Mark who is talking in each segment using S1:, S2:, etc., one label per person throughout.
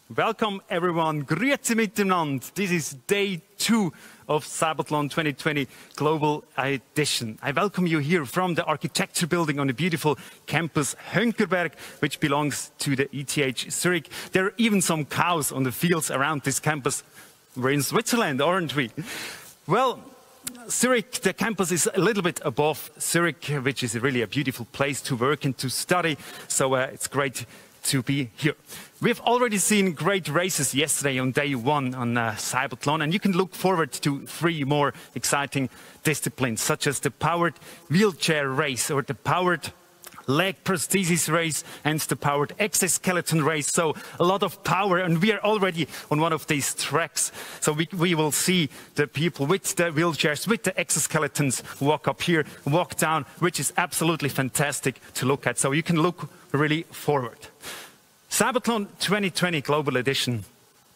S1: Welcome everyone, grüezi miteinander. This is day 2 of CYBATHLON 2020 Global Edition. I welcome you here from the architecture building on the beautiful campus Hönkerberg, which belongs to the ETH Zurich. There are even some cows on the fields around this campus. We're in Switzerland, aren't we? Well, Zurich, the campus is a little bit above Zurich, which is really a beautiful place to work and to study. So it's great to be here. We've already seen great races yesterday on day 1 on CYBATHLON, and you can look forward to 3 more exciting disciplines, such as the powered wheelchair race or the powered leg prosthesis race and the powered exoskeleton race. So a lot of power, and we are already on one of these tracks. So we will see the people with the wheelchairs, with the exoskeletons walk up here, walk down, which is absolutely fantastic to look at. So you can look really forward. CYBATHLON 2020 Global Edition.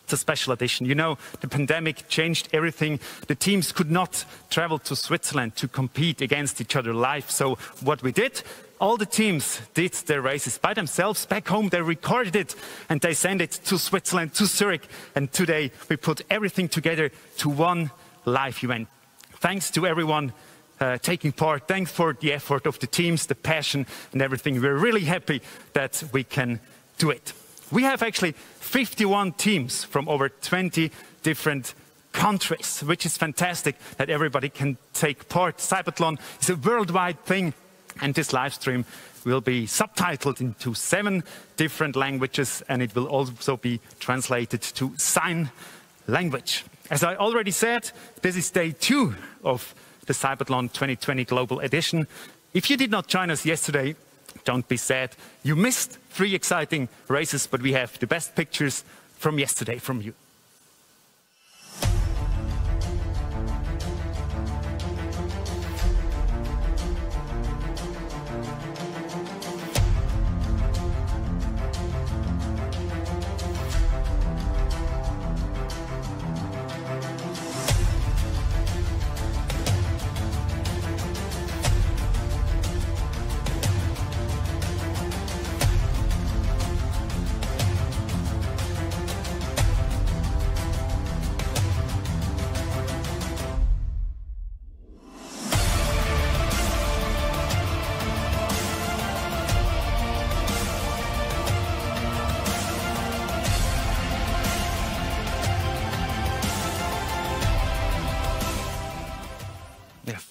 S1: It's a special edition. You know, the pandemic changed everything. The teams could not travel to Switzerland to compete against each other live. So what we did, all the teams did their races by themselves back home. They recorded it and they sent it to Switzerland, to Zurich. And today we put everything together to one live event. Thanks to everyone taking part. Thanks for the effort of the teams, the passion and everything. We're really happy that we can do it. We have actually 51 teams from over 20 different countries, which is fantastic that everybody can take part. CYBATHLON is a worldwide thing, and this live stream will be subtitled into 7 different languages, and it will also be translated to sign language. As I already said, this is day 2 of the CYBATHLON 2020 Global Edition. If you did not join us yesterday, don't be sad. You missed 3 exciting races, but we have the best pictures from yesterday from you.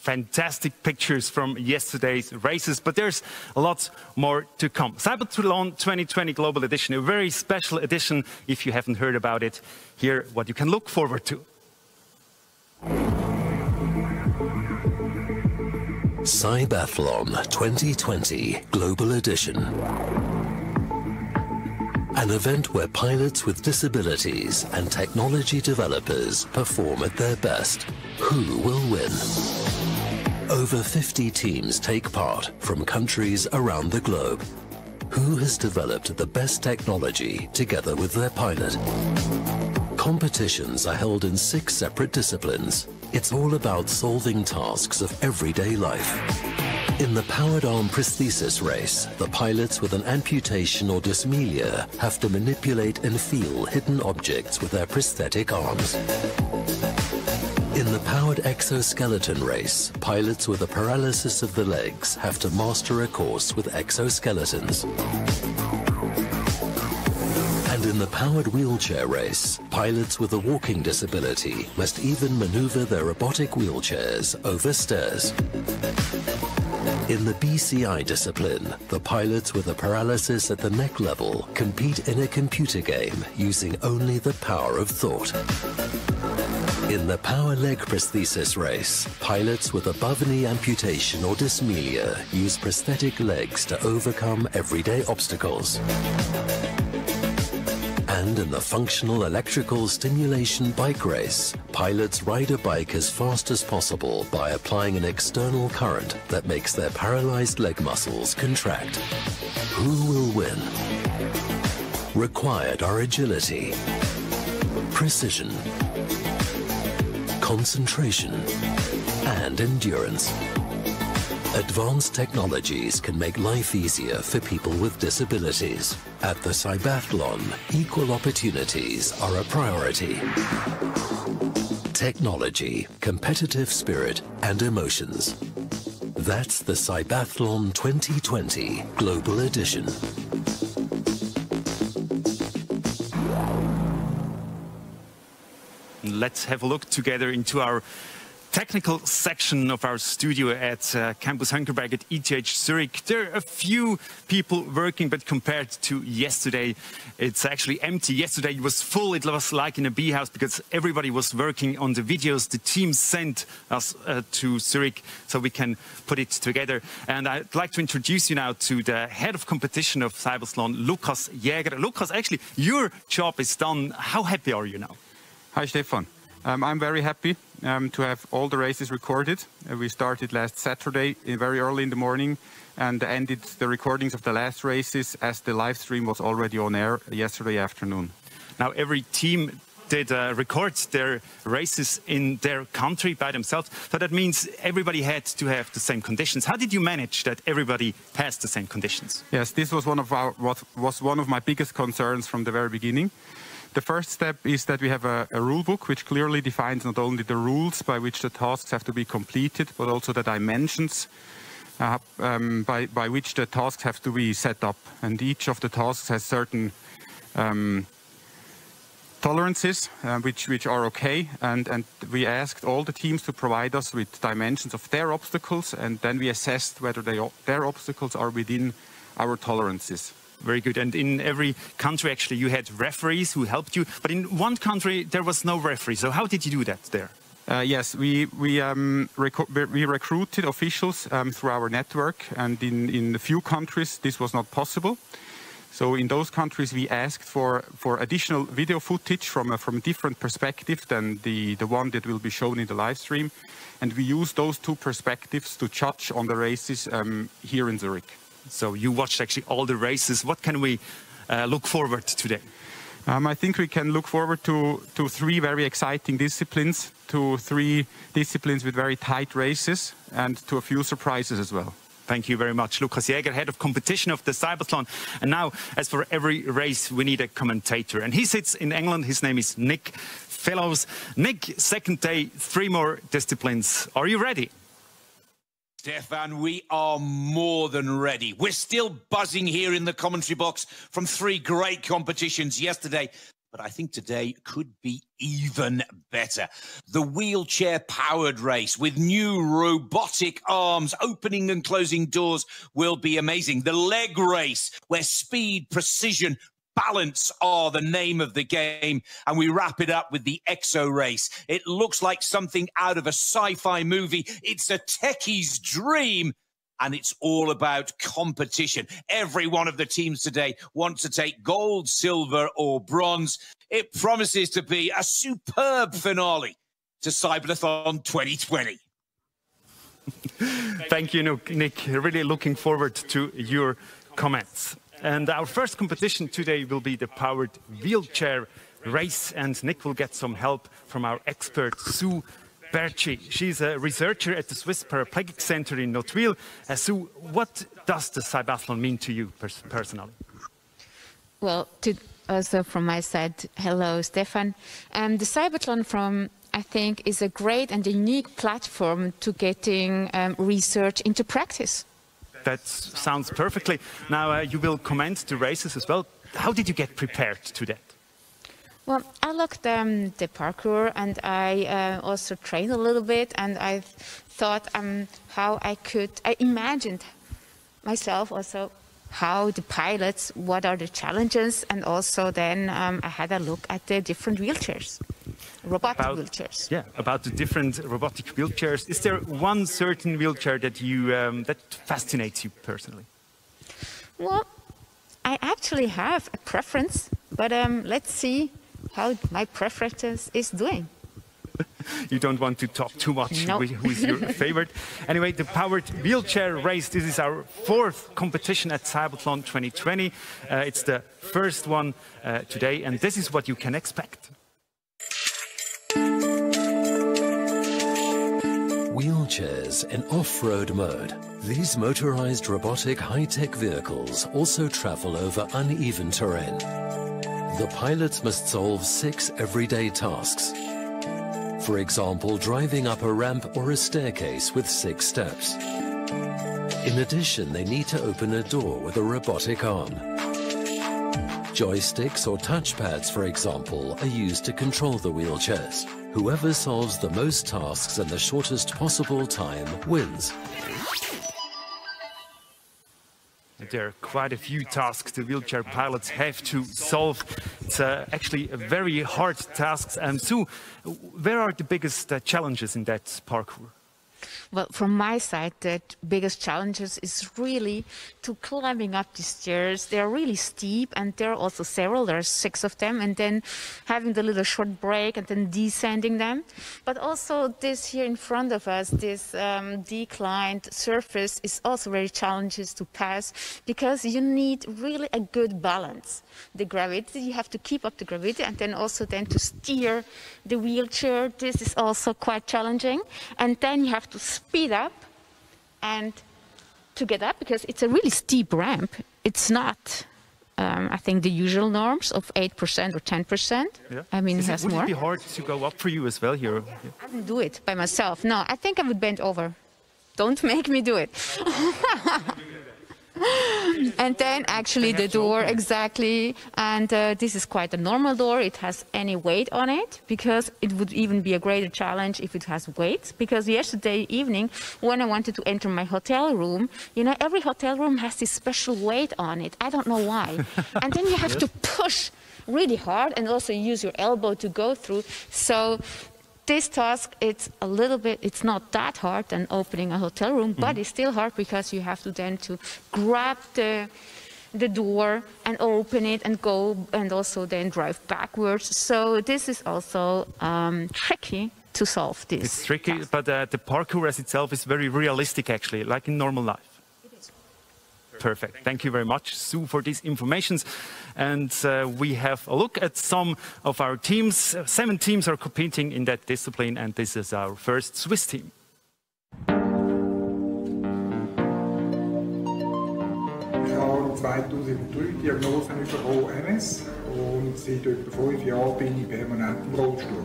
S1: Fantastic pictures from yesterday's races, but there's a lot more to come. CYBATHLON 2020 Global Edition, a very special edition. If you haven't heard about it, here what you can look forward to.
S2: CYBATHLON 2020 Global Edition. An event where pilots with disabilities and technology developers perform at their best. Who will win? Over 50 teams take part from countries around the globe. Who has developed the best technology together with their pilot? Competitions are held in 6 separate disciplines. It's all about solving tasks of everyday life. In the powered arm prosthesis race, the pilots with an amputation or dysmelia have to manipulate and feel hidden objects with their prosthetic arms. In the powered exoskeleton race, pilots with a paralysis of the legs have to master a course with exoskeletons. And in the powered wheelchair race, pilots with a walking disability must even maneuver their robotic wheelchairs over stairs. In the BCI discipline, the pilots with a paralysis at the neck level compete in a computer game using only the power of thought. In the power leg prosthesis race, pilots with above-knee amputation or dysmelia use prosthetic legs to overcome everyday obstacles. And in the functional electrical stimulation bike race, pilots ride a bike as fast as possible by applying an external current that makes their paralyzed leg muscles contract. Who will win? Required are agility, precision, concentration, and endurance. Advanced technologies can make life easier for people with disabilities. At the CYBATHLON, equal opportunities are a priority. Technology, competitive spirit, and emotions. That's the CYBATHLON 2020 Global Edition.
S1: Let's have a look together into our technical section of our studio at Campus Hönkerberg at ETH Zurich. There are a few people working, but compared to yesterday, it's actually empty. Yesterday it was full. It was like in a bee house because everybody was working on the videos the team sent us to Zurich so we can put it together. And I'd like to introduce you now to the head of competition of CYBATHLON, Lukas Jäger. Lukas, actually, your job is done. How happy are you now?
S3: Hi, Stefan. I'm very happy to have all the races recorded. We started last Saturday very early in the morning and ended the recordings of the last races as the live stream was already on air yesterday afternoon.
S1: Now, every team did record their races in their country by themselves. So that means everybody had to have the same conditions. How did you manage that everybody has the same conditions?
S3: Yes, this was one of my biggest concerns from the very beginning. The first step is that we have a rule book which clearly defines not only the rules by which the tasks have to be completed, but also the dimensions by which the tasks have to be set up. And each of the tasks has certain tolerances which are okay. And we asked all the teams to provide us with dimensions of their obstacles, and then we assessed whether their obstacles are within our tolerances.
S1: Very good. And in every country, actually, you had referees who helped you. But in one country, there was no referee. So how did you do that there?
S3: Yes, we recruited officials through our network. And in a few countries, this was not possible. So in those countries, we asked for additional video footage from a different perspective than the one that will be shown in the live stream. And we used those two perspectives to judge on the races here in Zurich.
S1: So you watched actually all the races. What can we look forward to today?
S3: I think we can look forward to three very exciting disciplines, to three disciplines with very tight races, and to a few surprises as well.
S1: Thank you very much. Lukas Jäger, head of competition of the CYBATHLON. And now, as for every race, we need a commentator. And he sits in England. His name is Nick Fellows. Nick, second day, 3 more disciplines. Are you ready?
S4: Stefan, we are more than ready. We're still buzzing here in the commentary box from 3 great competitions yesterday, but I think today could be even better. The wheelchair-powered race with new robotic arms opening and closing doors will be amazing. The leg race, where speed, precision, balance are the name of the game, and we wrap it up with the Exo race. It looks like something out of a sci-fi movie. It's a techie's dream, and it's all about competition. Every one of the teams today wants to take gold, silver, or bronze. It promises to be a superb finale to CYBATHLON 2020.
S1: Thank you, Nick. Really looking forward to your comments. And our first competition today will be the powered wheelchair race, and Nick will get some help from our expert, Sue Berchi. She's a researcher at the Swiss Paraplegic Center in Notwil. Sue, what does the CYBATHLON mean to you personally?
S5: Well, also from my side, hello, Stefan. The CYBATHLON I think, is a great and unique platform to getting research into practice.
S1: That sounds perfectly. Now, you will comment the races as well. How did you get prepared to that?
S5: Well, I looked the parkour, and I also trained a little bit, and I thought how I imagined myself also how the pilots, what are the challenges, and also then I had a look at the different wheelchairs, robotic wheelchairs.
S1: Yeah, about the different robotic wheelchairs. Is there one certain wheelchair that that fascinates you personally?
S5: Well, I actually have a preference, but let's see how my preference is doing.
S1: You don't want to talk too much.
S5: Nope.
S1: Who is your favorite? Anyway, the powered wheelchair race. This is our 4th competition at CYBATHLON 2020. It's the first one today, and this is what you can expect.
S2: wheelchairs in off-road mode. These motorized robotic high-tech vehicles also travel over uneven terrain. The pilots must solve 6 everyday tasks. For example, driving up a ramp or a staircase with 6 steps. In addition, they need to open a door with a robotic arm. Joysticks or touchpads, for example, are used to control the wheelchairs. Whoever solves the most tasks in the shortest possible time wins.
S1: There are quite a few tasks the wheelchair pilots have to solve. It's actually a very hard tasks. Sue, where are the biggest challenges in that parkour?
S5: Well, from my side, the biggest challenges is really to climbing up the stairs. They're really steep, and there are also several. There are 6 of them, and then having the little short break and then descending them. But also this here in front of us, this declined surface is also very challenging to pass because you need really a good balance. The gravity, you have to keep up the gravity, and then also to steer the wheelchair. This is also quite challenging. And then you have to speed up and to get up because it's a really steep ramp. It's not, I think, the usual norms of 8% or 10%.
S1: Yeah.
S5: I mean, it has more.
S1: Would it be hard to go up for you as well here?
S5: I wouldn't do it by myself. No, I think I would bend over. Don't make me do it. And then actually the door, exactly, and this is quite a normal door. It has any weight on it because it would even be a greater challenge if it has weight, because yesterday evening when I wanted to enter my hotel room, you know, every hotel room has this special weight on it. I don't know why. And then you have to push really hard and also use your elbow to go through. So this task, it's a little bit, it's not that hard than opening a hotel room, but it's still hard because you have to then to grab the door and open it and go and also then drive backwards. So this is also tricky to solve this.
S1: It's tricky, task. But the parkour as itself is very realistic actually, like in normal life. Perfect. Thank you very much, Sue, for these informations. And we have a look at some of our teams. 7 teams are competing in that discipline, and this is our first Swiss team.
S6: Ich habe 2003 die Diagnose bekommen, MS, und seit etwa 5 Jahren bin ich permanent im Rollstuhl.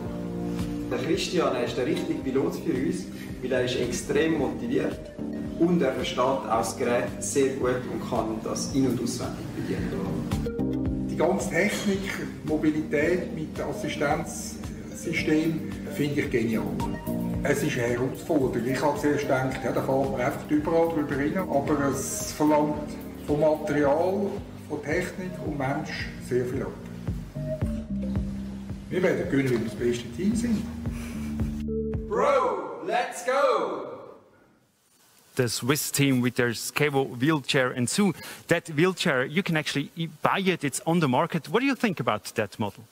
S7: Der Christian ist der richtige Pilot für uns, weil er ist extrem motiviert und er versteht auch das Gerät sehr gut und kann das in- und auswendig bedienen.
S6: Die ganze Technik, Mobilität mit Assistenzsystem finde ich genial. Es ist eine Herausforderung. Ich habe zuerst gedacht, ja, da fährt man einfach überall drüber rein, aber es verlangt vom Material, von Technik und Mensch sehr viel ab. Wir werden gewinnen, weil wir das beste Team sind.
S7: Bro, let's go!
S1: The Swiss team with their Skevo wheelchair. And Sue, that wheelchair, you can actually buy it, it's on the market. What do you think about that model?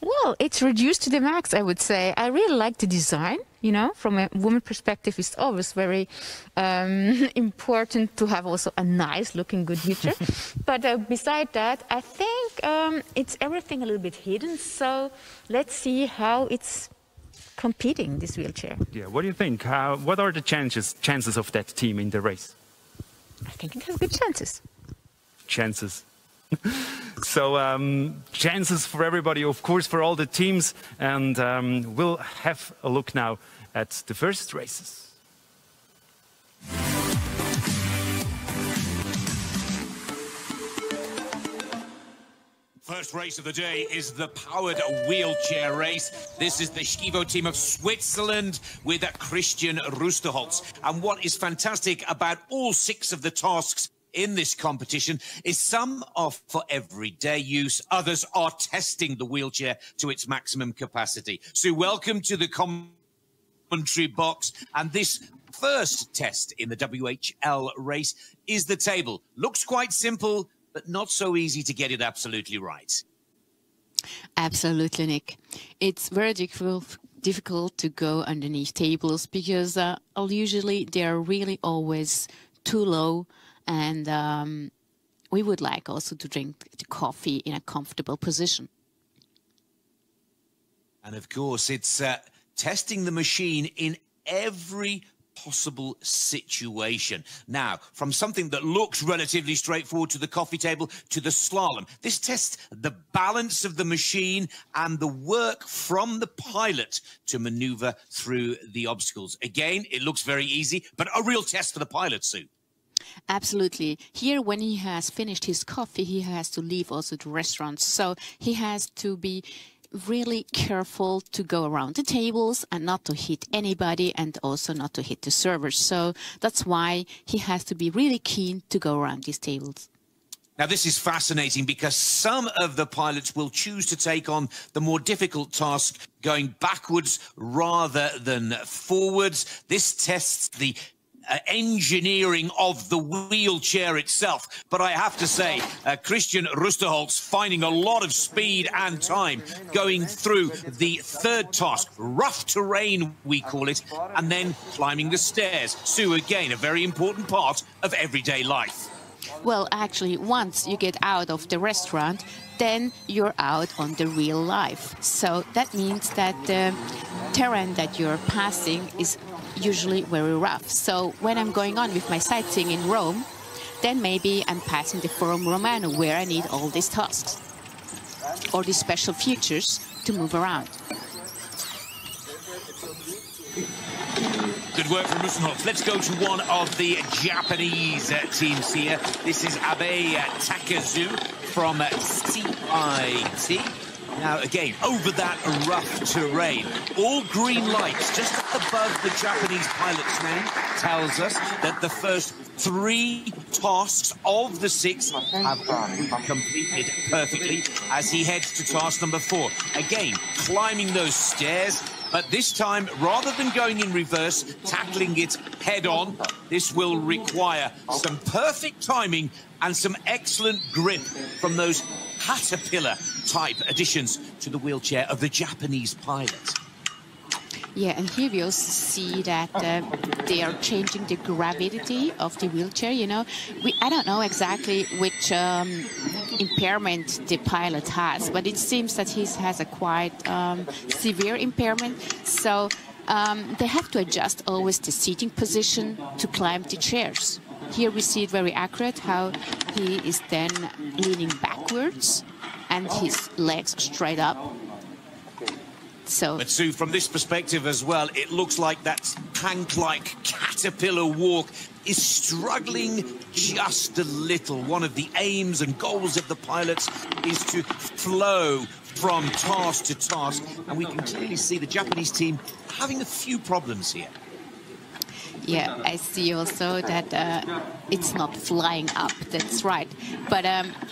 S5: Well, it's reduced to the max, I would say. I really like the design, you know, from a woman perspective, it's always very important to have also a nice looking good wheelchair. But beside that, I think it's everything a little bit hidden. So let's see how it's competing, this wheelchair.
S1: Yeah, what do you think? What are the chances of that team in the race?
S5: I think it has good chances.
S1: Chances. So chances for everybody, of course, for all the teams. And we'll have a look now at the first races.
S4: First race of the day is the powered wheelchair race. This is the Skevo team of Switzerland with Christian Rusterholz. And what is fantastic about all 6 of the tasks in this competition is some are for everyday use, others are testing the wheelchair to its maximum capacity. So welcome to the commentary box. And this first test in the WHL race is the table. Looks quite simple, but not so easy to get it absolutely right.
S8: Absolutely, Nick. It's very difficult to go underneath tables because usually they are really always too low, and we would like also to drink the coffee in a comfortable position.
S4: And of course, it's testing the machine in every possible situation. Now, from something that looks relatively straightforward to the coffee table to the slalom, this tests the balance of the machine and the work from the pilot to maneuver through the obstacles. Again, it looks very easy, but a real test for the pilot, Sue.
S8: Absolutely. Here, when he has finished his coffee, he has to leave also the restaurant. So he has to be really careful to go around the tables and not to hit anybody and also not to hit the servers. So that's why he has to be really keen to go around these tables.
S4: Now, this is fascinating because some of the pilots will choose to take on the more difficult task going backwards rather than forwards. This tests the engineering of the wheelchair itself. But I have to say, Christian Rusterholz finding a lot of speed and time going through the third task, rough terrain, we call it, and then climbing the stairs. Sue, again, a very important part of everyday life.
S8: Well, actually, once you get out of the restaurant, then you're out on the real life. So that means that the terrain that you're passing is usually very rough. So when I'm going on with my sightseeing in Rome, then maybe I'm passing the Forum Romano, where I need all these tasks or these special features to move around.
S4: Good work from Rustenholz. Let's go to one of the Japanese teams here. This is Abe Takazu from CIT. Now, again, over that rough terrain, all green lights just above the Japanese pilot's name tells us that the first 3 tasks of the 6 have completed perfectly as he heads to task number 4. Again, climbing those stairs, but this time, rather than going in reverse, tackling it head-on, this will require some perfect timing and some excellent grip from those caterpillar-type additions to the wheelchair of the Japanese pilot.
S8: Yeah, and here we also see that they are changing the gravity of the wheelchair, you know. I don't know exactly which impairment the pilot has, but it seems that he has a quite severe impairment. So they have to adjust always the seating position to climb the chairs. Here we see it very accurate how he is then leaning backwards and his legs straight up. So,
S4: but Sue, from this perspective as well, it looks like that tank-like caterpillar walk is struggling just a little. One of the aims and goals of the pilots is to flow from task to task, and we can clearly see the Japanese team having a few problems here.
S8: Yeah, I see also that it's not flying up, that's right. But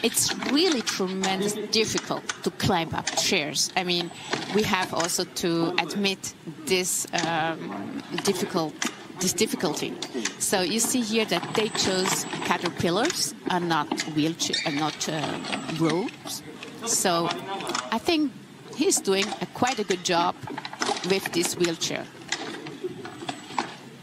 S8: it's really tremendously difficult to climb up chairs. I mean, we have also to admit this difficulty. So you see here that they chose caterpillars and not wheelchair and not ropes. So I think he's doing quite a good job with this wheelchair.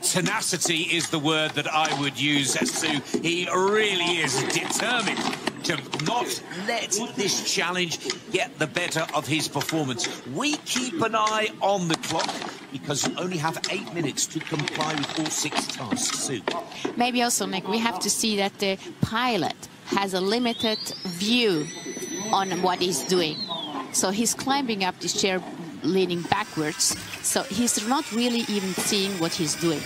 S4: Tenacity is the word that I would use, Sue. He really is determined to not let this challenge get the better of his performance. We keep an eye on the clock because you only have 8 minutes to comply with all 6 tasks, Sue.
S8: Maybe also, Nick, we have to see that the pilot has a limited view on what he's doing. So he's climbing up this chair leaning backwards, so he's not really even seeing what he's doing.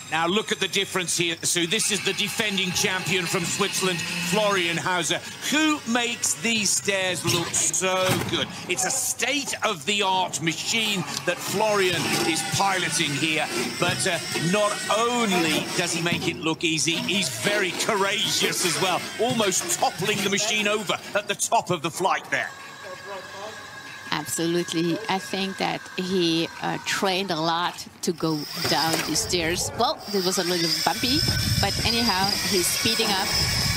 S4: Now look at the difference here, Sue. This is the defending champion from Switzerland, Florian Hauser. Who makes these stairs look so good? It's a state-of-the-art machine that Florian is piloting here, but not only does he make it look easy, he's very courageous as well, almost toppling the machine over at the top of the flight there.
S8: Absolutely. I think that he trained a lot to go down the stairs. Well, it was a little bumpy, but anyhow, he's speeding up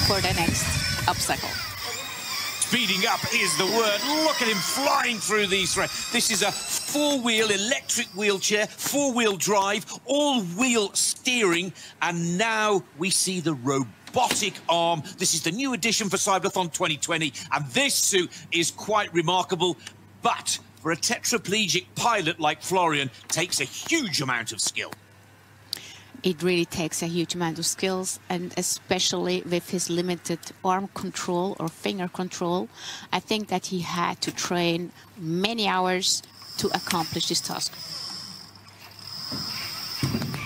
S8: for the next obstacle.
S4: Speeding up is the word. Look at him flying through these. This is a 4-wheel electric wheelchair, 4-wheel drive, all-wheel steering, and now we see the robotic arm. This is the new edition for CYBATHLON 2020, and this suit is quite remarkable. But for a tetraplegic pilot like Florian, takes a huge amount of skill.
S8: it really takes a huge amount of skills, and especially with his limited arm control or finger control, I think that he had to train many hours to accomplish this task.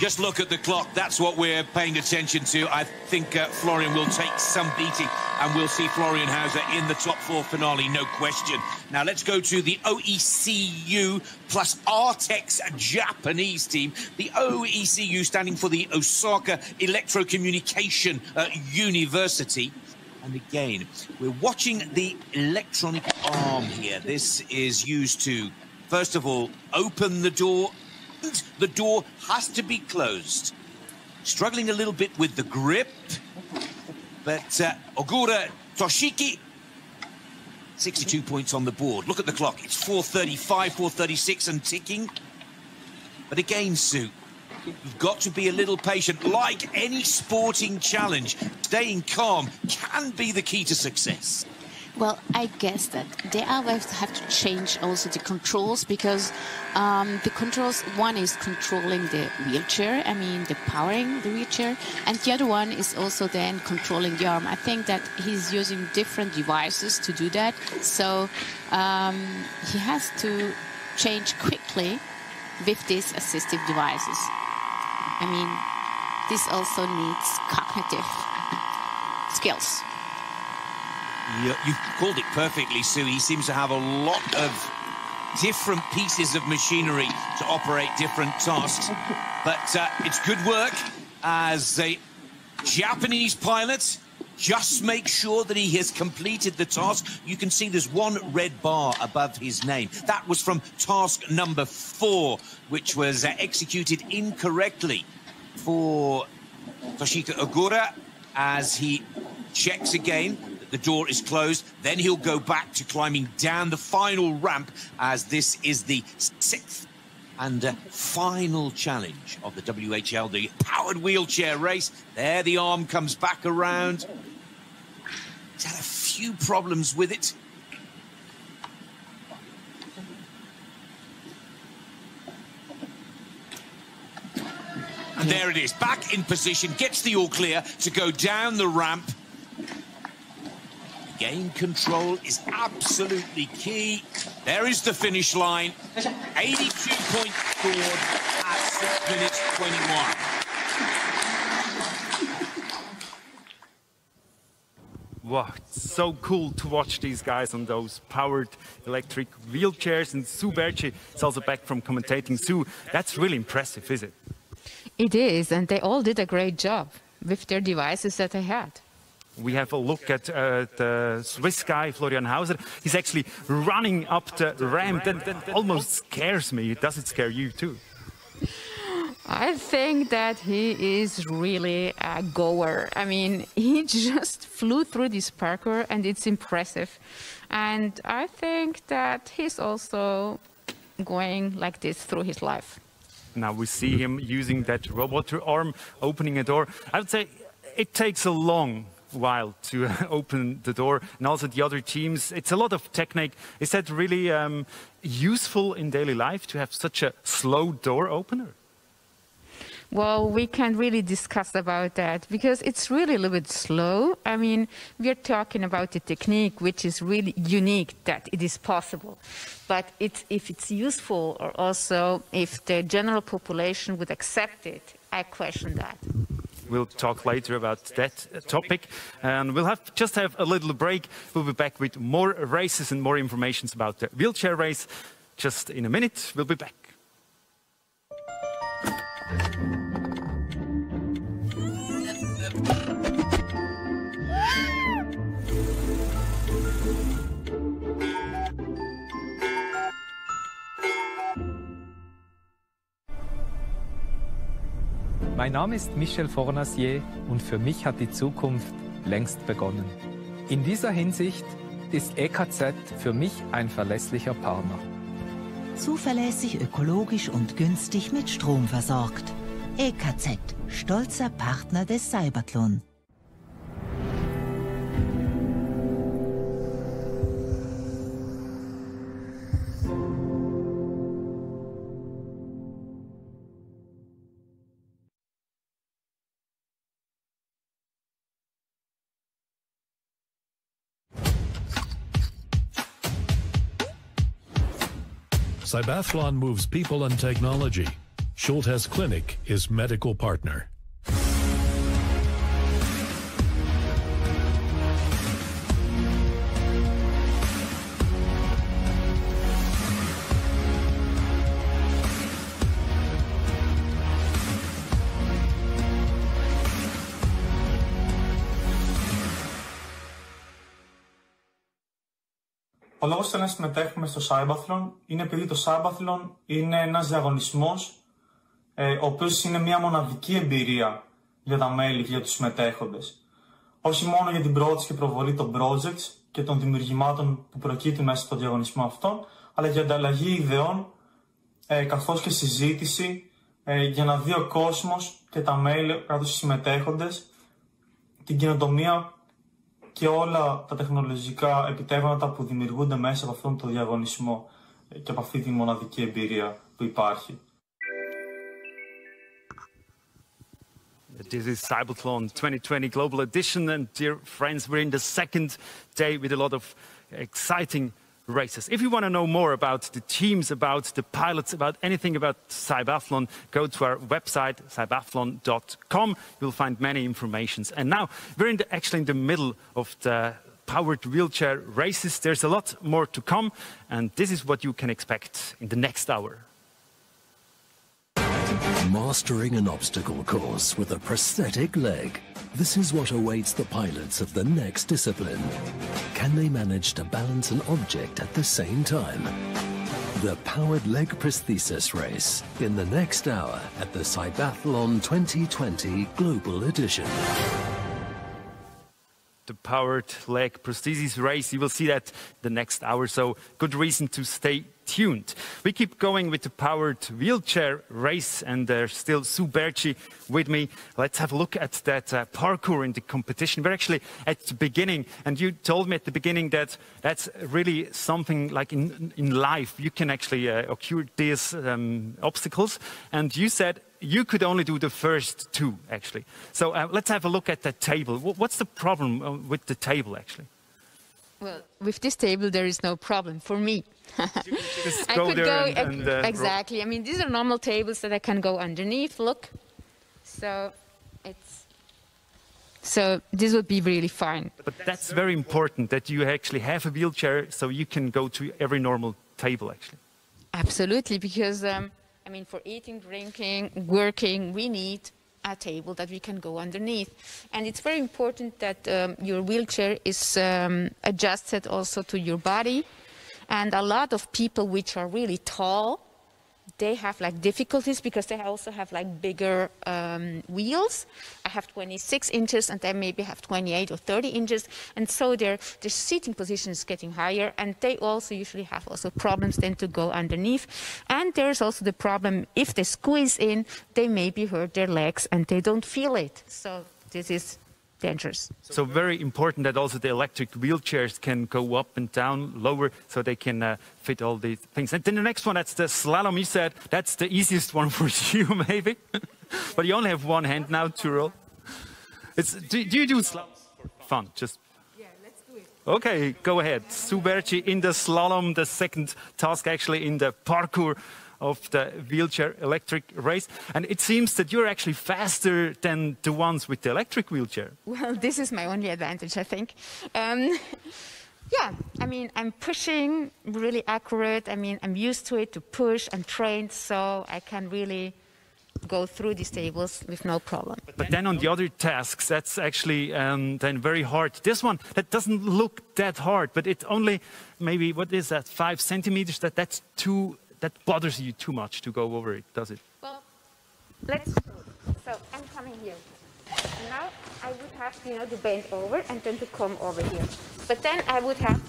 S4: Just look at the clock. That's what we're paying attention to. I think Florian will take some beating, and we'll see Florian Hauser in the top 4 finale, no question. Now let's go to the OECU plus Artex Japanese team. The OECU standing for the Osaka Electrocommunication University. And again, we're watching the electronic arm here. This is used to, first of all, open the door. The door has to be closed. Struggling a little bit with the grip, but Ogura Toshiki, 62 points on the board. Look at the clock. It's 4:35, 4:36 and ticking. But again, Sue, you've got to be a little patient. Like any sporting challenge, staying calm can be the key to success.
S8: Well, I guess that they always have to change also the controls, because the controls, one is controlling the wheelchair, I mean the powering the wheelchair, and the other one is also then controlling the arm. I think that he's using different devices to do that, so he has to change quickly with these assistive devices. I mean, this also needs cognitive skills.
S4: You've called it perfectly, Sue. He seems to have a lot of different pieces of machinery to operate different tasks. But it's good work as a Japanese pilot. Just make sure that he has completed the task. You can see there's one red bar above his name. That was from task number 4, which was executed incorrectly for Toshika Ogura, as he checks again. The door is closed, then he'll go back to climbing down the final ramp, as this is the 6th and final challenge of the WHL, the powered wheelchair race. There the arm comes back around. He's had a few problems with it. And there it is, back in position, gets the all clear to go down the ramp. Game control is absolutely key. There is the finish line. 82 points scored at 6 minutes 21.
S1: Wow, it's so cool to watch these guys on those powered electric wheelchairs. And Sue Berchi is also back from commentating. Sue, that's really impressive, is it?
S5: It is, and they all did a great job with their devices that they had.
S1: We have a look at the Swiss guy, Florian Hauser. He's actually running up the ramp. That almost scares me. Does it scare you too?
S5: I think that he is really a goer. I mean, he just flew through this parkour, and it's impressive. And I think that he's also going like this through his life.
S1: Now we see him using that robot arm, opening a door. I would say it takes a long while to open the door, and also the other teams. It's a lot of technique. Is that really useful in daily life to have such a slow door opener?
S5: Well, we can't really discuss about that because it's really a little bit slow. I mean, we're talking about the technique, which is really unique, that it is possible. But if it's useful, or also if the general population would accept it, I question that.
S1: We'll talk later about that topic, and we'll just have a little break. We'll be back with more races and more information about the wheelchair race. Just in a minute, we'll be back.
S9: Mein Name ist Michel Fornacier und für mich hat die Zukunft längst begonnen. In dieser Hinsicht ist EKZ für mich ein verlässlicher Partner.
S10: Zuverlässig, ökologisch und günstig mit Strom versorgt. EKZ, stolzer Partner des CYBATHLON.
S11: CYBATHLON moves people and technology. Schultes Clinic is medical partner.
S12: Ο λόγος που να συμμετέχουμε στο CYBATHLON είναι επειδή το CYBATHLON είναι ένας διαγωνισμός ο οποίος είναι μια μοναδική εμπειρία για τα μέλη και για τους συμμετέχοντες. Όχι μόνο για την πρόοδος και προβολή των projects και των δημιουργημάτων που προκύπτουν μέσα στο διαγωνισμό αυτόν, αλλά για ανταλλαγή ιδεών καθώς και συζήτηση για να δει ο κόσμος και τα μέλη καθώς οι συμμετέχοντες την καινοτομία και όλα τα τεχνολογικά επιτεύγματα που δημιουργούνται μέσα από αυτόν τον διαγωνισμό και από αυτή τη μοναδική εμπειρία που υπάρχει.
S1: This is CYBATHLON 2020 Global Edition, and dear friends, we're in the second day with a lot of exciting races. If you want to know more about the teams, about the pilots, about anything about CYBATHLON, go to our website, CYBATHLON.com. You'll find many informations. And now we're actually in the middle of the powered wheelchair races. There's a lot more to come, and this is what you can expect in the next hour.
S2: Mastering an obstacle course with a prosthetic leg. This is what awaits the pilots of the next discipline. Can they manage to balance an object at the same time? The Powered Leg Prosthesis Race in the next hour at the CYBATHLON 2020 Global Edition.
S1: The Powered Leg Prosthesis Race, you will see that the next hour, so good reason to stay tuned. We keep going with the Powered Wheelchair Race, and there's still Sue Berchi with me. Let's have a look at that parkour in the competition. We're actually at the beginning, and you told me at the beginning that that's really something like in life. You can actually occur these obstacles, and you said you could only do the first two, actually. So let's have a look at that table. What's the problem with the table, actually?
S5: Well, with this table, there is no problem for me.
S1: Just
S5: I
S1: go
S5: could
S1: there
S5: go
S1: and
S5: exactly. I mean, these are normal tables that I can go underneath. Look, so this would be really fine.
S1: But that's very important that you actually have a wheelchair, so you can go to every normal table, actually.
S5: Absolutely, because I mean, for eating, drinking, working, we need a table that we can go underneath. And it's very important that your wheelchair is adjusted also to your body. And a lot of people which are really tall, they have like difficulties because they also have like bigger wheels. I have 26 inches and they maybe have 28 or 30 inches. And so their seating position is getting higher, and they also usually have also problems then to go underneath. And there's also the problem, if they squeeze in, they maybe hurt their legs and they don't feel it. So this is dangerous.
S1: So very important that also the electric wheelchairs can go up and down, lower, so they can fit all these things. And then the next one, that's the slalom. You said that's the easiest one for you, maybe. But you only have one hand now to roll. Do you do slalom for fun? Just.
S5: Yeah, let's do it.
S1: Okay, go ahead. Sue Berchi in the slalom, the second task actually in the parkour of the wheelchair electric race. And it seems that you're actually faster than the ones with the electric wheelchair.
S5: Well, this is my only advantage, I think. Yeah, I mean, I'm pushing really accurate. I mean, I'm used to it, to push and train, so I can really go through these tables with no problem.
S1: But then on the other tasks, that's actually then very hard. This one, that doesn't look that hard, but it only maybe, what is that, 5 centimeters? That's too, that bothers you too much to go over it, does it?
S5: Well, let's do it. So I'm coming here. Now I would have, to bend over and then to come over here. But then I would have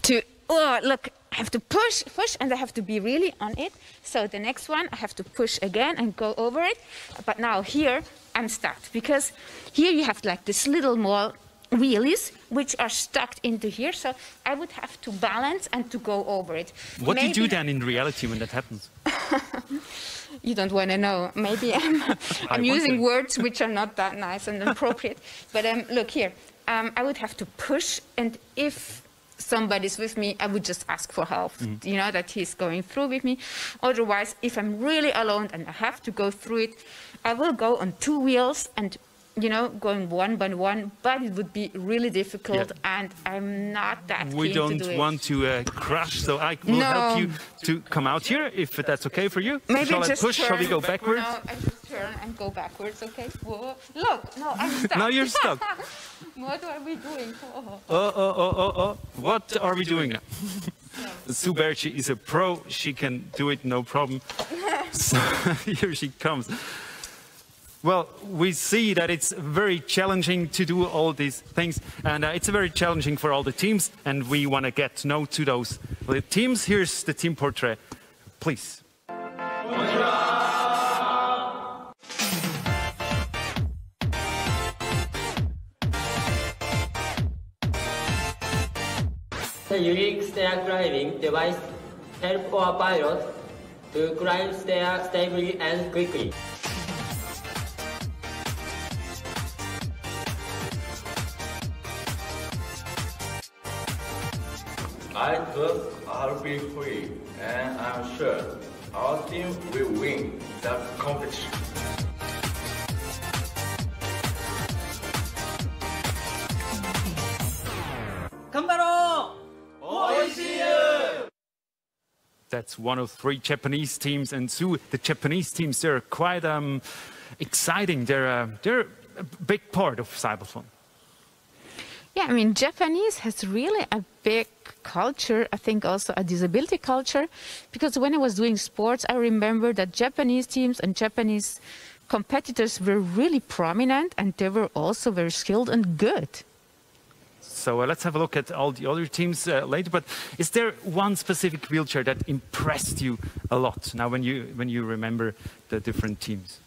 S5: to, oh, look, I have to push, and I have to be really on it. So the next one, I have to push again and go over it. But now here, I'm stuck, because here you have like this little more wheelies which are stuck into here. So I would have to balance and to go over it.
S1: What do you do then in reality when that happens?
S5: You don't want to know. Maybe I'm using words which are not that nice and appropriate. But look here, I would have to push, and if somebody's with me, I would just ask for help, you know, that he's going through with me. Otherwise, if I'm really alone and I have to go through it, I will go on 2 wheels and, you know, going one by one, but it would be really difficult, and I'm not that keen to do it.
S1: We don't want to crash, so I will help you to come out here, if that's okay for you.
S5: Maybe
S1: Shall
S5: just
S1: I push?
S5: turn.
S1: Shall we go backwards?
S5: No, I just turn and go backwards, okay? Whoa. Look, no, I'm stuck.
S1: Now you're stuck.
S5: What are we doing?
S1: What are we doing now? Sue Berchi is a pro. She can do it, no problem. So here she comes. Well, we see that it's very challenging to do all these things, and it's very challenging for all the teams, and we want to get to know to those teams. Here's the team portrait, please.
S13: The unique stair climbing device helps our pilots to climb stairs stably and quickly.
S14: I trust I'll be free, and I'm sure our team will win the competition.
S1: That's one of 3 Japanese teams, and Sue, the Japanese teams, they're quite exciting. They're a big part of CYBATHLON.
S5: Yeah, I mean, Japanese has really a big culture, I think also a disability culture, because when I was doing sports, I remember that Japanese teams and Japanese competitors were really prominent, and they were also very skilled and good.
S1: So let's have a look at all the other teams later, but is there one specific wheelchair that impressed you a lot now when you remember the different teams?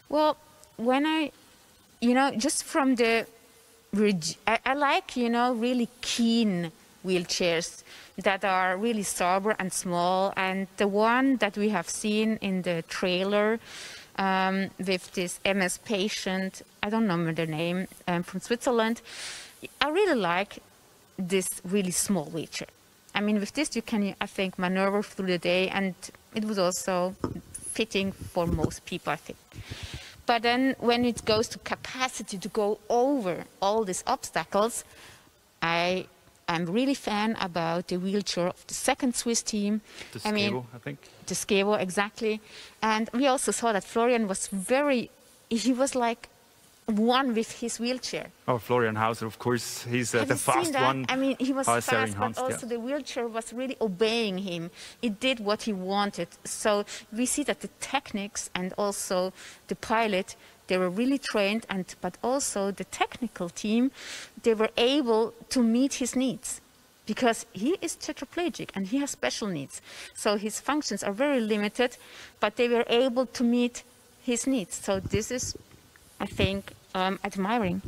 S5: Well, when just from the I like, really keen wheelchairs that are really sober and small. And the one that we have seen in the trailer with this MS patient, I don't remember the name, from Switzerland, I really like this really small wheelchair. I mean, with this you can, I think, maneuver through the day, and it was also fitting for most people, I think. But then when it goes to capacity to go over all these obstacles, I'm really fan about the wheelchair of the second Swiss team.
S1: The Skevo, I think.
S5: The Skevo, exactly. And we also saw that Florian was he was like one with his wheelchair.
S1: Oh, Florian Hauser, of course, he's the fast one.
S5: I mean, he was fast, but also the wheelchair was really obeying him. It did what he wanted. So we see that the techniques and also the pilot, they were really trained, but also the technical team, they were able to meet his needs. Because he is tetraplegic and he has special needs. So his functions are very limited, but they were able to meet his needs. So this is, I think, admiring.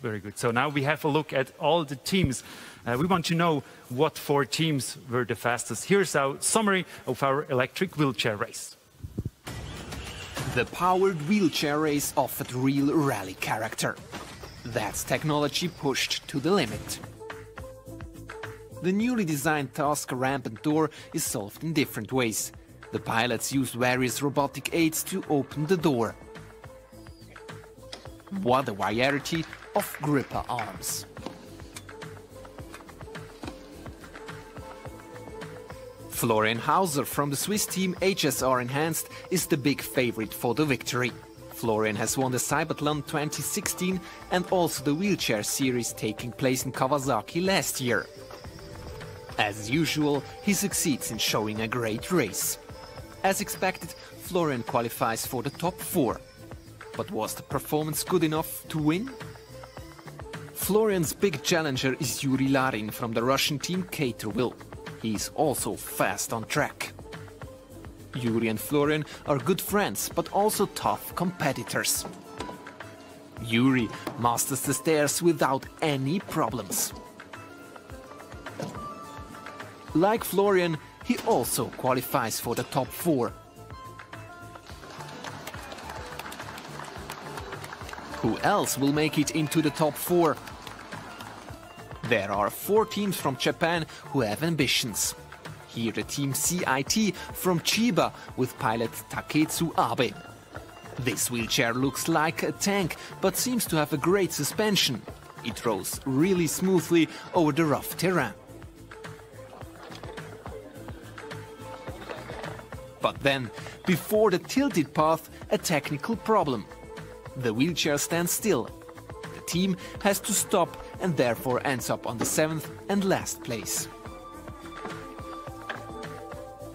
S1: Very good. So now we have a look at all the teams. We want to know what 4 teams were the fastest. Here's our summary of our electric wheelchair race.
S15: The powered wheelchair race offered real rally character. That's technology pushed to the limit. The newly designed task ramp and door is solved in different ways. The pilots used various robotic aids to open the door. What a variety of gripper arms. Florian Hauser from the Swiss team HSR Enhanced is the big favorite for the victory. Florian has won the CYBATHLON 2016 and also the wheelchair series taking place in Kawasaki last year. As usual, he succeeds in showing a great race. As expected, Florian qualifies for the top 4. But was the performance good enough to win? Florian's big challenger is Yuri Larin from the Russian team Caterwheel. He is also fast on track. Yuri and Florian are good friends, but also tough competitors. Yuri masters the stairs without any problems. Like Florian, he also qualifies for the top 4. Who else will make it into the top 4? There are 4 teams from Japan who have ambitions. Here the team CIT from Chiba with pilot Taketsu Abe. This wheelchair looks like a tank, but seems to have a great suspension. It rolls really smoothly over the rough terrain. But then, before the tilted path, a technical problem. The wheelchair stands still. The team has to stop and therefore ends up on the 7th and last place.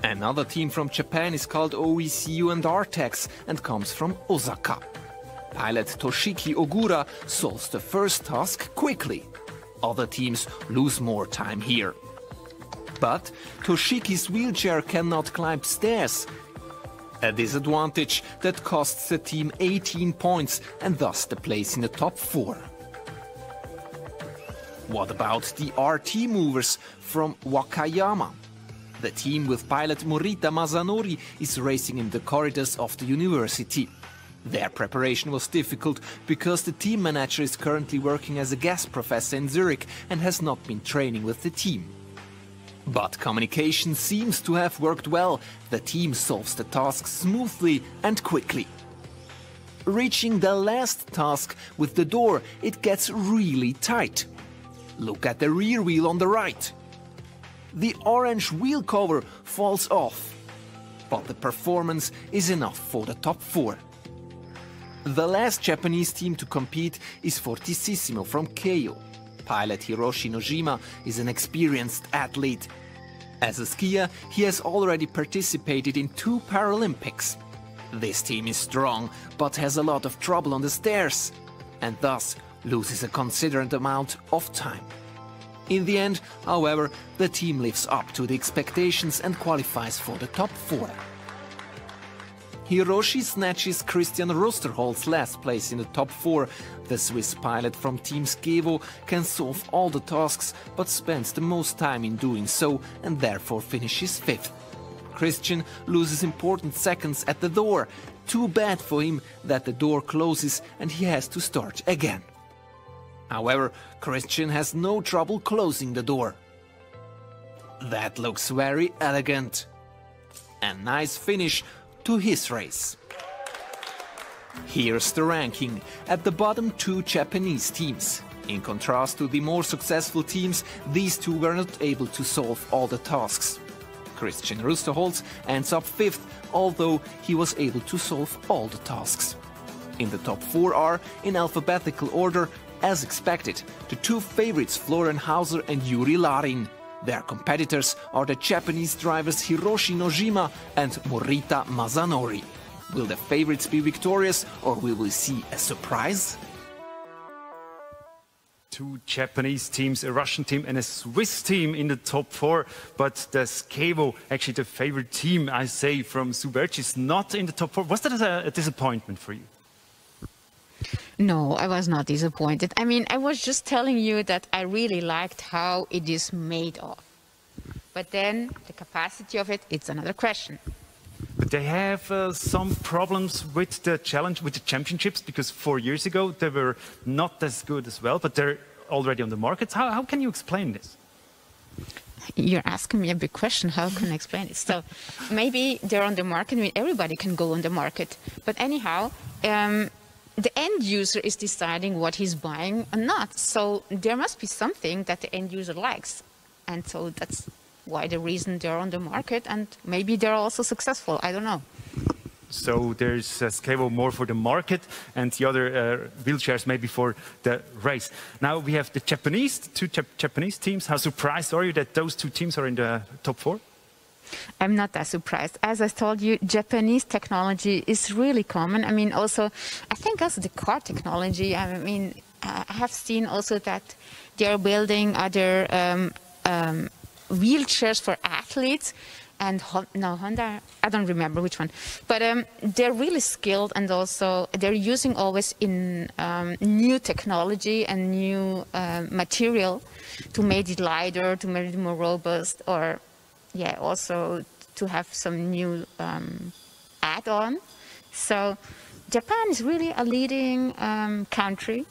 S15: Another team from Japan is called OECU and Artex and comes from Osaka. Pilot Toshiki Ogura solves the first task quickly. Other teams lose more time here. But Toshiki's wheelchair cannot climb stairs. A disadvantage that costs the team 18 points and thus the place in the top 4. What about the RT movers from Wakayama? The team with pilot Morita Masanori is racing in the corridors of the university. Their preparation was difficult because the team manager is currently working as a guest professor in Zurich and has not been training with the team. But communication seems to have worked well. The team solves the task smoothly and quickly. Reaching the last task with the door, it gets really tight. Look at the rear wheel on the right. The orange wheel cover falls off. But the performance is enough for the top 4. The last Japanese team to compete is Fortissimo from Keio. Pilot Hiroshi Nojima is an experienced athlete. As a skier, he has already participated in 2 Paralympics. This team is strong, but has a lot of trouble on the stairs, and thus loses a considerable amount of time. In the end, however, the team lives up to the expectations and qualifies for the top 4. Hiroshi snatches Christian Rusterholz's last place in the top 4. The Swiss pilot from Team Skevo can solve all the tasks, but spends the most time in doing so and therefore finishes 5th. Christian loses important seconds at the door. Too bad for him that the door closes and he has to start again. However, Christian has no trouble closing the door. That looks very elegant. A nice finish to his race. Here's the ranking. At the bottom, 2 Japanese teams. In contrast to the more successful teams, these 2 were not able to solve all the tasks. Christian Rusterholz ends up 5th, although he was able to solve all the tasks. In the top 4 are, in alphabetical order, as expected, the 2 favorites Florian Hauser and Yuri Larin. Their competitors are the Japanese drivers Hiroshi Nojima and Morita Masanori. Will the favorites be victorious, or will we see a surprise?
S1: 2 Japanese teams, a Russian team and a Swiss team in the top 4, but the Skevo, actually the favorite team, I say, from Suberci is not in the top 4. Was that a disappointment for you?
S5: No, I was not disappointed. I mean, I was just telling you that I really liked how it is made of. But then the capacity of it, it's another question.
S1: But they have some problems with the challenge, with the championships, because 4 years ago they were not as good as well, but they're already on the market. How can you explain this?
S5: You're asking me a big question. How can I explain it? So maybe they're on the market. I mean, everybody can go on the market. But anyhow, the end user is deciding what he's buying and not. So there must be something that the end user likes. And so that's why the reason they're on the market, and maybe they're also successful. I don't know.
S1: So there's Skevo more for the market and the other wheelchairs maybe for the race. Now we have the Japanese, 2 Japanese teams. How surprised are you that those 2 teams are in the top 4?
S5: I'm not that surprised. As I told you, Japanese technology is really common. I mean, also, I think also the car technology, I mean, I have seen also that they're building other wheelchairs for athletes. And no, Honda, I don't remember which one. But they're really skilled, and also they're using always in new technology and new material to make it lighter, to make it more robust, or yeah, also to have some new add-on. So Japan is really a leading country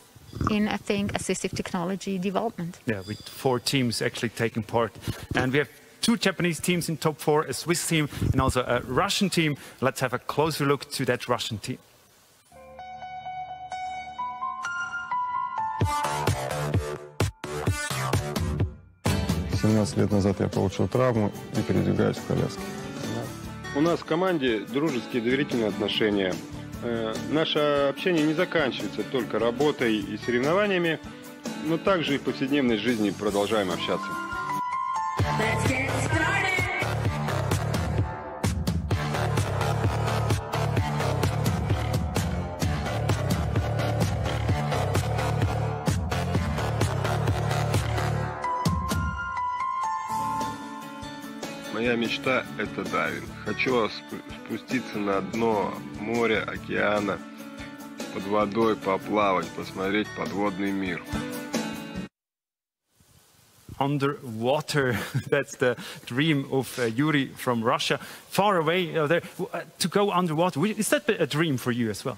S5: in, I think, assistive technology development.
S1: Yeah, with 4 teams actually taking part. And we have 2 Japanese teams in top 4, a Swiss team and also a Russian team. Let's have a closer look to that Russian team.
S16: Лет назад я получил травму и передвигаюсь в коляске. У нас в команде дружеские доверительные отношения. Наше общение не заканчивается только работой и соревнованиями, но также и в повседневной жизни продолжаем общаться. Моя мечта – это дайвинг. Хочу спуститься на дно моря, океана, под водой поплавать, посмотреть подводный мир.
S1: Underwater, that's the dream of Yuri from Russia. Far away there, to go underwater. Is that a dream for you as well?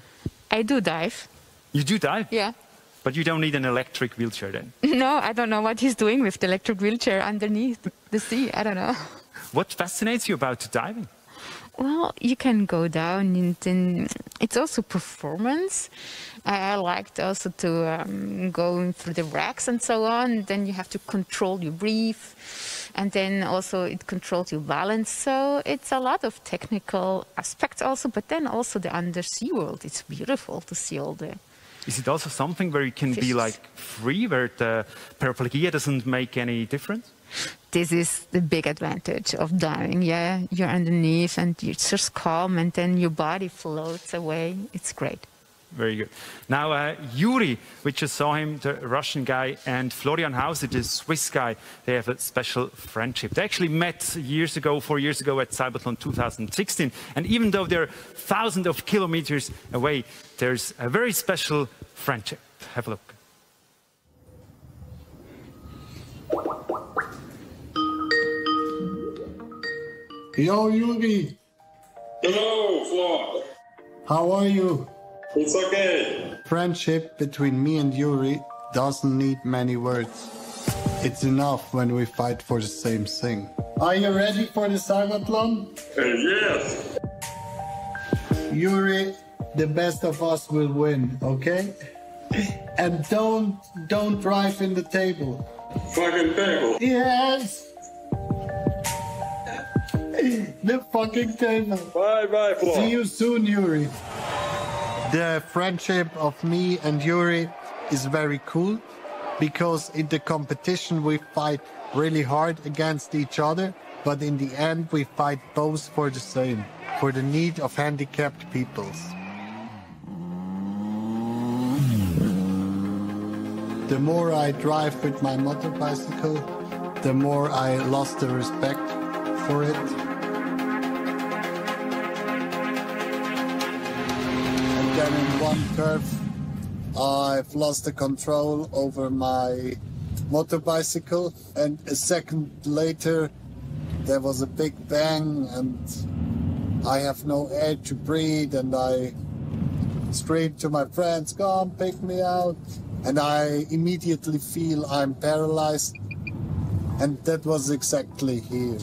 S5: I do dive.
S1: You do dive?
S5: Yeah.
S1: But you don't need an electric wheelchair then?
S5: No, I don't know what he's doing with the electric wheelchair underneath the sea. I don't know.
S1: What fascinates you about diving?
S5: Well, you can go down and then it's also performance. I liked also to go through the racks and so on. Then you have to control your breath, and then also it controls your balance. So it's a lot of technical aspects also, but then also the undersea world. It's beautiful to see all the...
S1: Is it also something where you can be like free, where the paraplegia doesn't make any difference?
S5: This is the big advantage of diving. Yeah, you're underneath and you're just calm, and then your body floats away. It's great.
S1: Very good. Now, Yuri, we just saw him, the Russian guy, and Florian Hauser, the Swiss guy, they have a special friendship. They actually met 4 years ago at CYBATHLON 2016. And even though they're thousands of kilometers away, there's a very special friendship. Have a look.
S17: Yo, Yuri.
S18: Hello, Flo.
S17: How are you?
S18: It's okay.
S17: Friendship between me and Yuri doesn't need many words. It's enough when we fight for the same thing. Are you ready for the CYBATHLON?
S18: Yes.
S17: Yuri, the best of us will win, okay? And don't drive in the table.
S18: Fucking table?
S17: Yes. The fucking table.
S18: Bye, Flo.
S17: See you soon, Yuri. The friendship of me and Yuri is very cool because in the competition we fight really hard against each other, but in the end we fight both for the same, for the need of handicapped peoples. The more I drive with my motorbicycle, the more I lost the respect for it. Then in one curve, I've lost the control over my motorbicycle, and a second later, there was a big bang, and I have no air to breathe, and I screamed to my friends, "Come, pick me out!" And I immediately feel I'm paralyzed, and that was exactly here.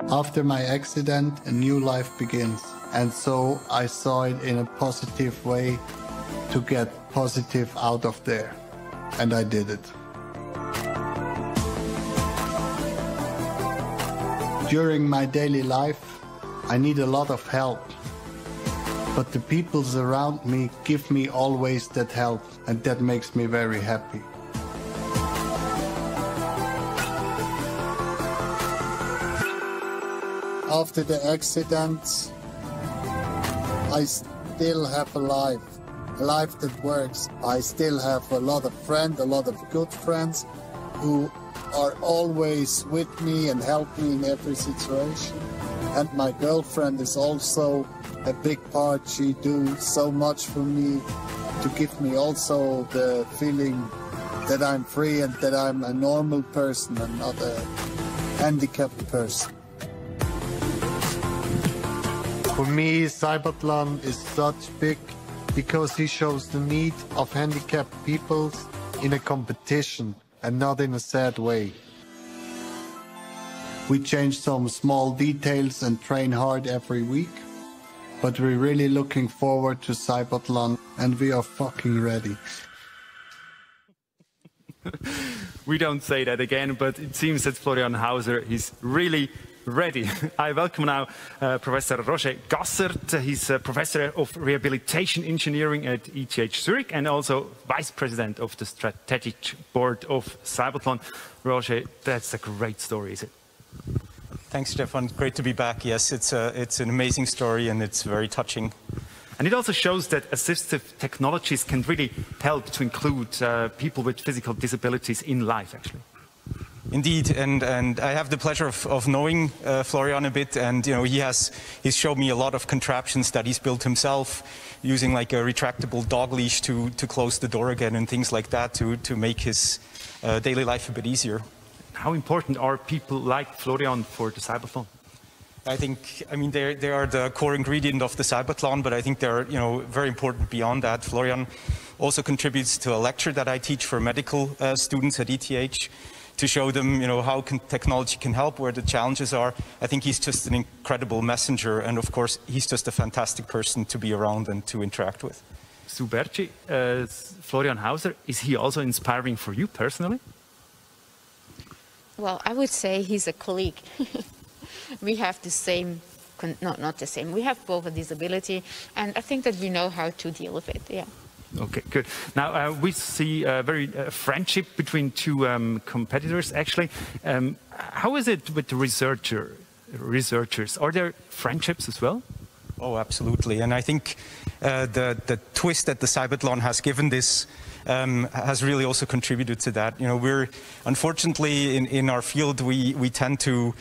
S17: After my accident, a new life begins. And so I saw it in a positive way to get positive out of there. And I did it. During my daily life, I need a lot of help. But the people around me give me always that help, and that makes me very happy. After the accident, I still have a life that works. I still have a lot of friends, a lot of good friends who are always with me and help me in every situation. And my girlfriend is also a big part. She does so much for me to give me also the feeling that I'm free and that I'm a normal person and not a handicapped person. For me, CYBATHLON is such big because he shows the need of handicapped people in a competition and not in a sad way. We change some small details and train hard every week, but we're really looking forward to CYBATHLON and we are fucking ready.
S1: We don't say that again, but it seems that Florian Hauser is really ready. I welcome now Professor Roger Gassert. He's a Professor of Rehabilitation Engineering at ETH Zurich and also Vice President of the Strategic Board of CYBATHLON. Roger, that's a great story, is it?
S19: Thanks, Stefan. Great to be back. Yes, it's an amazing story and it's very touching.
S1: And it also shows that assistive technologies can really help to include people with physical disabilities in life, actually.
S19: Indeed, and I have the pleasure of knowing Florian a bit, and he's showed me a lot of contraptions that he's built himself, using like a retractable dog leash to close the door again and things like that to make his daily life a bit easier.
S1: How important are people like Florian for the CYBATHLON?
S19: I mean, they are the core ingredient of the CYBATHLON, but I think they're, very important beyond that. Florian also contributes to a lecture that I teach for medical students at ETH to show them, how technology can help, where the challenges are. I think he's just an incredible messenger, and of course, he's just a fantastic person to be around and to interact with.
S1: Suberci, Florian Hauser, is he also inspiring for you personally?
S5: Well, I would say he's a colleague. We have the same, not the same, we have both a disability, and I think that we know how to deal with it, yeah.
S1: Okay, good. Now, we see a very friendship between two competitors, actually. How is it with the researchers? Are there friendships as well?
S19: Oh, absolutely. And I think the twist that the CYBATHLON has given this has really also contributed to that. We're unfortunately in our field we tend to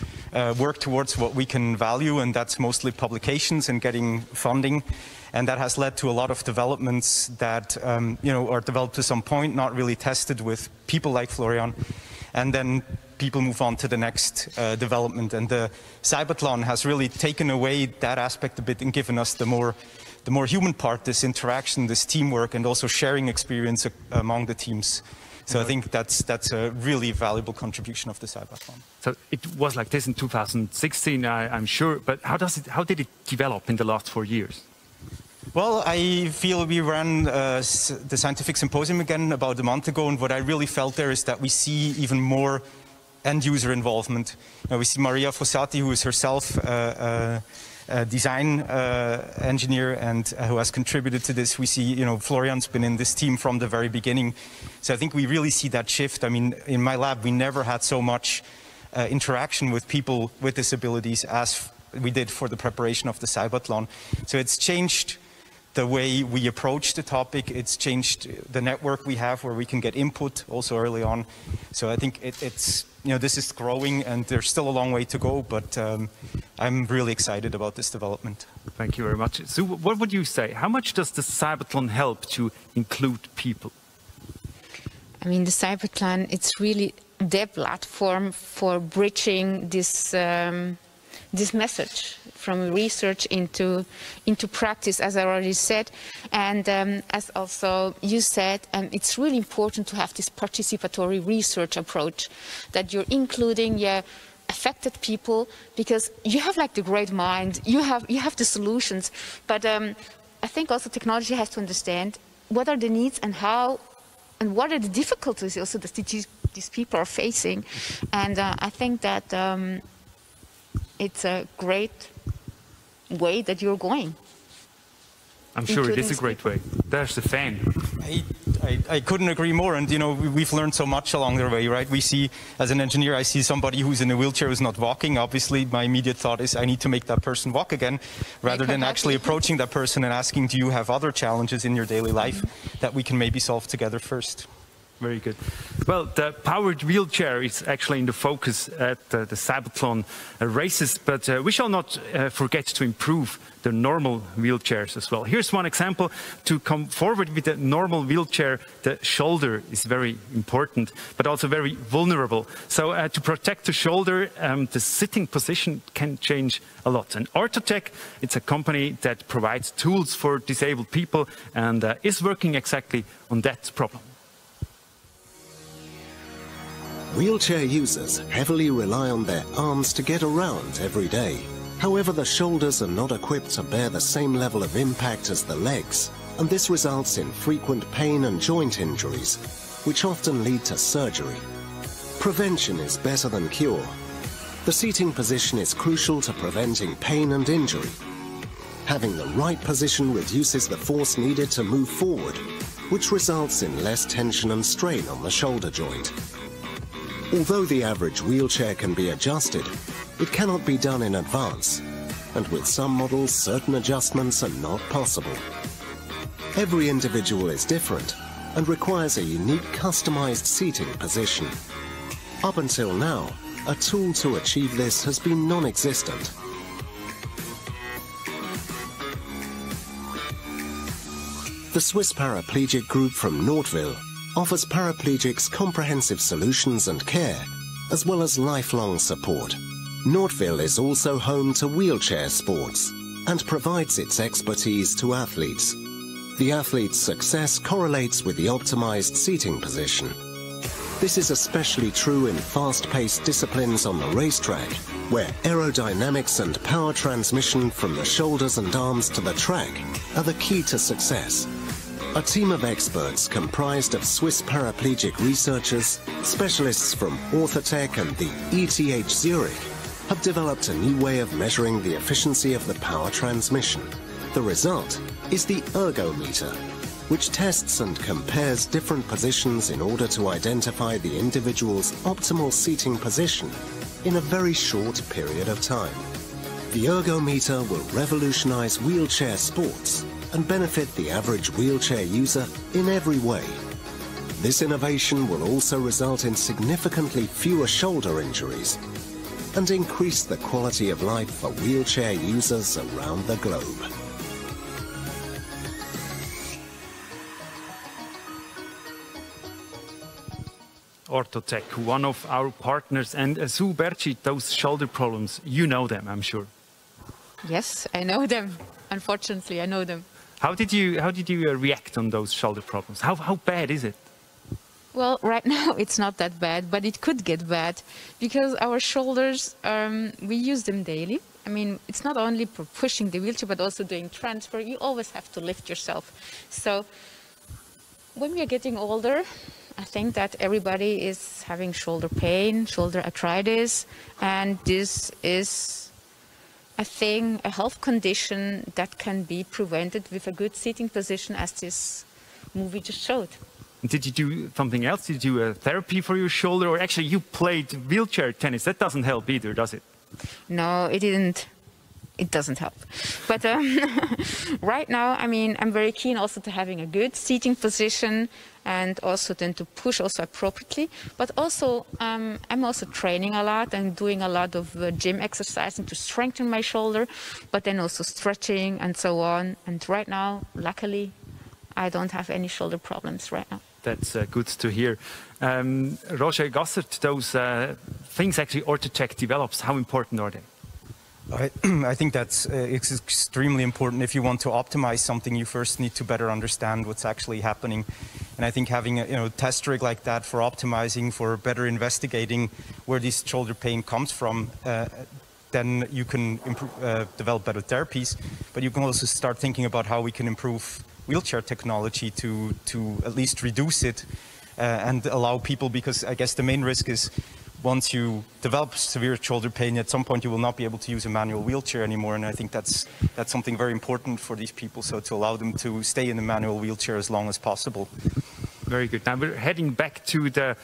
S19: work towards what we can value, and that's mostly publications and getting funding. And that has led to a lot of developments that are developed to some point, not really tested with people like Florian, and then people move on to the next development. And the CYBATHLON has really taken away that aspect a bit and given us the more human part, this interaction, this teamwork, and also sharing experience among the teams. So I think that's a really valuable contribution of the CYBATHLON.
S1: So it was like this in 2016, I'm sure, but how did it develop in the last 4 years?
S19: Well, I feel we ran the scientific symposium again about a month ago, and what I really felt there is that we see even more end-user involvement. We see Maria Fossati, who is herself a design engineer and who has contributed to this. We see, Florian's been in this team from the very beginning. So I think we really see that shift. I mean, in my lab, we never had so much interaction with people with disabilities as we did for the preparation of the CYBATHLON. So it's changed the way we approach the topic. It's changed the network we have where we can get input also early on. So I think it's this is growing and there's still a long way to go, but I'm really excited about this development.
S1: Thank you very much. So what would you say? How much does the CYBATHLON help to include people?
S5: I mean, the CYBATHLON, it's really the platform for bridging this this message from research into practice, as I already said. And as also you said, it's really important to have this participatory research approach, that you're including affected people, because you have like the great mind, you have the solutions, but I think also technology has to understand what are the needs and how and what are the difficulties also that these people are facing. And I think that it's a great way that you're going.
S1: I'm sure it is a great way. There's the fan.
S19: I couldn't agree more, and we've learned so much along the way, right? We see, as an engineer, I see somebody who's in a wheelchair who's not walking. Obviously, my immediate thought is I need to make that person walk again, rather than actually approaching that person and asking, do you have other challenges in your daily life that we can maybe solve together first?
S1: Very good. Well, the powered wheelchair is actually in the focus at the CYBATHLON races, but we shall not forget to improve the normal wheelchairs as well. Here's one example. To come forward with a normal wheelchair, the shoulder is very important, but also very vulnerable. So to protect the shoulder, the sitting position can change a lot. And Orthotech, it's a company that provides tools for disabled people and is working exactly on that problem.
S20: Wheelchair users heavily rely on their arms to get around every day. However, the shoulders are not equipped to bear the same level of impact as the legs, and this results in frequent pain and joint injuries, which often lead to surgery. Prevention is better than cure. The seating position is crucial to preventing pain and injury. Having the right position reduces the force needed to move forward, which results in less tension and strain on the shoulder joint. Although the average wheelchair can be adjusted, it cannot be done in advance, and with some models, certain adjustments are not possible. Every individual is different and requires a unique customized seating position. Up until now, a tool to achieve this has been non-existent. The Swiss Paraplegic Group from Nordville offers paraplegics comprehensive solutions and care, as well as lifelong support. Nordville is also home to wheelchair sports and provides its expertise to athletes. The athlete's success correlates with the optimized seating position. This is especially true in fast-paced disciplines on the racetrack, where aerodynamics and power transmission from the shoulders and arms to the track are the key to success. A team of experts comprised of Swiss paraplegic researchers, specialists from Orthotech and the ETH Zurich have developed a new way of measuring the efficiency of the power transmission. The result is the ergometer, which tests and compares different positions in order to identify the individual's optimal seating position in a very short period of time. The ergometer will revolutionize wheelchair sports and benefit the average wheelchair user in every way. This innovation will also result in significantly fewer shoulder injuries and increase the quality of life for wheelchair users around the globe.
S1: Orthotech, one of our partners, and Sue Berchi, those shoulder problems, you know them, I'm sure.
S5: Yes, I know them. Unfortunately, I know them.
S1: How did you react on those shoulder problems? How bad is it?
S5: Well, right now it's not that bad, but it could get bad because our shoulders, we use them daily. I mean, it's not only for pushing the wheelchair, but also doing transfer. You always have to lift yourself. So when we are getting older, I think that everybody is having shoulder pain, shoulder arthritis, and this is a thing, a health condition that can be prevented with a good seating position, as this movie just showed.
S1: Did you do something else? Did you do a therapy for your shoulder? Or actually you played wheelchair tennis. That doesn't help either, does it?
S5: No, it didn't. It doesn't help. But right now, I mean, I'm very keen also to having a good seating position and also then to push also appropriately. But also, I'm also training a lot and doing a lot of gym exercising to strengthen my shoulder, but then also stretching and so on. And right now, luckily, I don't have any shoulder problems right now.
S1: That's good to hear. Roger Gassert, those things actually Orthotech develops, how important are they?
S19: I think that's it's extremely important. If you want to optimize something, you first need to better understand what's actually happening. And I think having a test rig like that for optimizing, for better investigating where this shoulder pain comes from, then you can develop better therapies. But you can also start thinking about how we can improve wheelchair technology to at least reduce it and allow people, because I guess the main risk is once you develop severe shoulder pain, at some point you will not be able to use a manual wheelchair anymore, and I think that's something very important for these people, so to allow them to stay in the manual wheelchair as long as possible.
S1: Very good. Now we're heading back to the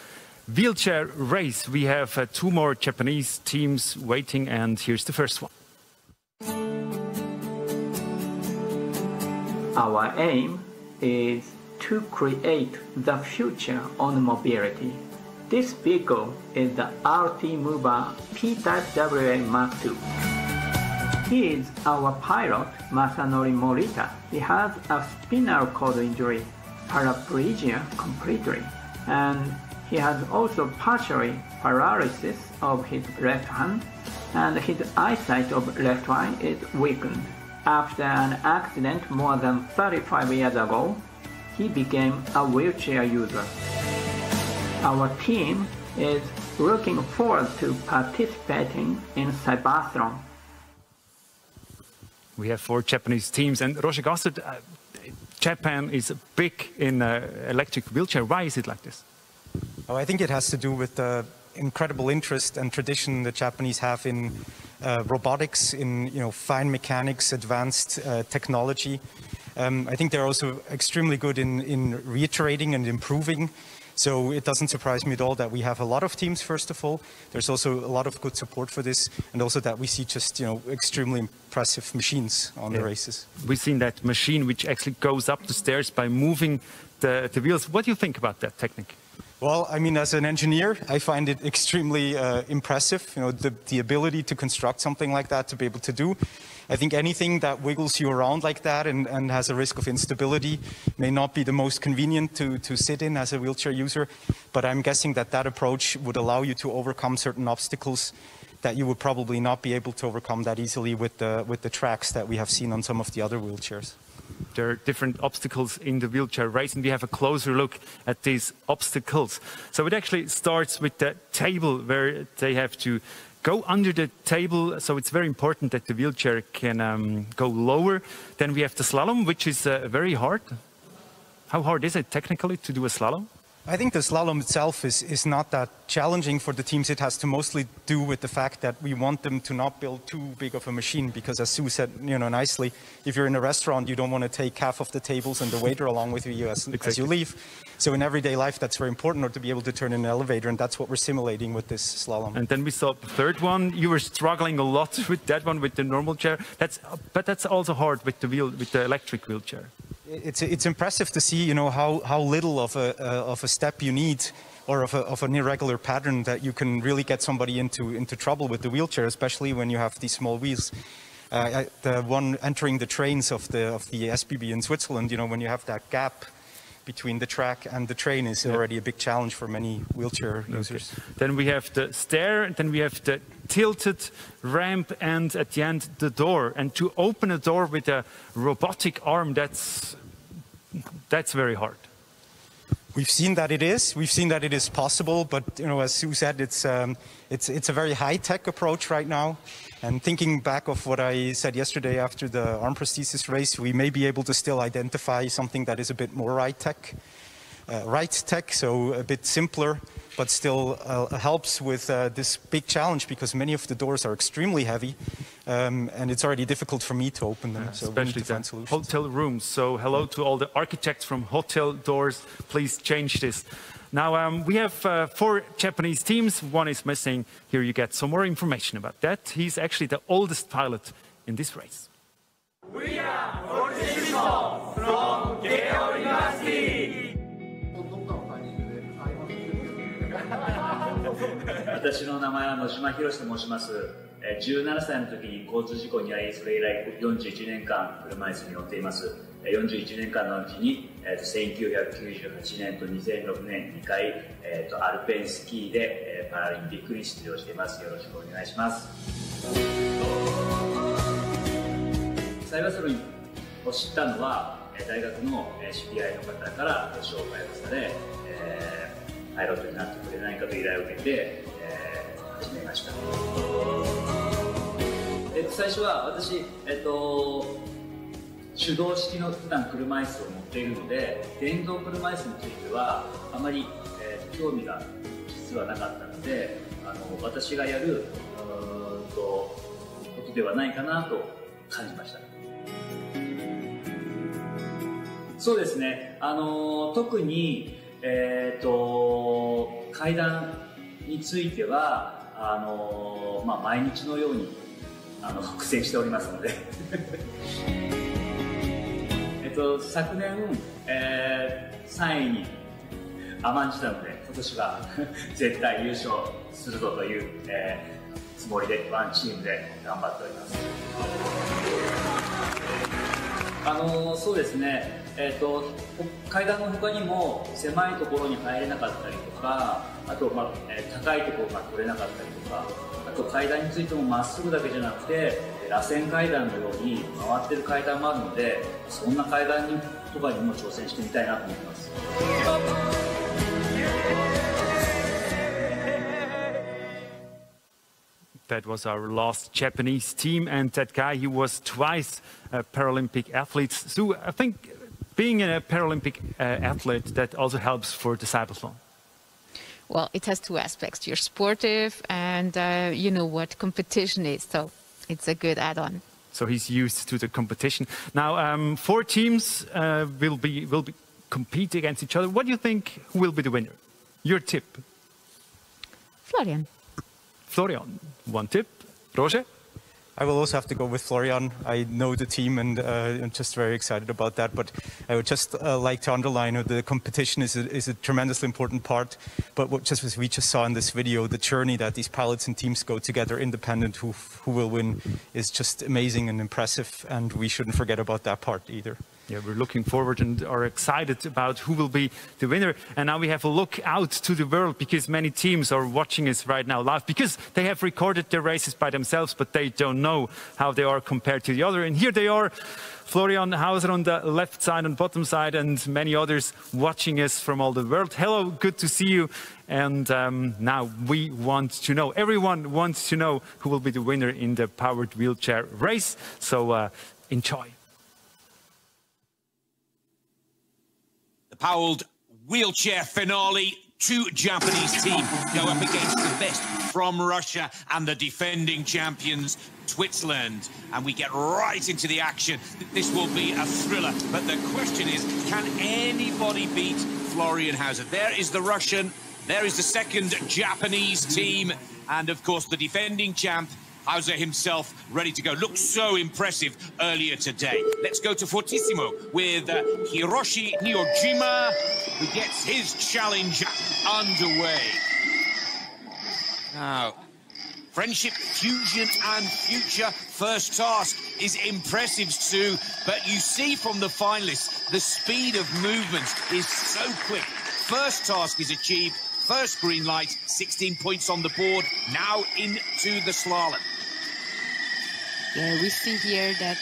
S1: wheelchair race. We have two more Japanese teams waiting, and here's the first one.
S21: Our aim is to create the future on mobility. This vehicle is the RT Mover P-Type WA Mark II. He is our pilot, Masanori Morita. He has a spinal cord injury, paraplegia completely, and he has also partially paralysis of his left hand, and his eyesight of left eye is weakened. After an accident more than 35 years ago, he became a wheelchair user. Our team is looking forward to participating in CYBATHLON.
S1: We have 4 Japanese teams, and Roger Gassert, Japan is big in electric wheelchair. Why is it like this?
S19: Oh, I think it has to do with the incredible interest and tradition the Japanese have in robotics, in fine mechanics, advanced technology. I think they're also extremely good in reiterating and improving. So it doesn't surprise me at all that we have a lot of teams, first of all. There's also a lot of good support for this, and also that we see just extremely impressive machines on the races.
S1: We've seen that machine which actually goes up the stairs by moving the wheels. What do you think about that technique?
S19: Well, I mean, as an engineer, I find it extremely impressive, the ability to construct something like that, to be able to do. I think anything that wiggles you around like that and has a risk of instability may not be the most convenient to sit in as a wheelchair user, but I'm guessing that that approach would allow you to overcome certain obstacles that you would probably not be able to overcome that easily with the tracks that we have seen on some of the other wheelchairs.
S1: There are different obstacles in the wheelchair race, and we have a closer look at these obstacles. So it actually starts with the table, where they have to go under the table, so it's very important that the wheelchair can go lower. Then we have the slalom, which is very hard. How hard is it technically to do a slalom?
S19: I think the slalom itself is not that challenging for the teams. It has to mostly do with the fact that we want them to not build too big of a machine, because as Sue said, nicely, if you're in a restaurant, you don't want to take half of the tables and the waiter along with you as you leave. So in everyday life, that's very important, or to be able to turn in an elevator, and that's what we're simulating with this slalom.
S1: And then we saw the third one. You were struggling a lot with that one, with the normal chair. But that's also hard with the electric wheelchair.
S19: It's impressive to see, how little of a step you need, or of an irregular pattern, that you can really get somebody into trouble with the wheelchair, especially when you have these small wheels. The one entering the trains of the SBB in Switzerland, when you have that gap between the track and the train, is already a big challenge for many wheelchair users.
S1: Then we have the stair, then we have the tilted ramp, and at the end the door. And to open a door with a robotic arm, that's very hard.
S19: We've seen that it is. We've seen that it is possible, but as Sue said, it's a very high-tech approach right now. And thinking back of what I said yesterday after the arm prosthesis race, we may be able to still identify something that is a bit more right tech, so a bit simpler, but still helps with this big challenge, because many of the doors are extremely heavy, and it's already difficult for me to open them. So
S1: especially the hotel rooms. So hello to all the architects from hotel doors. Please change this. Now we have 4 Japanese teams. One is missing. Here you get some more information about that. He's actually the oldest pilot in this race.
S22: We are Prosthesis from Keio University.
S23: 私の名前は野島博と申します。17歳の時に交通事故に遭い、それ以来41年間車椅子に乗っています。41年間のうちに1998年と2006年2回アルペンスキーでパラリンピックに出場しています。よろしくお願いします。サイバスロンを知ったのは大学の知り合いの方から紹介をされ、パイロットになってくれないかと依頼を受けて、始めました。最初は私、手動式の普段車椅子を持っているので、電動車椅子についてはあまり、興味が実はなかったので、私がやることではないかなと感じました。そうですね、特に、階段については毎日のように苦戦しておりますので昨年、3位に甘んじたので、今年は絶対優勝するぞという、つもりでワンチームで頑張っております。そうですね、階段の他にも狭いところに入れなかったりとか、あと、高いところが取れなかったりとか、あと階段についてもまっすぐだけじゃなくて螺旋階段のように回ってる階段もあるので、そんな階段とかにも挑戦してみたいなと思ってます。
S1: That was our last Japanese team, and that guy, he was twice a Paralympic athlete. So I think being a Paralympic athlete, that also helps for the CYBATHLON.
S5: Well, it has two aspects. You're sportive and you know what competition is, so it's a good add-on.
S1: So he's used to the competition. Now, 4 teams will be compete against each other. What do you think will be the winner? Your tip?
S5: Florian.
S1: Florian, one tip. Roger?
S19: I will also have to go with Florian. I know the team and I'm just very excited about that. But I would just like to underline the competition is a tremendously important part. But just as we just saw in this video, the journey that these pilots and teams go together, independent, who will win, is just amazing and impressive. And we shouldn't forget about that part either.
S1: Yeah, we're looking forward and are excited about who will be the winner. And now we have a look out to the world, because many teams are watching us right now live, because they have recorded their races by themselves, but they don't know how they are compared to the other. And here they are, Florian Hauser on the left side and bottom side, and many others watching us from all the world. Hello, good to see you. And now we want to know, everyone wants to know who will be the winner in the powered wheelchair race. So enjoy.
S4: Powered wheelchair finale. 2 Japanese teams go up against the best from Russia and the defending champions, Switzerland. And we get right into the action. This will be a thriller. But the question is, can anybody beat Florian Hauser? There is the Russian. There is the second Japanese team. And, of course, the defending champ, Hauser himself, ready to go. Looked so impressive earlier today. Let's go to Fortissimo with Hiroshi Niojima, who gets his challenge underway. Now, friendship, fusion and future. First task is impressive, Sue, but you see from the finalists, the speed of movement is so quick. First task is achieved. First green light, 16 points on the board. Now into the slalom.
S8: Yeah, we see here that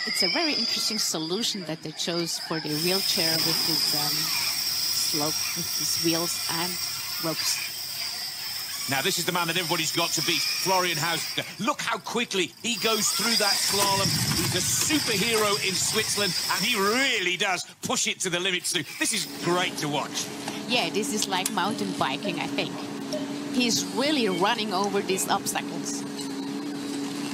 S8: it's a very interesting solution that they chose for the wheelchair with this slope, with these wheels and ropes.
S4: Now, this is the man that everybody's got to beat, Florian Hauser. Look how quickly he goes through that slalom. He's a superhero in Switzerland, and he really does push it to the limit, Sue. This is great to watch.
S8: Yeah, this is like mountain biking, I think. He's really running over these obstacles.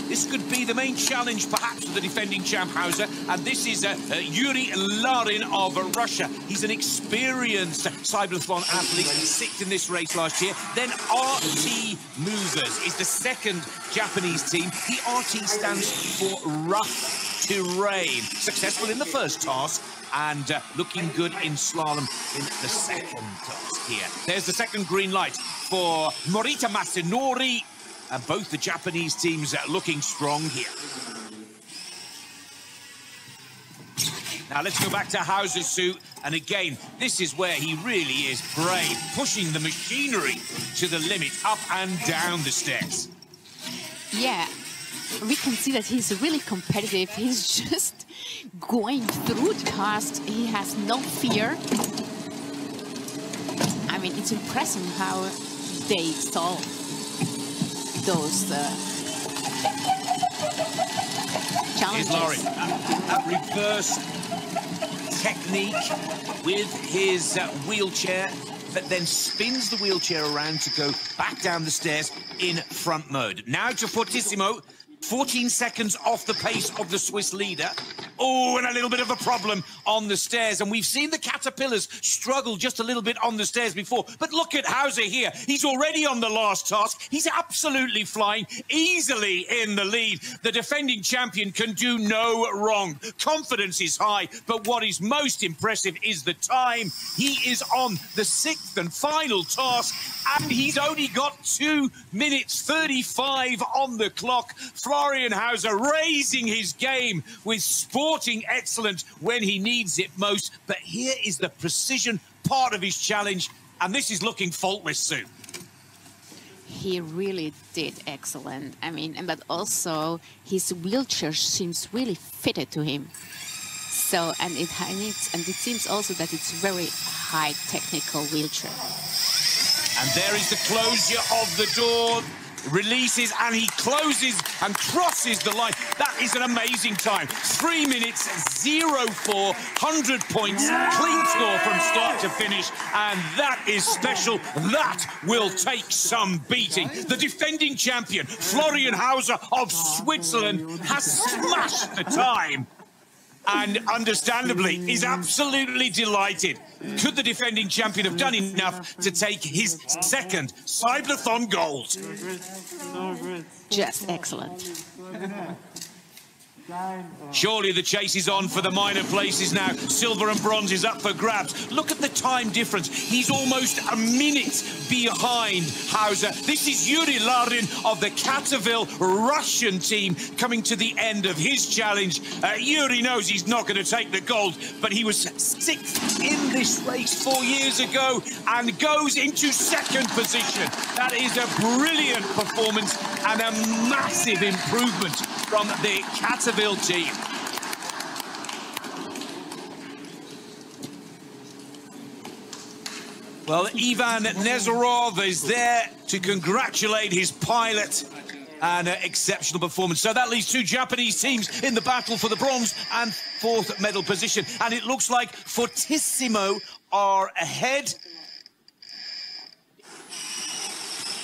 S4: This could be the main challenge, perhaps, for the defending champ Hauser. And this is Yuri Larin of Russia. He's an experienced cybathlon athlete, 6th in this race last year. Then RT Movers is the second Japanese team. The RT stands for rough terrain. Successful in the first task and looking good in slalom in the second task here. There's the second green light for Morita Masanori. And both the Japanese teams are looking strong here. Now let's go back to Hauser's suit. And again, this is where he really is brave, pushing the machinery to the limit, up and down the stairs.
S8: Yeah, we can see that he's really competitive. He's just going through the task. He has no fear. I mean, it's impressive how they solve those challenges.
S4: Here's Lauren, that reverse technique with his wheelchair, but then spins the wheelchair around to go back down the stairs in front mode. Now to Fortissimo, 14 seconds off the pace of the Swiss leader. Oh, and a little bit of a problem on the stairs. And we've seen the caterpillars struggle just a little bit on the stairs before. But look at Hauser here. He's already on the last task. He's absolutely flying, easily in the lead. The defending champion can do no wrong. Confidence is high, but what is most impressive is the time. He is on the 6th and final task, and he's only got 2 minutes 35 on the clock. Florian Hauser raising his game with sporting excellence when he needs it most. But here is the precision part of his challenge, and this is looking faultless, Sue.
S8: He really did excellent. I mean, but also his wheelchair seems really fitted to him. So, and it seems also that it's very high technical wheelchair.
S4: And there is the closure of the door. Releases, and he closes and crosses the line. That is an amazing time. 3 minutes, 0-4, 100 points, clean score from start to finish, and that is special. That will take some beating. The defending champion, Florian Hauser of Switzerland, has smashed the time. And understandably, is absolutely delighted. Could the defending champion have done enough to take his second CYBATHLON gold?
S8: Just excellent.
S4: Surely the chase is on for the minor places now. Silver and bronze is up for grabs. Look at the time difference. He's almost a minute behind Hauser. This is Yuri Larin of the Katterville Russian team coming to the end of his challenge. Yuri knows he's not going to take the gold, but he was 6th in this race 4 years ago and goes into 2nd position. That is a brilliant performance and a massive improvement from the Katterville team. Well, Ivan Nezorov is there to congratulate his pilot. An exceptional performance. So that leaves 2 Japanese teams in the battle for the bronze and 4th medal position. And it looks like Fortissimo are ahead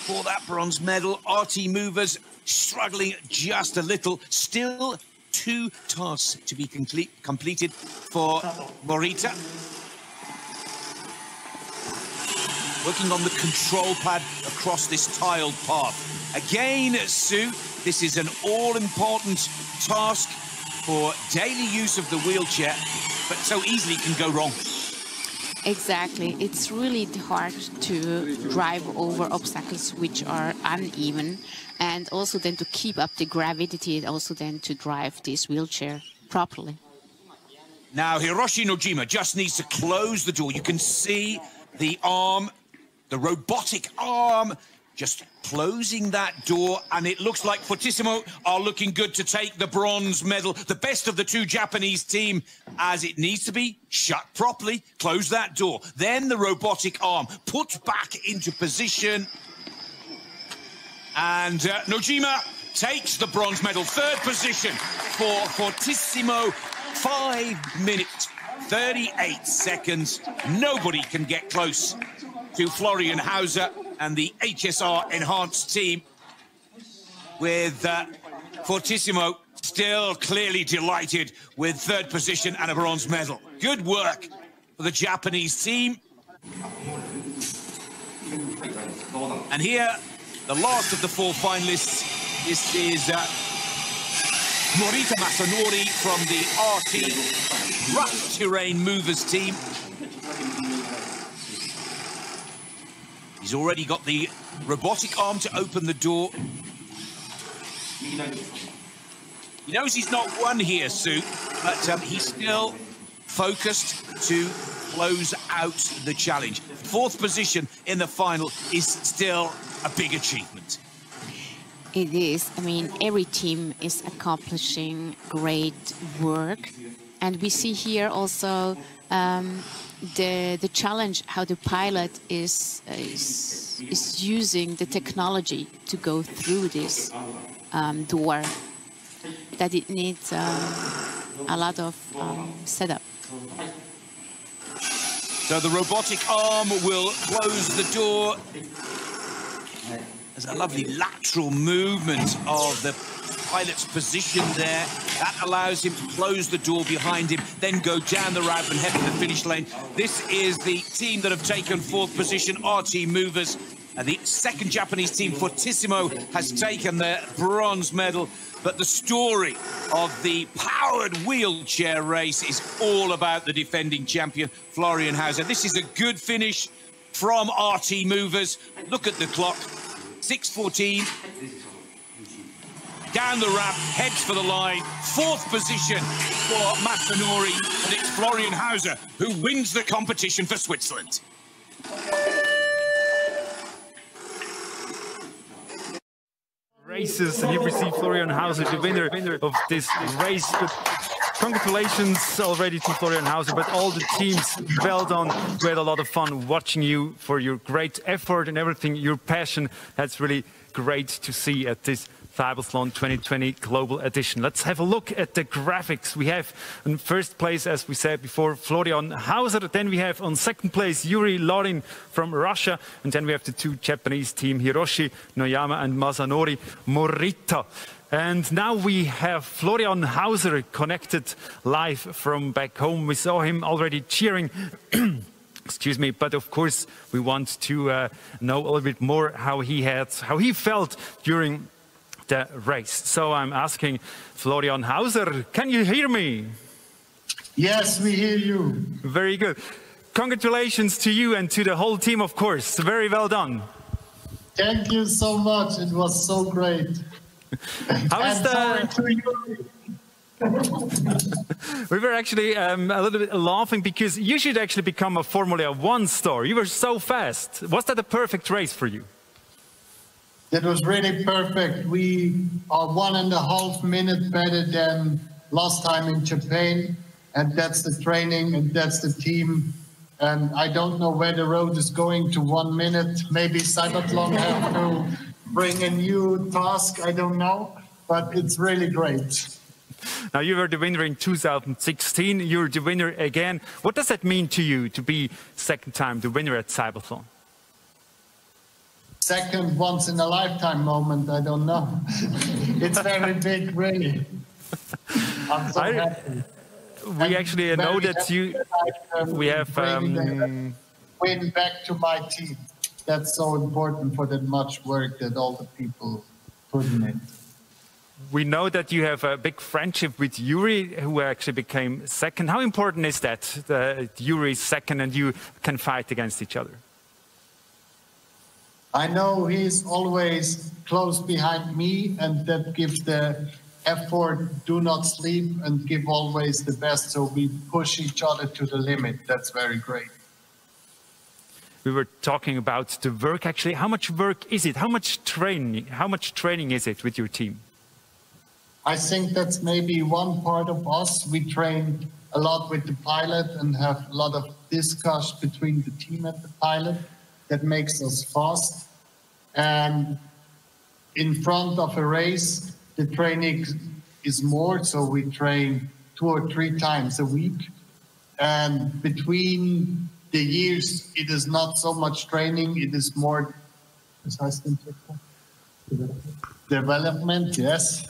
S4: for that bronze medal. RT Movers struggling just a little. Still 2 tasks to be completed for Morita. Working on the control pad across this tiled path. Again, Sue, this is an all-important task for daily use of the wheelchair, but so easily can go wrong.
S8: Exactly. It's really hard to drive over obstacles which are uneven, and also then to keep up the gravity, and also then to drive this wheelchair properly.
S4: Now, Hiroshi Nojima just needs to close the door. You can see the arm, the robotic arm, just closing that door, and it looks like Fortissimo are looking good to take the bronze medal. The best of the 2 Japanese team, as it needs to be, shut properly, close that door. Then the robotic arm put back into position. And Nojima takes the bronze medal. 3rd position for Fortissimo. 5 minutes, 38 seconds. Nobody can get close to Florian Hauser and the HSR Enhanced team, with Fortissimo still clearly delighted with 3rd position and a bronze medal. Good work for the Japanese team. And here, the last of the 4 finalists. This is Morita Masanori from the RT Rough Terrain Movers team. He's already got the robotic arm to open the door. He knows he's not won here, Sue, but he's still focused to close out the challenge. 4th position in the final is still a big achievement.
S8: It is. I mean, every team is accomplishing great work. And we see here also the challenge, how the pilot is using the technology to go through this door, that it needs a lot of setup.
S4: So the robotic arm will close the door. There's a lovely lateral movement of the pilot's position there. That allows him to close the door behind him, then go down the ramp and head to the finish lane. This is the team that have taken 4th position, RT Movers. And the second Japanese team, Fortissimo, has taken their bronze medal. But the story of the powered wheelchair race is all about the defending champion, Florian Hauser. This is a good finish from RT Movers. Look at the clock, 6:14. Down the ramp, heads for the line. 4th position for Masanori, and it's Florian Hauser who wins the competition for Switzerland.
S1: Races, and you receive Florian Hauser, the winner of this race. But congratulations already to Florian Hauser, but all the teams, well done. We had a lot of fun watching you for your great effort and everything, your passion. That's really great to see at this CYBATHLON 2020 Global Edition. Let's have a look at the graphics. We have in first place, as we said before, Florian Hauser. Then we have on second place Yuri Lorin from Russia. And then we have the 2 Japanese team, Hiroshi Noyama and Masanori Morita. And now we have Florian Hauser connected live from back home. We saw him already cheering. Excuse me, but of course we want to know a little bit more how he felt during the race. So I'm asking Florian Hauser, can you hear me?
S3: Yes, we hear you.
S1: Very good. Congratulations to you and to the whole team, of course. Very well done.
S3: Thank you so much. It was so great.
S1: How is We were actually a little bit laughing because you should actually become a Formula 1 star. You were so fast. Was that a perfect race for you?
S3: That was really perfect. We are 1.5 minutes better than last time in Japan. And that's the training and that's the team. And I don't know where the road is going to 1 minute. Maybe CYBATHLON have to bring a new task. I don't know. But it's really great.
S1: Now, you were the winner in 2016. You're the winner again. What does that mean to you to be second time the winner at CYBATHLON?
S3: Second once-in-a-lifetime moment, I don't know. It's very big, really. I'm so happy.
S1: We actually know that we have...
S3: win back to my team. That's so important for that much work that all the people put in it.
S1: We know that you have a big friendship with Yuri, who actually became second. How important is that Yuri is second and you can fight against each other?
S3: I know he's always close behind me, and that gives the effort, do not sleep, and give always the best. So we push each other to the limit. That's very great.
S1: We were talking about the work, actually. How much work is it? How much training is it with your team?
S3: I think that's maybe one part of us. We train a lot with the pilot and have a lot of discussion between the team and the pilot. That makes us fast. And in front of a race, the training is more, so we train 2 or 3 times a week. And between the years, it is not so much training, it is more development, yes.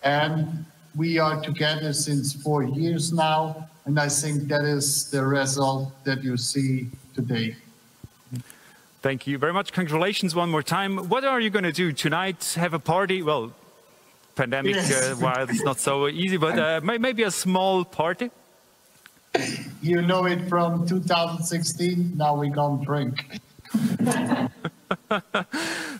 S3: And we are together since 4 years now, and I think that is the result that you see today.
S1: Thank you very much. Congratulations one more time. What are you going to do tonight? Have a party? Well, pandemic, while it's not so easy, but maybe a small party?
S3: You know it from 2016. Now we're going to drink.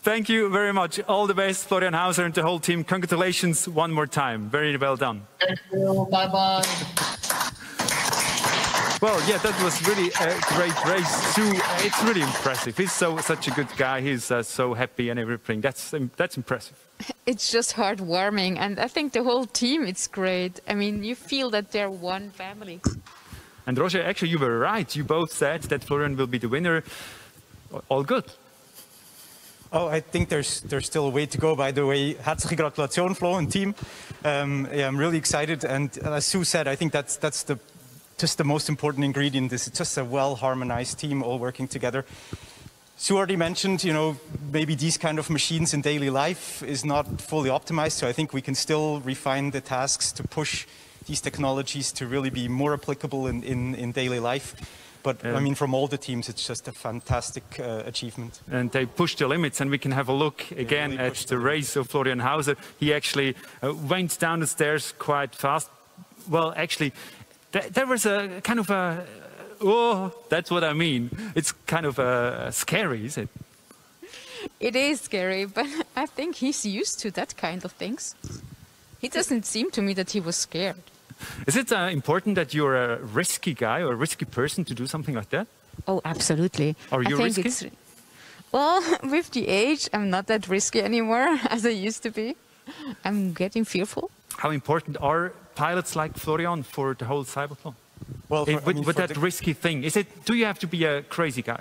S1: Thank you very much. All the best, Florian Hauser and the whole team. Congratulations one more time. Very well done.
S3: Thank you. Bye-bye.
S1: Well, yeah, that was really a great race too. It's really impressive. He's such a good guy. He's so happy and everything. That's impressive.
S5: It's just heartwarming, and I think the whole team, it's great. I mean, you feel that they're one family.
S1: And Roger, actually, you were right. You both said that Florian will be the winner. All good.
S19: Oh, I think there's still a way to go. By the way, herzliche Gratulation, Flo and team. Yeah, I'm really excited, and as Sue said, I think that's just the most important ingredient. Is it's just a well-harmonized team all working together. Sue already mentioned, you know, maybe these kind of machines in daily life is not fully optimized, so I think we can still refine the tasks to push these technologies to really be more applicable in daily life. But I mean, from all the teams, it's just a fantastic achievement.
S1: And they pushed the limits, and we can have a look again really at the race of Florian Hauser. He actually went down the stairs quite fast. Well, actually, there was a kind of a, oh, that's what I mean. It's kind of scary, is it?
S5: It is scary, but I think he's used to that kind of things. He doesn't seem to me that he was scared.
S1: Is it important that you're a risky guy or a risky person to do something like that?
S5: Oh, absolutely.
S1: Are you risky?
S5: Well, with the age, I'm not that risky anymore as I used to be. I'm getting fearful.
S1: How important are pilots like Florian for the whole CYBATHLON? Well, with that risky thing, do you have to be a crazy guy?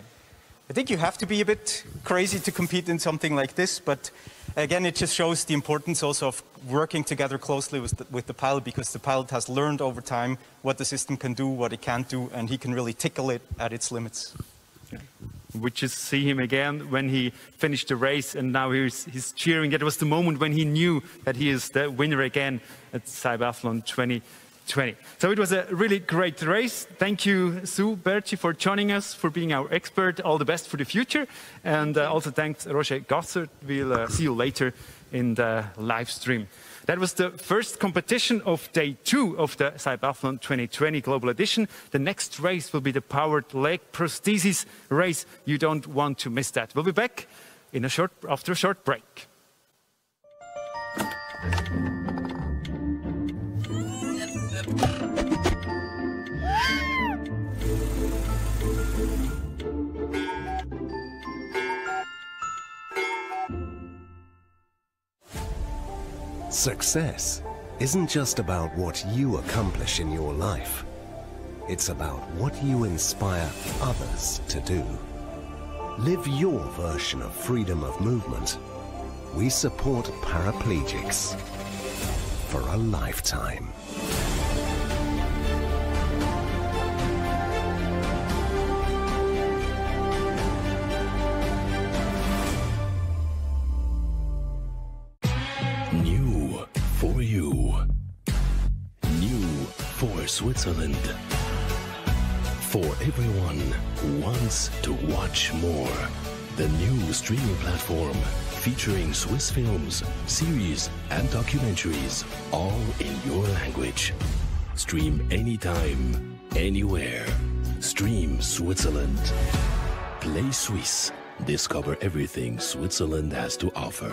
S19: I think you have to be a bit crazy to compete in something like this, but again, it just shows the importance also of working together closely with the pilot, because the pilot has learned over time what the system can do, what it can't do, and he can really tickle it at its limits.
S1: Yeah. We just see him again when he finished the race, and now he's cheering. That was the moment when he knew that he is the winner again at CYBATHLON 2020. So it was a really great race. Thank you, Sue Berci, for joining us, for being our expert. All the best for the future. And also thanks, Roger Gasser. We'll see you later in the live stream. That was the first competition of day 2 of the CYBATHLON 2020 Global Edition. The next race will be the powered leg prosthesis race. You don't want to miss that. We'll be back after a short break.
S20: Success isn't just about what you accomplish in your life. It's about what you inspire others to do. Live your version of freedom of movement. We support paraplegics for a lifetime.
S2: New for you. New for Switzerland. For everyone who wants to watch more. The new streaming platform featuring Swiss films, series and documentaries, all in your language. Stream anytime, anywhere. Stream Switzerland. Play Swiss. Discover everything Switzerland has to offer.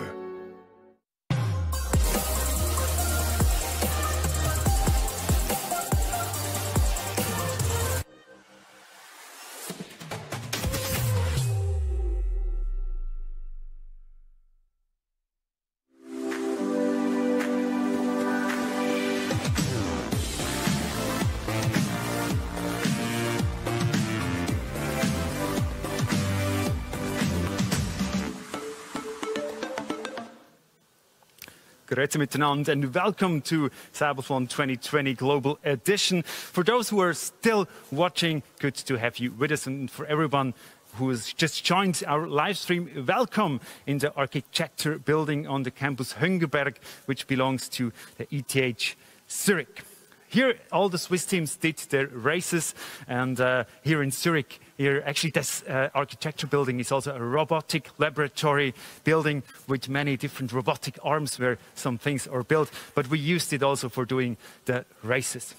S1: Grüezi miteinander and welcome to CYBATHLON 2020 Global Edition. For those who are still watching, good to have you with us, and for everyone who has just joined our live stream, welcome in the architecture building on the campus Hüngerberg, which belongs to the ETH Zurich. Here, all the Swiss teams did their races, and here in Zurich, actually this architecture building is also a robotic laboratory building with many different robotic arms where some things are built, but we used it also for doing the races.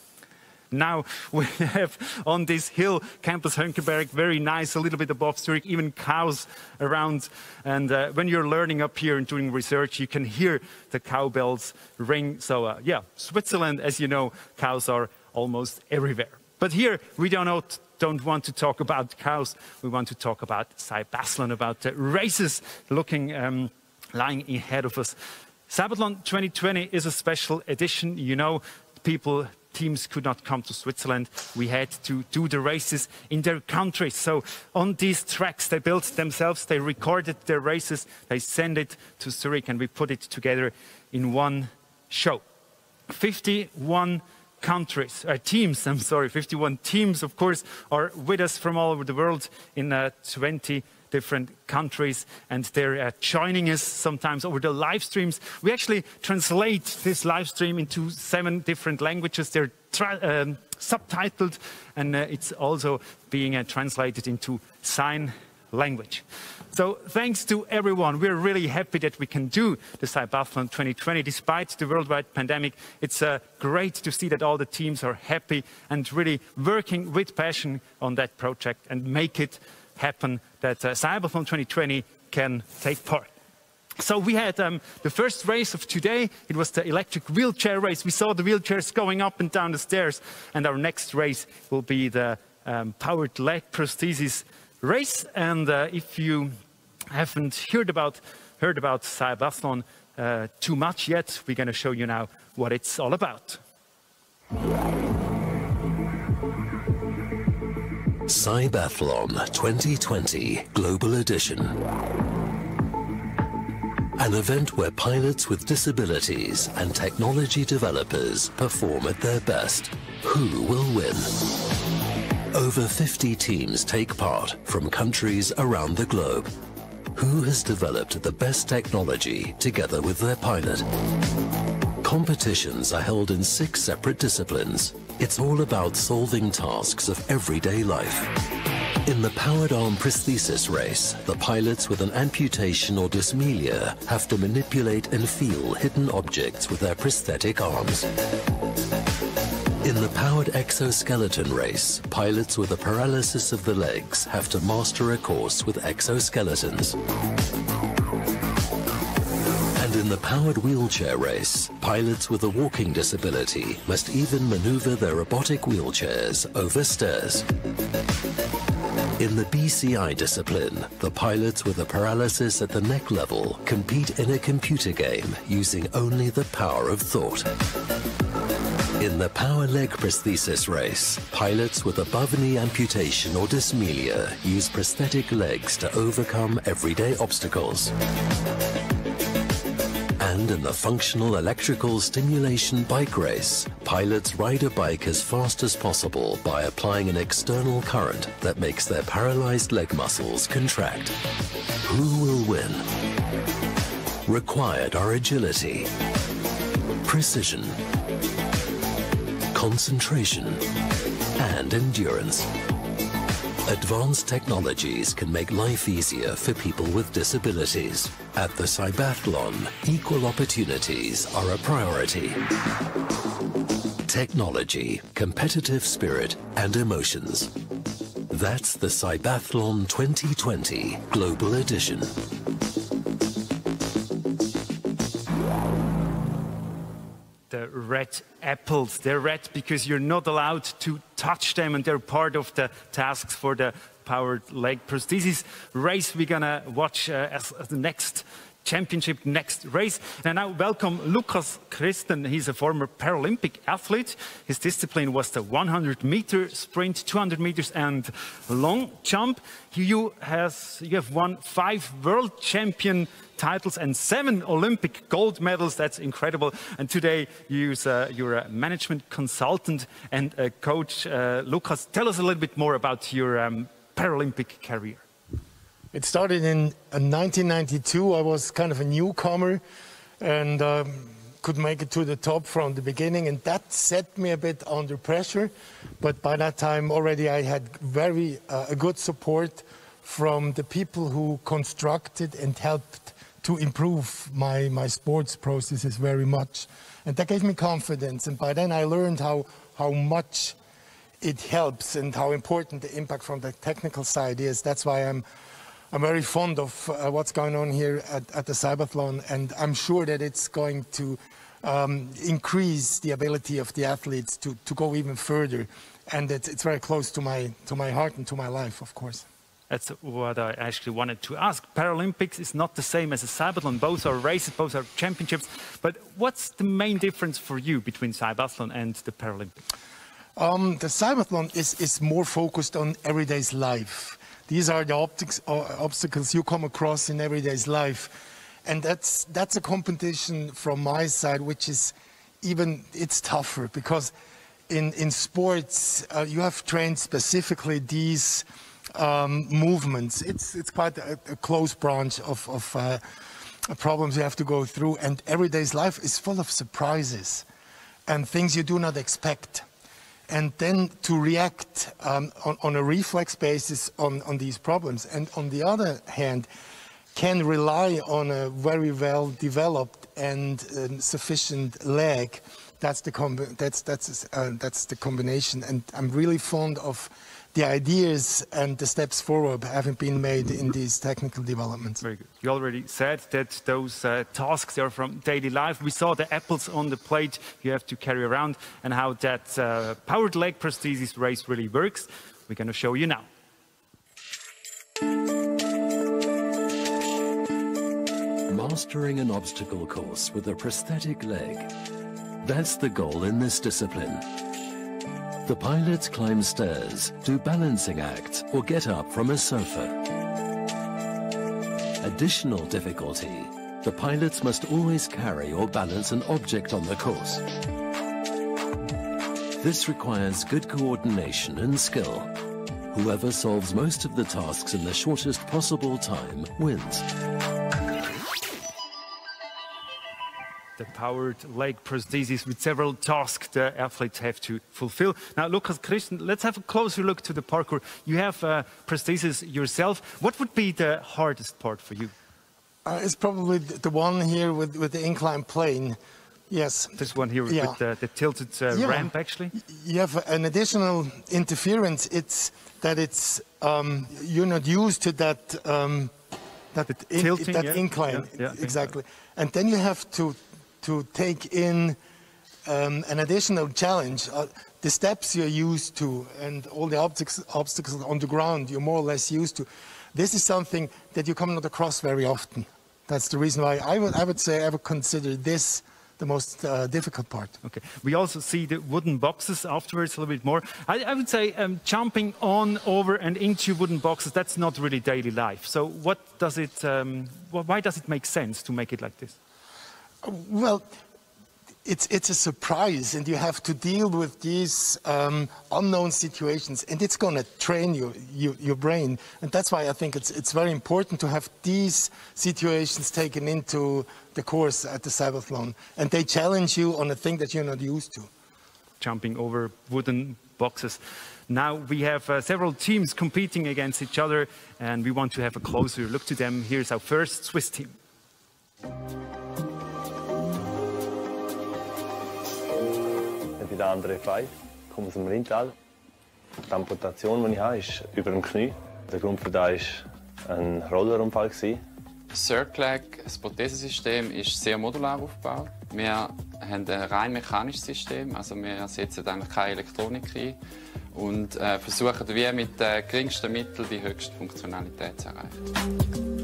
S1: Now we have on this hill, Campus Hüngerberg, very nice, a little bit above Zurich, even cows around. And when you're learning up here and doing research, you can hear the cowbells ring. So yeah, Switzerland, as you know, cows are almost everywhere. But here we don't want to talk about cows. We want to talk about CYBATHLON, about the races lying ahead of us. CYBATHLON 2020 is a special edition. You know, teams could not come to Switzerland. We had to do the races in their countries. So on these tracks they built themselves, they recorded their races, they sent it to Zurich, and we put it together in one show. 51 51 teams, of course, are with us from all over the world in 20 different countries, and they're joining us sometimes over the live streams. We actually translate this live stream into 7 different languages. They're subtitled, and it's also being translated into sign language. So thanks to everyone. We're really happy that we can do the CYBATHLON 2020 despite the worldwide pandemic. It's great to see that all the teams are happy and really working with passion on that project and make it happen that CYBATHLON 2020 can take part. So we had the first race of today. It was the electric wheelchair race. We saw the wheelchairs going up and down the stairs, and our next race will be the powered leg prosthesis race. And if you haven't heard about CYBATHLON too much yet, we're going to show you now what it's all about.
S2: CYBATHLON 2020 Global Edition. An event where pilots with disabilities and technology developers perform at their best. Who will win? Over 50 teams take part from countries around the globe. Who has developed the best technology together with their pilot? Competitions are held in 6 separate disciplines. It's all about solving tasks of everyday life. In the powered arm prosthesis race, the pilots with an amputation or dysmelia have to manipulate and feel hidden objects with their prosthetic arms. In the powered exoskeleton race, pilots with a paralysis of the legs have to master a course with exoskeletons. And in the powered wheelchair race, pilots with a walking disability must even maneuver their robotic wheelchairs over stairs. In the BCI discipline, the pilots with a paralysis at the neck level compete in a computer game using only the power of thought. In the power leg prosthesis race, pilots with above-knee amputation or dysmelia use prosthetic legs to overcome everyday obstacles. And in the functional electrical stimulation bike race, pilots ride a bike as fast as possible by applying an external current that makes their paralyzed leg muscles contract. Who will win? Required are agility, precision, concentration, and endurance. Advanced technologies can make life easier for people with disabilities. At the CYBATHLON, equal opportunities are a priority. Technology, competitive spirit, and emotions. That's the CYBATHLON 2020 Global Edition.
S1: The red apples, they're red because you're not allowed to touch them, and they're part of the tasks for the powered leg prosthesis race we're gonna watch as the next championship, next race. And I now welcome Lukas Christen. He's a former Paralympic athlete. His discipline was the 100-meter sprint, 200 meters and long jump. You have won 5 world champion titles and 7 Olympic gold medals. That's incredible. And today you're a management consultant and a coach. Lukas, tell us a little bit more about your Paralympic career.
S6: It started in 1992. I was kind of a newcomer and could make it to the top from the beginning, and that set me a bit under pressure. But by that time already I had very good support from the people who constructed and helped to improve my sports processes very much. And that gave me confidence. And by then I learned how much it helps and how important the impact from the technical side is. That's why I'm very fond of what's going on here at the CYBATHLON, and I'm sure that it's going to increase the ability of the athletes to go even further. And it's very close to my heart and to my life, of course.
S1: That's what I actually wanted to ask. Paralympics is not the same as a CYBATHLON. Both are races, both are championships. But what's the main difference for you between CYBATHLON and the Paralympics?
S6: The CYBATHLON is more focused on everyday's life. These are the obstacles you come across in everyday's life. And that's a competition from my side, which is it's tougher, because in sports, you have trained specifically these movements. It's quite a close branch of problems you have to go through, and everyday's life is full of surprises and things you do not expect. And then to react on a reflex basis on these problems, and on the other hand, can rely on a very well developed and sufficient leg. That's the combination, and I'm really fond of the ideas and the steps forward having been made in these technical developments.
S1: Very good. You already said that those tasks are from daily life. We saw the apples on the plate you have to carry around, and how that powered leg prosthesis race really works. We're going to show you now.
S2: Mastering an obstacle course with a prosthetic leg. That's the goal in this discipline. The pilots climb stairs, do balancing acts, or get up from a sofa. Additional difficulty, the pilots must always carry or balance an object on the course. This requires good coordination and skill. Whoever solves most of the tasks in the shortest possible time wins.
S1: The powered leg prosthesis with several tasks the athletes have to fulfill. Now, Lukas, Christian, let's have a closer look to the parkour. You have prosthesis yourself. What would be the hardest part for you?
S6: It's probably the one here with the inclined plane. Yes.
S1: This one here with the tilted ramp, actually? You
S6: have an additional interference. It's that you're not used to that incline. Exactly. And then you have to take in an additional challenge. The steps you're used to and all the obstacles on the ground you're more or less used to. This is something that you come not across very often. That's the reason why I would say I would consider this the most difficult part.
S1: Okay. We also see the wooden boxes afterwards a little bit more. I would say jumping on, over and into wooden boxes, that's not really daily life. So what does it, why does it make sense to make it like this?
S6: Well, it's a surprise, and you have to deal with these unknown situations, and it's going to train your brain. And that's why I think it's very important to have these situations taken into the course at the CYBATHLON, and they challenge you on a thing that you're not used to.
S1: Jumping over wooden boxes. Now we have several teams competing against each other, and we want to have a closer look to them. Here's our first Swiss team.
S7: Ich bin der André Fey, komme aus dem Rheintal. Die Amputation, die ich habe, ist über dem Knie. Der Grund für das war ein Rollerunfall.
S9: Das Circleg, das Prothesensystem, ist sehr modular aufgebaut. Wir haben ein rein mechanisches System, also wir setzen eigentlich keine Elektronik ein und versuchen wie mit den geringsten Mitteln die höchste Funktionalität zu erreichen.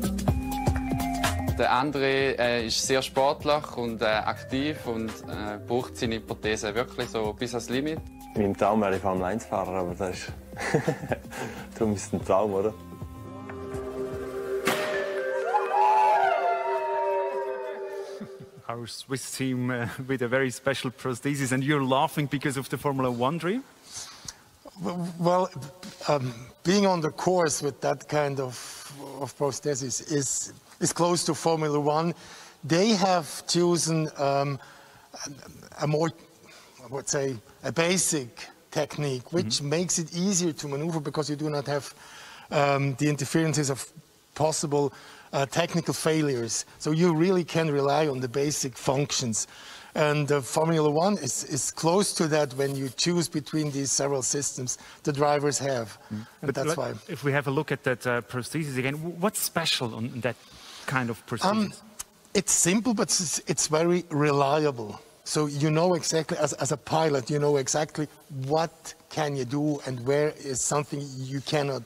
S9: Der André ist sehr sportlich und aktiv und braucht seine Prothese wirklich so bis ans Limit.
S7: Mein Traum wäre Formel 1-Fahrer, aber das ist darum ist es ein Traum, oder?
S1: Our Swiss team with a very special prosthesis, and you're laughing because of the Formula 1 dream?
S6: Well, being on the course with that kind of prosthesis is close to Formula 1. They have chosen a more, I would say, a basic technique, which makes it easier to maneuver because you do not have the interferences of possible technical failures. So you really can rely on the basic functions. And Formula 1 is close to that when you choose between these several systems the drivers have. And that's why.
S1: If we have a look at that prosthesis again, what's special on that kind of prosthesis?
S6: It's simple, but it's very reliable. So you know exactly, as a pilot, you know exactly what can you do and where is something you cannot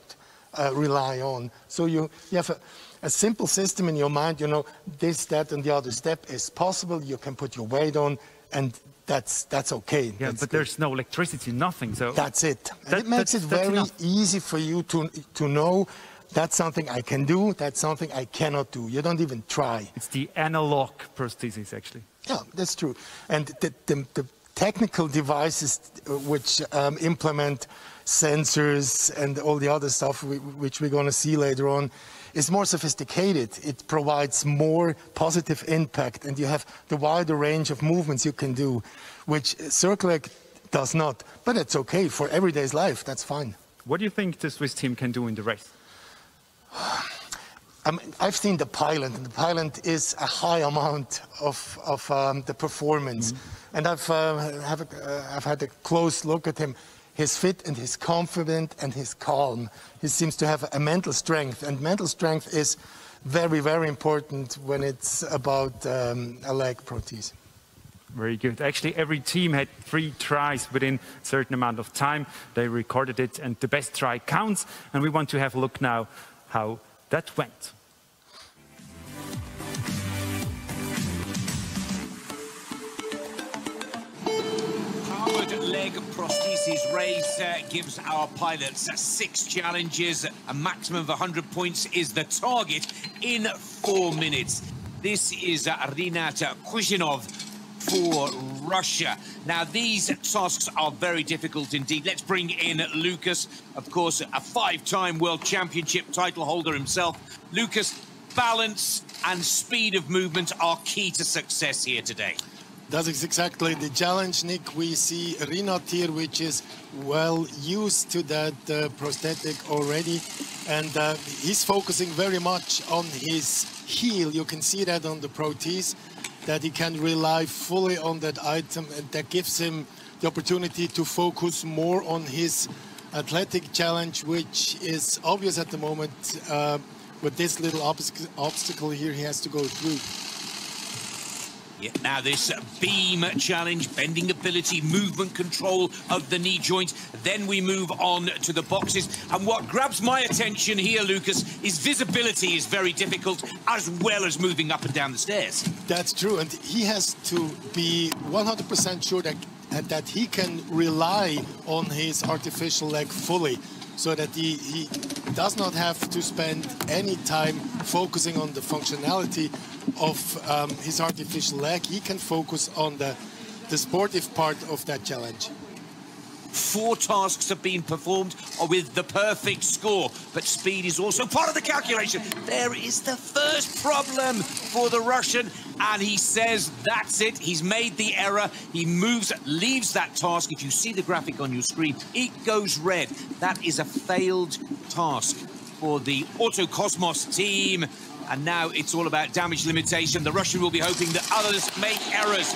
S6: rely on. So you have a simple system in your mind, you know, this, that, and the other step is possible. You can put your weight on, and that's okay.
S1: Yeah,
S6: that's
S1: but there's no electricity, nothing. So
S6: that's it. It makes it very easy for you to know that's something I can do, that's something I cannot do. You don't even try.
S1: It's the analog prosthesis, actually.
S6: Yeah, that's true. And the technical devices which implement sensors and all the other stuff which we're going to see later on is more sophisticated. It provides more positive impact, and you have the wider range of movements you can do, which circle leg does not. But it's okay for everyday's life. That's fine.
S1: What do you think the Swiss team can do in the race?
S6: I've seen the pilot, and the pilot is a high amount of the performance. And I've had a close look at him. He's fit and he's confident and he's calm. He seems to have a mental strength, and mental strength is very, very important when it's about a leg prosthesis.
S1: Very good. Actually, every team had 3 tries within a certain amount of time. They recorded it, and the best try counts. And we want to have a look now how that went.
S4: Leg prosthesis race gives our pilots 6 challenges. A maximum of 100 points is the target in 4 minutes. This is Rinat Kuzhinov for Russia. Now, these tasks are very difficult indeed. Let's bring in Lucas, of course, a 5-time World Championship title holder himself. Lucas, balance and speed of movement are key to success here today.
S6: That is exactly the challenge, Nick. We see Rinat here, which is well used to that prosthetic already. And he's focusing very much on his heel. You can see that on the prosthesis, that he can rely fully on that item. And that gives him the opportunity to focus more on his athletic challenge, which is obvious at the moment with this little obstacle here he has to go through.
S4: Yeah, now this beam challenge, bending ability, movement control of the knee joint. Then we move on to the boxes. And what grabs my attention here, Lucas, is visibility is very difficult, as well as moving up and down the stairs.
S6: That's true, and he has to be 100% sure that he can rely on his artificial leg fully, so that he does not have to spend any time focusing on the functionality of his artificial leg. He can focus on the sportive part of that challenge.
S4: 4 tasks have been performed with the perfect score, but speed is also part of the calculation. There is the first problem for the Russian, and he says that's it. He's made the error. He leaves that task. If you see the graphic on your screen, it goes red. That is a failed task for the Autokosmos team. And now it's all about damage limitation. The Russian will be hoping that others make errors.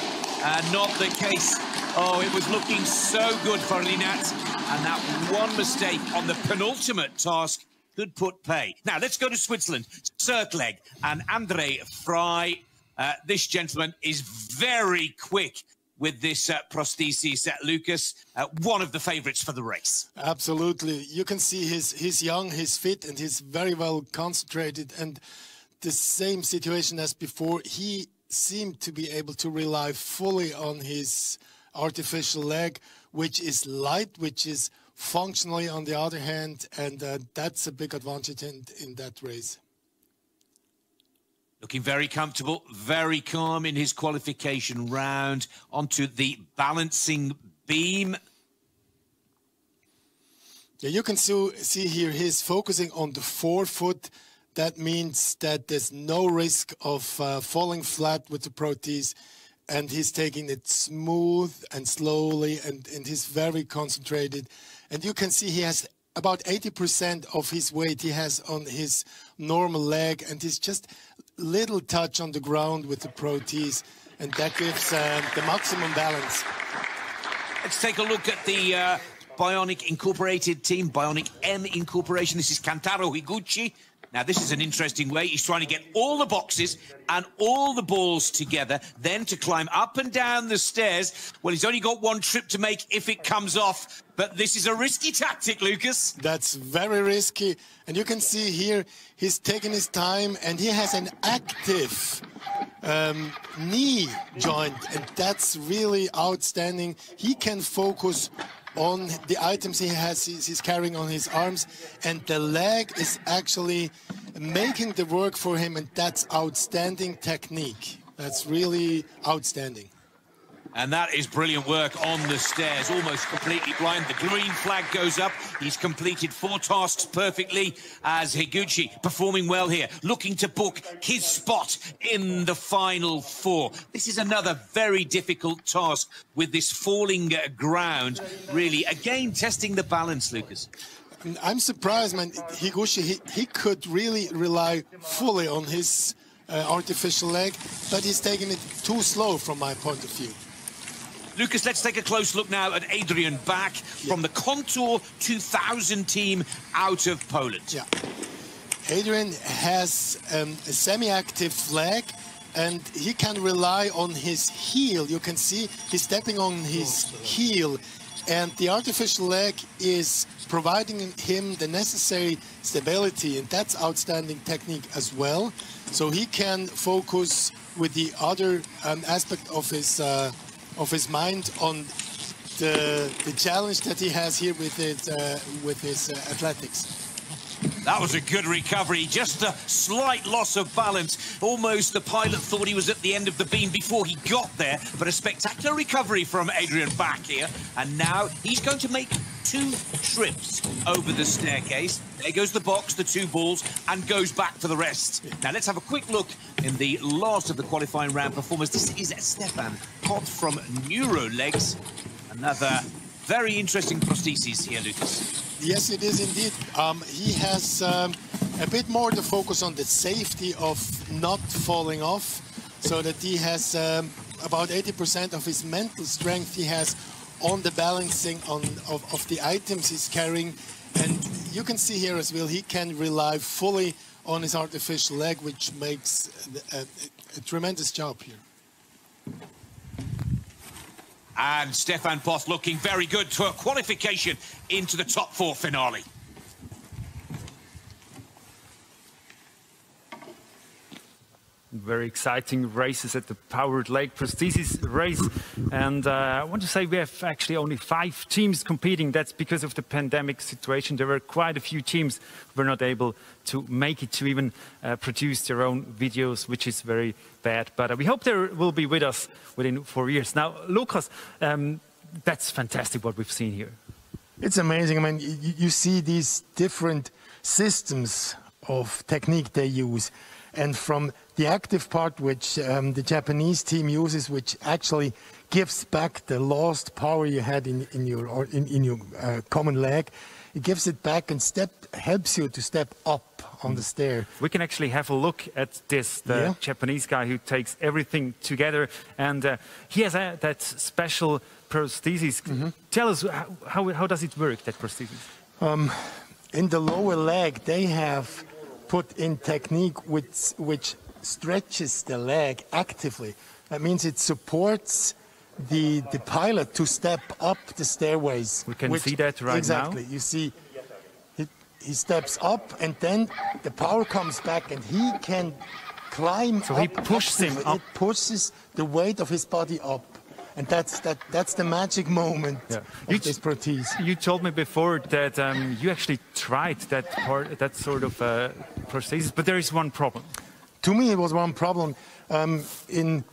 S4: Not the case. Oh, it was looking so good for Rinat. And that one mistake on the penultimate task could put pay. Now, let's go to Switzerland. Cirque leg and Andre Frey. This gentleman is very quick with this prosthesis, Lucas. One of the favourites for the race.
S6: Absolutely. You can see he's young, he's fit, and he's very well concentrated. And the same situation as before, he seemed to be able to rely fully on his artificial leg, which is light, which is functionally on the other hand, and that's a big advantage in that race.
S4: Looking very comfortable, very calm in his qualification round. Onto the balancing beam.
S6: Yeah, you can see here he's focusing on the forefoot. That means that there's no risk of falling flat with the prosthesis, and he's taking it smooth and slowly, and he's very concentrated. And you can see he has about 80% of his weight he has on his normal leg, and he's just little touch on the ground with the prosthesis, and that gives the maximum balance.
S4: Let's take a look at the Bionic Incorporated team, Bionic M Incorporation. This is Kantaro Higuchi. Now, this is an interesting way. He's trying to get all the boxes and all the balls together, then to climb up and down the stairs. Well, he's only got one trip to make if it comes off, but this is a risky tactic, Lucas.
S6: That's very risky. And you can see here, he's taking his time, and he has an active knee joint, and that's really outstanding. He can focus on the items he's carrying on his arms, and the leg is actually making the work for him, and that's outstanding technique. That's really outstanding.
S4: And that is brilliant work on the stairs, almost completely blind. The green flag goes up. He's completed 4 tasks perfectly as Higuchi performing well here, looking to book his spot in the final 4. This is another very difficult task with this falling ground, really. Again, testing the balance, Lucas.
S6: I'm surprised, man. Higuchi, he could really rely fully on his artificial leg, but he's taking it too slow from my point of view.
S4: Lucas, let's take a close look now at Adrian Bach from the Contour 2000 team out of Poland.
S6: Yeah. Adrian has a semi-active leg, and he can rely on his heel. You can see he's stepping on his heel, and the artificial leg is providing him the necessary stability, and that's outstanding technique as well. So he can focus with the other aspect of his mind on the challenge that he has here with his athletics.
S4: That was a good recovery, just a slight loss of balance. Almost the pilot thought he was at the end of the beam before he got there, but a spectacular recovery from Adrian Bach here. And now he's going to make 2 trips over the staircase. There goes the box, the 2 balls, and goes back for the rest. Now let's have a quick look in the last of the qualifying round performers. This is Stefan Pott from Neurolegs. Another very interesting prosthesis here, Lucas.
S6: Yes, it is indeed. He has a bit more to focus on the safety of not falling off, so that he has about 80% of his mental strength he has on the balancing of the items he's carrying. And you can see here as well, he can rely fully on his artificial leg, which makes a tremendous job here.
S4: And Stefan Pott looking very good to a qualification into the top 4 finale.
S1: Very exciting races at the powered leg prosthesis race. And I want to say we have actually only 5 teams competing. That's because of the pandemic situation. There were quite a few teams who were not able to make it to even produce their own videos, which is very bad. But we hope they will be with us within 4 years. Now, Lucas, that's fantastic what we've seen here.
S6: It's amazing. I mean, you see these different systems of technique they use. And from the active part, which the Japanese team uses, which actually gives back the lost power you had in your common leg, it gives it back and helps you to step up on the stair.
S1: We can actually have a look at this, the Japanese guy who takes everything together, and he has that special prosthesis. Tell us, how does it work, that prosthesis?
S6: In the lower leg, they have put in technique which stretches the leg actively. That means it supports the pilot to step up the stairways.
S1: We can see that right now.
S6: Exactly. You see, he steps up, and then the power comes back, and he can climb.
S1: So he pushes him up.
S6: It pushes the weight of his body up. And that's the magic moment of this prothesis. You
S1: told me before that you actually tried that sort of prosthesis, but there is one problem.
S6: To me, it was one problem. In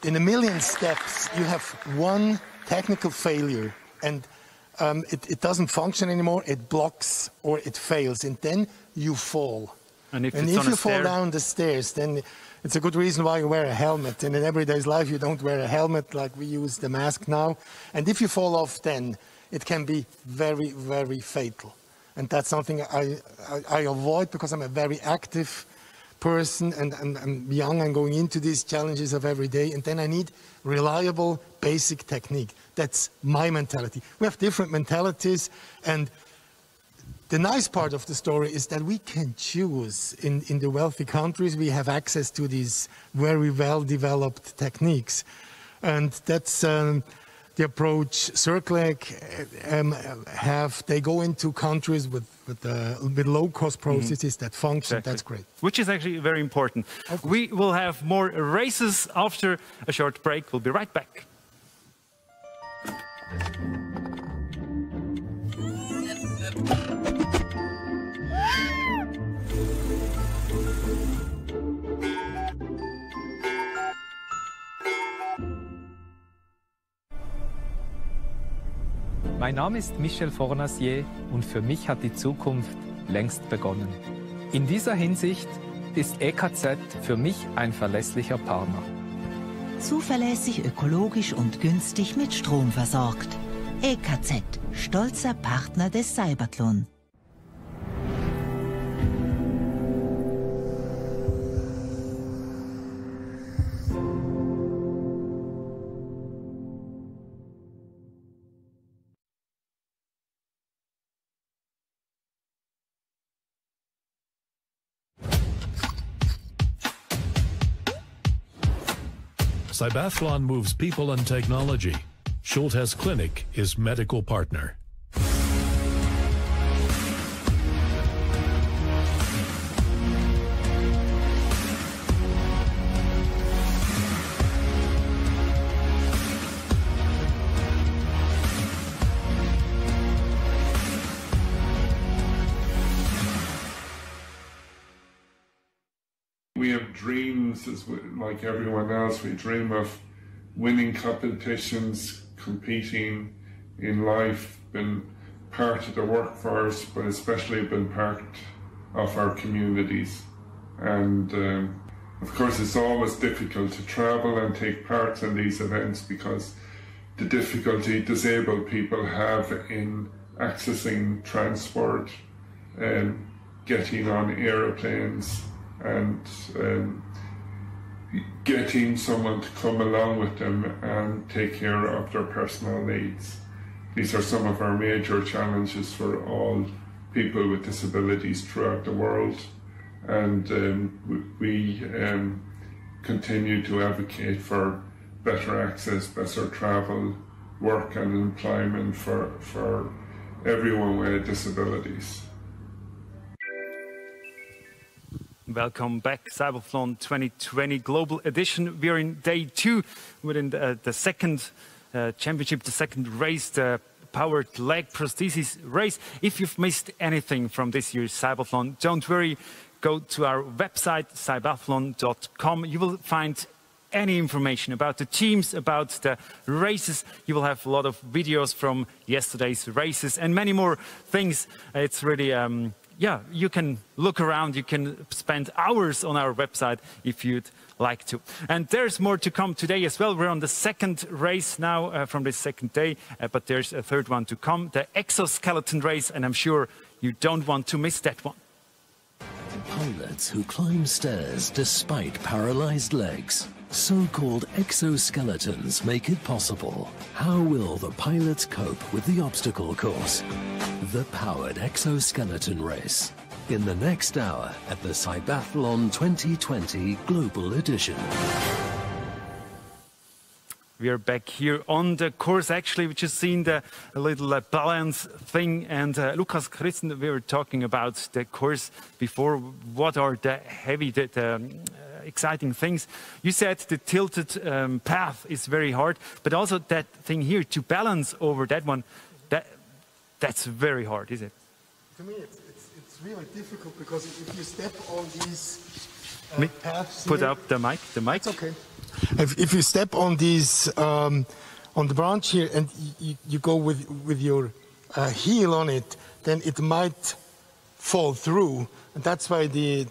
S6: a million steps, you have one technical failure, and it doesn't function anymore. It blocks or it fails, and then you fall.
S1: And if
S6: you fall down the stairs, then it's a good reason why you wear a helmet. And in everyday life, you don't wear a helmet like we use the mask now. And if you fall off, then it can be very, very fatal. And that's something I avoid, because I'm a very active person, and I'm young and going into these challenges of every day. And then I need reliable, basic technique. That's my mentality. We have different mentalities, and the nice part of the story is that we can choose. In the wealthy countries, we have access to these very well-developed techniques. And that's the approach Circleg have. They go into countries with low-cost prostheses that function. Exactly. That's great.
S1: Which is actually very important. We will have more races after a short break. We'll be right back.
S10: Mein Name ist Michel Fornacier und für mich hat die Zukunft längst begonnen. In dieser Hinsicht ist EKZ für mich ein verlässlicher Partner.
S11: Zuverlässig, ökologisch und günstig mit Strom versorgt. EKZ, stolzer Partner des CYBATHLON.
S12: CYBATHLON moves people and technology. Schultes Clinic is medical partner.
S24: We have dreams, like everyone else. We dream of winning competitions, competing in life, been part of the workforce, but especially been part of our communities. And of course, it's always difficult to travel and take part in these events because the difficulty disabled people have in accessing transport, getting on aeroplanes, and getting someone to come along with them and take care of their personal needs. These are some of our major challenges for all people with disabilities throughout the world, and we continue to advocate for better access, better travel, work and employment for everyone with disabilities.
S1: Welcome back, CYBATHLON 2020 Global Edition. We are in day 2 within the second championship, the second race, the powered leg prosthesis race. If you've missed anything from this year's CYBATHLON, don't worry. Go to our website, CYBATHLON.com. You will find any information about the teams, about the races. You will have a lot of videos from yesterday's races and many more things. It's really yeah, you can look around, you can spend hours on our website if you'd like to. And there's more to come today as well. We're on the second race now from this second day, but there's a third one to come, the Exoskeleton race, and I'm sure you don't want to miss that one.
S2: Pilots who climb stairs despite paralyzed legs. So-called exoskeletons make it possible. How will the pilots cope with the obstacle course? The powered exoskeleton race. In the next hour at the CYBATHLON 2020 Global Edition.
S1: We are back here on the course. Actually, we just seen the little balance thing. And Lukas Christen, we were talking about the course before. What are the heavy, exciting things? You said the tilted path is very hard, but also that thing here to balance over that one, that's very hard, is it?
S6: To me, it's really difficult because if you step on these paths,
S1: put up the mic. The mic.
S6: It's okay. If you step on these on the branch here and you go with your heel on it, then it might fall through, and that's why the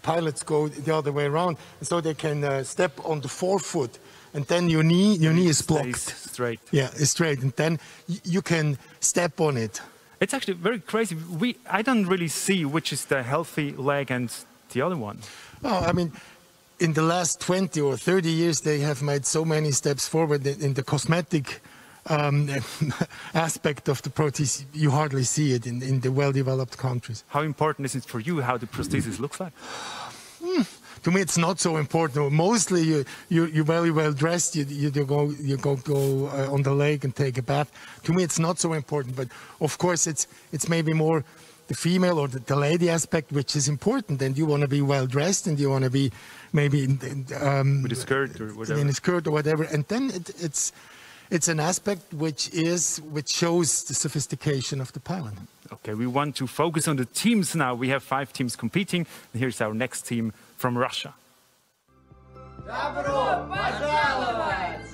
S6: pilots go the other way around, and so they can step on the forefoot, and then your knee is blocked.
S1: Straight.
S6: Yeah, it's straight, and then you can step on it.
S1: It's actually very crazy. I don't really see which is the healthy leg and the other one.
S6: Oh, I mean, in the last 20 or 30 years, they have made so many steps forward in the cosmetic aspect of the prosthesis. You hardly see it in the well-developed countries.
S1: How important is it for you how the prosthesis looks like?
S6: To me, it's not so important. Mostly, you're very well dressed. You go on the lake and take a bath. To me, it's not so important. But of course, it's maybe more the female or the lady aspect, which is important. And you want to be well dressed, and you want to be maybe
S1: with a skirt or whatever.
S6: In a skirt or whatever. And then it's an aspect which shows the sophistication of the pilot.
S1: Okay, we want to focus on the teams now. We have 5 teams competing. And here's our next team from Russia.
S22: Добро пожаловать!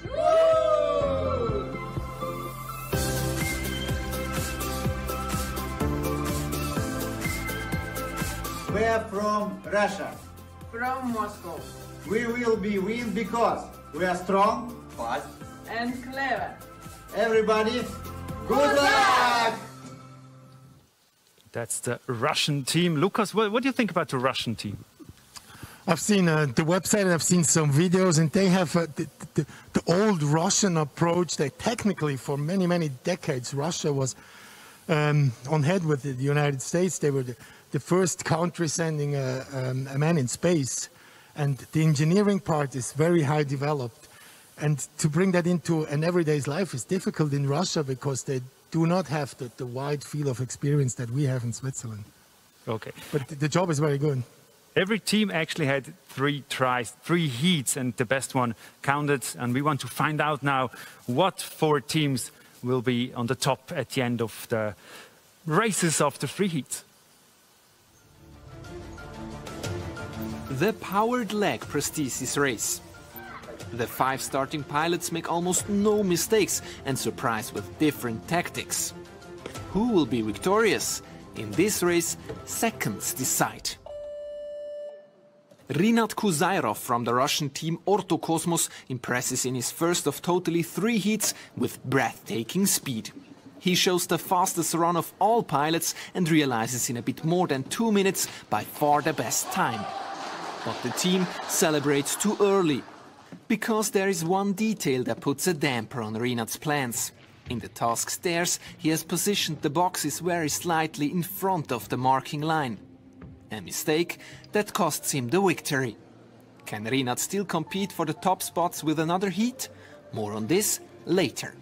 S13: We are from Russia.
S14: From Moscow.
S13: We will be win because we are strong, fast,
S14: and clever.
S13: Everybody, good luck!
S1: That's the Russian team. Lucas, what do you think about the Russian team?
S6: I've seen the website and I've seen some videos, and they have the old Russian approach. They technically, for many, many decades, Russia was on head with the United States. They were the first country sending a man in space. And the engineering part is very high developed. And to bring that into an everyday's life is difficult in Russia because they do not have the wide field of experience that we have in Switzerland.
S1: Okay.
S6: But the job is very good.
S1: Every team actually had 3 tries, 3 heats, and the best one counted. And we want to find out now what 4 teams will be on the top at the end of the races of the 3 heats.
S15: The powered leg prosthesis race. The 5 starting pilots make almost no mistakes and surprise with different tactics. Who will be victorious? In this race, seconds decide. Rinat Kuzayrov from the Russian team Ortokosmos impresses in his first of totally 3 heats with breathtaking speed. He shows the fastest run of all pilots and realizes in a bit more than 2 minutes by far the best time. But the team celebrates too early, because there is one detail that puts a damper on Rinat's plans. In the task stairs, he has positioned the boxes very slightly in front of the marking line. A mistake that costs him the victory. Can Rinat still compete for the top spots with another heat? More on this later.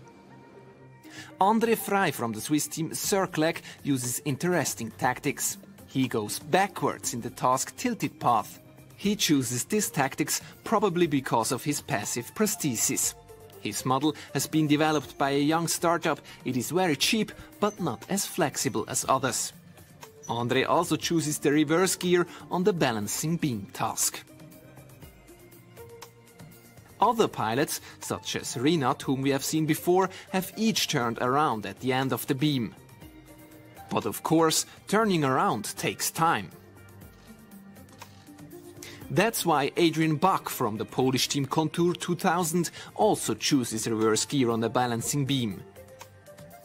S15: André Frey from the Swiss team Circleg uses interesting tactics. He goes backwards in the task tilted path. He chooses this tactics probably because of his passive prosthesis. His model has been developed by a young startup. It is very cheap, but not as flexible as others. André also chooses the reverse gear on the balancing beam task. Other pilots, such as Rinat, whom we have seen before, have each turned around at the end of the beam. But of course, turning around takes time. That's why Adrian Bach from the Polish team Contour 2000 also chooses reverse gear on the balancing beam.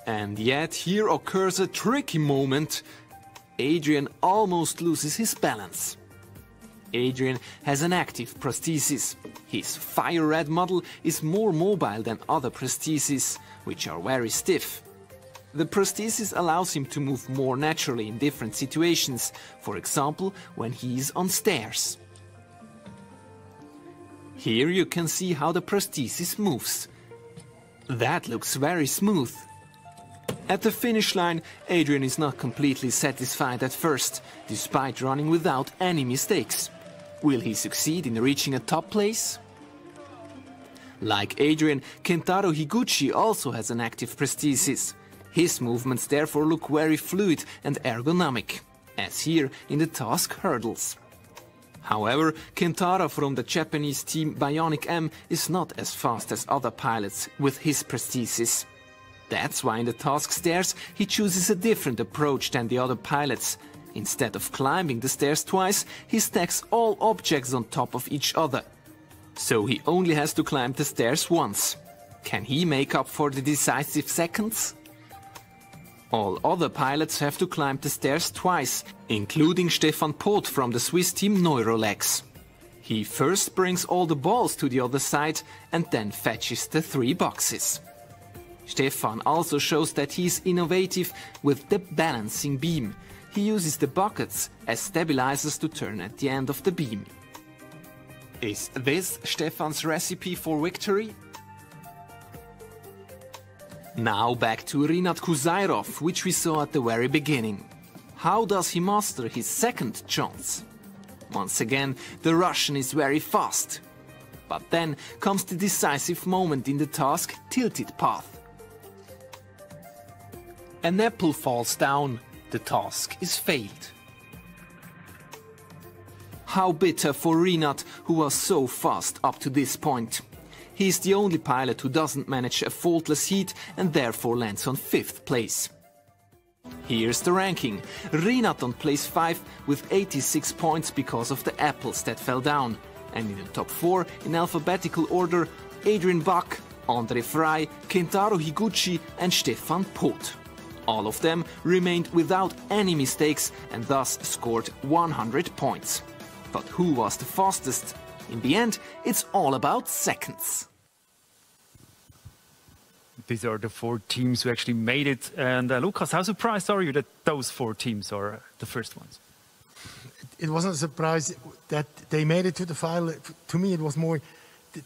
S15: And yet here occurs a tricky moment. Adrian almost loses his balance. Adrian has an active prosthesis. His fire red model is more mobile than other prostheses, which are very stiff. The prosthesis allows him to move more naturally in different situations, for example when he is on stairs. Here you can see how the prosthesis moves. That looks very smooth. At the finish line, Adrian is not completely satisfied at first, despite running without any mistakes. Will he succeed in reaching a top place? Like Adrian, Kentaro Higuchi also has an active prosthesis. His movements therefore look very fluid and ergonomic, as here in the task hurdles. However, Kentaro from the Japanese team Bionic M is not as fast as other pilots with his prosthesis. That's why in the task stairs he chooses a different approach than the other pilots. Instead of climbing the stairs twice, he stacks all objects on top of each other. So he only has to climb the stairs once. Can he make up for the decisive seconds? All other pilots have to climb the stairs twice, including Stefan Poth from the Swiss team Neurolex. He first brings all the balls to the other side and then fetches the 3 boxes. Stefan also shows that he is innovative with the balancing beam. He uses the buckets as stabilizers to turn at the end of the beam. Is this Stefan's recipe for victory? Now back to Rinat Kuzayrov, which we saw at the very beginning. How does he master his second chance? Once again, the Russian is very fast. But then comes the decisive moment in the task tilted path. An apple falls down. The task is failed. How bitter for Rinat, who was so fast up to this point. He is the only pilot who doesn't manage a faultless heat and therefore lands on 5th place. Here's the ranking. Rinat on place 5 with 86 points because of the apples that fell down. And in the top 4, in alphabetical order, Adrian Bach, André Frey, Kentaro Higuchi and Stefan Poth. All of them remained without any mistakes and thus scored 100 points. But who was the fastest? In the end, it's all about seconds.
S1: These are the 4 teams who actually made it. And Lukas, how surprised are you that those 4 teams are the first ones?
S6: It wasn't a surprise that they made it to the final. To me, it was more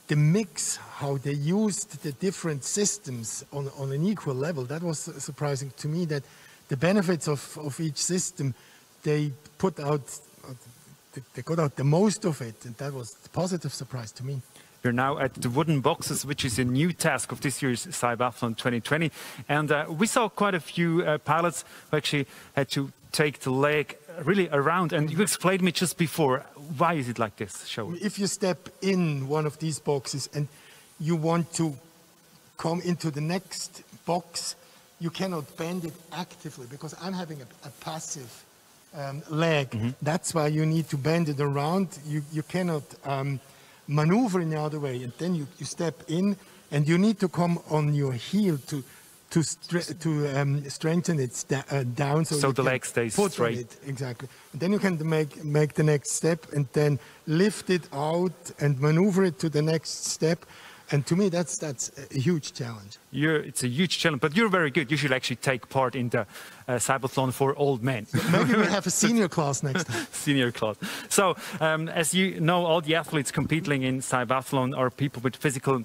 S6: the mix, how they used the different systems on an equal level. That was surprising to me, that the benefits of each system, they got out the most of it, and that was a positive surprise to me.
S1: We're now at the wooden boxes, which is a new task of this year's CYBATHLON 2020. And we saw quite a few pilots who actually had to take the leg really around. And you explained me just before, why is it like this? Show.
S6: If you step in one of these boxes and you want to come into the next box, you cannot bend it actively, because I'm having a passive leg. Mm-hmm. That's why you need to bend it around. You cannot maneuver in the other way, and then you step in, and you need to come on your heel to strengthen it down, so
S1: the leg stays straight.
S6: Exactly. And then you can make the next step, and then lift it out and maneuver it to the next step. And to me, that's a huge challenge.
S1: It's a huge challenge, but you're very good. You should actually take part in the CYBATHLON for old men.
S6: Maybe we have a senior class next time.
S1: Senior class. So, as you know, all the athletes competing in CYBATHLON are people with physical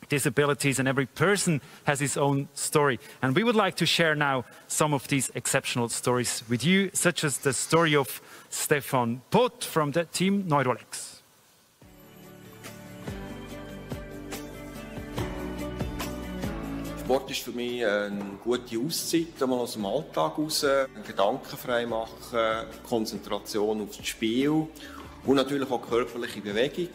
S1: disabilities, and every person has his own story. And we would like to share now some of these exceptional stories with you, such as the story of Stefan Poth from the team Neurolex.
S16: Sport ist für mich eine gute Auszeit, einmal aus dem Alltag raus, Gedanken frei machen, Konzentration auf das Spiel und natürlich auch körperliche Bewegung,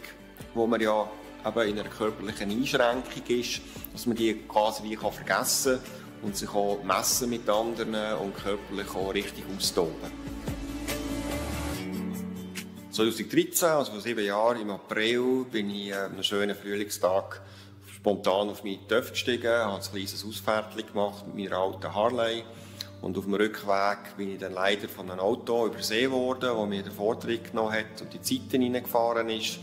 S16: wo man ja eben in einer körperlichen Einschränkung ist, dass man die quasi wie vergessen kann und sich auch messen mit anderen und körperlich auch richtig austoben. 2013, also vor 7 Jahren, im April, bin ich an einem schönen Frühlingstag spontan auf meine Töpfe gestiegen, habe ein kleines Ausfährtchen gemacht mit meiner alten Harley. Und auf dem Rückweg bin ich dann leider von einem Auto übersehen worden, das mir den Vortritt genommen hat und die Zeiten hineingefahren ist.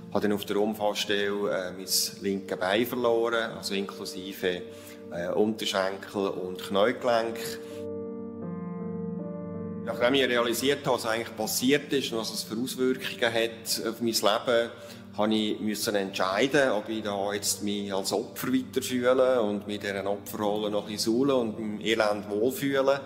S16: Ich habe dann auf der Unfallstelle mein linkes Bein verloren, also inklusive Unterschenkel und Kniegelenk. Nachdem ich realisiert habe, was eigentlich passiert ist und was es für Auswirkungen hat auf mein Leben, musste ich entscheiden, ob ich da jetzt mich als Opfer weiterfühle und mit dieser Opferrolle noch ein bisschen suhle und im Elend wohlfühle.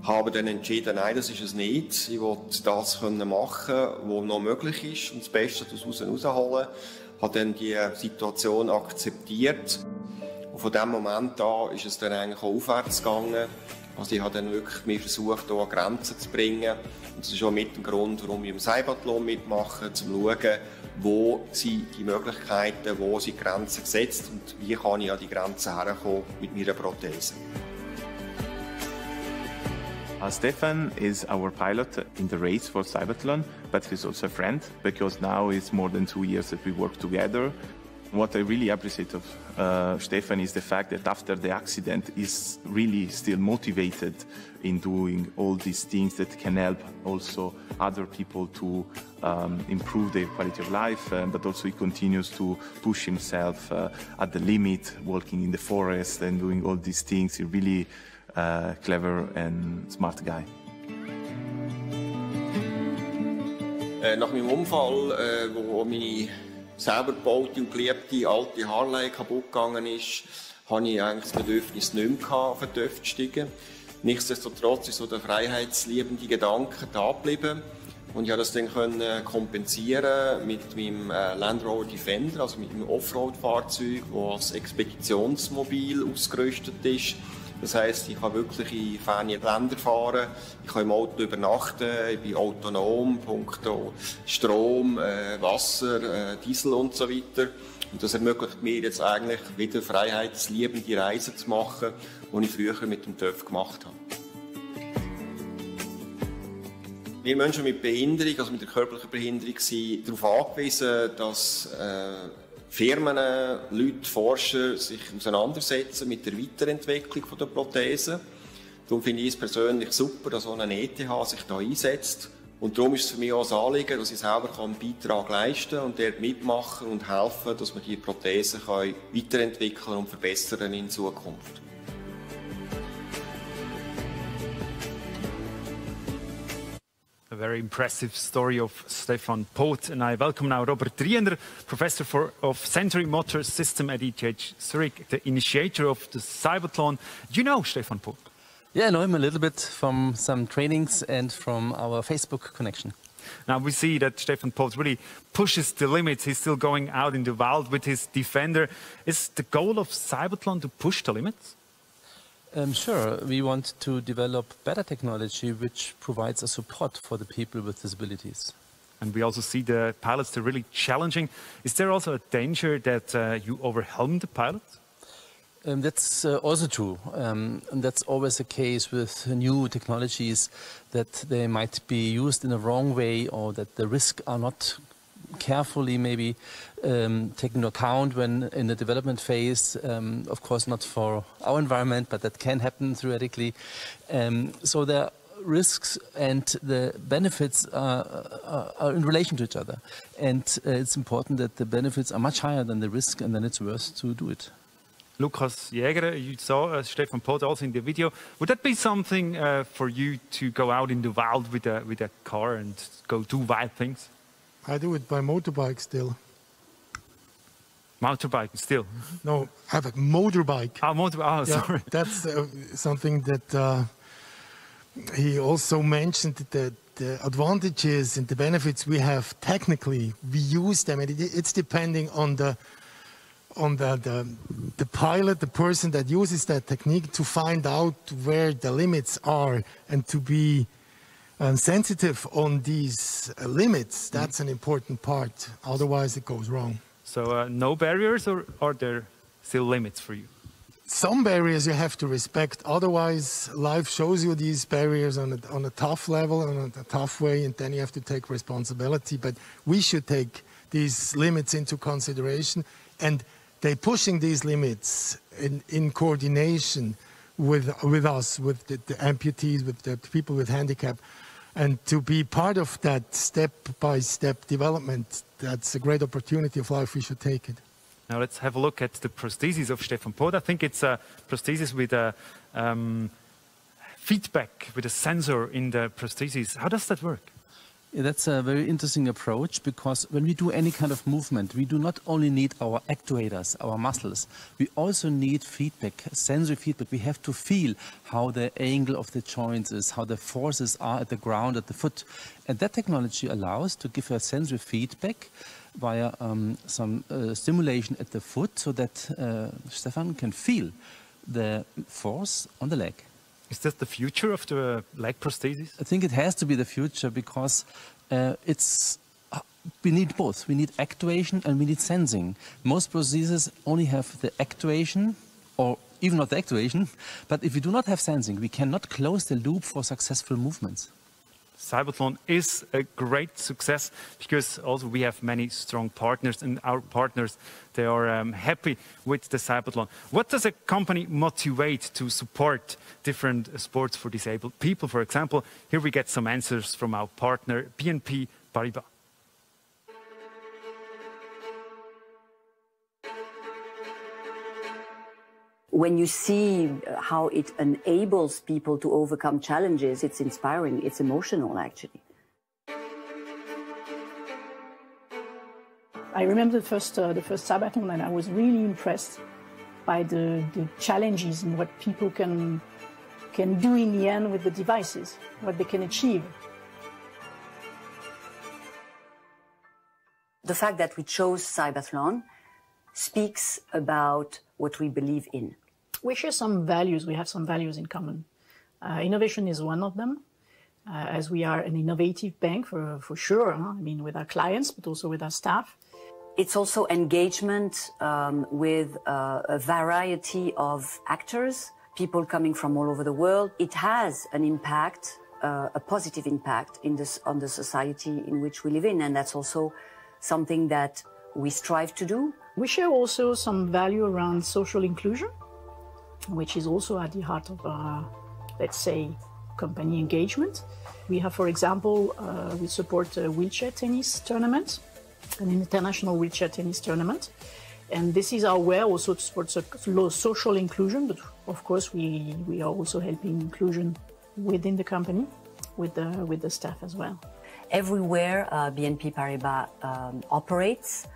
S16: Ich habe dann entschieden, nein, das ist es nicht. Ich wollte das machen, was noch möglich ist und das Beste daraus herausholen. Ich habe dann die Situation akzeptiert. Und von diesem Moment an ist es dann eigentlich auch aufwärts gegangen. Also ich habe dann wirklich mir versucht, hier an Grenzen zu bringen. Und das ist auch mit dem Grund, warum ich im CYBATHLON mitmache, um zu schauen, wo sind die Möglichkeiten, wo sind die Grenzen gesetzt und wie kann ich an die Grenzen herkommen mit meiner Prothese.
S17: Stefan is our pilot in the race for CYBATHLON, but he's also a friend, because now it's more than 2 years that we work together. What I really appreciate of Stefan is the fact that after the accident he's really still motivated in doing all these things that can help also other people to improve their quality of life, but also he continues to push himself at the limit, walking in the forest and doing all these things. He's really clever and smart guy.
S16: Nach meinem Unfall, wo meine selber gebaute und geliebte alte Harley kaputt gegangen ist, hatte ich eigentlich das Bedürfnis nicht mehr, auf den Töpfe zu steigen. Nichtsdestotrotz ist so der freiheitsliebende Gedanke da geblieben. Und ich konnte das dann kompensieren mit meinem Land Rover Defender, also mit meinem Offroad-Fahrzeug, das als Expeditionsmobil ausgerüstet ist. Das heisst, ich kann wirklich in ferne Länder fahren, ich kann im Auto übernachten, ich bin autonom, punkto Strom, Wasser, Diesel und so weiter. Und das ermöglicht mir jetzt eigentlich wieder freiheitsliebende Reisen zu machen, die ich früher mit dem TÜV gemacht habe. Wir Menschen mit Behinderung, also mit der körperlichen Behinderung, sind darauf angewiesen, dass Firmen, Leute, Forscher sich auseinandersetzen mit der Weiterentwicklung der Prothesen. Darum finde ich es persönlich super, dass auch eine ETH sich da einsetzt. Und darum ist es für mich auch ein Anliegen, dass ich selber einen Beitrag leisten kann und dort mitmachen und helfen, dass wir die Prothesen weiterentwickeln und verbessern in Zukunft.
S1: A very impressive story of Stefan Poth, and I welcome now Robert Riener, Professor of Sensory Motor System at ETH Zurich, the initiator of the CYBATHLON. Do you know Stefan Poth?
S8: Yeah, I know him a little bit from some trainings and from our Facebook connection.
S1: Now we see that Stefan Poth really pushes the limits. He's still going out in the wild with his Defender. Is the goal of CYBATHLON to push the limits?
S8: Sure, we want to develop better technology which provides a support for the people with disabilities.
S1: And we also see the pilots, they're really challenging. Is there also a danger that you overwhelm the pilots?
S8: That's also true. And that's always the case with new technologies, that they might be used in a wrong way, or that the risks are not carefully maybe taken into account when in the development phase. Of course not for our environment, but that can happen theoretically. So there are risks and the benefits are in relation to each other. And it's important that the benefits are much higher than the risk, and then it's worth to do it.
S1: Lukas Jäger, you saw Stefan Poth also in the video. Would that be something for you to go out in the wild with a car and go do wild things?
S6: I do it by motorbike still.
S1: Motorbike still?
S6: No, I have a motorbike.
S1: Oh, motorbike. Oh,
S6: yeah,
S1: sorry.
S6: That's something that he also mentioned, that the advantages and the benefits we have technically, we use them. And it's depending on the pilot, the person that uses that technique, to find out where the limits are and to be sensitive on these limits. That's an important part. Otherwise, it goes wrong.
S1: So no barriers, or are there still limits for you?
S6: Some barriers you have to respect. Otherwise, life shows you these barriers on a tough level and on a tough way, and then you have to take responsibility. But we should take these limits into consideration, and they're pushing these limits in coordination with us, with the amputees, with the people with handicap. And to be part of that step-by-step development, that's a great opportunity of life. We should take it.
S1: Now let's have a look at the prosthesis of Stefan Poth. I think it's a prosthesis with a feedback, with a sensor in the prosthesis. How does that work?
S8: Yeah, that's a very interesting approach, because when we do any kind of movement, we do not only need our actuators, our muscles, we also need feedback, sensory feedback. We have to feel how the angle of the joints is, how the forces are at the ground, at the foot. And that technology allows to give a sensory feedback via some stimulation at the foot, so that Stefan can feel the force on the leg.
S1: Is that the future of the leg prosthesis?
S8: I think it has to be the future, because we need both. We need actuation and we need sensing. Most prostheses only have the actuation, or even not the actuation, but if we do not have sensing, we cannot close the loop for successful movements.
S1: CYBATHLON is a great success, because also we have many strong partners, and our partners, they are happy with the CYBATHLON. What does a company motivate to support different sports for disabled people? For example, here we get some answers from our partner, BNP Paribas.
S18: When you see how it enables people to overcome challenges, it's inspiring, it's emotional, actually.
S21: I remember the first CYBATHLON, and I was really impressed by the challenges and what people can do in the end with the devices, what they can achieve.
S18: The fact that we chose CYBATHLON speaks about what we believe in.
S21: We share some values. We have some values in common. Innovation is one of them, as we are an innovative bank for sure. I mean, with our clients, but also with our staff.
S18: It's also engagement with a variety of actors, people coming from all over the world. It has an impact a positive impact on the society in which we live in. And that's also something that we strive to do.
S21: We share also some value around social inclusion, which is also at the heart of our, let's say, company engagement. We have, for example, we support a wheelchair tennis tournament, an international wheelchair tennis tournament. And this is our way also to support social inclusion, but of course we are also helping inclusion within the company with the staff as well.
S18: Everywhere BNP Paribas operates,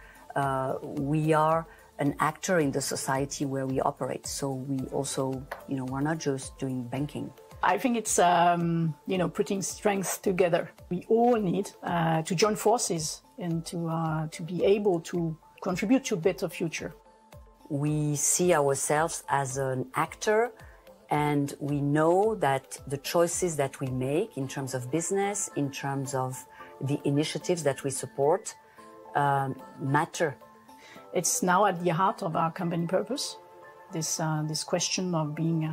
S18: we are an actor in the society where we operate. So we also, we're not just doing banking.
S21: I think it's, putting strengths together. We all need to join forces and to be able to contribute to a better future.
S18: We see ourselves as an actor, and we know that the choices that we make in terms of business, in terms of the initiatives that we support, matter.
S21: It's now at the heart of our company purpose, this question of being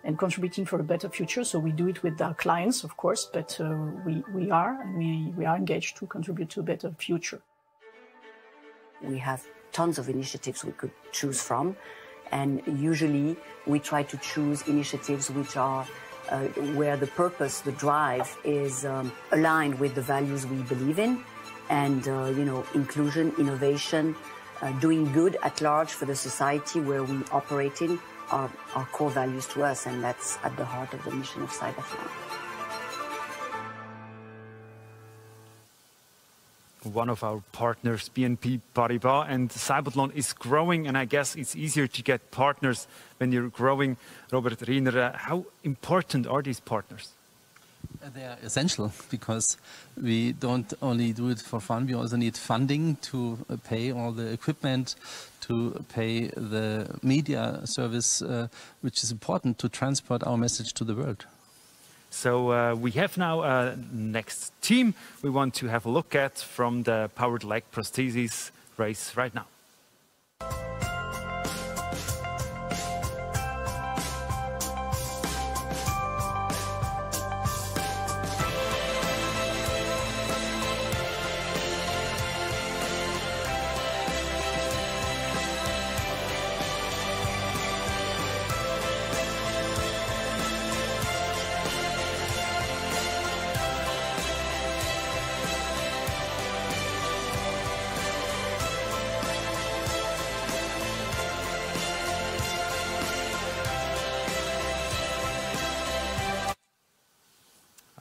S21: and contributing for a better future. So we do it with our clients, of course, but we are engaged to contribute to a better future.
S18: We have tons of initiatives we could choose from, and usually we try to choose initiatives which are where the purpose, the drive is aligned with the values we believe in, and inclusion, innovation, doing good at large for the society where we operate in are core values to us, and that's at the heart of the mission of CYBATHLON.
S1: One of our partners, BNP Paribas, and CYBATHLON is growing, and I guess it's easier to get partners when you're growing. Robert Riener, how important are these partners?
S8: They are essential, because we don't only do it for fun, we also need funding to pay all the equipment, to pay the media service, which is important to transport our message to the world.
S1: So we have now a next team we want to have a look at from the powered leg prosthesis race right now.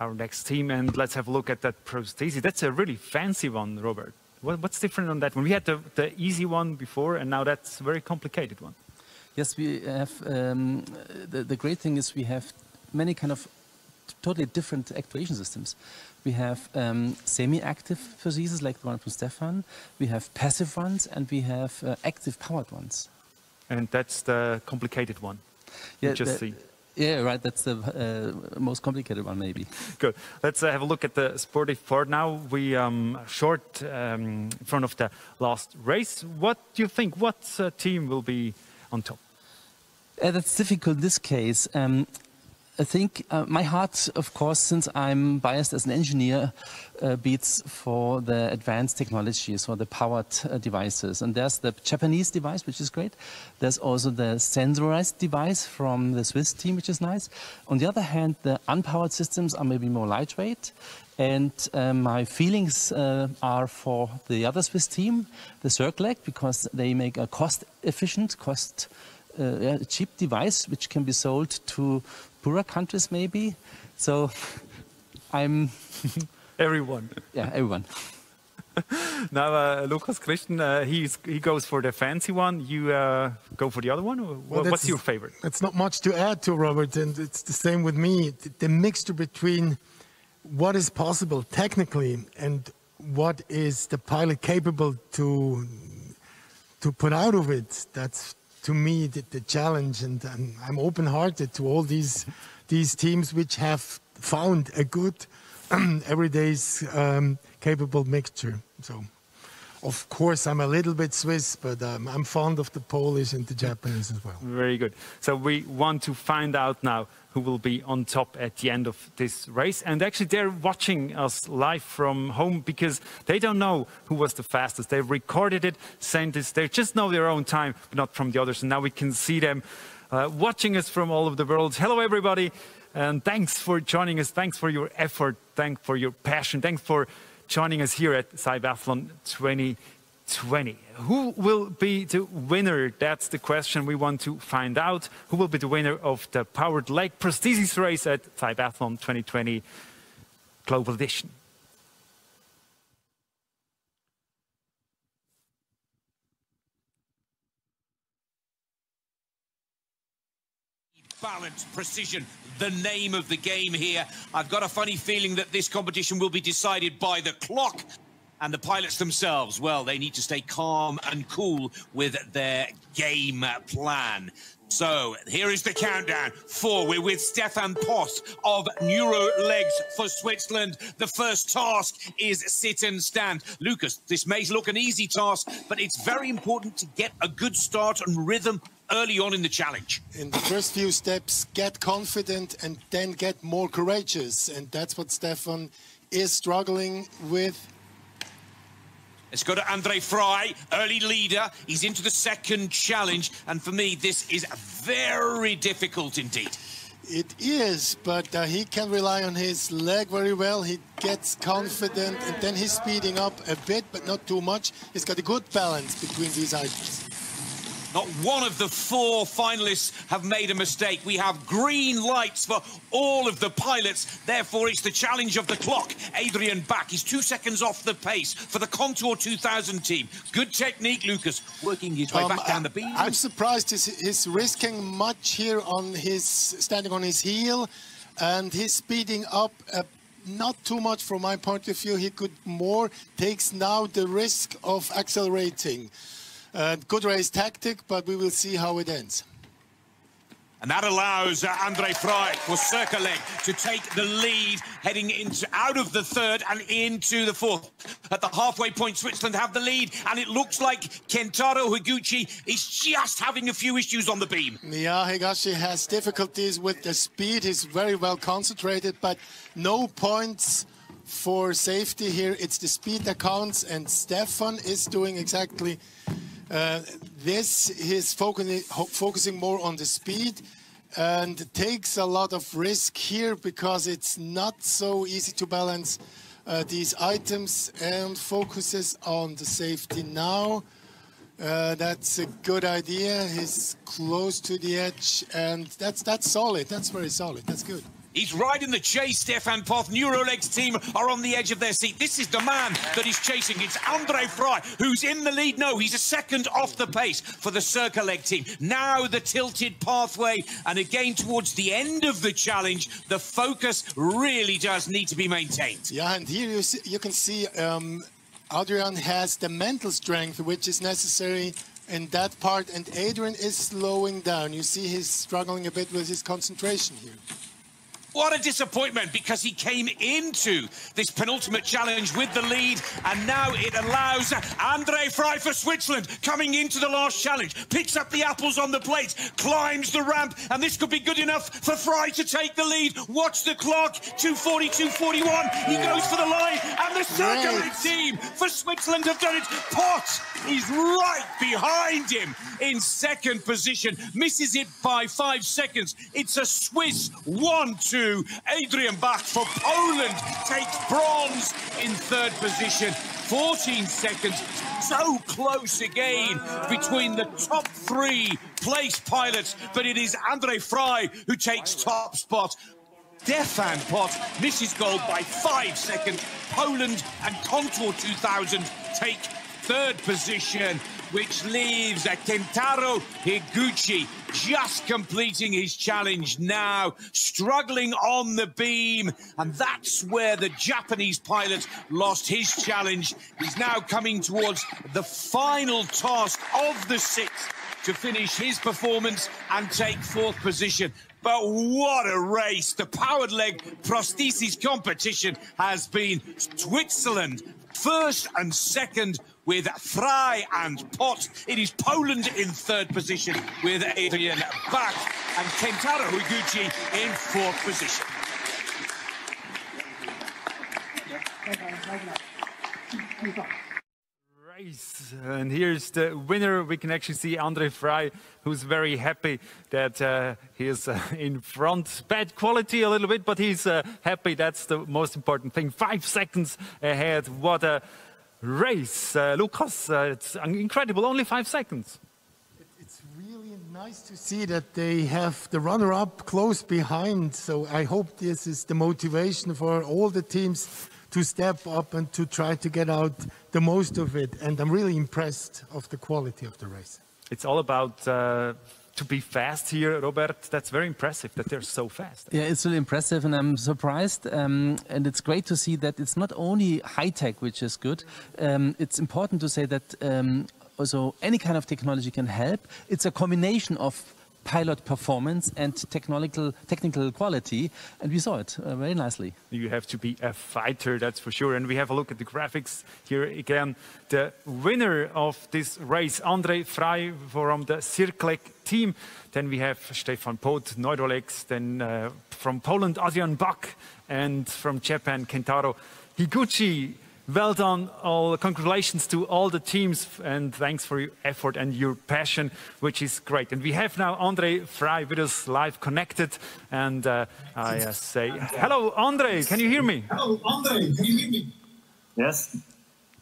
S1: Our next team, and let's have a look at that prosthesis. That's a really fancy one, Robert. What's different on that one? We had the easy one before, and now that's a very complicated one.
S8: Yes, we have, the great thing is we have many kind of totally different actuation systems. We have semi-active prostheses like the one from Stefan, we have passive ones, and we have active powered ones.
S1: And that's the complicated one.
S8: Yeah,
S1: just see.
S8: Yeah, right, that's the most complicated one, maybe.
S1: Good. Let's have a look at the sportive part now. We short in front of the last race. What do you think? What team will be on top?
S8: That's difficult in this case. I think my heart, of course, since I'm biased as an engineer, beats for the advanced technologies or the powered devices. And there's the Japanese device, which is great. There's also the sensorized device from the Swiss team, which is nice. On the other hand, the unpowered systems are maybe more lightweight. And my feelings are for the other Swiss team, the CircLec, because they make a cost-efficient, cheap device, which can be sold to poorer countries, maybe. So I'm...
S1: Everyone.
S8: Yeah, everyone.
S1: Now, Lukas Christian, he goes for the fancy one. You go for the other one? Well, what's your favorite?
S6: It's not much to add to, Robert, and it's the same with me. The mixture between what is possible technically and what is the pilot capable to put out of it, that's to me the challenge. And I'm open-hearted to all these teams which have found a good everyday's capable mixture. So Of course, I'm a little bit Swiss, but I'm fond of the Polish and the Japanese as well.
S1: Very good. So we want to find out now who will be on top at the end of this race. And actually, they're watching us live from home because they don't know who was the fastest. They recorded it, sent it. They just know their own time, but not from the others. And now we can see them watching us from all over the world. Hello, everybody. And thanks for joining us. Thanks for your effort. Thanks for your passion. Thanks for joining us here at CYBATHLON 2020. Who will be the winner? That's the question we want to find out. Who will be the winner of the powered leg prosthesis race at CYBATHLON 2020 Global Edition?
S4: Balance, precision, the name of the game here. I've got a funny feeling that this competition will be decided by the clock. And the pilots themselves, well, they need to stay calm and cool with their game plan. So here is the countdown. 4, we're with Stefan Post of Neurolegs for Switzerland. The first task is sit and stand. Lucas, this may look an easy task, but it's very important to get a good start and rhythm early on in the challenge.
S6: In the first few steps, get confident and then get more courageous. And that's what Stefan is struggling with.
S4: Let's go to Andre Frey, early leader. He's into the second challenge. And for me, this is very difficult indeed.
S6: It is, but he can rely on his leg very well. He gets confident, and then he's speeding up a bit, but not too much. He's got a good balance between these items.
S4: Not one of the 4 finalists have made a mistake. We have green lights for all of the pilots. Therefore, it's the challenge of the clock. Adrian Bach is 2 seconds off the pace for the Contour 2000 team. Good technique, Lucas, working his way back down the beam.
S6: I'm surprised he's risking much here on his standing on his heel, and he's speeding up not too much from my point of view. He could more, takes now the risk of accelerating. Good race tactic, but we will see how it ends.
S4: And that allows Andre Frey for Circa Leg to take the lead, heading out of the third and into the fourth. At the halfway point, Switzerland have the lead, and it looks like Kentaro Higuchi is just having a few issues on the beam.
S6: Yeah, Higuchi has difficulties with the speed. He's very well concentrated, but no points for safety here. It's the speed that counts, and Stefan is doing exactly this. He's focusing more on the speed and takes a lot of risk here because it's not so easy to balance these items, and focuses on the safety now. That's a good idea. He's close to the edge, and that's solid. That's very solid. That's good.
S4: He's right in the chase, Stefan Poth. Neurolegs team are on the edge of their seat. This is the man that is chasing. It's Andre Frey, who's in the lead. No, he's a second off the pace for the Circa Leg team. Now the tilted pathway, and again towards the end of the challenge, the focus really does need to be maintained.
S6: Yeah, and here you can see Adrian has the mental strength, which is necessary in that part, and Adrian is slowing down. You see he's struggling a bit with his concentration here.
S4: What a disappointment, because he came into this penultimate challenge with the lead, and now it allows Andre Frey for Switzerland coming into the last challenge, picks up the apples on the plate, climbs the ramp, and this could be good enough for Frey to take the lead. Watch the clock, 2:40, 2:41. He goes for the line, and the Circa Leg team for Switzerland have done it. Pot is right behind him in second position, misses it by 5 seconds. It's a Swiss 1-2. Adrian Bach for Poland takes bronze in third position. 14 seconds, so close again between the top 3 place pilots, but it is Andre Frey who takes top spot. Stefan Pot misses gold by 5 seconds. Poland and Contour 2000 take third position, which leaves Kentaro Higuchi just completing his challenge now, struggling on the beam, and that's where the Japanese pilot lost his challenge. He's now coming towards the final task of the 6 to finish his performance and take 4th position. But what a race! The powered leg prosthesis competition has been Switzerland 1st and 2nd, with Frey and Pot. It is Poland in third position with Adrian Bach and Kentaro Higuchi in fourth position.
S1: Race, and here's the winner. We can actually see Andre Frey, who's very happy that he is in front. Bad quality a little bit, but he's happy. That's the most important thing. 5 seconds ahead. What a race. Lukas, it's incredible. Only 5 seconds.
S6: It's really nice to see that they have the runner-up close behind. So I hope this is the motivation for all the teams to step up and to try to get out the most of it. And I'm really impressed of the quality of the race.
S1: It's all about to be fast here, Robert. That's very impressive that they're so fast.
S8: Yeah, it's really impressive, and I'm surprised. And it's great to see that it's not only high-tech, which is good. It's important to say that also any kind of technology can help. It's a combination of pilot performance and technical quality, and we saw it very nicely.
S1: You have to be a fighter, that's for sure. And we have a look at the graphics here again. The winner of this race, Andre Frey from the Circlec team. Then we have Stefan Pot, Neurolex. Then from Poland, Adrian Bach, and from Japan, Kentaro Higuchi. Well done, congratulations to all the teams, and thanks for your effort and your passion, which is great. And we have now Andre Frey with us live connected, and I say, hello Andre, can you hear me?
S3: Hello Andre, can you hear me? Yes.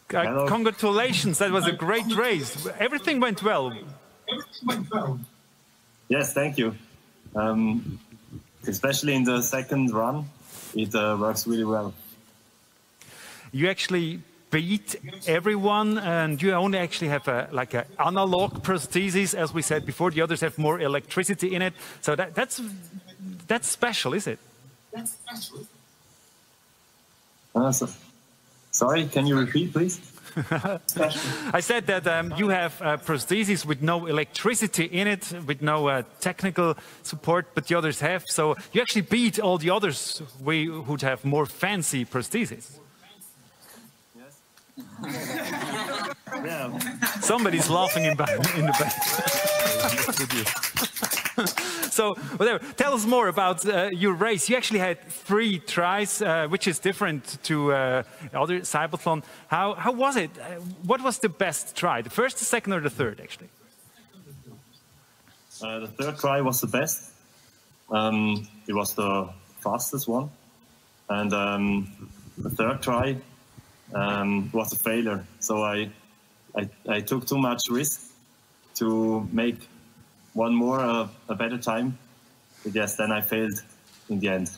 S1: Congratulations, that was a great race. Everything went well.
S3: Everything went well.
S5: Yes, thank you. Especially in the second run, it works really well.
S1: You actually beat everyone, and you only actually have like an analog prosthesis, as we said before. The others have more electricity in it. So that's special, is it?
S3: That's special.
S5: Sorry, can you repeat, please?
S1: I said that you have prosthesis with no electricity in it, with no technical support, but the others have. So you actually beat all the others who have more fancy prosthesis.
S5: Yeah.
S1: Somebody's laughing in the back. So, whatever. Tell us more about your race. You actually had 3 tries, which is different to other CYBATHLON. How was it? What was the best try? The first, the second, or the third, actually?
S5: The third try was the best. It was the fastest one. And the third try was a failure. So I took too much risk to make one more a better time. But yes, then I failed in the end.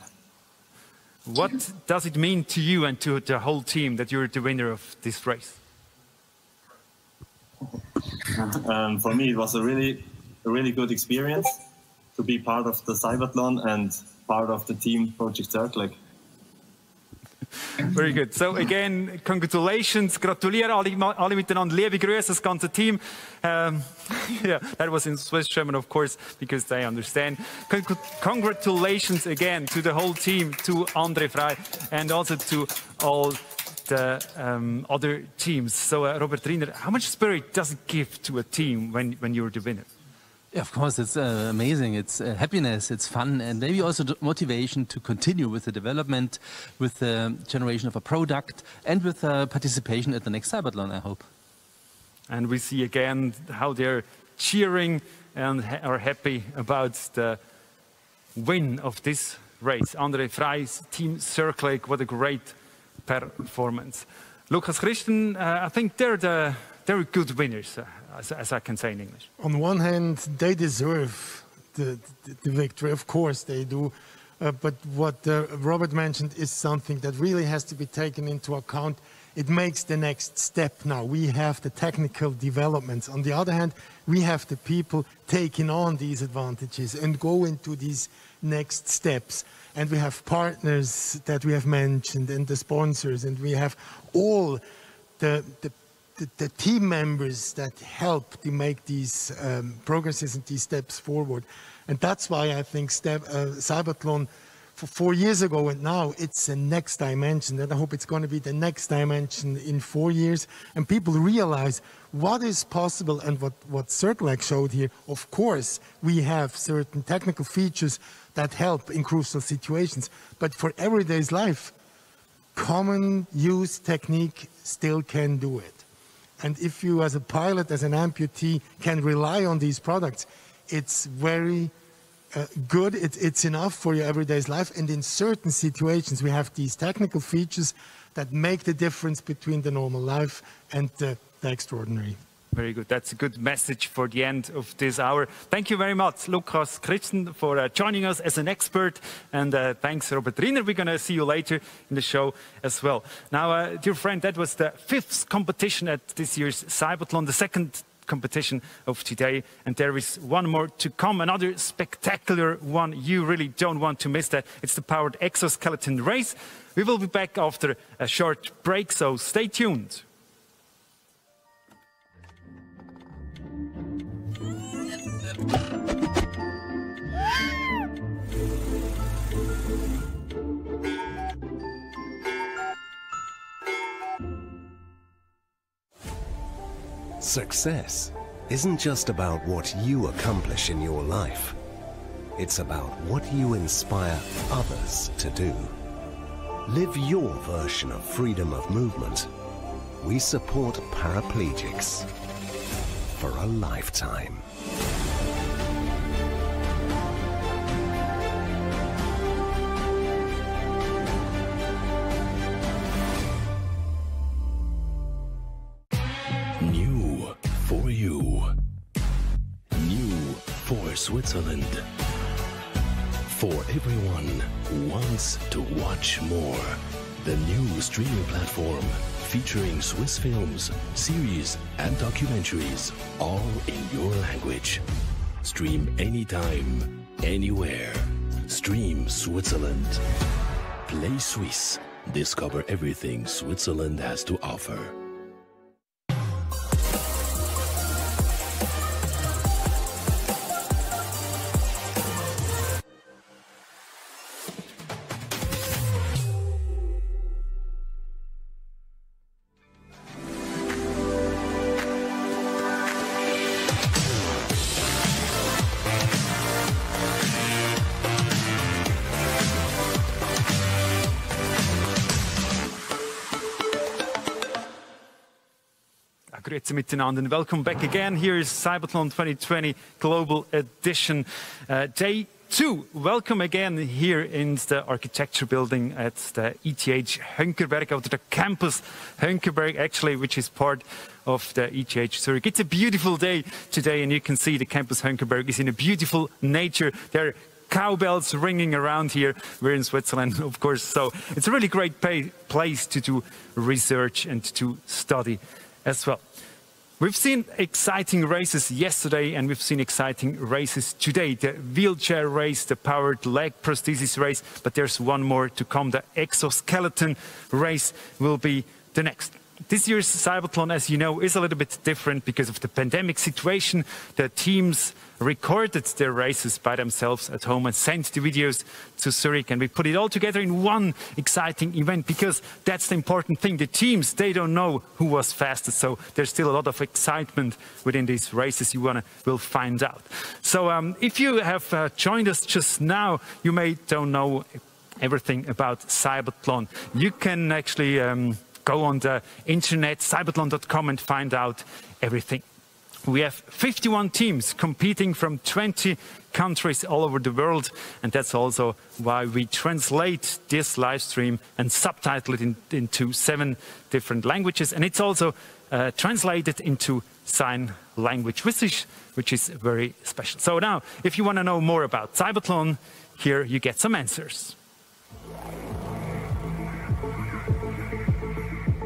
S1: What does it mean to you and to the whole team that you're the winner of this race?
S5: For me, it was a really good experience to be part of the CYBATHLON and part of the team Project Circlec.
S1: Very good. So again, congratulations. Gratuliere alle miteinander. Liebe Grüße, das ganze Team. Yeah, that was in Swiss German, of course, because they understand. Congratulations again to the whole team, to Andre Frey, and also to all the other teams. So, Robert Riener, how much spirit does it give to a team when you're the winner?
S8: Yeah, of course, it's amazing. It's happiness, it's fun, and maybe also motivation to continue with the development, with the generation of a product, and with participation at the next CYBATHLON, I hope.
S1: And we see again how they're cheering and are happy about the win of this race. Andre Frey's Team Circlec, what a great performance. Lukas Christen, I think they're good winners. As I can say in English.
S6: On one hand, they deserve the victory, of course they do. But what Robert mentioned is something that really has to be taken into account. It makes the next step now. We have the technical developments. On the other hand, we have the people taking on these advantages and go into these next steps. And we have partners that we have mentioned and the sponsors, and we have all the team members that help to make these progresses and these steps forward. And that's why I think CYBATHLON 4 years ago and now, it's the next dimension, and I hope it's going to be the next dimension in 4 years, and people realize what is possible. And what Circlec showed here, of course, we have certain technical features that help in crucial situations, but for everyday's life, common use technique still can do it. And if you, as a pilot, as an amputee, can rely on these products, it's very good. It's enough for your everyday's life. And in certain situations, we have these technical features that make the difference between the normal life and the extraordinary.
S1: Very good. That's a good message for the end of this hour. Thank you very much, Lukas Christen, for joining us as an expert. And thanks, Robert Riener. We're going to see you later in the show as well. Now, dear friend, that was the 5th competition at this year's CYBATHLON, the 2nd competition of today. And there is one more to come, another spectacular one. You really don't want to miss that. It's the powered exoskeleton race. We will be back after a short break, so stay tuned.
S9: Success isn't just about what you accomplish in your life. It's about what you inspire others to do. Live your version of freedom of movement. We support paraplegics for a lifetime.
S2: New for you. New for Switzerland. For everyone who wants to watch more. The new streaming platform featuring Swiss films, series and documentaries, all in your language. Stream anytime, anywhere. Stream Switzerland. Play Swiss. Discover everything Switzerland has to offer.
S1: Grüezi miteinander and welcome back again. Here is CYBATHLON 2020 Global Edition, Day 2. Welcome again here in the architecture building at the ETH Hönkerberg, or the campus Hönkerberg, actually, which is part of the ETH Zurich. It's a beautiful day today, and you can see the campus Hönkerberg is in a beautiful nature. There are cowbells ringing around here. We're in Switzerland, of course, so it's a really great place to do research and to study as well. We've seen exciting races yesterday and we've seen exciting races today. The wheelchair race, the powered leg prosthesis race, but there's one more to come. The exoskeleton race will be the next. This year's CYBATHLON, as you know, is a little bit different because of the pandemic situation. The teams recorded their races by themselves at home and sent the videos to Zurich, and we put it all together in one exciting event because that's the important thing. The teams, they don't know who was fastest, so there's still a lot of excitement within these races. Will find out. So if you have joined us just now, you may don't know everything about CYBATHLON. You can actually go on the internet, cybathlon.com, and find out everything. We have 51 teams competing from 20 countries all over the world, and that's also why we translate this live stream and subtitle it into 7 different languages, and it's also translated into sign language, which is very special. So now, if you want to know more about CYBATHLON, here you get some answers.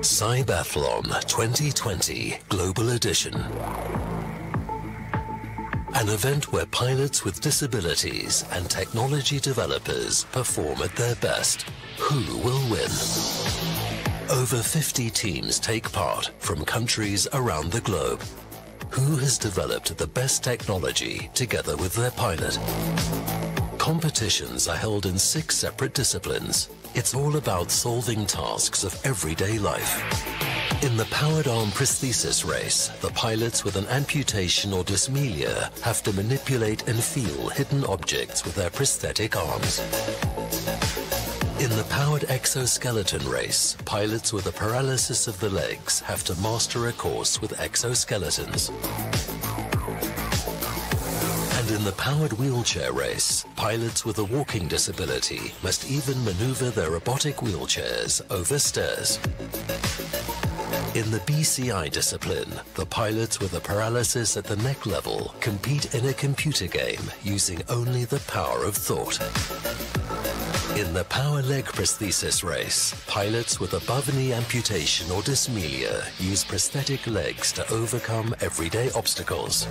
S2: CYBATHLON 2020 Global Edition. An event where pilots with disabilities and technology developers perform at their best. Who will win? Over 50 teams take part from countries around the globe. Who has developed the best technology together with their pilot? competitions are held in 6 separate disciplines. It's all about solving tasks of everyday life. In the powered arm prosthesis race, the pilots with an amputation or dysmelia have to manipulate and feel hidden objects with their prosthetic arms. In the powered exoskeleton race, pilots with a paralysis of the legs have to master a course with exoskeletons. And in the powered wheelchair race, pilots with a walking disability must even maneuver their robotic wheelchairs over stairs. In the BCI discipline, the pilots with a paralysis at the neck level compete in a computer game using only the power of thought. In the power leg prosthesis race, pilots with above-knee amputation or dysmelia use prosthetic legs to overcome everyday obstacles.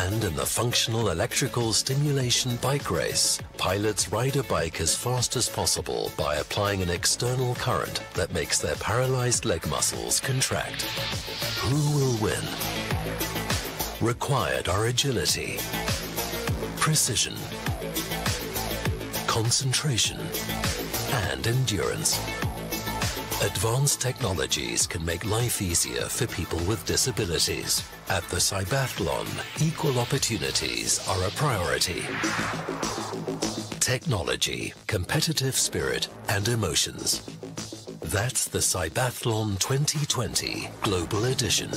S2: And in the functional electrical stimulation bike race, pilots ride a bike as fast as possible by applying an external current that makes their paralyzed leg muscles contract. Who will win? Required are agility, precision, concentration, and endurance. Advanced technologies can make life easier for people with disabilities. At the CYBATHLON, equal opportunities are a priority. Technology, competitive spirit, and emotions. That's the CYBATHLON 2020 Global Edition.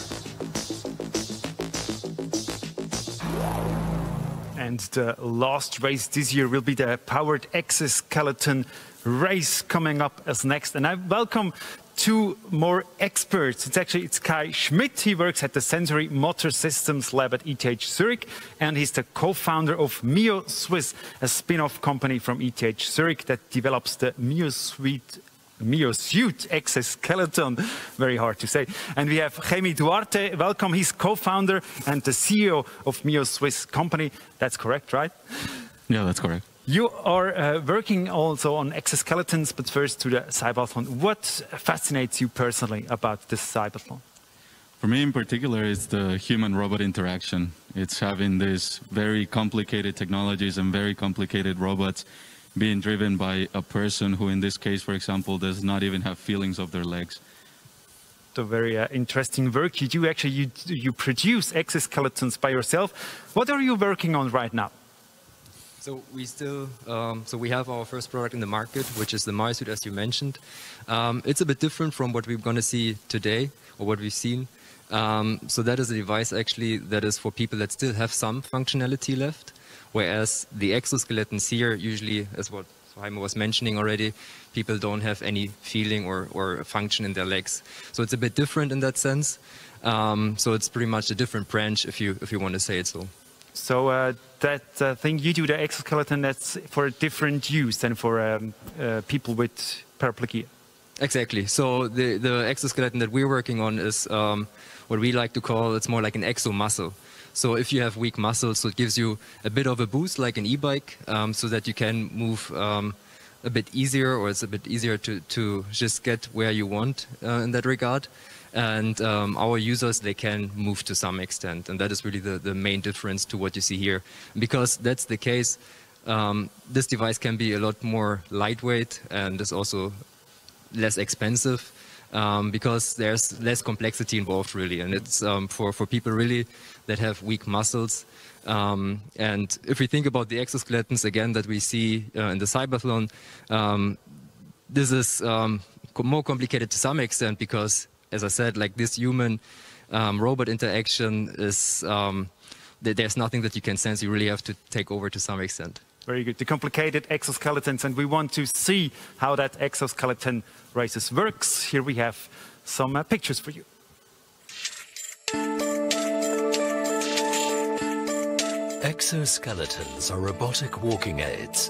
S1: And the last race this year will be the powered exoskeleton race coming up as next. And I welcome 2 more experts. It's Kai Schmidt. He works at the Sensory Motor Systems Lab at ETH Zurich, and he's the co-founder of Mio Swiss, a spin-off company from ETH Zurich that develops the Mio Suit exoskeleton, very hard to say. And we have Jaime Duarte, welcome. He's co-founder and the CEO of Mio Swiss company. That's correct, right?
S7: Yeah, that's correct.
S1: You are working also on exoskeletons, but first to the CYBATHLON. What fascinates you personally about this CYBATHLON?
S7: For me in particular, it's the human-robot interaction. It's having these very complicated technologies and very complicated robots being driven by a person who, in this case, for example, does not even have feelings of their legs.
S1: So very interesting work you do. Actually, you produce exoskeletons by yourself. What are you working on right now?
S19: So we still, we have our first product in the market, which is the Mio Suit, as you mentioned. It's a bit different from what we're going to see today, or what we've seen. So that is a device actually that is for people that still have some functionality left, whereas the exoskeletons here usually, as what Jaime was mentioning already, people don't have any feeling or function in their legs. So it's a bit different in that sense. So it's pretty much a different branch, if you want to say it so.
S1: So that thing you do, the exoskeleton, that's for a different use than for people with paraplegia.
S19: Exactly. So the exoskeleton that we're working on is what we like to call, it's more like an exomuscle. So if you have weak muscles, so it gives you a bit of a boost like an e-bike, so that you can move a bit easier, or it's a bit easier to just get where you want in that regard. And our users, they can move to some extent, and that is really the main difference to what you see here. Because that's the case, this device can be a lot more lightweight and is also less expensive, because there's less complexity involved really, and it's for people really that have weak muscles. And if we think about the exoskeletons again that we see in the CYBATHLON, this is more complicated to some extent because, as I said, like this human robot interaction is, there's nothing that you can sense. You really have to take over to some extent.
S1: Very good. The complicated exoskeletons, and we want to see how that exoskeleton races works. Here we have some pictures for you.
S2: Exoskeletons are robotic walking aids.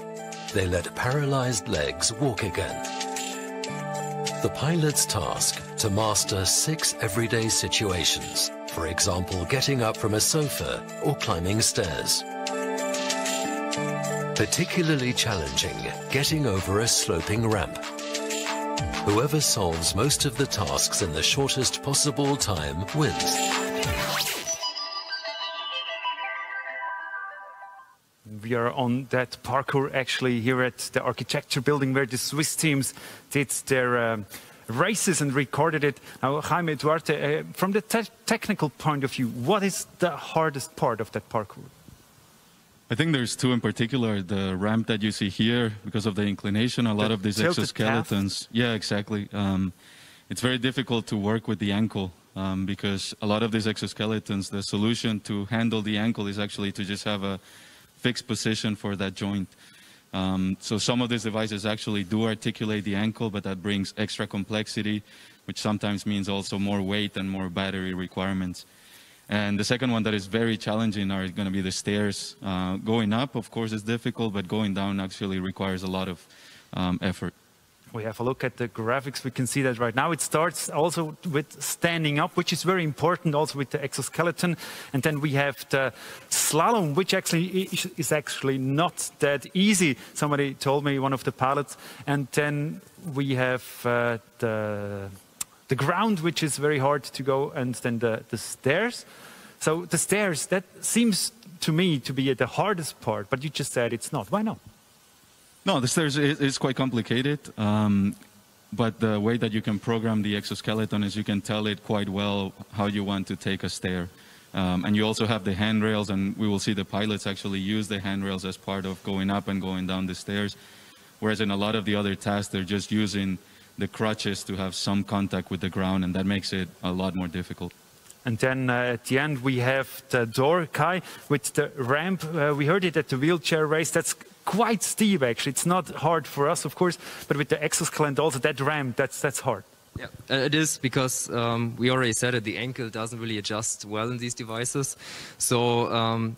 S2: They let paralyzed legs walk again. The pilot's task to master 6 everyday situations, for example, getting up from a sofa or climbing stairs. Particularly challenging, getting over a sloping ramp. Whoever solves most of the tasks in the shortest possible time wins.
S1: We are on that parkour actually here at the architecture building where the Swiss teams did their races and recorded it. Now, Jaime Duarte, from the technical point of view, what is the hardest part of that parkour?
S7: I think there's two in particular. The ramp that you see here, because of the inclination, a lot of these exoskeletons. Yeah, exactly. It's very difficult to work with the ankle because a lot of these exoskeletons, the solution to handle the ankle is actually to just have a fixed position for that joint. So some of these devices actually do articulate the ankle, but that brings extra complexity, which sometimes means also more weight and more battery requirements. And the second one that is very challenging are going to be the stairs. Going up, of course, is difficult, but going down actually requires a lot of effort.
S1: We have a look at the graphics. We can see that right now. It starts also with standing up, which is very important, also with the exoskeleton. And then we have the slalom, which actually is actually not that easy. Somebody told me, one of the pilots. And then we have the ground, which is very hard to go, and then the stairs. So the stairs, that seems to me to be the hardest part, but you just said it's not. Why not?
S7: No, the stairs is quite complicated, but the way that you can program the exoskeleton is you can tell it quite well how you want to take a stair. And you also have the handrails, and we will see the pilots actually use the handrails as part of going up and going down the stairs. Whereas in a lot of the other tasks, they're just using the crutches to have some contact with the ground, and that makes it a lot more difficult.
S1: And then at the end, we have the door, Kai, with the ramp. We heard it at the wheelchair race. That's quite steep, actually. It's not hard for us, of course, but with the exoskeleton, also that ramp, that's hard.
S19: Yeah, it is because we already said it, the ankle doesn't really adjust well in these devices. So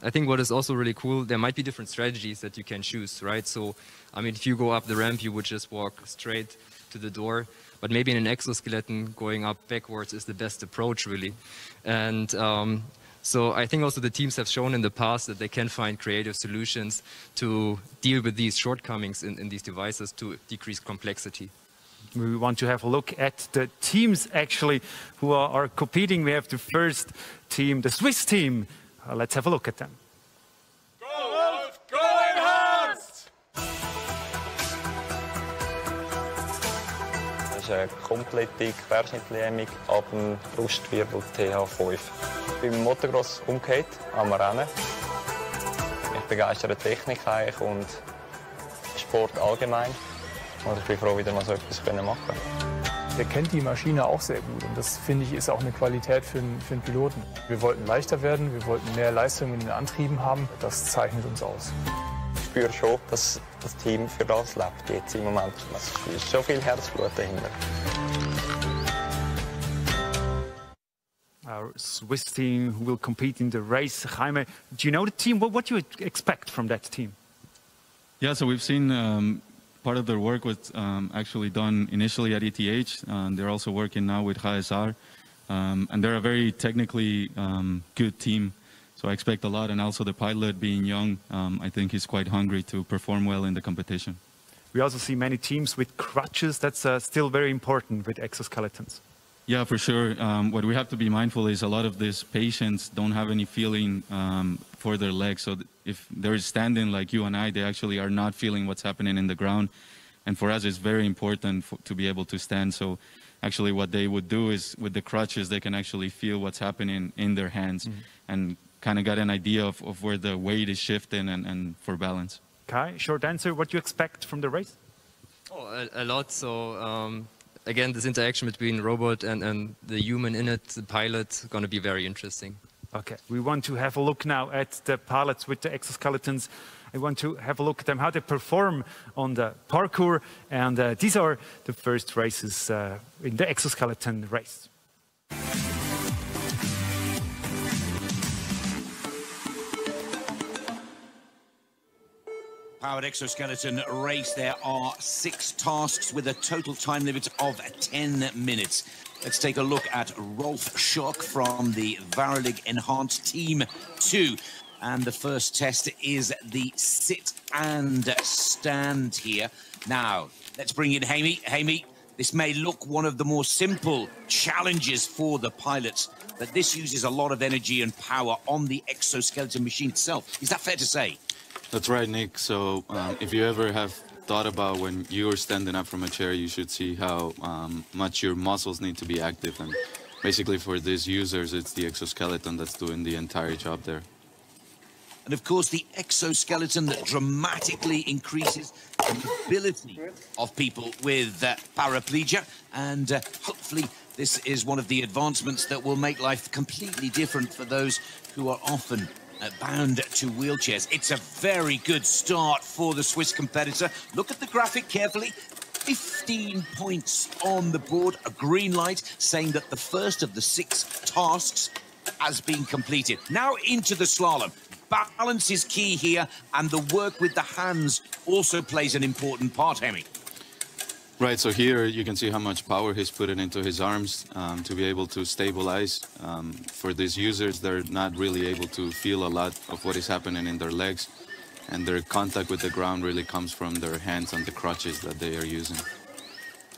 S19: I think what is also really cool, there might be different strategies that you can choose, right? So, I mean, if you go up the ramp, you would just walk straight to the door. But maybe in an exoskeleton, going up backwards is the best approach, really. And so I think also the teams have shown in the past that they can find creative solutions to deal with these shortcomings in these devices to decrease complexity.
S1: We want to have a look at the teams, actually, who are competing. We have the first team, the Swiss team. Let's have a look at them.
S10: Das ist eine komplette Querschnittlähmung ab dem Brustwirbel TH5. Beim Motocross umgekehrt, am Rennen. Ich begeistere Technik eigentlich und Sport allgemein. Und ich bin froh, wieder mal so etwas machen zu können.
S11: Der kennt die Maschine auch sehr gut und das, finde ich, ist auch eine Qualität für einen Piloten. Wir wollten leichter werden, wir wollten mehr Leistung in den Antrieben haben. Das zeichnet uns aus.
S10: Ich spüre schon, dass das Team für das lebt jetzt im Moment. Es ist schon viel Herzblut dahinter.
S1: Our Swiss team who will compete in the race. Jaime, do you know the team? What do you expect from that team?
S7: Yeah, so we've seen part of their work was actually done initially at ETH. They're also working now with HSR. And they're a very technically good team. So I expect a lot, and also the pilot being young, I think he's quite hungry to perform well in the competition.
S1: We also see many teams with crutches. That's still very important with exoskeletons.
S7: Yeah, for sure. What we have to be mindful is a lot of these patients don't have any feeling for their legs. So if they're standing like you and I, they actually are not feeling what's happening in the ground. And for us, it's very important to be able to stand. So actually what they would do is with the crutches, they can actually feel what's happening in their hands and kind of get an idea of where the weight is shifting and for balance.
S1: Kai, short answer, what do you expect from the race?
S19: Oh, a lot. So again, this interaction between robot and the human in it, the pilot, going to be very interesting.
S1: Okay, we want to have a look now at the pilots with the exoskeletons. I want to have a look at them, how they perform on the parkour. And these are the first races in the exoskeleton race.
S4: Powered exoskeleton race. There are 6 tasks with a total time limit of 10 minutes. Let's take a look at Rolf Schock from the Varalig Enhanced Team 2. And the first test is the sit and stand here. Now, let's bring in Jaime. Jaime, this may look one of the more simple challenges for the pilots, but this uses a lot of energy and power on the exoskeleton machine itself. Is that fair to say?
S7: That's right, Nick. So if you ever have thought about when you're standing up from a chair, you should see how much your muscles need to be active. And basically for these users, it's the exoskeleton that's doing the entire job there.
S4: And of course, the exoskeleton that dramatically increases the mobility of people with paraplegia. And hopefully this is one of the advancements that will make life completely different for those who are often bound to wheelchairs. It's a very good start for the Swiss competitor. Look at the graphic carefully. 15 points on the board, a green light saying that the first of the 6 tasks has been completed. Now into the slalom. Balance is key here, and the work with the hands also plays an important part, Hemi.
S7: Right, so here you can see how much power he's putting into his arms to be able to stabilize. For these users, they're not really able to feel a lot of what is happening in their legs, and their contact with the ground really comes from their hands and the crutches that they are using.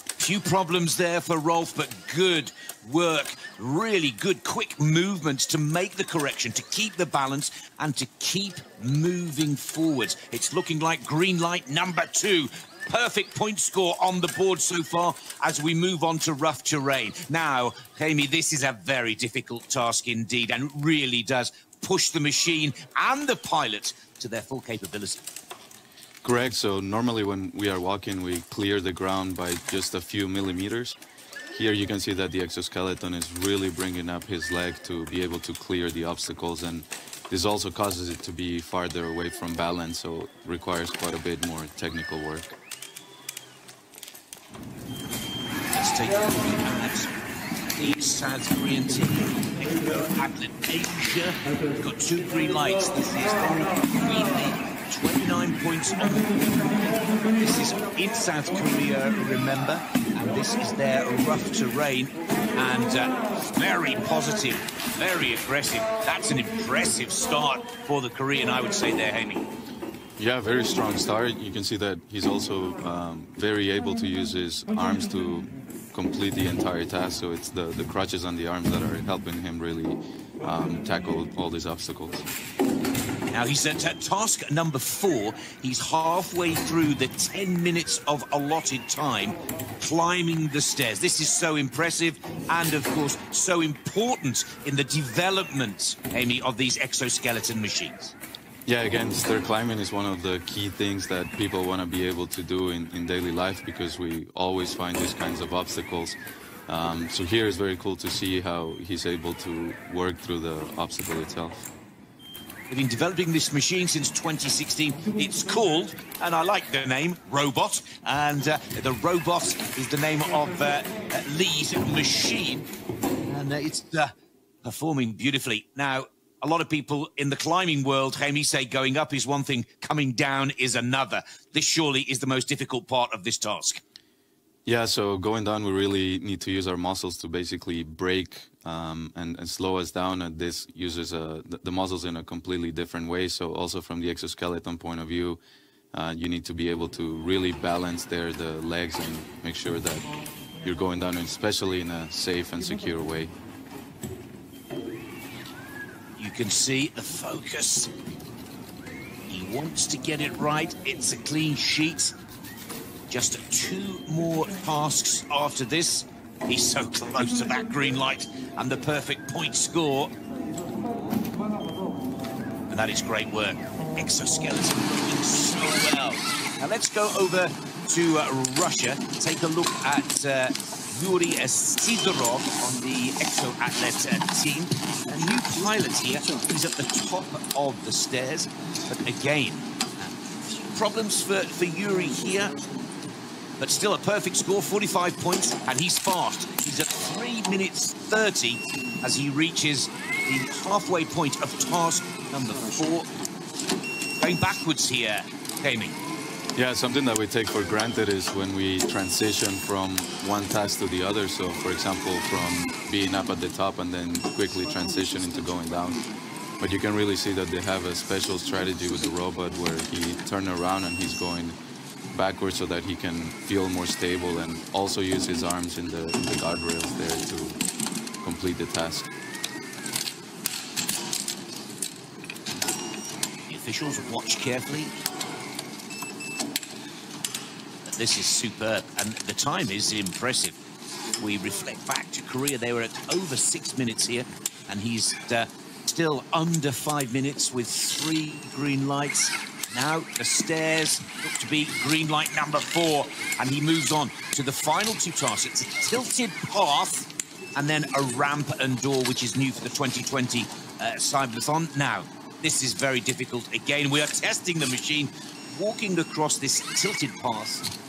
S4: Few problems there for Rolf, but good work, really good quick movements to make the correction, to keep the balance and to keep moving forwards. It's looking like green light number 2. Perfect point score on the board so far as we move on to rough terrain. Now, Amy, this is a very difficult task indeed and really does push the machine and the pilot to their full capability.
S7: Correct. So normally when we are walking, we clear the ground by just a few millimeters. Here you can see that the exoskeleton is really bringing up his leg to be able to clear the obstacles, and this also causes it to be farther away from balance, so it requires quite a bit more technical work.
S4: Let's take a look at the South Korean team. Exoskeleton Asia. We've got 2 green lights. This is Queen 29 points on the board. This is in South Korea, remember, and this is their rough terrain, and very positive, very aggressive. That's an impressive start for the Korean, I would say there, Amy.
S7: Yeah, very strong start. You can see that he's also very able to use his arms to complete the entire task, so it's the crutches on the arms that are helping him really tackle all these obstacles.
S4: Now he's at task number 4. He's halfway through the 10 minutes of allotted time climbing the stairs. This is so impressive and, of course, so important in the development, Amy, of these exoskeleton machines.
S7: Yeah, again, stair climbing is one of the key things that people want to be able to do in daily life, because we always find these kinds of obstacles. So here it's very cool to see how he's able to work through the obstacle itself.
S4: We've been developing this machine since 2016. It's called, and I like the name, Robot. And the Robot is the name of lead machine. And it's performing beautifully. Now, a lot of people in the climbing world, Jaime, say going up is one thing, coming down is another. This surely is the most difficult part of this task.
S7: Yeah, so going down, we really need to use our muscles to basically brake and slow us down. And this uses the muscles in a completely different way. So also from the exoskeleton point of view, you need to be able to really balance there the legs and make sure that you're going down, especially in a safe and secure way.
S4: You can see the focus. He wants to get it right. It's a clean sheet. Just 2 more tasks after this. He's so close to that green light and the perfect point score. And that is great work. Exoskeleton looking so well. Now let's go over to Russia. Take a look at Yuri Sidorov on the Exoathlete team. A new pilot here. He's at the top of the stairs. But again, problems for Yuri here. But still a perfect score, 45 points, and he's fast. He's at 3 minutes 30 as he reaches the halfway point of task number 4. Going backwards here, Jamie.
S7: Yeah, something that we take for granted is when we transition from one task to the other. So, for example, from being up at the top and then quickly transition into going down. But you can really see that they have a special strategy with the robot where he turns around and he's going backwards so that he can feel more stable and also use his arms in the guardrails there to complete the task.
S4: The officials watch carefully. This is superb, and the time is impressive. We reflect back to Korea, they were at over 6 minutes here, and he's still under 5 minutes with 3 green lights. Now the stairs look to be green light number 4, and he moves on to the final 2 tasks. It's a tilted path and then a ramp and door, which is new for the 2020 CYBATHLON. Now, this is very difficult. Again, we are testing the machine, walking across this tilted path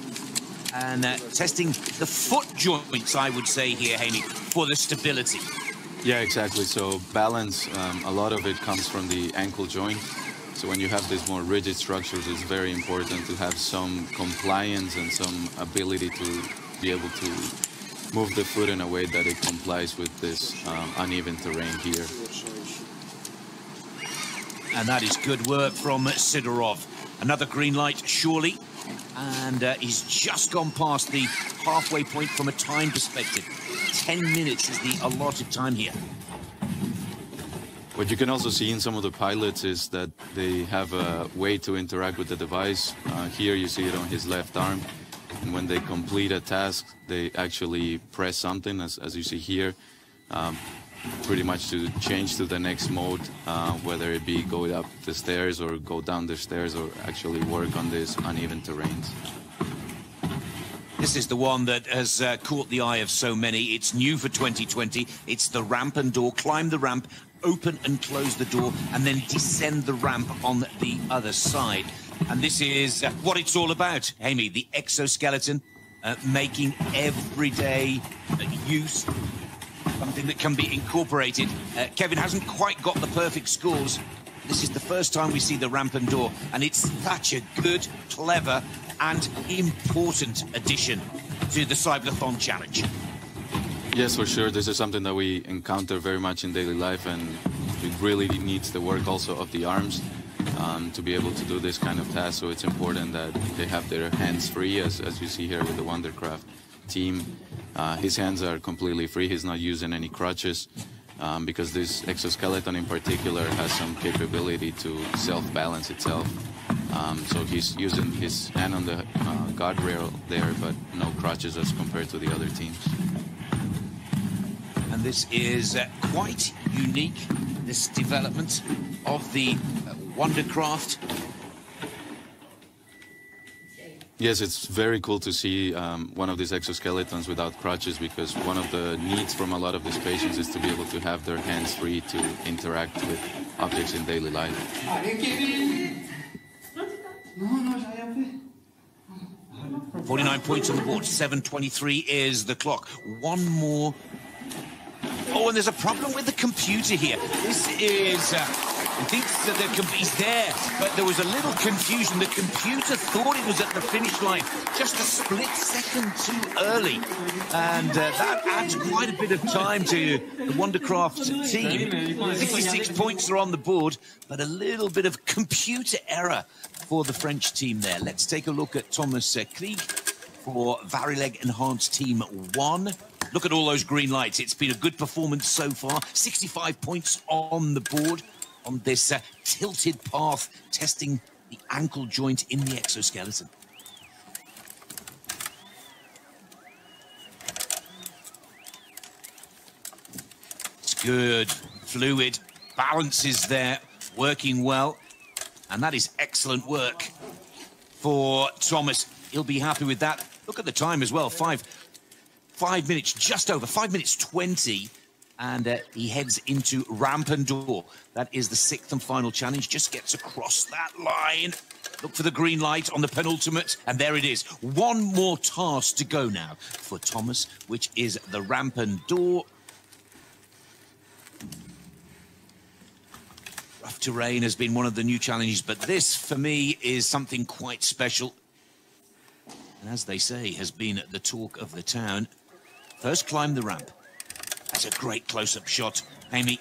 S4: and testing the foot joints, I would say here, Haney, for the stability.
S7: Yeah, exactly. So balance, a lot of it comes from the ankle joint. So when you have these more rigid structures, it's very important to have some compliance and some ability to be able to move the foot in a way that it complies with this uneven terrain here.
S4: And that is good work from Sidorov. Another green light, surely. And he's just gone past the halfway point from a time perspective. 10 minutes is the allotted time here.
S7: What you can also see in some of the pilots is that they have a way to interact with the device. Here you see it on his left arm. And when they complete a task, they actually press something, as you see here, pretty much to change to the next mode, whether it be go up the stairs or go down the stairs or actually work on these uneven terrains.
S4: This is the one that has caught the eye of so many. It's new for 2020. It's the ramp and door. Climb the ramp, open and close the door, and then descend the ramp on the other side. And this is what it's all about, Amy, the exoskeleton, making everyday use, something that can be incorporated. Kevin hasn't quite got the perfect scores. This is the first time we see the ramp and door, and it's such a good, clever, and important addition to the CYBATHLON challenge.
S7: Yes, for sure. This is something that we encounter very much in daily life, and it really needs the work also of the arms to be able to do this kind of task. So it's important that they have their hands free, as you see here with the Wondercraft team. His hands are completely free. He's not using any crutches because this exoskeleton in particular has some capability to self-balance itself. So he's using his hand on the guardrail there, but no crutches as compared to the other teams.
S4: And this is quite unique, this development of the Wondercraft.
S7: Yes, it's very cool to see one of these exoskeletons without crutches, because one of the needs from a lot of these patients is to be able to have their hands free to interact with objects in daily life.
S4: 49 points on the board, 7:23 is the clock. One more. Oh, and there's a problem with the computer here. This is, he thinks that he's there, but there was a little confusion. The computer thought it was at the finish line, just a split second too early. And that adds quite a bit of time to the Wondercraft team. 66 points are on the board, but a little bit of computer error for the French team there. Let's take a look at Thomas Krieg for Varileg Enhanced Team 1. Look at all those green lights. It's been a good performance so far. 65 points on the board on this tilted path, testing the ankle joint in the exoskeleton. It's good, fluid, balance is there, working well. And that is excellent work for Thomas. He'll be happy with that. Look at the time as well, 5 minutes, just over, 5 minutes 20. And he heads into ramp and door. That is the 6th and final challenge. Just gets across that line. Look for the green light on the penultimate. And there it is. One more task to go now for Thomas, which is the ramp and door. Rough terrain has been one of the new challenges, but this, for me, is something quite special. And as they say, has been the talk of the town. First, climb the ramp. That's a great close-up shot, Amy.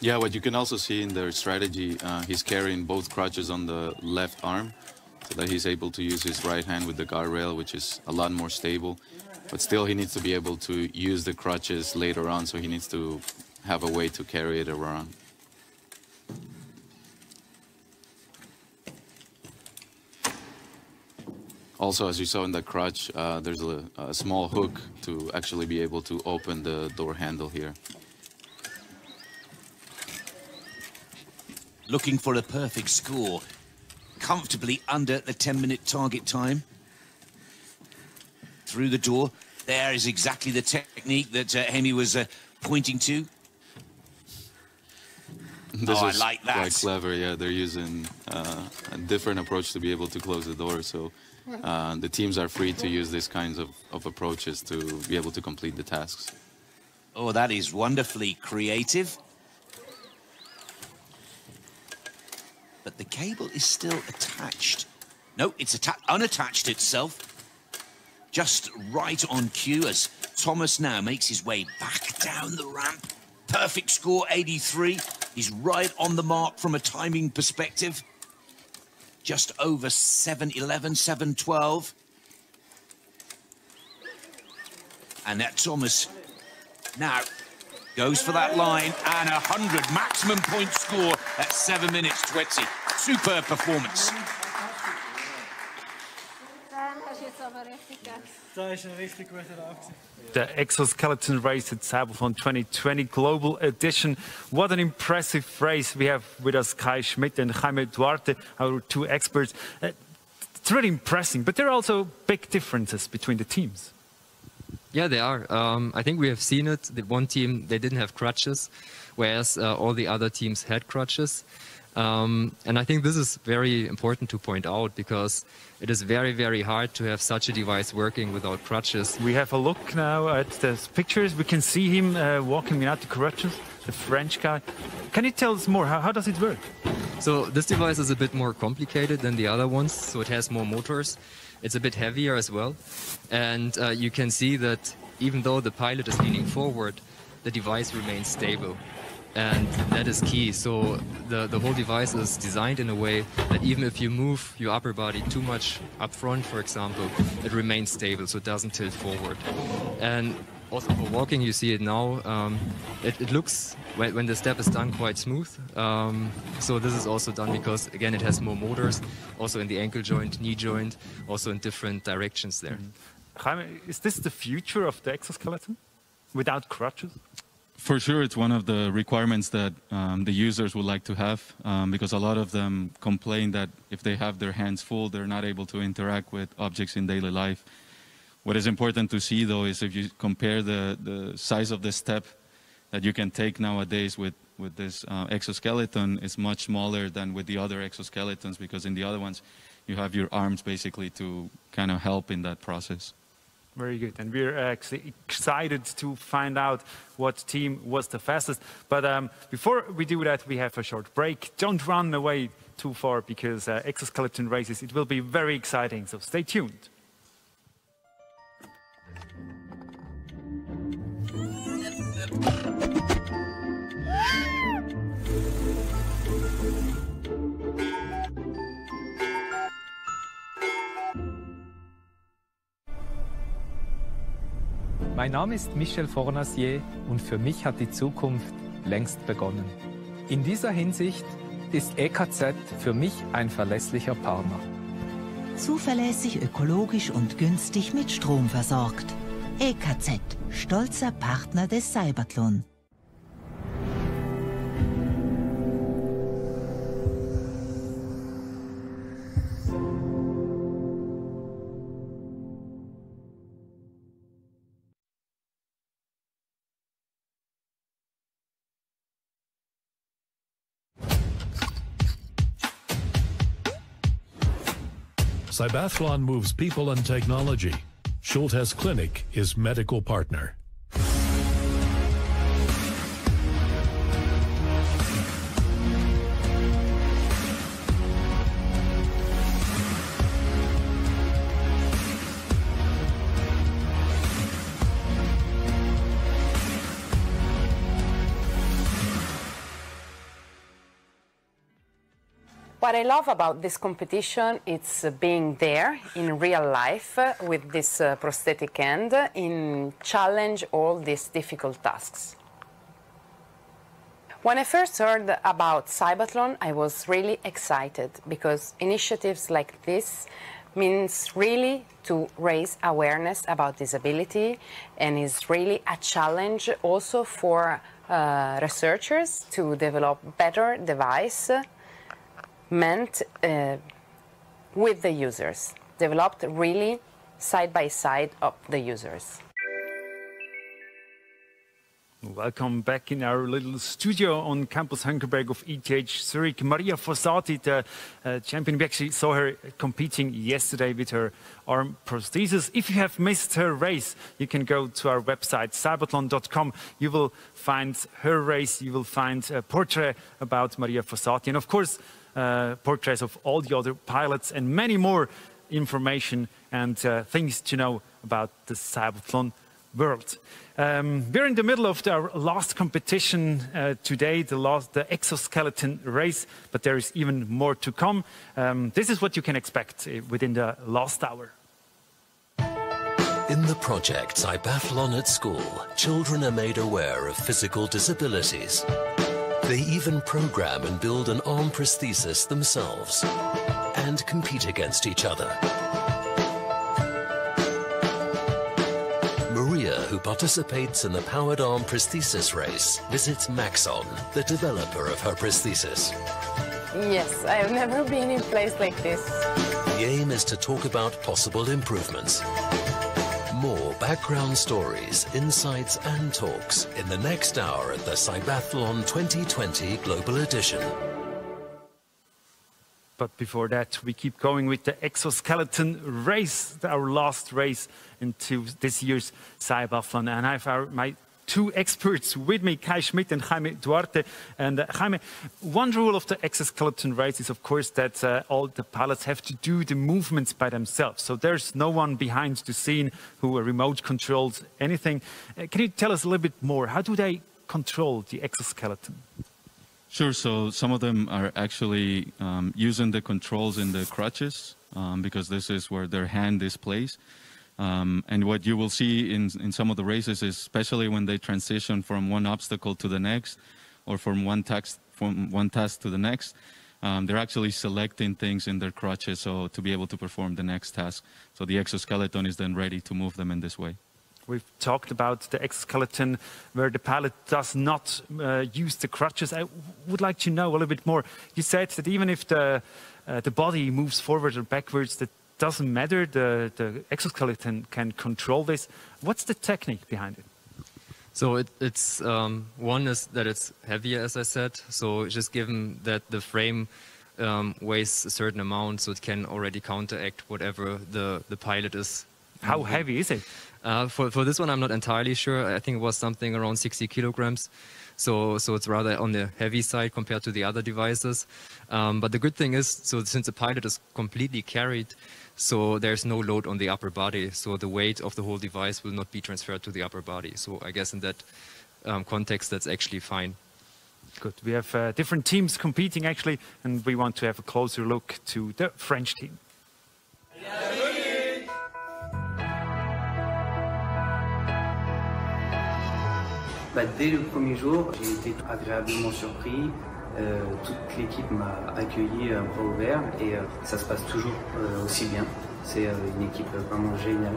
S7: Yeah, what you can also see in their strategy, he's carrying both crutches on the left arm, so that he's able to use his right hand with the guardrail, which is a lot more stable. But still, he needs to be able to use the crutches later on, so he needs to have a way to carry it around. Also, as you saw in the crutch, there's a small hook to actually be able to open the door handle here.
S4: Looking for a perfect score. Comfortably under the 10-minute target time. Through the door. There is exactly the technique that Hemi was pointing to.
S7: This
S4: I
S7: is
S4: like that.
S7: quite clever, yeah. They're using a different approach to be able to close the door, so the teams are free to use these kinds of approaches to be able to complete the tasks.
S4: Oh, that is wonderfully creative. But the cable is still attached. No, it's unattached itself. Just right on cue as Thomas now makes his way back down the ramp. Perfect score, 83. He's right on the mark from a timing perspective. Just over 7:11, 7:12. And that Thomas now goes for that line, and 100 maximum point score at 7 minutes 20. Superb performance.
S1: The Exoskeleton race at CYBATHLON 2020 Global Edition. What an impressive race. We have with us Kai Schmidt and Jaime Duarte, our two experts. It's really impressive, but there are also big differences between the teams.
S19: Yeah, they are. I think we have seen it. The one team, they didn't have crutches, whereas all the other teams had crutches. And I think this is very important to point out because it is very, very hard to have such a device working without crutches.
S1: We have a look now at the pictures. We can see him walking without the crutches, the French guy. Can you tell us more? How does it work?
S19: So this device is a bit more complicated than the other ones. So it has more motors. It's a bit heavier as well. And you can see that even though the pilot is leaning forward, the device remains stable. And that is key. So the whole device is designed in a way that even if you move your upper body too much up front, for example, it remains stable, so it doesn't tilt forward. And also for walking, you see it now, it looks, when the step is done, quite smooth. So this is also done because, again, it has more motors, also in the ankle joint, knee joint, also in different directions there.
S1: Jaime, is this the future of the exoskeleton without crutches?
S7: For sure, it's one of the requirements that the users would like to have because a lot of them complain that if they have their hands full, they're not able to interact with objects in daily life. What is important to see, though, is if you compare the size of the step that you can take nowadays with this exoskeleton, is much smaller than with the other exoskeletons because in the other ones, you have your arms basically to kind of help in that process.
S1: Very good, and we're actually excited to find out what team was the fastest. But before we do that, we have a short break. Don't run away too far because exoskeleton races, it will be very exciting, so stay tuned.
S12: Mein Name ist Michel Fornacier und für mich hat die Zukunft längst begonnen. In dieser Hinsicht ist EKZ für mich ein verlässlicher Partner.
S20: Zuverlässig, ökologisch und günstig mit Strom versorgt. EKZ, stolzer Partner des CYBATHLON.
S23: CYBATHLON moves people and technology. Schultes Clinic is medical partner.
S24: What I love about this competition is being there in real life with this prosthetic hand and challenge all these difficult tasks. When I first heard about CYBATHLON, I was really excited because initiatives like this means really to raise awareness about disability, and is really a challenge also for researchers to develop better device meant with the users, developed really side by side of the users.
S1: Welcome back in our little studio on Campus Hönkerberg of ETH Zurich. Maria Fossati, the champion, we actually saw her competing yesterday with her arm prosthesis. If you have missed her race, you can go to our website, CYBATHLON.com. You will find her race, you will find a portrait about Maria Fossati, and of course, portraits of all the other pilots and many more information and things to know about the CYBATHLON world. We're in the middle of our last competition today, the exoskeleton race, but there is even more to come. This is what you can expect within the last hour.
S2: In the project CYBATHLON at School, children are made aware of physical disabilities. They even program and build an arm prosthesis themselves and compete against each other. Maria, who participates in the powered arm prosthesis race, visits Maxon, the developer of her prosthesis.
S24: Yes, I have never been in a place like this.
S2: The aim is to talk about possible improvements. More background stories, insights and talks in the next hour at the CYBATHLON 2020 Global Edition.
S1: But before that, we keep going with the exoskeleton race, our last race into this year's CYBATHLON. And I have my two experts with me, Kai Schmidt and Jaime Duarte. And Jaime, one rule of the exoskeleton race is, of course, that all the pilots have to do the movements by themselves. So there's no one behind the scene who remote controls anything. Can you tell us a little bit more? How do they control the exoskeleton?
S7: Sure. So some of them are actually using the controls in the crutches because this is where their hand is placed. And what you will see in some of the races is, especially when they transition from one obstacle to the next, or from one task to the next, they're actually selecting things in their crutches so to be able to perform the next task. So the exoskeleton is then ready to move them in this way.
S1: We've talked about the exoskeleton where the pilot does not use the crutches. I would like to know a little bit more. You said that even if the body moves forward or backwards, that doesn't matter. The exoskeleton can control this. What's the technique behind it?
S19: So it's one is that it's heavier, as I said. So just given that the frame weighs a certain amount, so it can already counteract whatever the pilot is.
S1: How heavy is it?
S19: For this one, I'm not entirely sure. I think it was something around 60 kilograms. So it's rather on the heavy side compared to the other devices. But the good thing is, so since the pilot is completely carried, so there's no load on the upper body. So the weight of the whole device will not be transferred to the upper body. So I guess in that context, that's actually fine.
S1: Good. We have different teams competing actually, and we want to have a closer look to the French team.
S13: Dès le premier jour, j'ai été agréablement surpris. Toute l'équipe m'a accueilli à bras ouverts et ça se passe toujours aussi bien. C'est une équipe vraiment géniale.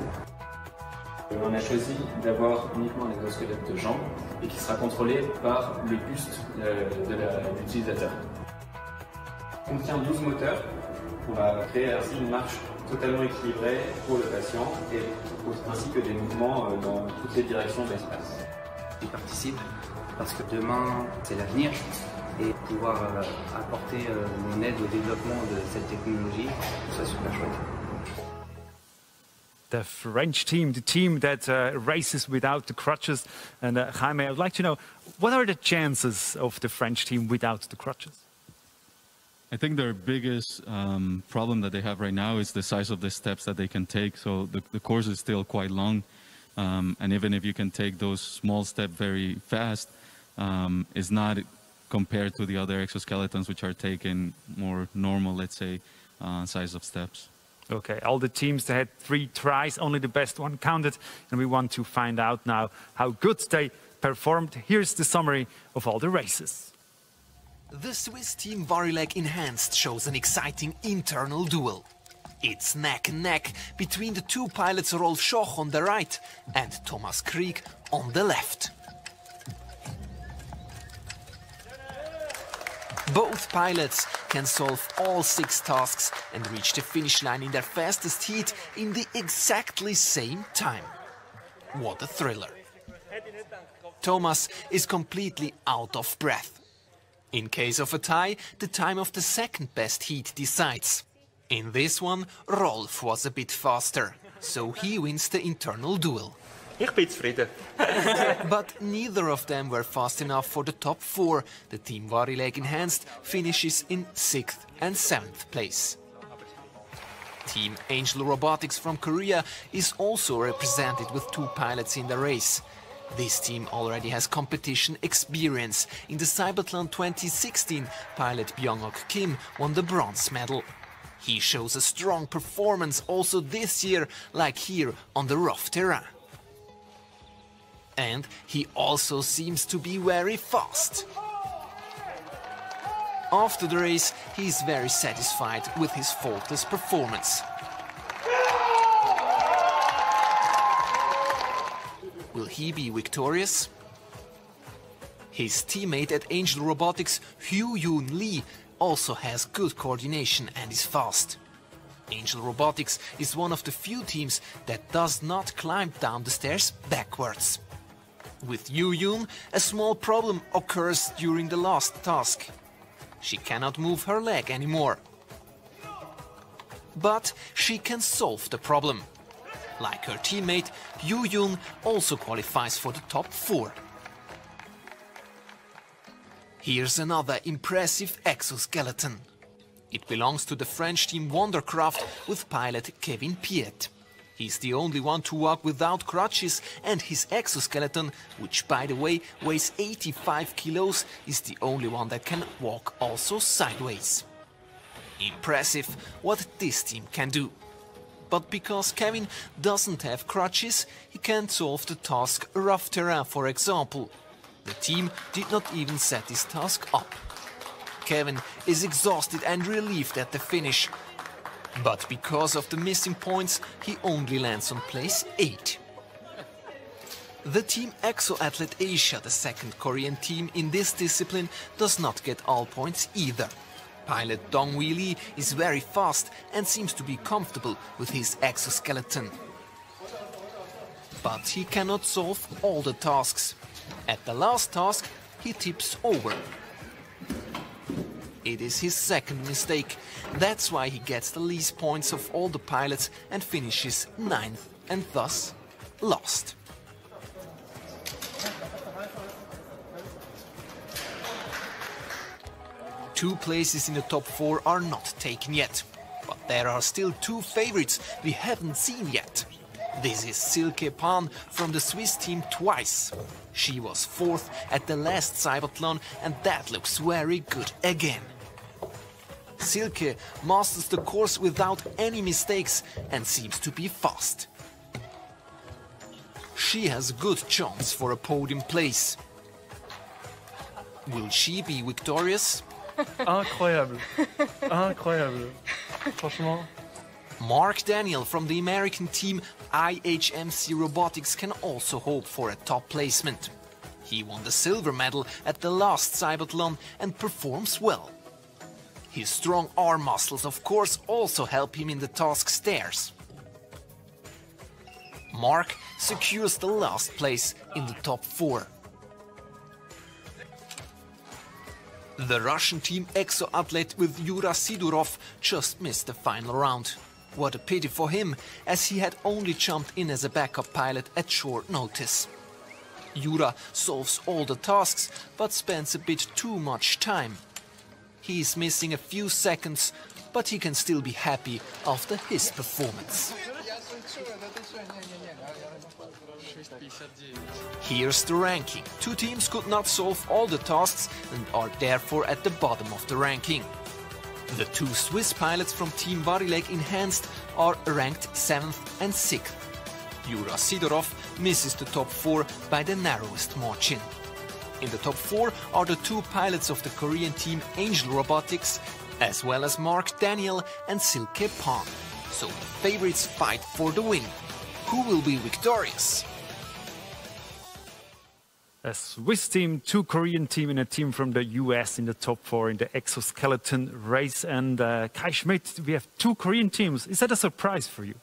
S14: On a choisi d'avoir uniquement un exosquelette de jambes et qui sera contrôlé par le buste de l'utilisateur. On contient 12 moteurs. On va créer ainsi une marche totalement équilibrée pour le patient et ainsi que des mouvements dans toutes les directions de l'espace.
S13: J'y participe parce que demain, c'est l'avenir et pouvoir apporter mon aide au développement de cette technologie, c'est super chouette.
S1: The French team, the team that races without the crutches. And Jaime, I would like to know, what are the chances of the French team without the crutches?
S7: I think their biggest problem that they have right now is the size of the steps that they can take. So the course is still quite long. And even if you can take those small steps very fast, it's not compared to the other exoskeletons, which are taking more normal, let's say, size of steps.
S1: Okay, all the teams, they had 3 tries, only the best one counted, and we want to find out now how good they performed. Here's the summary of all the races.
S15: The Swiss team Varileg Enhanced shows an exciting internal duel. It's neck and neck between the two pilots Rolf Schoch on the right and Thomas Krieg on the left. Both pilots can solve all 6 tasks and reach the finish line in their fastest heat in the exactly same time. What a thriller. Thomas is completely out of breath. In case of a tie, the time of the second best heat decides. In this one, Rolf was a bit faster, so he wins the internal duel.
S16: Ich bin zufrieden.
S15: But neither of them were fast enough for the top 4. The team Varileg Enhanced finishes in 6th and 7th place. Team Angel Robotics from Korea is also represented with 2 pilots in the race. This team already has competition experience. In the CYBATHLON 2016, pilot Byung-ok Kim won the bronze medal. He shows a strong performance also this year, like here on the rough terrain. And he also seems to be very fast. After the race, he is very satisfied with his faultless performance. Will he be victorious? His teammate at Angel Robotics, Hyo-yoon Lee, also has good coordination and is fast. Angel Robotics is one of the few teams that does not climb down the stairs backwards. With Hyo-yoon, a small problem occurs during the last task. She cannot move her leg anymore. But she can solve the problem. Like her teammate, Hyo-yoon also qualifies for the top 4. Here's another impressive exoskeleton. It belongs to the French team Wondercraft with pilot Kevin Piet. He's the only one to walk without crutches, and his exoskeleton, which by the way weighs 85 kilos, is the only one that can walk also sideways. Impressive what this team can do. But because Kevin doesn't have crutches, he can't solve the task rough terrain, for example. The team did not even set this task up. Kevin is exhausted and relieved at the finish. But because of the missing points, he only lands on place 8. The team Exoathlete Asia, the second Korean team in this discipline, does not get all points either. Pilot Dong-Wee Lee is very fast and seems to be comfortable with his exoskeleton. But he cannot solve all the tasks. At the last task, he tips over. It is his second mistake. That's why he gets the least points of all the pilots and finishes 9th and thus lost. Two places in the top 4 are not taken yet. But there are still 2 favorites we haven't seen yet. This is Silke Pan from the Swiss team Twice. She was 4th at the last CYBATHLON, and that looks very good again. Silke masters the course without any mistakes and seems to be fast. She has a good chance for a podium place. Will she be victorious?
S16: Incroyable. Incroyable. Franchement.
S15: Mark Daniel from the American team IHMC Robotics can also hope for a top placement. He won the silver medal at the last CYBATHLON and performs well. His strong arm muscles, of course, also help him in the task stairs. Mark secures the last place in the top 4. The Russian team Exoathlete with Yura Sidorov just missed the final round. What a pity for him, as he had only jumped in as a backup pilot at short notice. Yura solves all the tasks, but spends a bit too much time. He is missing a few seconds, but he can still be happy after his performance. Here's the ranking. 2 teams could not solve all the tasks and are therefore at the bottom of the ranking. The 2 Swiss pilots from Team Varileg Enhanced are ranked 7th and 6th. Yura Sidorov misses the top 4 by the narrowest margin. In the top 4 are the 2 pilots of the Korean team Angel Robotics, as well as Mark Daniel and Silke Pan. so favorites fight for the win. Who will be victorious?
S1: A Swiss team, 2 Korean team, and a team from the US in the top 4 in the exoskeleton race. And Kai Schmidt, we have 2 Korean teams. Is that a surprise for you?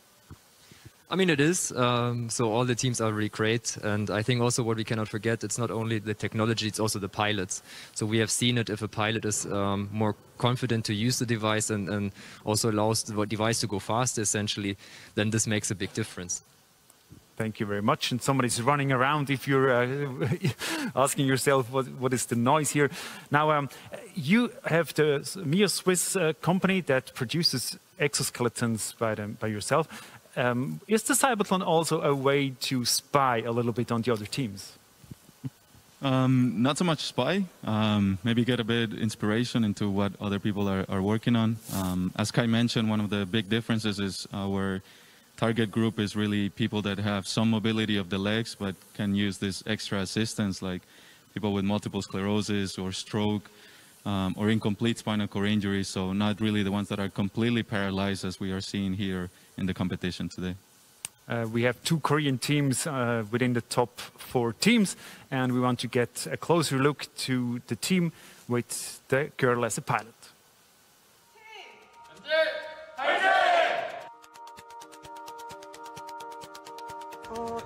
S19: I mean, it is. So all the teams are really great. And I think also what we cannot forget, it's not only the technology, it's also the pilots. So we have seen it if a pilot is more confident to use the device and also allows the device to go faster, essentially, then this makes a big difference.
S1: Thank you very much. And somebody's running around if you're asking yourself what is the noise here. Now, you have the Mio Swiss company that produces exoskeletons by yourself. Is the CYBATHLON also a way to spy a little bit on the other teams?
S7: Not so much spy, maybe get a bit inspiration into what other people are working on. As Kai mentioned, one of the big differences is our target group is really people that have some mobility of the legs but can use this extra assistance, like people with multiple sclerosis or stroke or incomplete spinal cord injury, so not really the ones that are completely paralyzed as we are seeing here in the competition today.
S1: We have 2 Korean teams within the top 4 teams, and we want to get a closer look to the team with the girl as a pilot.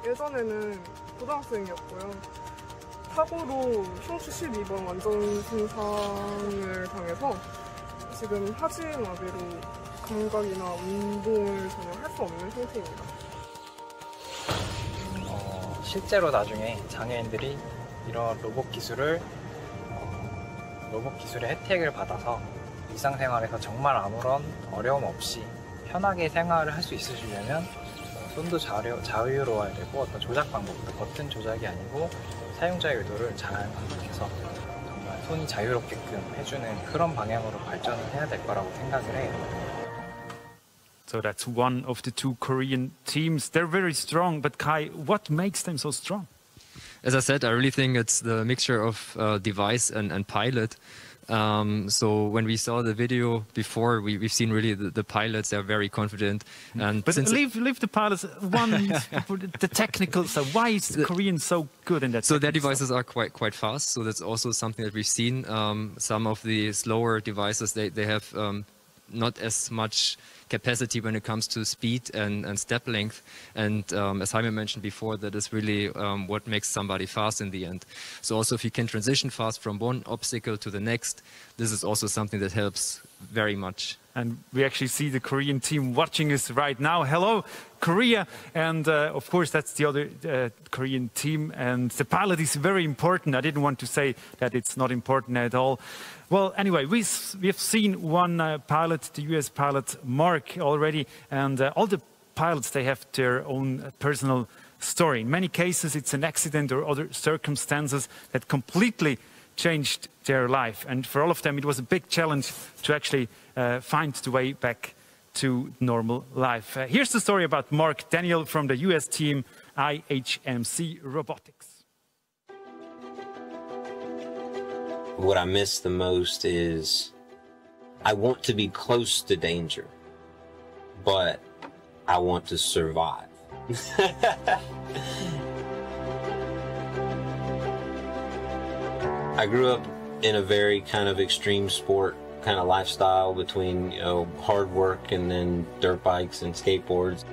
S17: 예전에는 고등학생이었고요. 사고로 흉추 12번 완전 손상을 당해서 지금 하지마비로 감각이나 운동을 전혀 할 수 없는 상태입니다.
S18: 실제로 나중에 장애인들이 이런 로봇 기술의 혜택을 받아서 일상생활에서 정말 아무런 어려움 없이 편하게 생활을 할 수 있으시려면 손도 자유로워야 되고 어떤 조작 방법도 버튼 조작이 아니고 사용자의 의도를 잘 반복해서 정말 손이 자유롭게끔 해주는 그런 방향으로 발전을 해야 될 거라고 생각을 해요.
S1: So that's one of the 2 Korean teams. They're very strong, but Kai, what makes them so strong?
S19: As I said, I really think it's the mixture of device and pilot. So when we saw the video before, we've seen really the pilots are very confident. And
S1: but leave the pilots the technical. So why is the Korean so good in that?
S19: So their devices are quite fast. So that's also something that we've seen. Some of the slower devices they have not as much capacity when it comes to speed and step length. And as Jaime mentioned before, that is really what makes somebody fast in the end. So also if you can transition fast from one obstacle to the next, this is also something that helps very much.
S1: And we actually see the Korean team watching us right now. Hello, Korea. And of course, that's the other Korean team. And the pilot is very important. I didn't want to say that it's not important at all. Well, anyway, we have seen one pilot, the US pilot, Mark, already. And all the pilots, they have their own personal story. In many cases, it's an accident or other circumstances that completely changed their life. And for all of them, it was a big challenge to actually find the way back to normal life. Here's the story about Mark Daniel from the US team, IHMC Robotics.
S21: What I miss the most is I want to be close to danger, but I want to survive. I grew up in a very kind of extreme sport kind of lifestyle between, you know, hard work and then dirt bikes and skateboards.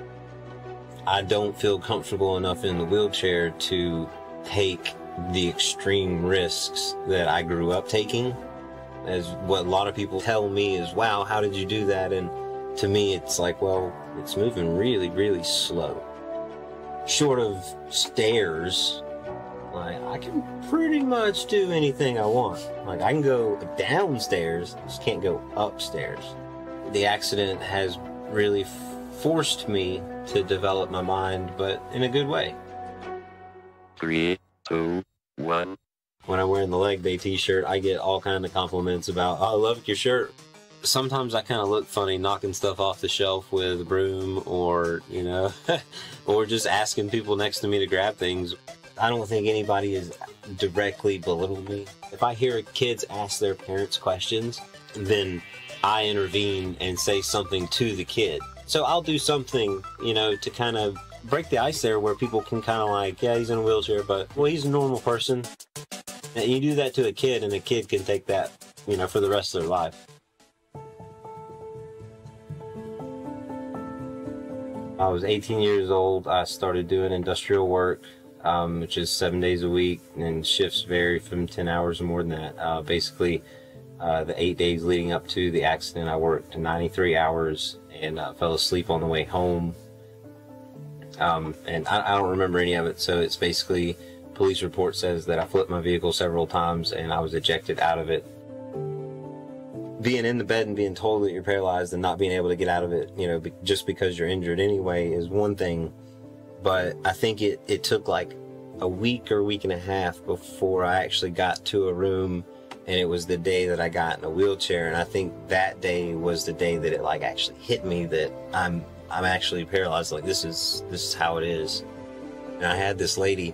S21: I don't feel comfortable enough in the wheelchair to take the extreme risks that I grew up taking. As what a lot of people tell me is, wow, how did you do that? And to me, it's like, well, it's moving really, really slow. Short of stairs, like, I can pretty much do anything I want. Like, I can go downstairs, just can't go upstairs. The accident has really forced me to develop my mind, but in a good way. 3, 2, 1. When I'm wearing the leg day t-shirt, I get all kinds of compliments about, oh, I love your shirt. Sometimes I kind of look funny knocking stuff off the shelf with a broom or, you know, or just asking people next to me to grab things. I don't think anybody has directly belittled me. If I hear kids ask their parents questions, then I intervene and say something to the kid. So I'll do something, you know, to kind of break the ice there where people can kind of like, yeah, he's in a wheelchair, but, well, he's a normal person. And you do that to a kid, and a kid can take that, you know, for the rest of their life. I was 18 years old. I started doing industrial work, which is 7 days a week, and shifts vary from 10 hours or more than that. Basically, the 8 days leading up to the accident, I worked 93 hours and fell asleep on the way home. And I don't remember any of it, so it's basically, police report says that I flipped my vehicle several times and I was ejected out of it. Being in the bed and being told that you're paralyzed and not being able to get out of it, you know, just because you're injured anyway is one thing. But I think it took like a week or week and a half before I actually got to a room, and it was the day that I got in a wheelchair. And I think that day was the day that it like actually hit me that I'm actually paralyzed. Like this is how it is. And I had this lady,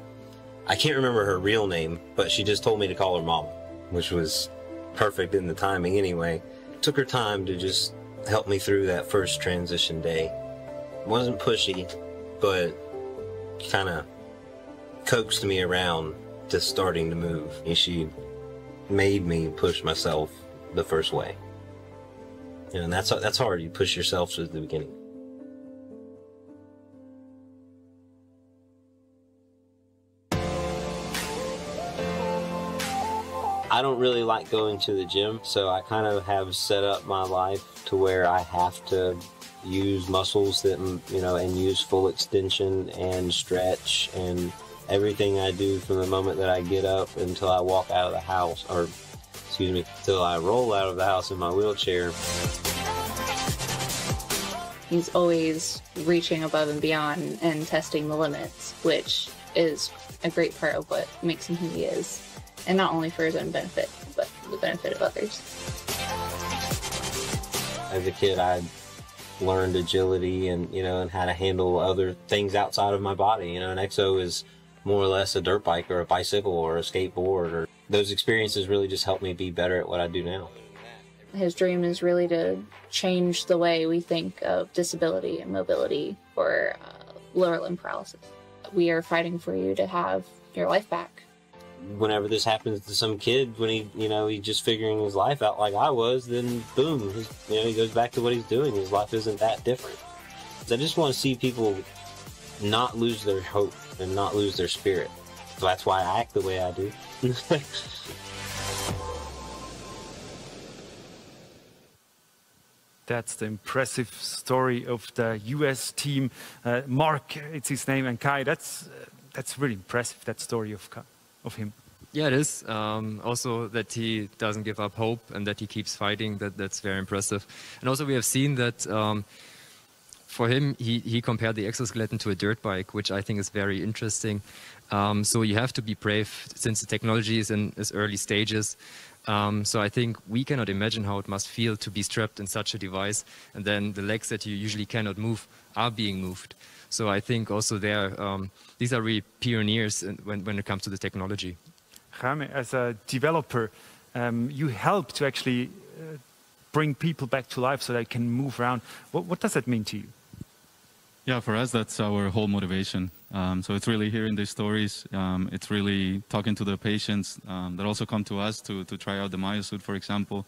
S21: I can't remember her real name, but she just told me to call her mom, which was perfect in the timing anyway. Took her time to just help me through that first transition day. It wasn't pushy, but kind of coaxed me around to starting to move. And she made me push myself the first way. And that's hard. You push yourself at the beginning. I don't really like going to the gym, so I kind of have set up my life to where I have to use muscles that, you know, and use full extension and stretch and everything I do from the moment that I get up until I walk out of the house, or excuse me, till I roll out of the house in my wheelchair.
S3: He's always reaching above and beyond and testing the limits, which is a great part of what makes him who he is. And not only for his own benefit, but for the benefit of others.
S21: As a kid, I learned agility and, you know, and how to handle other things outside of my body. You know, an exo is more or less a dirt bike or a bicycle or a skateboard. Or those experiences really just helped me be better at what I do now.
S3: His dream is really to change the way we think of disability and mobility for lower limb paralysis. We are fighting for you to have your life back.
S21: Whenever this happens to some kid, when he's just figuring his life out like I was, then boom, he goes back to what he's doing. His life isn't that different. I just want to see people not lose their hope and not lose their spirit. So that's why I act the way I do.
S1: That's the impressive story of the US team. Mark, it's his name, and Kai, that's really impressive, that story of him.
S19: Yeah, it is. Also that he doesn't give up hope and that he keeps fighting, that's very impressive. And also we have seen that for him, he compared the exoskeleton to a dirt bike, which I think is very interesting. So you have to be brave since the technology is in its early stages. So I think we cannot imagine how it must feel to be strapped in such a device, and then the legs that you usually cannot move are being moved. So I think also these are really pioneers when it comes to the technology.
S1: Jaime, as a developer, you help to actually bring people back to life so they can move around. What does that mean to you?
S7: Yeah, for us, that's our whole motivation. So it's really hearing these stories. It's really talking to the patients that also come to us to try out the MyoSuit, for example.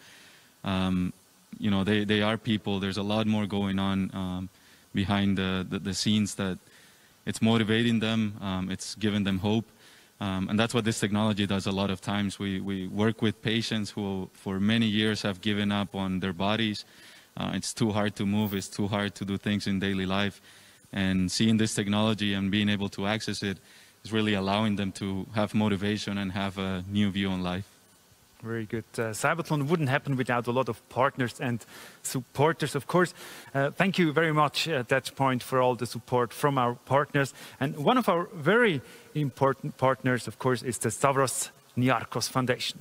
S7: You know, they are people. There's a lot more going on behind the scenes that it's motivating them. It's giving them hope. And that's what this technology does a lot of times. We work with patients who for many years have given up on their bodies. It's too hard to move. It's too hard to do things in daily life. And seeing this technology and being able to access it is really allowing them to have motivation and have a new view on life.
S1: Very good. CYBATHLON wouldn't happen without a lot of partners and supporters, of course. Thank you very much at that point for all the support from our partners. And one of our very important partners, of course, is the Stavros Niarchos Foundation.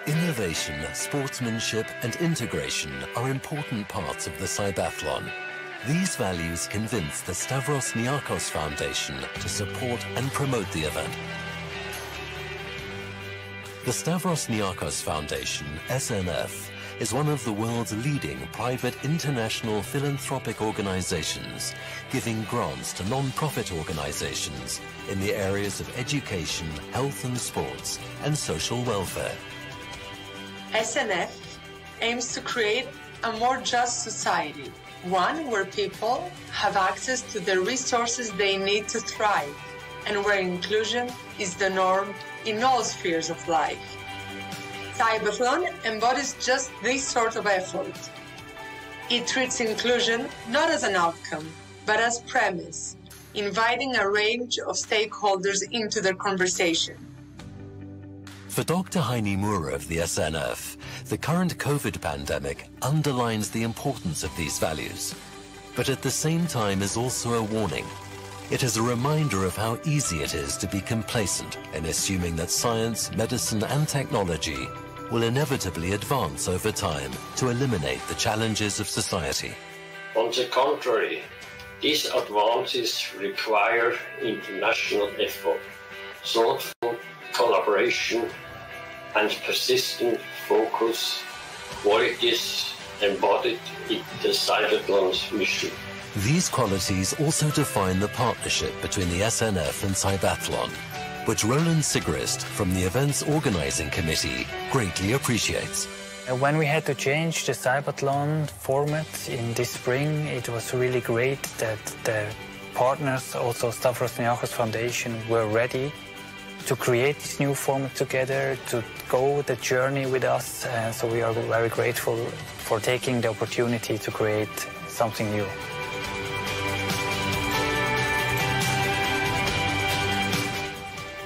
S2: Innovation, sportsmanship and integration are important parts of the CYBATHLON. These values convince the Stavros Niarchos Foundation to support and promote the event. The Stavros Niarchos Foundation, SNF, is one of the world's leading private international philanthropic organizations, giving grants to non-profit organizations in the areas of education, health and sports, and social welfare.
S5: SNF aims to create a more just society, one where people have access to the resources they need to thrive, and where inclusion is the norm in all spheres of life. CYBATHLON embodies just this sort of effort. It treats inclusion not as an outcome, but as premise, inviting a range of stakeholders into the conversation.
S2: For Dr. Heini Murer of the SNF, the current COVID pandemic underlines the importance of these values, but at the same time is also a warning. It is a reminder of how easy it is to be complacent in assuming that science, medicine and technology will inevitably advance over time to eliminate the challenges of society.
S6: On the contrary, these advances require international effort, thoughtful collaboration and persistent focus, qualities embodied in the CYBATHLON's mission.
S2: These qualities also define the partnership between the SNF and CYBATHLON, which Roland Sigrist from the Events Organizing Committee greatly appreciates.
S8: When we had to change the CYBATHLON format in this spring, it was really great that the partners, also Stavros Niarchos Foundation, were ready to create this new format together, to go the journey with us. So we are very grateful for taking the opportunity to create something new.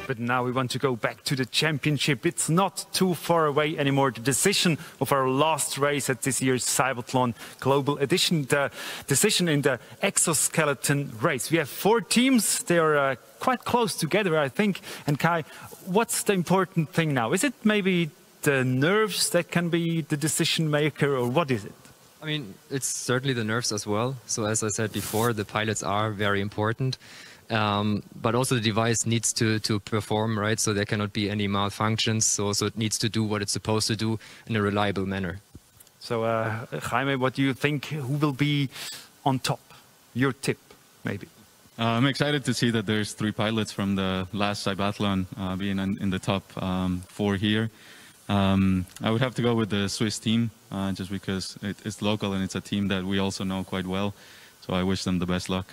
S1: But now we want to go back to the championship. It's not too far away anymore. The decision of our last race at this year's CYBATHLON Global Edition, the decision in the Exoskeleton race. We have 4 teams. They are quite close together, I think. And Kai, what's the important thing now? Is it maybe the nerves that can be the decision maker, or what is it?
S19: I mean, it's certainly the nerves as well. So as I said before, the pilots are very important. But also the device needs to perform, right? So there cannot be any malfunctions. So it needs to do what it's supposed to do in a reliable manner.
S1: So, Jaime, what do you think? Who will be on top? Your tip, maybe.
S7: I'm excited to see that there's 3 pilots from the last CYBATHLON being in the top 4 here. I would have to go with the Swiss team, just because it's local and it's a team that we also know quite well. So I wish them the best luck.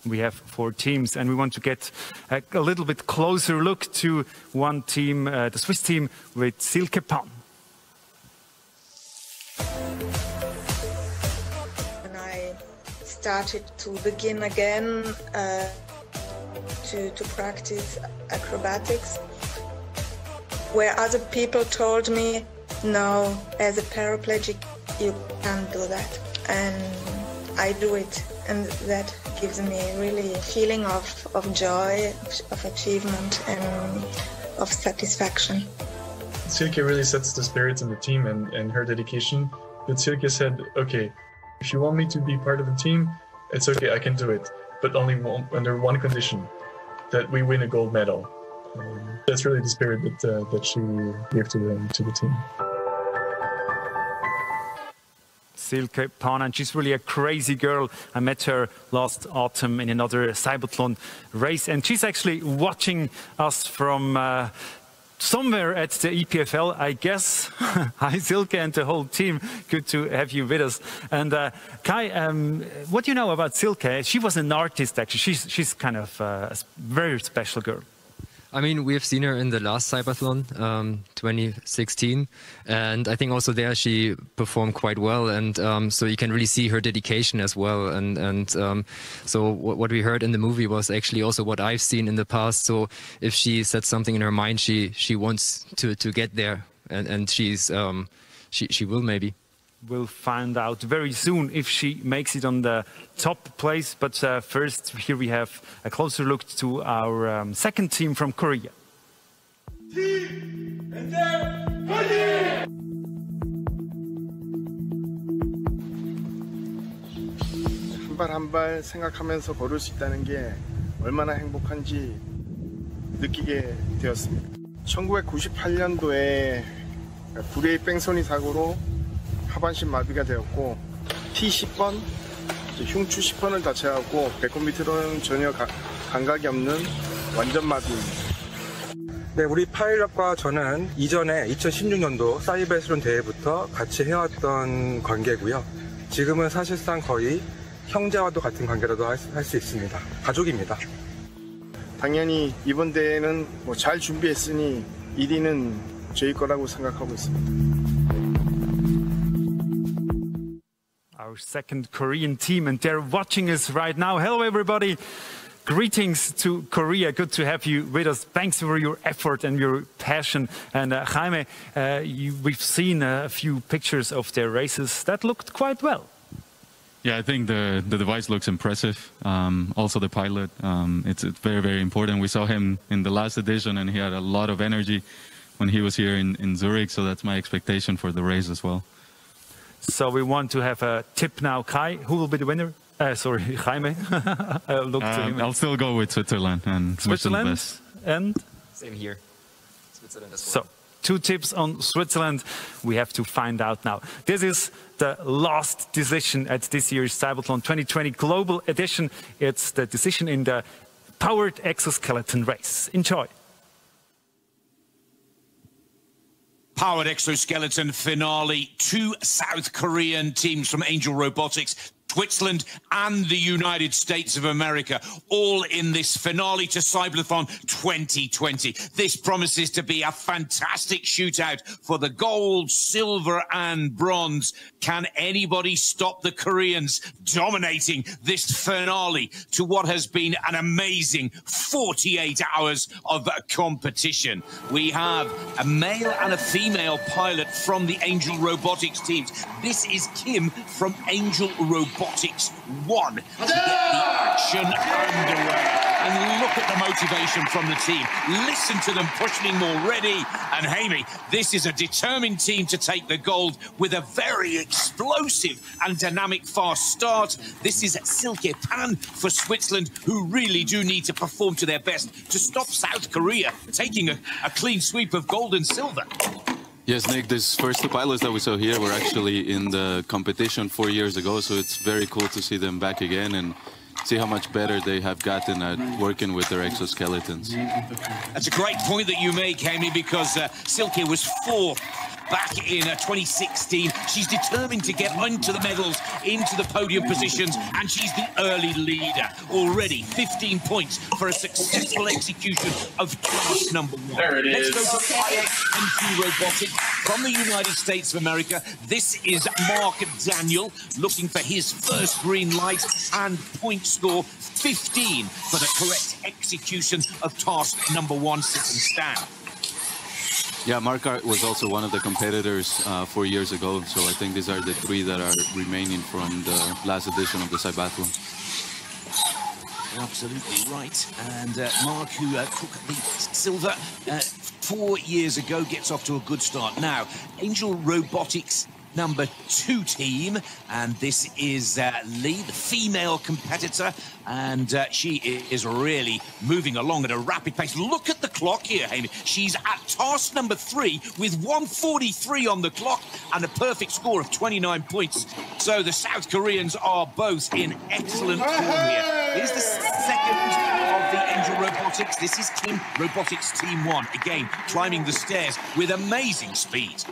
S1: We have 4 teams, and we want to get a little bit closer look to one team, the Swiss team with Silke Pan.
S22: When I started to begin again to practice acrobatics, where other people told me, no, as a paraplegic, you can't do that. And I do it, and that gives me really a feeling of joy, of achievement, and of satisfaction.
S11: Silke really sets the spirits in the team and her dedication. But Silke said, okay, if you want me to be part of the team, it's okay, I can do it. But only under one condition, that we win a gold medal. That's really the spirit that she gave to the team.
S1: Silke Pan, and she's really a crazy girl. I met her last autumn in another CYBATHLON race, and she's actually watching us from somewhere at the EPFL, I guess. Hi, Silke and the whole team. Good to have you with us. And Kai, what do you know about Silke? She was an artist, actually. She's kind of a very special girl.
S19: I mean, we have seen her in the last CYBATHLON, 2016, and I think also there she performed quite well, and so you can really see her dedication as well. And so what we heard in the movie was actually also what I've seen in the past. So if she set something in her mind, she wants to get there, and she will maybe.
S1: We'll find out very soon if she makes it on the top place. But first, here we have a closer look to our second team from Korea.
S25: 한 발 한 발 생각하면서 걸을 수 있다는 게 얼마나 행복한지 느끼게 되었습니다. 1998년도에 불의 뺑소니 사고로 하반신 마비가 되었고 T10번, 흉추 10번을 다쳐하고 배꼽 밑으로는 전혀 감각이 없는 완전 마비입니다.
S4: 네, 우리 파일럿과 저는 이전에 2016년도 사이바슬론 대회부터 같이 해왔던 관계고요. 지금은 사실상 거의 형제와도 같은 관계라도 할 수 있습니다. 가족입니다.
S25: 당연히 이번 대회는 잘 준비했으니 1위는 저희 거라고 생각하고 있습니다.
S1: Our second Korean team, and they're watching us right now. Hello, everybody. Greetings to Korea. Good to have you with us. Thanks for your effort and your passion. And Jaime, we've seen a few pictures of their races that looked quite well.
S7: Yeah, I think the device looks impressive. Also the pilot, it's very, very important. We saw him in the last edition and he had a lot of energy when he was here in Zurich. So that's my expectation for the race as well.
S1: So we want to have a tip now. Kai, who will be the winner? Sorry, Jaime. I'll look to him.
S7: I'll still go with Switzerland and
S1: Switzerland and
S9: same here. Switzerland as well.
S1: So 2 tips on Switzerland. We have to find out now. This is the last decision at this year's CYBATHLON 2020 Global Edition. It's the decision in the powered exoskeleton race. Enjoy.
S10: Powered exoskeleton finale. 2 South Korean teams from Angel Robotics, Switzerland and the United States of America, all in this finale to CYBATHLON 2020. This promises to be a fantastic shootout for the gold, silver and bronze. Can anybody stop the Koreans dominating this finale to what has been an amazing 48 hours of competition? We have a male and a female pilot from the Angel Robotics teams. This is Kim from Angel Robotics 1 to get the action underway. And look at the motivation from the team. Listen to them pushing already. And Jaime, this is a determined team to take the gold with a very explosive and dynamic fast start. This is Silke Pan for Switzerland, who really do need to perform to their best to stop South Korea taking a clean sweep of gold and silver.
S7: Yes, Nick, these first 2 pilots that we saw here were actually in the competition 4 years ago, so it's very cool to see them back again and see how much better they have gotten at working with their exoskeletons.
S10: That's a great point that you make, Jaime, because Silke was 4th back in 2016. She's determined to get into the medals, into the podium positions, and she's the early leader. Already 15 points for a successful execution of task number 1.
S12: There it is.
S10: Let's go to IXMQ Robotics from the United States of America. This is Mark Daniel looking for his first green light and point score 15 for the correct execution of task number 1, sit and stand.
S7: Yeah, Mark was also one of the competitors 4 years ago, so I think these are the 3 that are remaining from the last edition of the CYBATHLON.
S10: You're absolutely right. And Mark, who took the silver 4 years ago, gets off to a good start. Now, Angel Robotics number 2 team, and this is Lee, the female competitor, and she is really moving along at a rapid pace. Look at the clock here, Amy. She's at task number 3 with 1:43 on the clock and a perfect score of 29 points. So the South Koreans are both in excellent form here. Here's the second of the Angel Robotics. This is Kim Robotics Team 1, again climbing the stairs with amazing speed.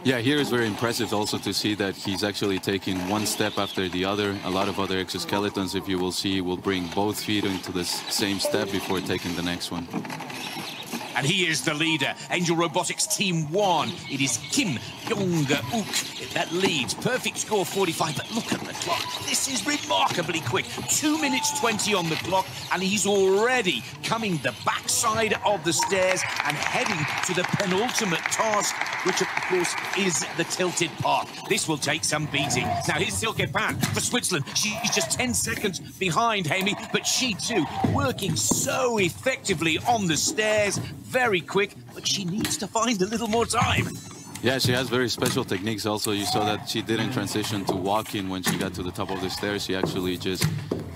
S7: Yeah, here is very impressive also to see that he's actually taking one step after the other. A lot of other exoskeletons, if you will see, will bring both feet into the same step before taking the next one.
S10: And he is the leader, Angel Robotics Team 1. It is Kim Yong-uk that leads. Perfect score 45, but look at the clock. This is remarkably quick. 2 minutes 20 on the clock, and he's already coming the backside of the stairs and heading to the penultimate task, which of course is the tilted path. This will take some beating. Now here's Silke Pan for Switzerland. She's just 10 seconds behind Jaime, but she too working so effectively on the stairs. Very quick, but she needs to find a little more time.
S7: Yeah, she has very special techniques also. You saw that she didn't transition to walking when she got to the top of the stairs. She actually just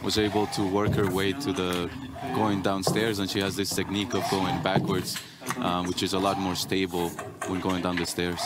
S7: was able to work her way to the going downstairs, and she has this technique of going backwards which is a lot more stable when going down the stairs.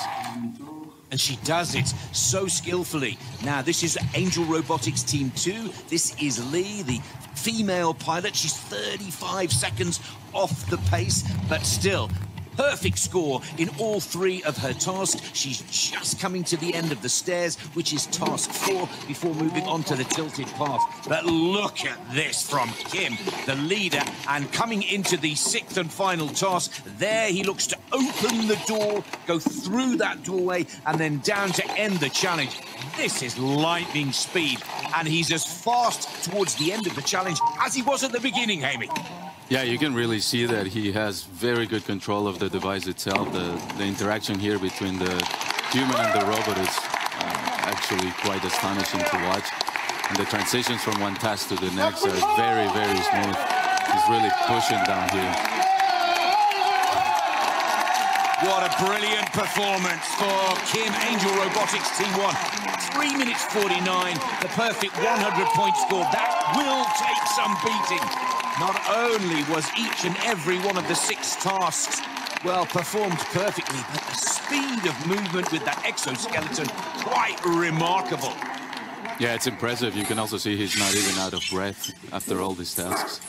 S10: And she does it so skillfully. Now, this is Angel Robotics Team 2. This is Lee, the female pilot. She's 35 seconds off the pace, but still, perfect score in all three of her tasks. She's just coming to the end of the stairs, which is task 4, before moving on to the tilted path. But look at this from Kim, the leader, and coming into the 6th and final task. There he looks to open the door, go through that doorway, and then down to end the challenge. This is lightning speed, and he's as fast towards the end of the challenge as he was at the beginning, Amy.
S7: Yeah, you can really see that he has very good control of the device itself. The interaction here between the human and the robot is actually quite astonishing to watch. And the transitions from one task to the next are very, very smooth. He's really pushing down here.
S10: What a brilliant performance for Kim, Angel Robotics Team 1. 3 minutes 49, the perfect 100-point score. That will take some beating. Not only was each and every one of the 6 tasks, well, performed perfectly, but the speed of movement with that exoskeleton, quite remarkable.
S7: Yeah, it's impressive. You can also see he's not even out of breath after all these tasks.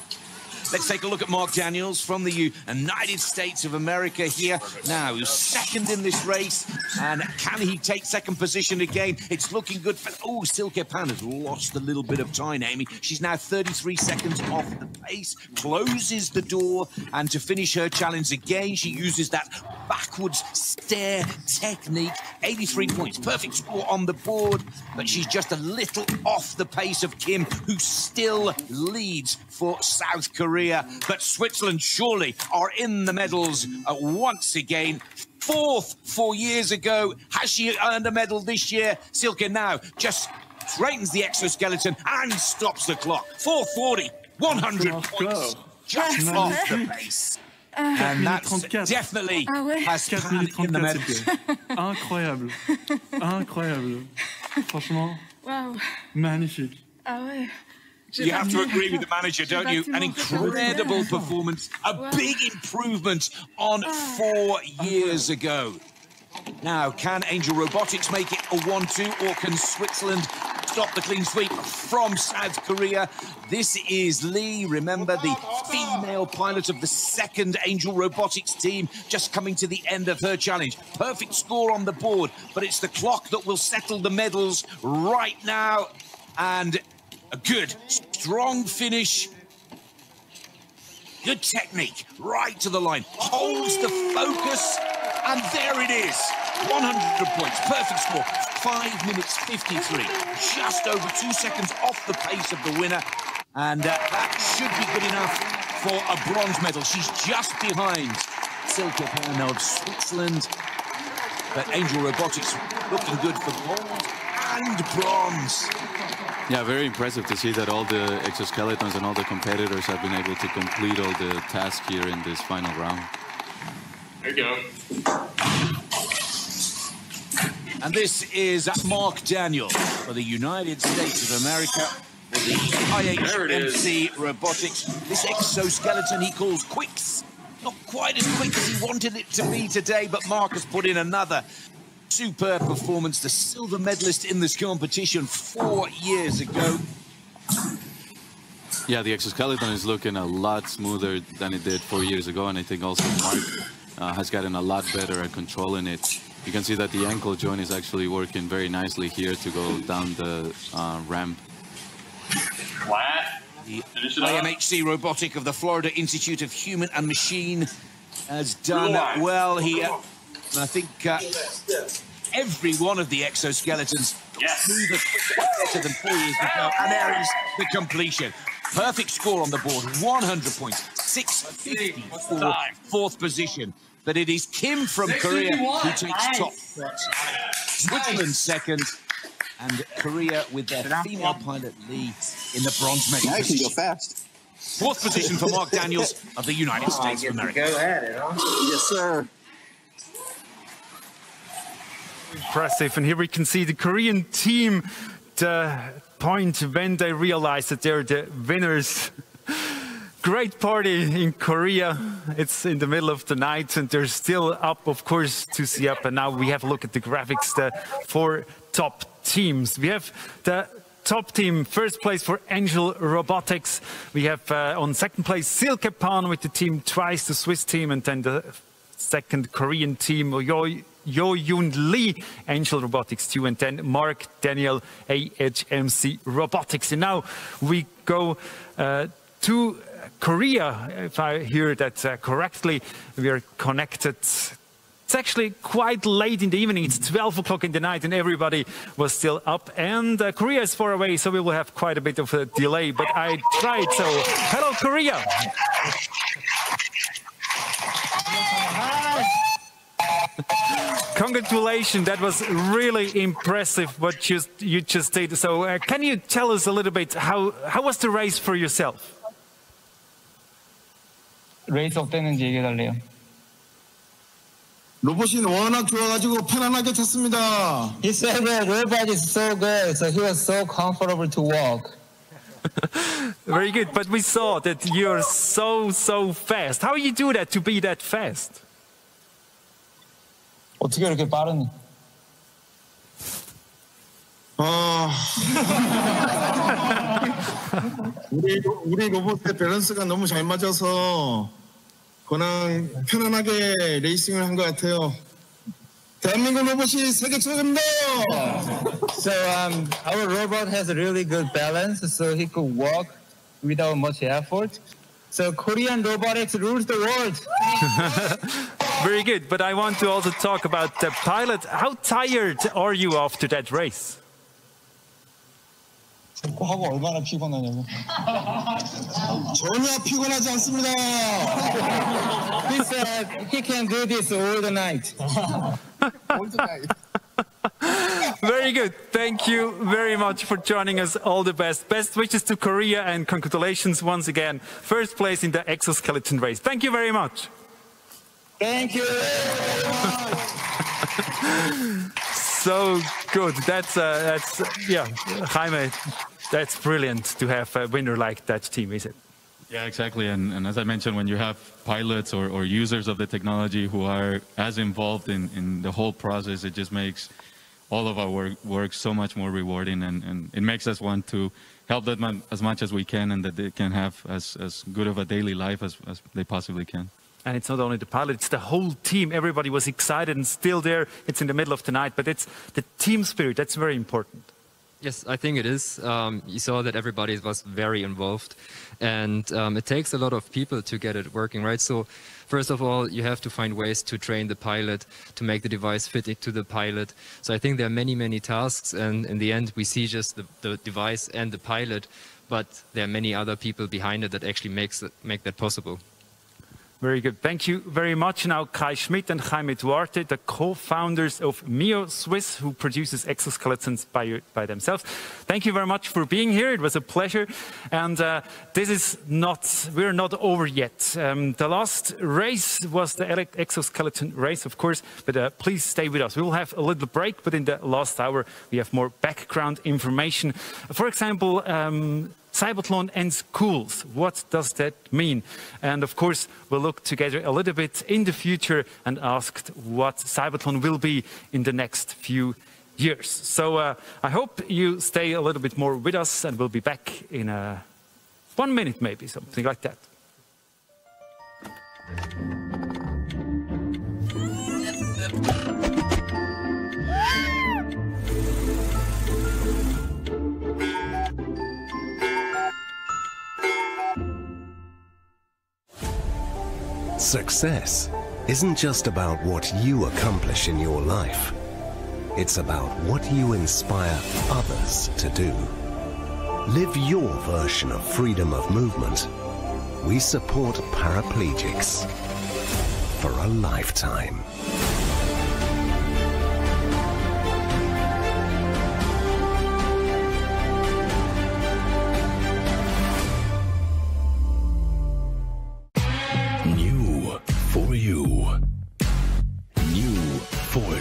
S10: Let's take a look at Mark Daniels from the United States of America here. Now, who's second in this race, and can he take second position again? It's looking good for... Oh, Silke Pan has lost a little bit of time, Amy. She's now 33 seconds off the pace, closes the door, and to finish her challenge again, she uses that backwards stair technique. 83 points, perfect score on the board, but she's just a little off the pace of Kim, who still leads for South Korea. But Switzerland surely are in the medals once again. 4th 4 years ago. Has she earned a medal this year? Silke now just straightens the exoskeleton and stops the clock. 4:40, 100 points, just off the pace. And that's definitely has Pan in the medals.
S16: Incroyable. Incroyable. Franchement,
S17: Wow.
S16: magnifique.
S17: Ah ouais.
S10: You have to agree with the manager, don't you? An incredible performance, a big improvement on 4 years ago. Now, can Angel Robotics make it a 1-2, or can Switzerland stop the clean sweep from South Korea? This is Lee, remember, the female pilot of the 2nd Angel Robotics team, just coming to the end of her challenge. Perfect score on the board, but it's the clock that will settle the medals right now. And a good, strong finish. Good technique, right to the line. Holds the focus, and there it is. 100 points, perfect score. 5 minutes 53. Just over 2 seconds off the pace of the winner. And that should be good enough for a bronze medal. She's just behind Silke Pan of Switzerland. But Angel Robotics looking good for gold and bronze.
S7: Yeah, very impressive to see that all the exoskeletons and all the competitors have been able to complete all the tasks here in this final round.
S10: There you go. And this is Mark Daniel for the United States of America for the IHMC Robotics. This exoskeleton he calls Quicks. Not quite as quick as he wanted it to be today, but Mark has put in another superb performance, the silver medalist in this competition 4 years ago.
S7: Yeah, the exoskeleton is looking a lot smoother than it did 4 years ago, and I think also Mark has gotten a lot better at controlling it. You can see that the ankle joint is actually working very nicely here to go down the ramp.
S10: The IMHC Robotic of the Florida Institute of Human and Machine has done well here. And I think every one of the exoskeletons smoother, better than 4 years ago. And there is the completion. Perfect score on the board, 100 points, 650 for 4th position. But it is Kim from Korea who takes top spot. Switzerland 2nd, and Korea with their female pilot Lee in the bronze medal.
S12: I can go fast.
S10: 4th position for Mark Daniels of the United States of America.
S12: Go at it, huh? Yes, sir.
S1: Impressive, and here we can see the Korean team, the point when they realize that they're the winners great party in Korea. It's in the middle of the night and they're still up, of course, to see up. And now we have a look at the graphics, the 4 top teams. We have the top team, first place for Angel Robotics. We have on second place CYBATHLON with the team twice, the Swiss team, and then the second Korean team, Yo-Yoon Lee, Angel Robotics 2, and then Mark Daniel, AHMC Robotics. And now we go to Korea, if I hear that correctly. We are connected. It's actually quite late in the evening. It's 12 o'clock in the night and everybody was still up. And Korea is far away, so we will have quite a bit of a delay, but I tried. So, hello, Korea. Congratulations, that was really impressive what you just did. So can you tell us a little bit, how was the race for yourself?
S13: 레이스 어땠는지 얘기해달래요.
S12: 로봇이 워낙 좋아가지고 편안하게 탔습니다.
S13: He said the robot is so good, so he was so comfortable to walk.
S1: Very good, but we saw that you're so fast. How you do that to be that fast?
S13: 어떻게 이렇게 빠르니?
S12: 우리 로봇의 밸런스가 너무 잘 맞아서 그냥 편안하게 레이싱을 한 것 같아요. 대한민국 로봇이 세계 최고입니다.
S13: So our robot has a really good balance, so he could walk without much effort. So Korean robotics rules the world.
S1: Very good, but I want to also talk about the pilot. How tired are you after that race?
S13: 하고 얼마나 피곤하냐고.
S12: 전혀 피곤하지 않습니다.
S13: He said he can do this all the night.
S12: All the night.
S1: Very good. Thank you very much for joining us. All the best. Best wishes to Korea and congratulations once again. First place in the exoskeleton race. Thank you very much.
S13: Thank you.
S1: So good. That's yeah, Jaime. That's brilliant to have a winner like that team, is it?
S7: Yeah, exactly. And as I mentioned, when you have pilots or users of the technology who are as involved in the whole process, it just makes all of our work so much more rewarding, and it makes us want to help them as much as we can, and that they can have as good of a daily life as they possibly can.
S1: And it's not only the pilot, it's the whole team. Everybody was excited and still there. It's in the middle of the night, but it's the team spirit. That's very important.
S19: Yes, I think it is. You saw that everybody was very involved, and it takes a lot of people to get it working, right? So first of all, you have to find ways to train the pilot, to make the device fit to the pilot. So I think there are many tasks, and in the end we see just the device and the pilot, but there are many other people behind it that actually make that possible.
S1: Very good. Thank you very much. Now, Kai Schmidt and Jaime Duarte, the co-founders of Mio Swiss, who produces exoskeletons by themselves. Thank you very much for being here. It was a pleasure. And we're not over yet. The last race was the exoskeleton race, of course, but please stay with us. We will have a little break, but in the last hour, we have more background information. For example, CYBATHLON and schools, what does that mean? And of course, we'll look together a little bit in the future and asked what CYBATHLON will be in the next few years. So I hope you stay a little bit more with us, and we'll be back in 1 minute, maybe, something like that.
S14: Success isn't just about what you accomplish in your life. It's about what you inspire others to do. Live your version of freedom of movement. We support paraplegics for a lifetime.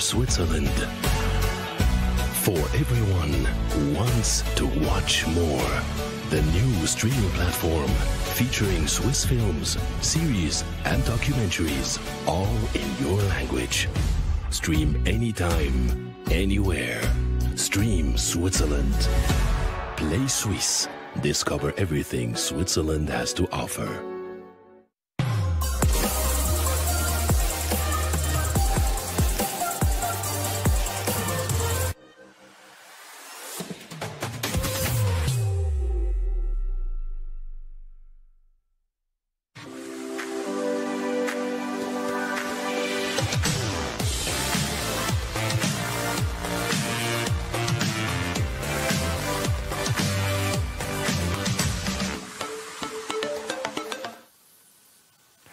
S14: Switzerland. For everyone who wants to watch more,
S2: The new streaming platform featuring Swiss films, series and documentaries, all in your language. Stream anytime, anywhere. Stream Switzerland. Play Swiss. Discover everything Switzerland has to offer.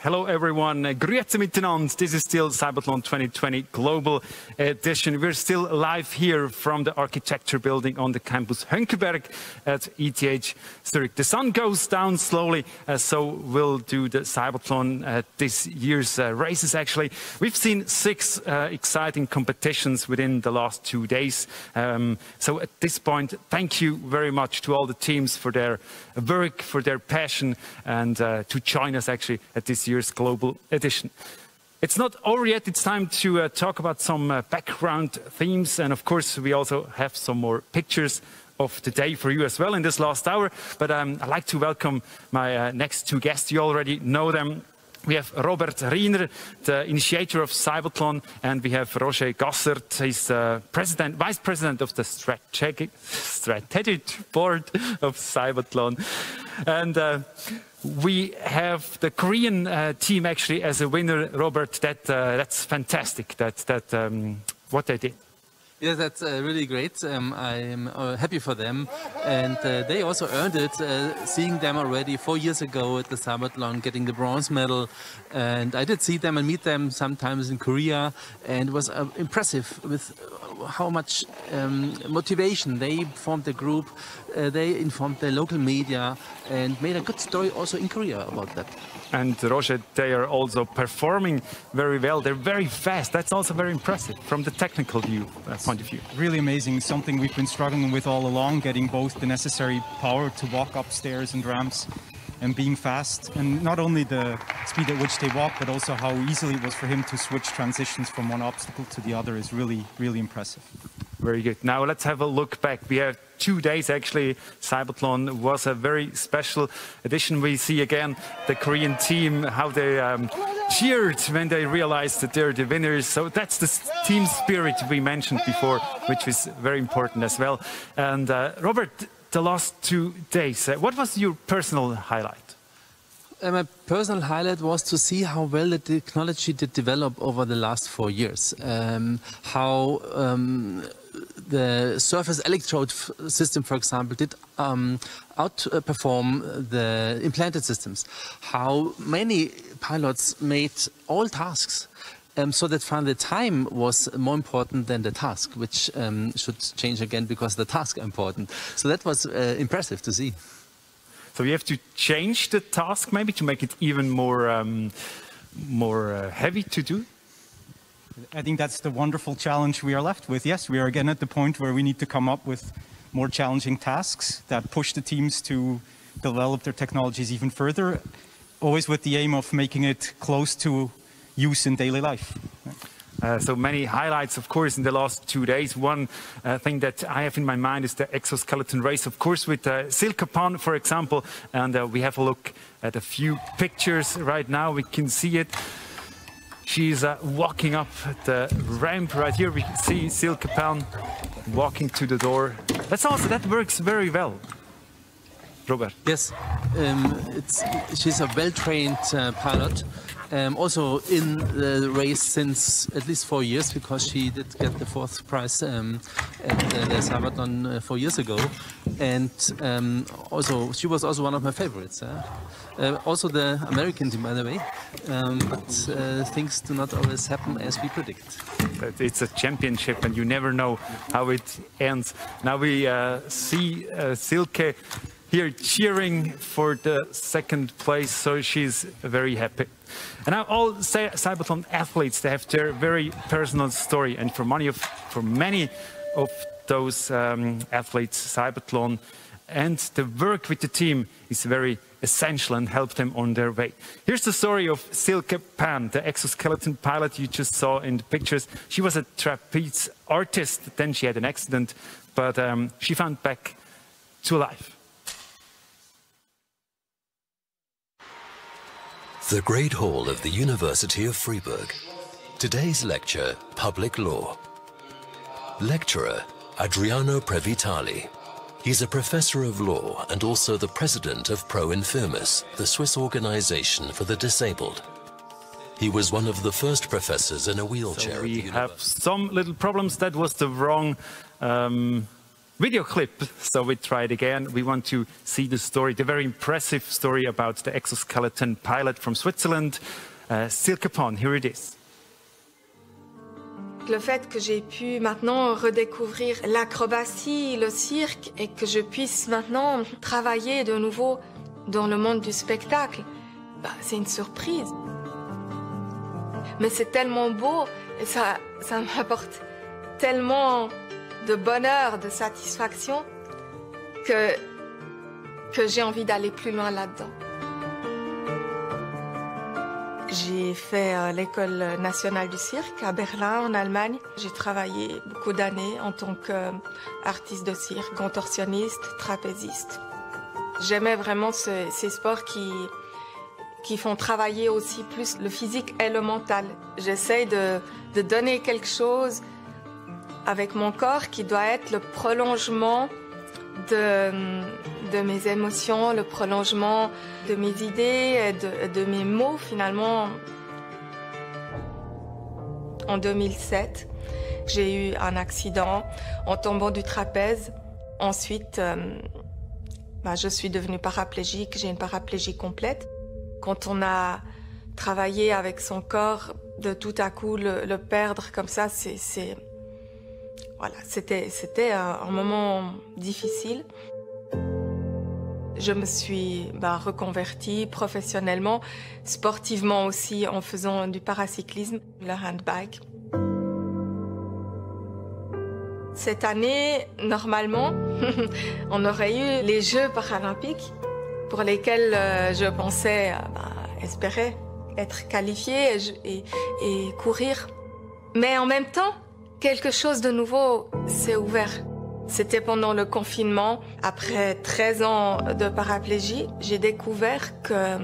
S1: Hello everyone, grüezi miteinander. This is still CYBATHLON 2020 Global Edition. We're still live here from the architecture building on the campus Hönckeberg at ETH Zurich. The sun goes down slowly, so we'll do the CYBATHLON this year's races actually. We've seen 6 exciting competitions within the last 2 days. So at this point, thank you very much to all the teams for their work, for their passion, and to join us actually at this year's Global Edition. It's not over yet, it's time to talk about some background themes, and of course we also have some more pictures of the day for you as well in this last hour. But I'd like to welcome my next 2 guests. You already know them. We have Robert Riener, the initiator of CYBATHLON, and we have Roger Gassert, he's vice president of the strategic board of CYBATHLON. And we have the Korean team actually as a winner, Robert. That's fantastic. What they did.
S15: Yeah, that's really great. I'm happy for them, and they also earned it. Seeing them already 4 years ago at the CYBATHLON, getting the bronze medal, and I did see them and meet them sometimes in Korea, and it was impressive with how much motivation they formed the group. They informed the local media and made a good story also in Korea about that.
S1: And Roger, they are also performing very well. They're very fast. That's also very impressive from the technical point of view.
S18: Really amazing. Something we've been struggling with all along, getting both the necessary power to walk upstairs and ramps and being fast. And not only the speed at which they walk, but also how easily it was for him to switch transitions from one obstacle to the other is really, really impressive.
S1: Very good. Now let's have a look back. We have 2 days actually. CYBATHLON was a very special edition. We see again the Korean team, how they cheered when they realized that they're the winners. So that's the team spirit we mentioned before, which is very important as well. And Robert, the last 2 days, what was your personal highlight?
S15: My personal highlight was to see how well the technology did develop over the last 4 years. How the surface electrode system, for example, did outperform the implanted systems. How many pilots made all tasks. So that finally the time was more important than the task, which should change again because the tasks are important. So that was impressive to see.
S1: So you have to change the task maybe to make it even more heavy to do?
S18: I think that's the wonderful challenge we are left with. Yes, we are again at the point where we need to come up with more challenging tasks that push the teams to develop their technologies even further, always with the aim of making it close to use in daily life.
S1: So many highlights, of course, in the last 2 days. One thing that I have in my mind is the exoskeleton race, of course, with Silke Pan, for example. And we have a look at a few pictures right now. We can see it. She's walking up the ramp right here. We can see Silke Pan walking to the door. That works very well. Robert.
S15: Yes, she's a well-trained pilot. Also in the race since at least 4 years, because she did get the 4th prize at the CYBATHLON 4 years ago, and also she was also one of my favorites. Also the American team, by the way, but things do not always happen as we predict.
S1: It's a championship, and you never know how it ends. Now we see Silke here cheering for the 2nd place, so she's very happy. And now all CYBATHLON athletes, they have their very personal story, and for many of those athletes, CYBATHLON and the work with the team is very essential and helped them on their way. Here's the story of Silke Pan, the exoskeleton pilot you just saw in the pictures. She was a trapeze artist, then she had an accident, but she found back to life.
S2: The Great Hall of the University of Freiburg. Today's lecture, Public Law. Lecturer, Adriano Previtali. He's a professor of law and also the president of Pro Infirmis, the Swiss organization for the disabled. He was one of the first professors in a wheelchair.
S1: So we have some little problems. That was the wrong video clip. So we tried again. We want to see the story, the very impressive story about the exoskeleton pilot from Switzerland, Silke Pan. Here it is.
S22: Le fait que j'ai pu maintenant redécouvrir l'acrobatie, le cirque, et que je puisse maintenant travailler de nouveau dans le monde du spectacle, c'est une surprise. Mais c'est tellement beau et ça m'apporte tellement de bonheur, de satisfaction que j'ai envie d'aller plus loin là-dedans. J'ai fait l'école nationale du cirque à Berlin, en Allemagne. J'ai travaillé beaucoup d'années en tant qu'artiste de cirque, contorsionniste, trapéziste. J'aimais vraiment ces sports qui font travailler aussi plus le physique et le mental. J'essaye de donner quelque chose avec mon corps qui doit être le prolongement de mes émotions, le prolongement de mes idées, de mes mots finalement. En 2007, j'ai eu un accident en tombant du trapèze. Ensuite, je suis devenue paraplégique, j'ai une paraplégie complète. Quand on a travaillé avec son corps, de tout à coup le perdre comme ça, voilà, c'était un moment difficile. Je me suis reconvertie professionnellement, sportivement aussi, en faisant du paracyclisme, le handbike. Cette année, normalement, on aurait eu les Jeux paralympiques pour lesquels je pensais espérer être qualifiée et courir. Mais en même temps, quelque chose de nouveau s'est ouvert. C'était pendant le confinement. Après 13 ans de paraplégie, j'ai découvert que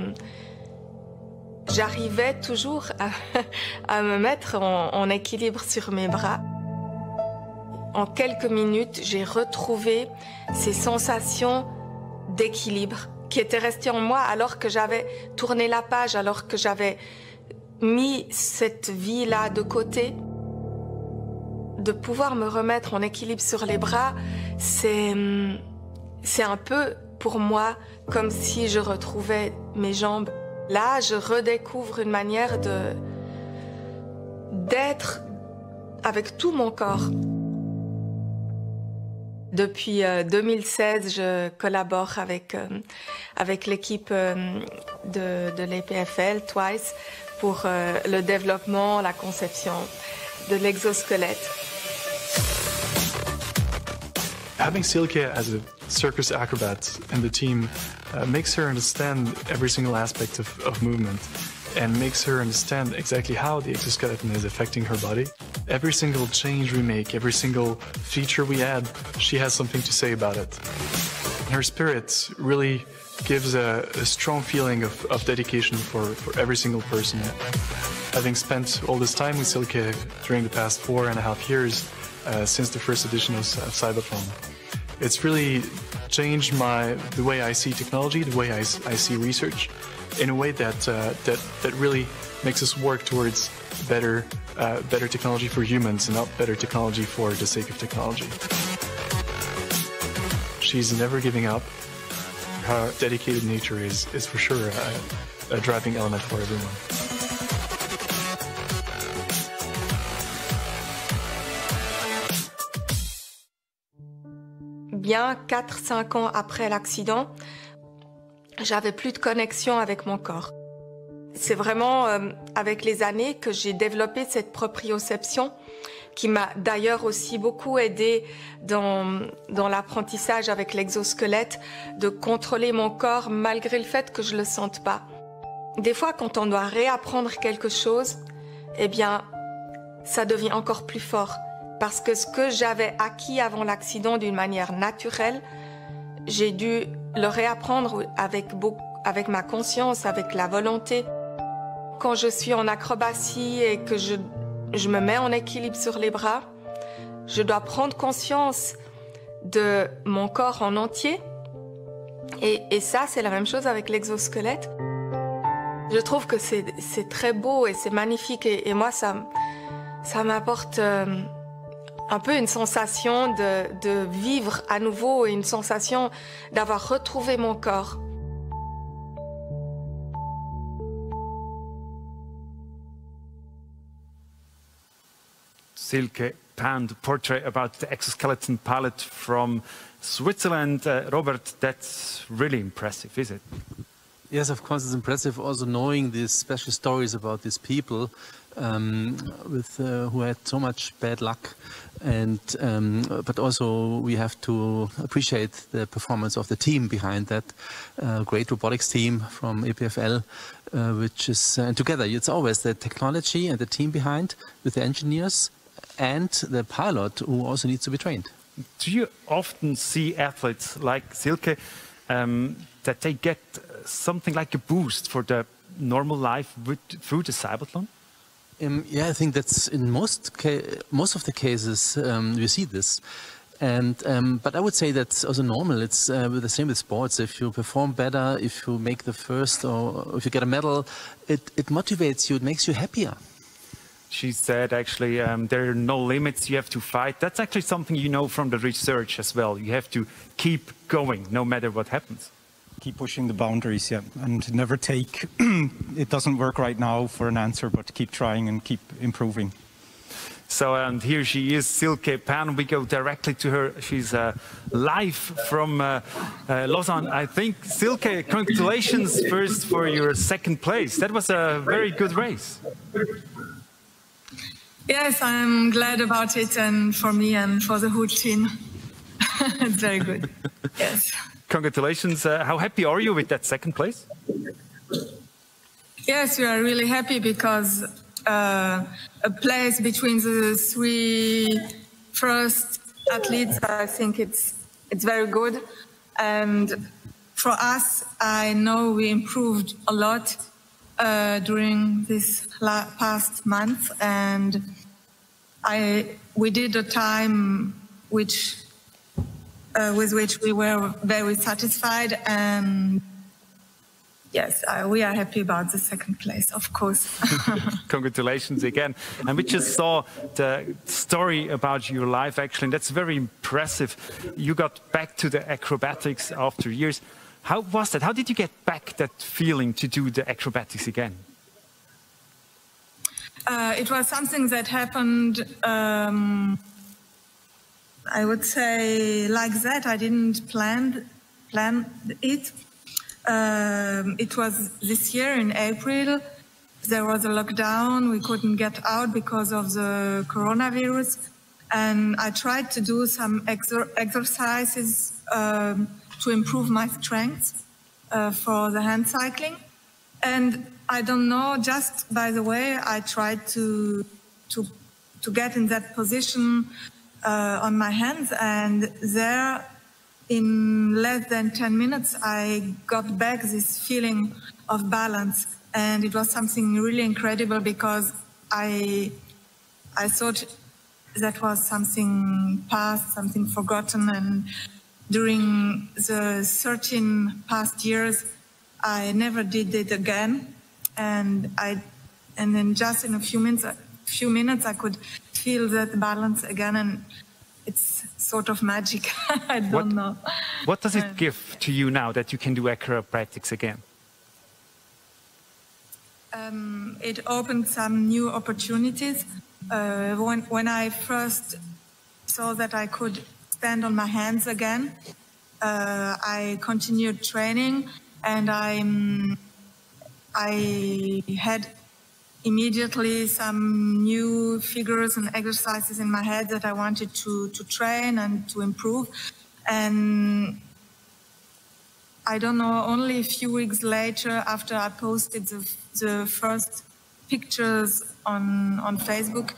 S22: j'arrivais toujours à me mettre en équilibre sur mes bras. En quelques minutes, j'ai retrouvé ces sensations d'équilibre qui étaient restées en moi alors que j'avais tourné la page, alors que j'avais mis cette vie-là de côté. De pouvoir me remettre en équilibre sur les bras, c'est un peu pour moi comme si je retrouvais mes jambes. Là, je redécouvre une manière d'être avec tout mon corps. Depuis 2016, je collabore avec l'équipe de l'EPFL, Twice, pour le développement, la conception de l'exosquelette.
S11: Having Silke as a circus acrobat in the team makes her understand every single aspect of movement and makes her understand exactly how the exoskeleton is affecting her body. Every single change we make, every single feature we add, she has something to say about it. Her spirit really gives a strong feeling of dedication for every single person. Having spent all this time with Silke during the past 4.5 years, since the first edition of CYBATHLON, it's really changed the way I see technology, the way I see research, in a way that really makes us work towards better technology for humans and not better technology for the sake of technology. She's never giving up. Her dedicated nature is for sure a driving element for everyone.
S22: Bien 4-5 ans après l'accident, j'avais plus de connexion avec mon corps. C'est vraiment avec les années que j'ai développé cette proprioception qui m'a d'ailleurs aussi beaucoup aidé dans l'apprentissage avec l'exosquelette, de contrôler mon corps malgré le fait que je ne le sente pas. Des fois, quand on doit réapprendre quelque chose, eh bien, ça devient encore plus fort. Parce que ce que j'avais acquis avant l'accident d'une manière naturelle, j'ai dû le réapprendre avec ma conscience, avec la volonté. Quand je suis en acrobatie et que je me mets en équilibre sur les bras, je dois prendre conscience de mon corps en entier. Et ça, c'est la même chose avec l'exosquelette. Je trouve que c'est très beau et c'est magnifique. Et moi, ça m'apporte un peu une sensation de vivre à nouveau et une sensation d'avoir retrouvé mon corps.
S1: Silke Pan, the portrait about the exoskeleton pilot from Switzerland. Robert, that's really impressive, is it?
S15: Yes, of course, it's impressive also knowing these special stories about these people who had so much bad luck. And but also we have to appreciate the performance of the team behind that great robotics team from EPFL, which is together. It's always the technology and the team behind with the engineers and the pilot who also needs to be trained.
S1: Do you often see athletes like Silke that they get something like a boost for the normal life through the CYBATHLON?
S15: Yeah, I think that's in most of the cases we see this, and but I would say that's also normal. It's the same with sports. If you perform better, if you make the first, or if you get a medal, it motivates you. It makes you happier.
S1: She said, actually, there are no limits. You have to fight. That's actually something you know from the research as well. You have to keep going, no matter what happens.
S18: Keep pushing the boundaries, yeah, and never take, it doesn't work right now for an answer, but keep trying and keep improving.
S1: So, and here she is, Silke Pan. We go directly to her. She's live from Lausanne, I think. Silke, congratulations first for your second place. That was a very good race.
S22: Yes, I'm glad about it, and for me and for the whole team. It's very good, yes.
S1: Congratulations. How happy are you with that second place?
S22: Yes, we are really happy because a place between the three first athletes, I think it's very good. And for us, I know we improved a lot during this past month, and we did a time with which we were very satisfied, and yes, we are happy about the second place, of course.
S1: Congratulations again. And we just saw the story about your life, actually, and that's very impressive. You got back to the acrobatics after years. How was that? How did you get back that feeling to do the acrobatics again?
S22: It was something that happened, I would say, like that. I didn't plan it. It was this year in April. There was a lockdown. We couldn't get out because of the coronavirus. And I tried to do some exercises to improve my strength for the hand cycling. And I don't know, just by the way, I tried to get in that position on my hands, and there in less than 10 minutes I got back this feeling of balance, and it was something really incredible because I thought that was something past, something forgotten, and during the 13 past years I never did it again, and then just in a few minutes I could feel that balance again, and it's sort of magic. I don't know.
S1: What does it give to you now that you can do acrobatics again?
S22: It opened some new opportunities. When I first saw that I could stand on my hands again, I continued training, and I had immediately some new figures and exercises in my head that I wanted to train and to improve. And I don't know, only a few weeks later, after I posted the first pictures on Facebook,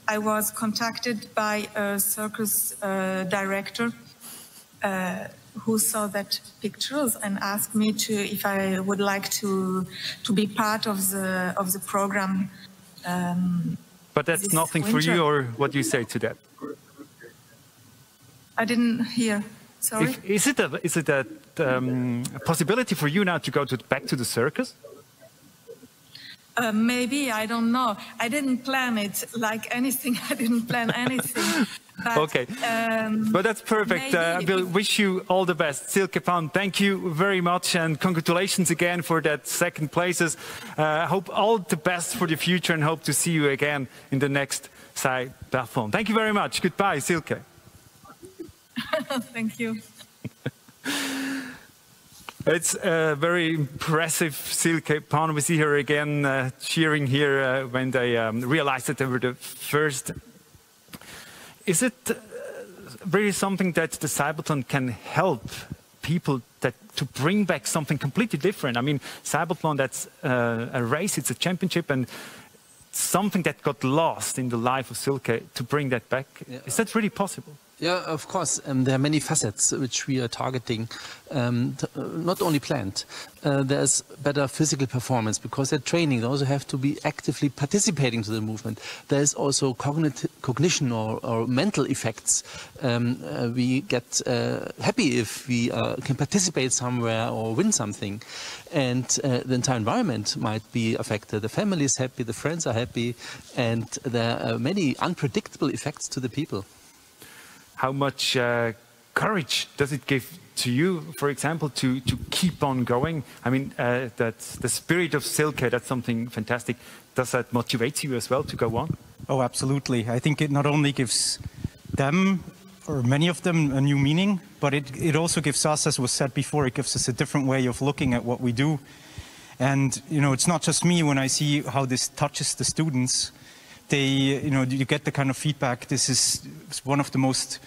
S22: I was contacted by a circus director who saw that pictures and asked me if I would like to be part of the program.
S1: But that's nothing
S22: winter.
S1: for you, or what do you say to that?
S22: I didn't hear. Sorry.
S1: Is it a possibility for you now to go back to the circus?
S22: Maybe, I don't know. I didn't plan it like anything. I didn't plan anything. But,
S1: okay, but that's perfect. I will wish you all the best. Silke Pan, thank you very much, and congratulations again for that second places. I hope all the best for the future and hope to see you again in the next CYBATHLON. Thank you very much. Goodbye, Silke.
S22: Thank you.
S1: It's very impressive, Silke Pan. We see her again cheering here when they realized that they were the first. Is it really something that the CYBATHLON can help people to bring back something completely different? I mean, CYBATHLON, that's a race, it's a championship, and something that got lost in the life of Silke, to bring that back. Yeah. Is that really possible?
S15: Yeah, of course. There are many facets which we are targeting, not only planned. There's better physical performance because they're training. They also have to be actively participating to the movement. There's also cognition or mental effects. We get happy if we can participate somewhere or win something. And the entire environment might be affected. The family is happy, the friends are happy, and there are many unpredictable effects to the people.
S1: How much courage does it give to you, for example, to keep on going? I mean, that's the spirit of Silke, that's something fantastic. Does that motivate you as well to go on?
S18: Oh, absolutely. I think it not only gives them, or many of them, a new meaning, but it also gives us, as was said before, it gives us a different way of looking at what we do. And, you know, it's not just me. When I see how this touches the students, you get the kind of feedback. This is one of the most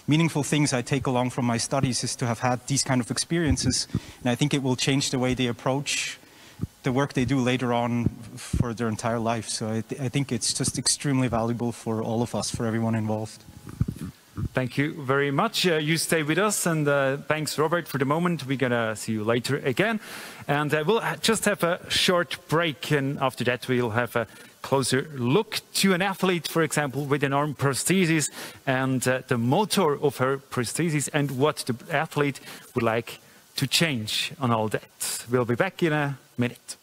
S18: meaningful things I take along from my studies, is to have had these kind of experiences. And I think it will change the way they approach the work they do later on for their entire life. So I think it's just extremely valuable for all of us, for everyone involved.
S1: Thank you very much. You stay with us, and thanks, Robert, for the moment. We're going to see you later again. And we'll just have a short break, and after that we'll have a closer look to an athlete, for example, with an arm prosthesis, and the motor of her prosthesis, and what the athlete would like to change on all that. We'll be back in a minute.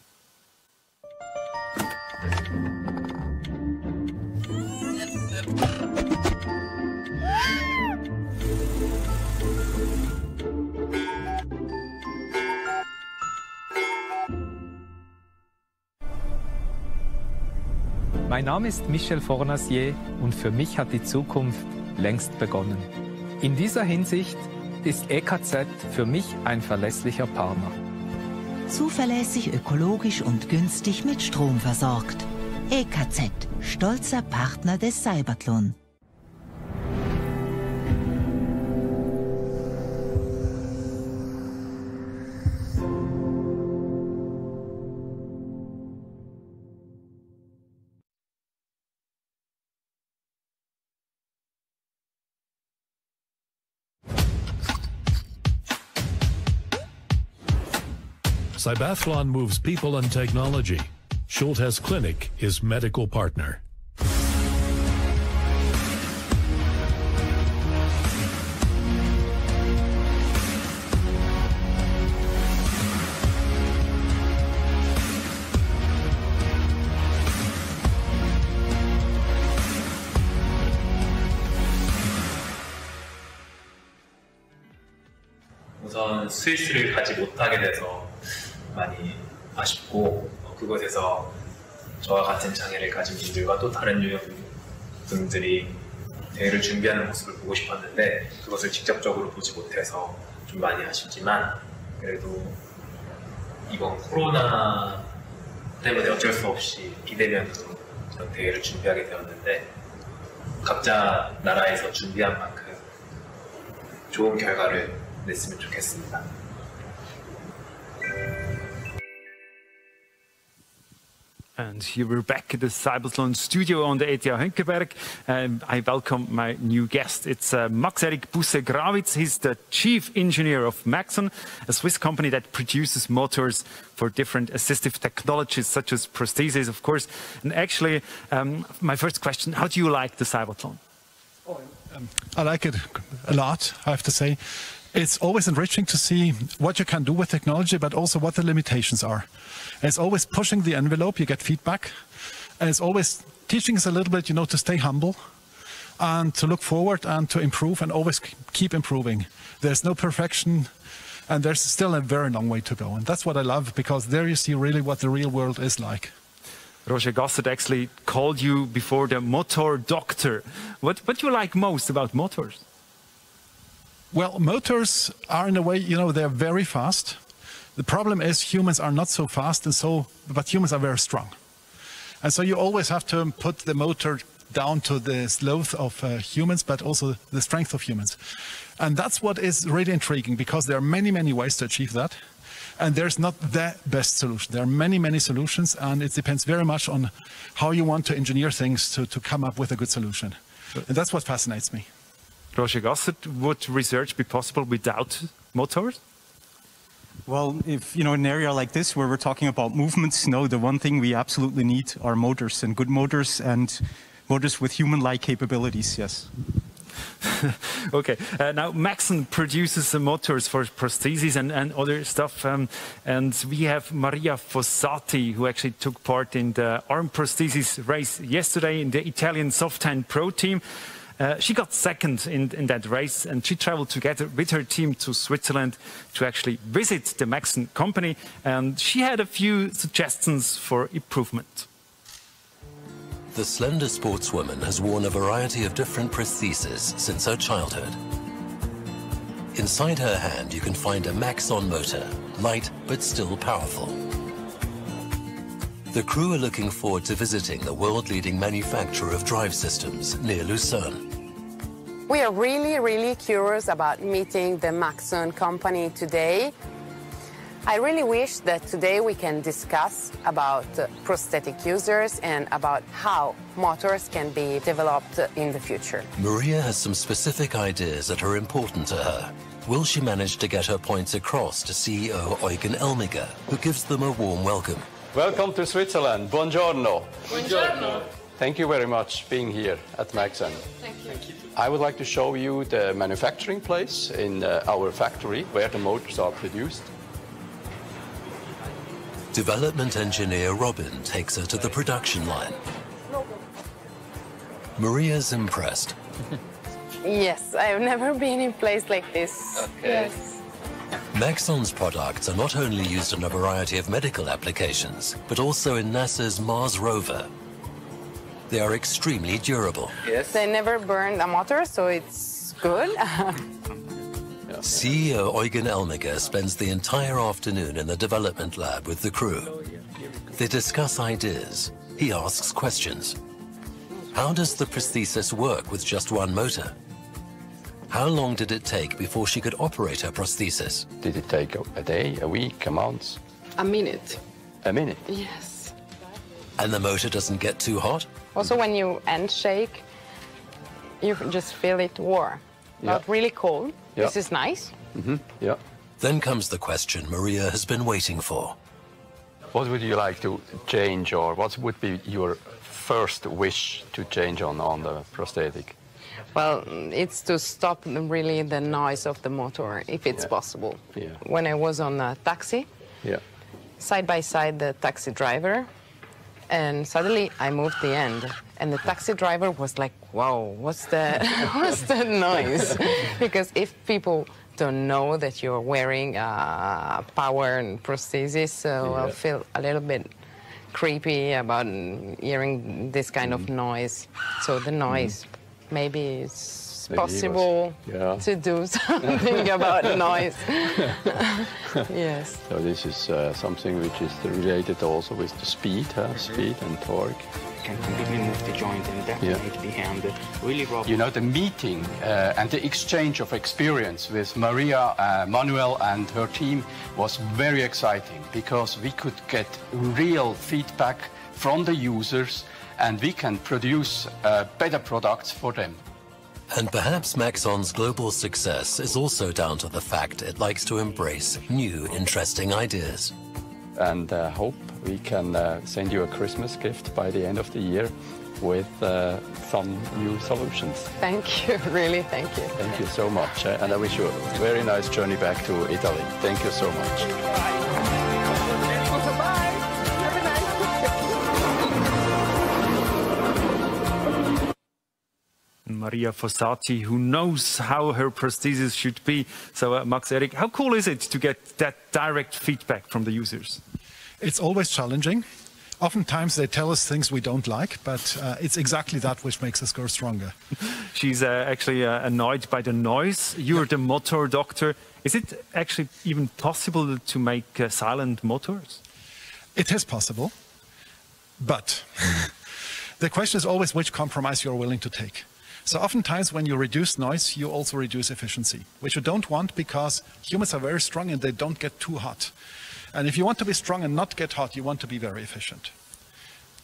S3: Mein Name ist Michel Fornasier und für mich hat die Zukunft längst begonnen. In dieser Hinsicht ist EKZ für mich ein verlässlicher Partner.
S20: Zuverlässig, ökologisch und günstig mit Strom versorgt. EKZ, stolzer Partner des CYBATHLON.
S21: CYBATHLON moves people and technology. Schultes Clinic is medical partner.
S23: 우선 스위스를 가지 못하게 돼서 많이 아쉽고, 그곳에서 저와 같은 장애를 가진 분들과 또 다른 유형 분들이 대회를 준비하는 모습을 보고 싶었는데 그것을 직접적으로 보지 못해서 좀 많이 아쉽지만, 그래도 이번 코로나 때문에 어쩔 수 없이 비대면으로 이런 대회를 준비하게 되었는데 각자 나라에서 준비한 만큼 좋은 결과를 냈으면 좋겠습니다.
S1: And here we're back at the CYBATHLON studio on the ETH Henkeberg. I welcome my new guest. It's Max-Erik Busse-Grawitz. He's the chief engineer of Maxon, a Swiss company that produces motors for different assistive technologies, such as prosthesis, of course. And actually, my first question, how do you like the CYBATHLON?
S4: I like it a lot, I have to say. It's always enriching to see what you can do with technology, but also what the limitations are. It's always pushing the envelope, you get feedback. And it's always teaching us a little bit, you know, to stay humble and to look forward and to improve and always keep improving. There's no perfection and there's still a very long way to go. And that's what I love, because there you see really what the real world is like.
S1: Roger Gassert actually called you before the motor doctor. What do you like most about motors?
S4: Well, motors are in a way, you know, they're very fast. The problem is humans are not so fast, but humans are very strong. And so you always have to put the motor down to the sloth of humans, but also the strength of humans. And that's what is really intriguing, because there are many, many ways to achieve that. And there's not the best solution. There are many, many solutions, and it depends very much on how you want to engineer things to come up with a good solution. And that's what fascinates me.
S1: Roger Gassert, would research be possible without motors?
S18: Well, if, you know, in an area like this where we're talking about movements, no, the one thing we absolutely need are motors, and good motors, and motors with human-like capabilities, yes.
S1: Okay, now Maxon produces motors for prostheses and other stuff, and we have Maria Fossati, who actually took part in the arm prosthesis race yesterday in the Italian soft hand pro team. She got second in that race, and she traveled together with her team to Switzerland to actually visit the Maxon company, and she had a few suggestions for improvement.
S2: The slender sportswoman has worn a variety of different prostheses since her childhood. Inside her hand, you can find a Maxon motor, light but still powerful. The crew are looking forward to visiting the world-leading manufacturer of drive systems near Lucerne.
S5: We are really curious about meeting the Maxon company today. I really wish that today we can discuss about prosthetic users and about how motors can be developed in the future.
S2: Maria has some specific ideas that are important to her. Will she manage to get her points across to CEO Eugen Elmiger, who gives them a warm welcome?
S6: Welcome to Switzerland. Buongiorno.
S5: Buongiorno.
S6: Thank you very much being here at Maxon.
S5: Thank you.
S6: I would like to show you the manufacturing place in our factory where the motors are produced.
S2: Development engineer Robin takes her to the production line. Maria's impressed.
S5: Yes, I've never been in a place like this.
S6: Okay.
S5: Yes.
S2: Maxon's products are not only used in a variety of medical applications, but also in NASA's Mars rover. They are extremely durable.
S5: Yes. They never burned a motor, so it's good.
S2: CEO Eugen Elmiger spends the entire afternoon in the development lab with the crew. They discuss ideas. He asks questions. How does the prosthesis work with just one motor? How long did it take before she could operate her prosthesis?
S6: Did it take a day, a week, a month?
S5: A minute.
S6: A minute?
S5: Yes.
S2: And the motor doesn't get too hot?
S5: Also, when you end shake, you just feel it warm. Not really cold.
S6: Yeah.
S5: This is nice.
S6: Yeah.
S2: Then comes the question Maria has been waiting for.
S6: What would you like to change, or what would be your first wish to change on the prosthetic?
S5: Well, it's to stop really the noise of the motor, if it's possible.
S6: Yeah.
S5: When I was on a taxi, side by side the taxi driver, and suddenly I moved the end, and the taxi driver was like, "Wow, what's that? What's that noise?" Because if people don't know that you're wearing power and prosthesis, so I feel a little bit creepy about hearing this kind of noise. So the noise maybe is it's possible to do something about noise. Yes.
S6: So this is something which is related also with the speed, speed and torque.
S8: Can completely move the joint and detonate the hand. Really, Rob.
S6: You know, the meeting and the exchange of experience with Maria, Manuel and her team was very exciting because we could get real feedback from the users and we can produce better products for them.
S2: And perhaps Maxon's global success is also down to the fact it likes to embrace new, interesting ideas.
S6: And hope we can send you a Christmas gift by the end of the year with some new solutions.
S5: Thank you, really, thank you.
S6: Thank you so much, and I wish you a very nice journey back to Italy. Thank you so much.
S1: Maria Fossati, who knows how her prosthesis should be. So, Max Erik, how cool is it to get that direct feedback from the users?
S4: It's always challenging. Oftentimes they tell us things we don't like, but it's exactly that which makes us grow stronger.
S1: She's actually annoyed by the noise. You're the motor doctor. Is it actually even possible to make silent motors?
S4: It is possible, but the question is always which compromise you're willing to take. So oftentimes when you reduce noise, you also reduce efficiency, which you don't want because humans are very strong and they don't get too hot. And if you want to be strong and not get hot, you want to be very efficient.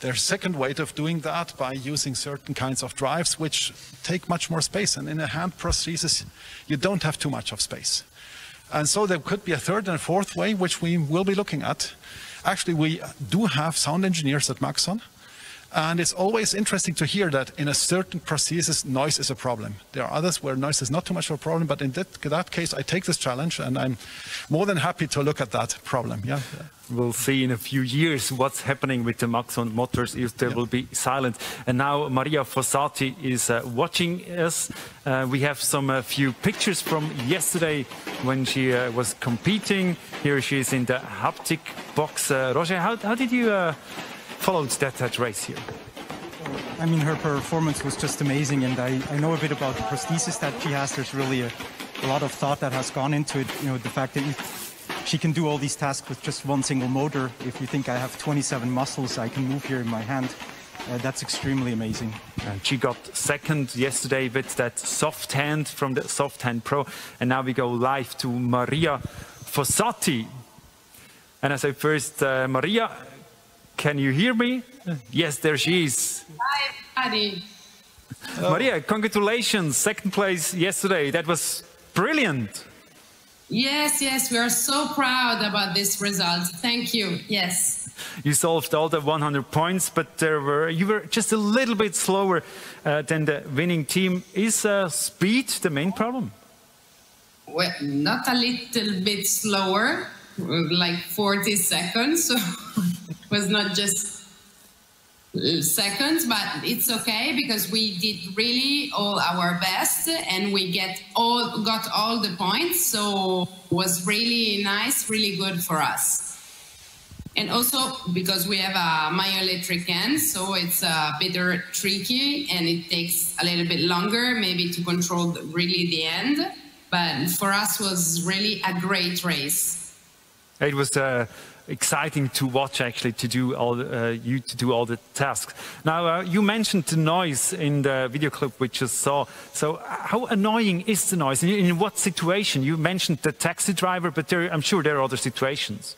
S4: There's a second way of doing that by using certain kinds of drives which take much more space. And in a hand prosthesis, you don't have too much of space. And so there could be a third and a fourth way, which we will be looking at. Actually, we do have sound engineers at Maxon. And it's always interesting to hear that in a certain prosthesis, noise is a problem. There are others where noise is not too much of a problem, but in that case, I take this challenge and I'm more than happy to look at that problem. Yeah.
S1: We'll see in a few years what's happening with the Maxon motors if there will be silent. And now Maria Fossati is watching us. We have some few pictures from yesterday when she was competing. Here she is in the haptic box. Roger, how did you followed that race here?
S18: I mean, her performance was just amazing, and I know a bit about the prosthesis that she has. There's really a lot of thought that has gone into it. You know, the fact that she can do all these tasks with just one single motor. If you think I have 27 muscles I can move here in my hand, that's extremely amazing.
S1: And she got second yesterday with that soft hand from the Soft Hand Pro. And now we go live to Maria Fossati. And I say first, Maria, can you hear me? Yes, there she is.
S9: Hi, everybody.
S1: Maria, congratulations. Second place yesterday. That was brilliant.
S9: Yes, we are so proud about this result. Thank you. Yes.
S1: You solved all the 100 points, but you were just a little bit slower than the winning team. Is speed the main problem?
S9: Well, not a little bit slower, like 40 seconds. So it was not just seconds, but it's okay because we did really all our best and we got all the points. So it was really nice, really good for us. And also because we have a myoelectric hand, so it's a bit tricky and it takes a little bit longer maybe to control really the end. But for us was really a great race.
S1: It was exciting to watch, actually, to do all the tasks. Now, you mentioned the noise in the video clip we just saw. So how annoying is the noise? In what situation? You mentioned the taxi driver, but I'm sure there are other situations.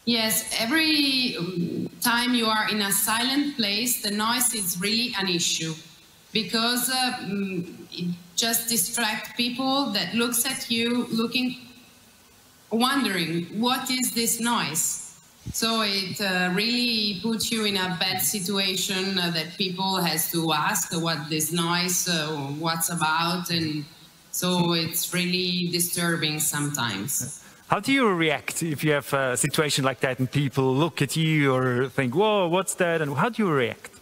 S9: Yes, every time you are in a silent place, the noise is really an issue because it just distracts people that looks at you wondering, what is this noise? So it really puts you in a bad situation that people has to ask what this noise, what's about, and so it's really disturbing sometimes.
S1: How do you react if you have a situation like that and people look at you or think, whoa, what's that? And how do you react?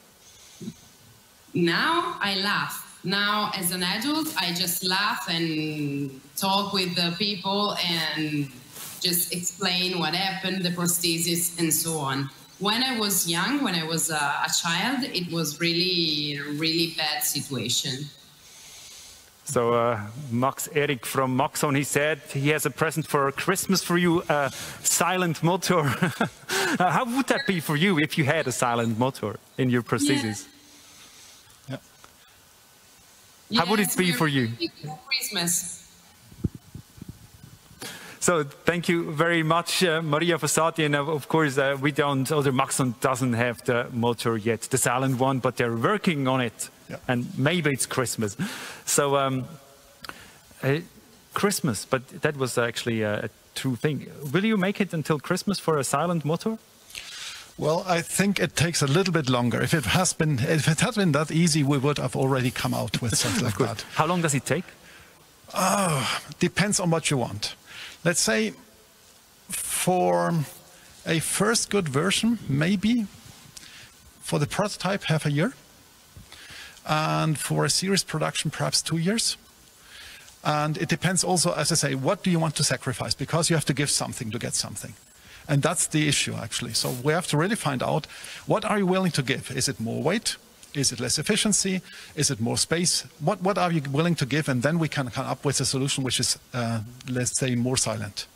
S9: Now I laugh. Now as an adult, I just laugh and talk with the people and just explain what happened, the prosthesis and so on. When I was young, when I was a child, it was really, really bad situation.
S1: So Max Erik from Maxon, he said he has a present for Christmas for you, a silent motor. How would that be for you if you had a silent motor in your prosthesis?
S4: Yeah.
S1: How would it be for you?
S9: Christmas.
S1: So thank you very much, Maria Fossati. And of course, we don't, or Maxon doesn't have the motor yet, the silent one, but they're working on it. Yeah. And maybe it's Christmas. So Christmas, but that was actually a true thing. Will you make it until Christmas for a silent motor?
S4: Well, I think it takes a little bit longer. If it had been that easy, we would have already come out with something like that.
S1: How long does it take?
S4: Depends on what you want. Let's say for a first good version, maybe for the prototype, half a year. And for a series production, perhaps 2 years. And it depends also, as I say, what do you want to sacrifice? Because you have to give something to get something. And that's the issue, actually. So we have to really find out, what are you willing to give? Is it more weight? Is it less efficiency? Is it more space? What are you willing to give? And then we can come up with a solution which is, let's say, more silent.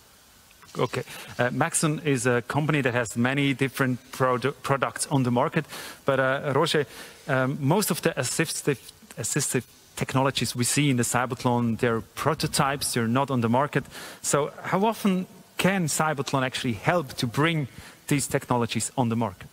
S1: Okay. Maxon is a company that has many different products on the market. But Roger, most of the assistive technologies we see in the CYBATHLON, they're prototypes, they're not on the market. So how often can CYBATHLON actually help to bring these technologies on the market?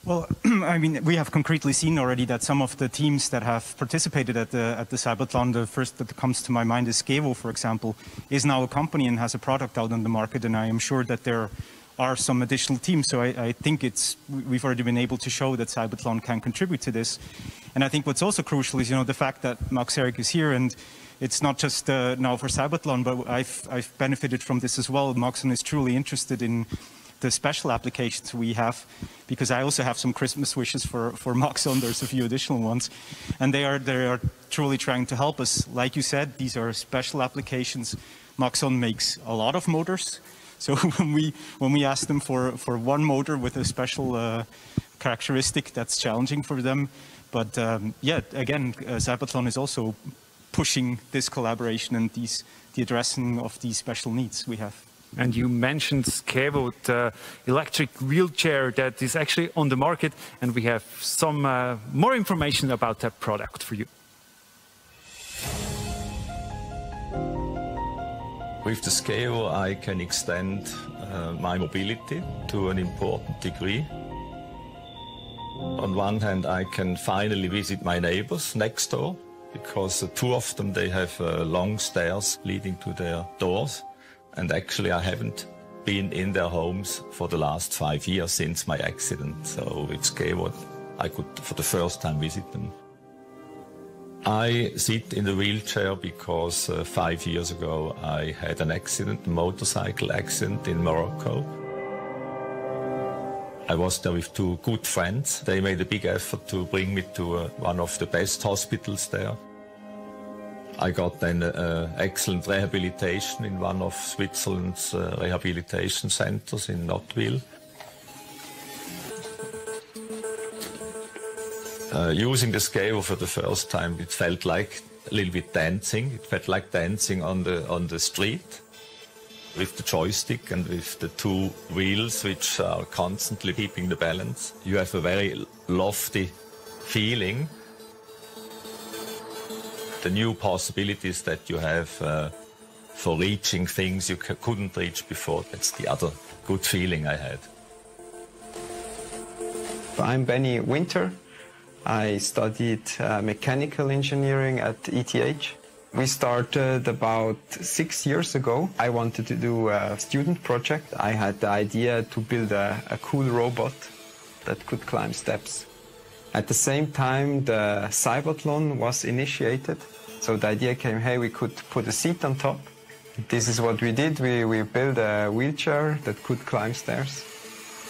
S18: Well, I mean, we have concretely seen already that some of the teams that have participated at the CYBATHLON, the first that comes to my mind is Skevo, for example, is now a company and has a product out on the market, and I am sure that there are some additional teams. So I think we've already been able to show that CYBATHLON can contribute to this. And I think what's also crucial is, the fact that Max Erik is here, and it's not just now for CYBATHLON, but I've benefited from this as well. Maxon is truly interested in the special applications we have, because I also have some Christmas wishes for Maxon. There's a few additional ones, and they are truly trying to help us. Like you said, these are special applications. Maxon makes a lot of motors, so when we ask them for one motor with a special characteristic, that's challenging for them. But yeah, again, CYBATHLON is also pushing this collaboration and the addressing of these special needs we have.
S1: And you mentioned Skevo, the electric wheelchair that is actually on the market, and we have some more information about that product for you.
S10: With the Skevo, I can extend my mobility to an important degree. On one hand, I can finally visit my neighbors next door, because two of them, they have long stairs leading to their doors. And actually, I haven't been in their homes for the last 5 years since my accident. So with Skevo, I could, for the first time, visit them. I sit in the wheelchair because 5 years ago, I had an accident, a motorcycle accident in Morocco. I was there with two good friends. They made a big effort to bring me to one of the best hospitals there. I got then excellent rehabilitation in one of Switzerland's rehabilitation centers in Nottwil. Using the Skevo for the first time, it felt like a little bit dancing. It felt like dancing on the street with the joystick and with the two wheels, which are constantly keeping the balance. You have a very lofty feeling. The new possibilities that you have for reaching things you couldn't reach before, that's the other good feeling I had.
S16: I'm Benny Winter. I studied mechanical engineering at ETH. We started about 6 years ago. I wanted to do a student project. I had the idea to build a cool robot that could climb steps. At the same time, the CYBATHLON was initiated. So the idea came, hey, we could put a seat on top. This is what we did. We built a wheelchair that could climb stairs.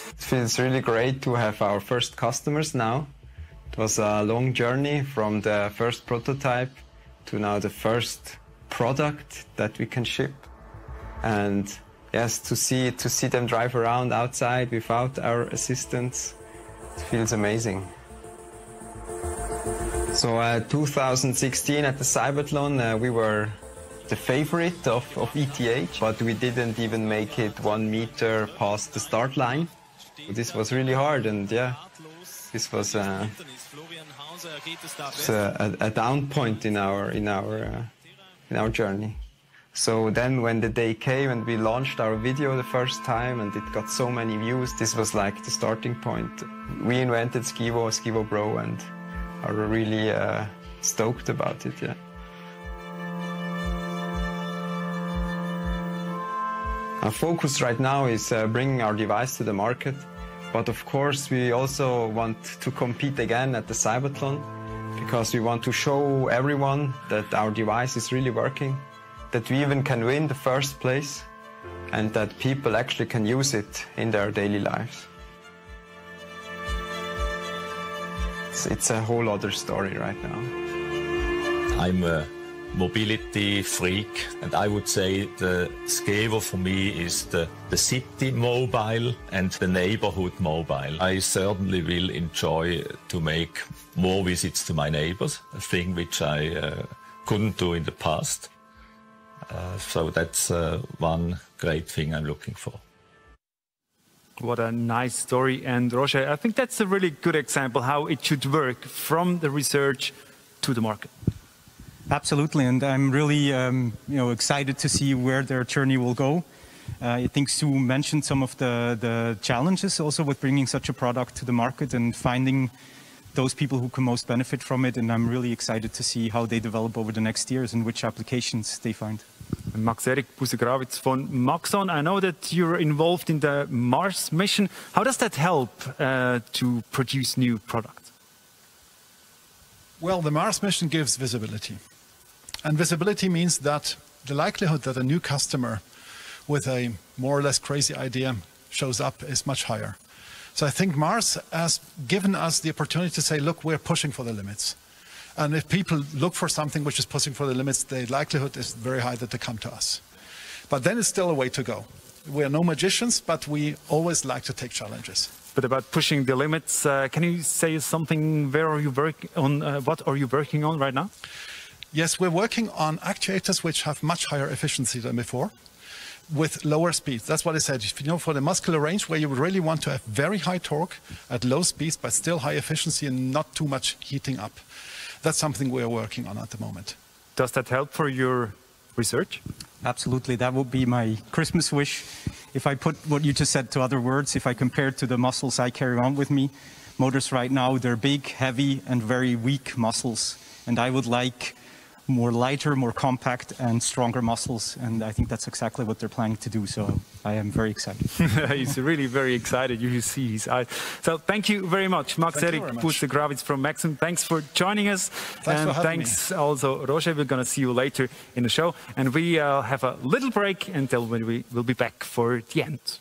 S16: It feels really great to have our first customers now. It was a long journey from the first prototype to now the first product that we can ship. And yes, to see them drive around outside without our assistance, it feels amazing. So 2016 at the CYBATHLON, we were the favorite of ETH, but we didn't even make it 1 meter past the start line. This was really hard, and yeah, this was a down point in our journey. So then when the day came and we launched our video the first time and it got so many views, this was like the starting point. We invented Skivo Pro, and are really stoked about it, yeah. Our focus right now is bringing our device to the market, but of course we also want to compete again at the CYBATHLON because we want to show everyone that our device is really working, that we even can win the first place, and that people actually can use it in their daily lives. It's a whole other story right now.
S10: I'm a mobility freak, and I would say the Skivo for me is the city mobile and the neighborhood mobile. I certainly will enjoy to make more visits to my neighbors, a thing which I couldn't do in the past. So that's one great thing I'm looking for.
S1: What a nice story. And Roger, I think that's a really good example how it should work from the research to the market.
S18: Absolutely, and I'm really excited to see where their journey will go. I think Sue mentioned some of the challenges also with bringing such a product to the market and finding those people who can most benefit from it, and I'm really excited to see how they develop over the next years and which applications they find.
S1: Max-Erik Busegrawitz von Maxon, I know that you're involved in the Mars mission. How does that help to produce new products?
S4: Well, the Mars mission gives visibility. And visibility means that the likelihood that a new customer with a more or less crazy idea shows up is much higher. So I think Mars has given us the opportunity to say, look, we're pushing for the limits. And if people look for something which is pushing for the limits, the likelihood is very high that they come to us. But then it's still a way to go. We are no magicians, but we always like to take challenges.
S1: But about pushing the limits, can you say something? Where are you working on? What are you working on right now?
S4: Yes, we're working on actuators which have much higher efficiency than before, with lower speeds. That's what I said. For the muscular range, where you really want to have very high torque at low speeds, but still high efficiency and not too much heating up. That's something we're working on at the moment.
S1: Does that help for your research?
S18: Absolutely. That would be my Christmas wish. If I put what you just said to other words, if I compare it to the muscles I carry around with me, motors right now, they're big, heavy, and very weak muscles. And I would like more lighter, more compact, and stronger muscles. And I think that's exactly what they're planning to do. So I am very excited.
S1: He's really very excited. You see his eyes. So thank you very much, Max-Erik Busegrawitz from Maxon. Thanks for joining us.
S4: Thanks for having me.
S1: Also, Roger. We're going to see you later in the show. And we have a little break until when we will be back for the end.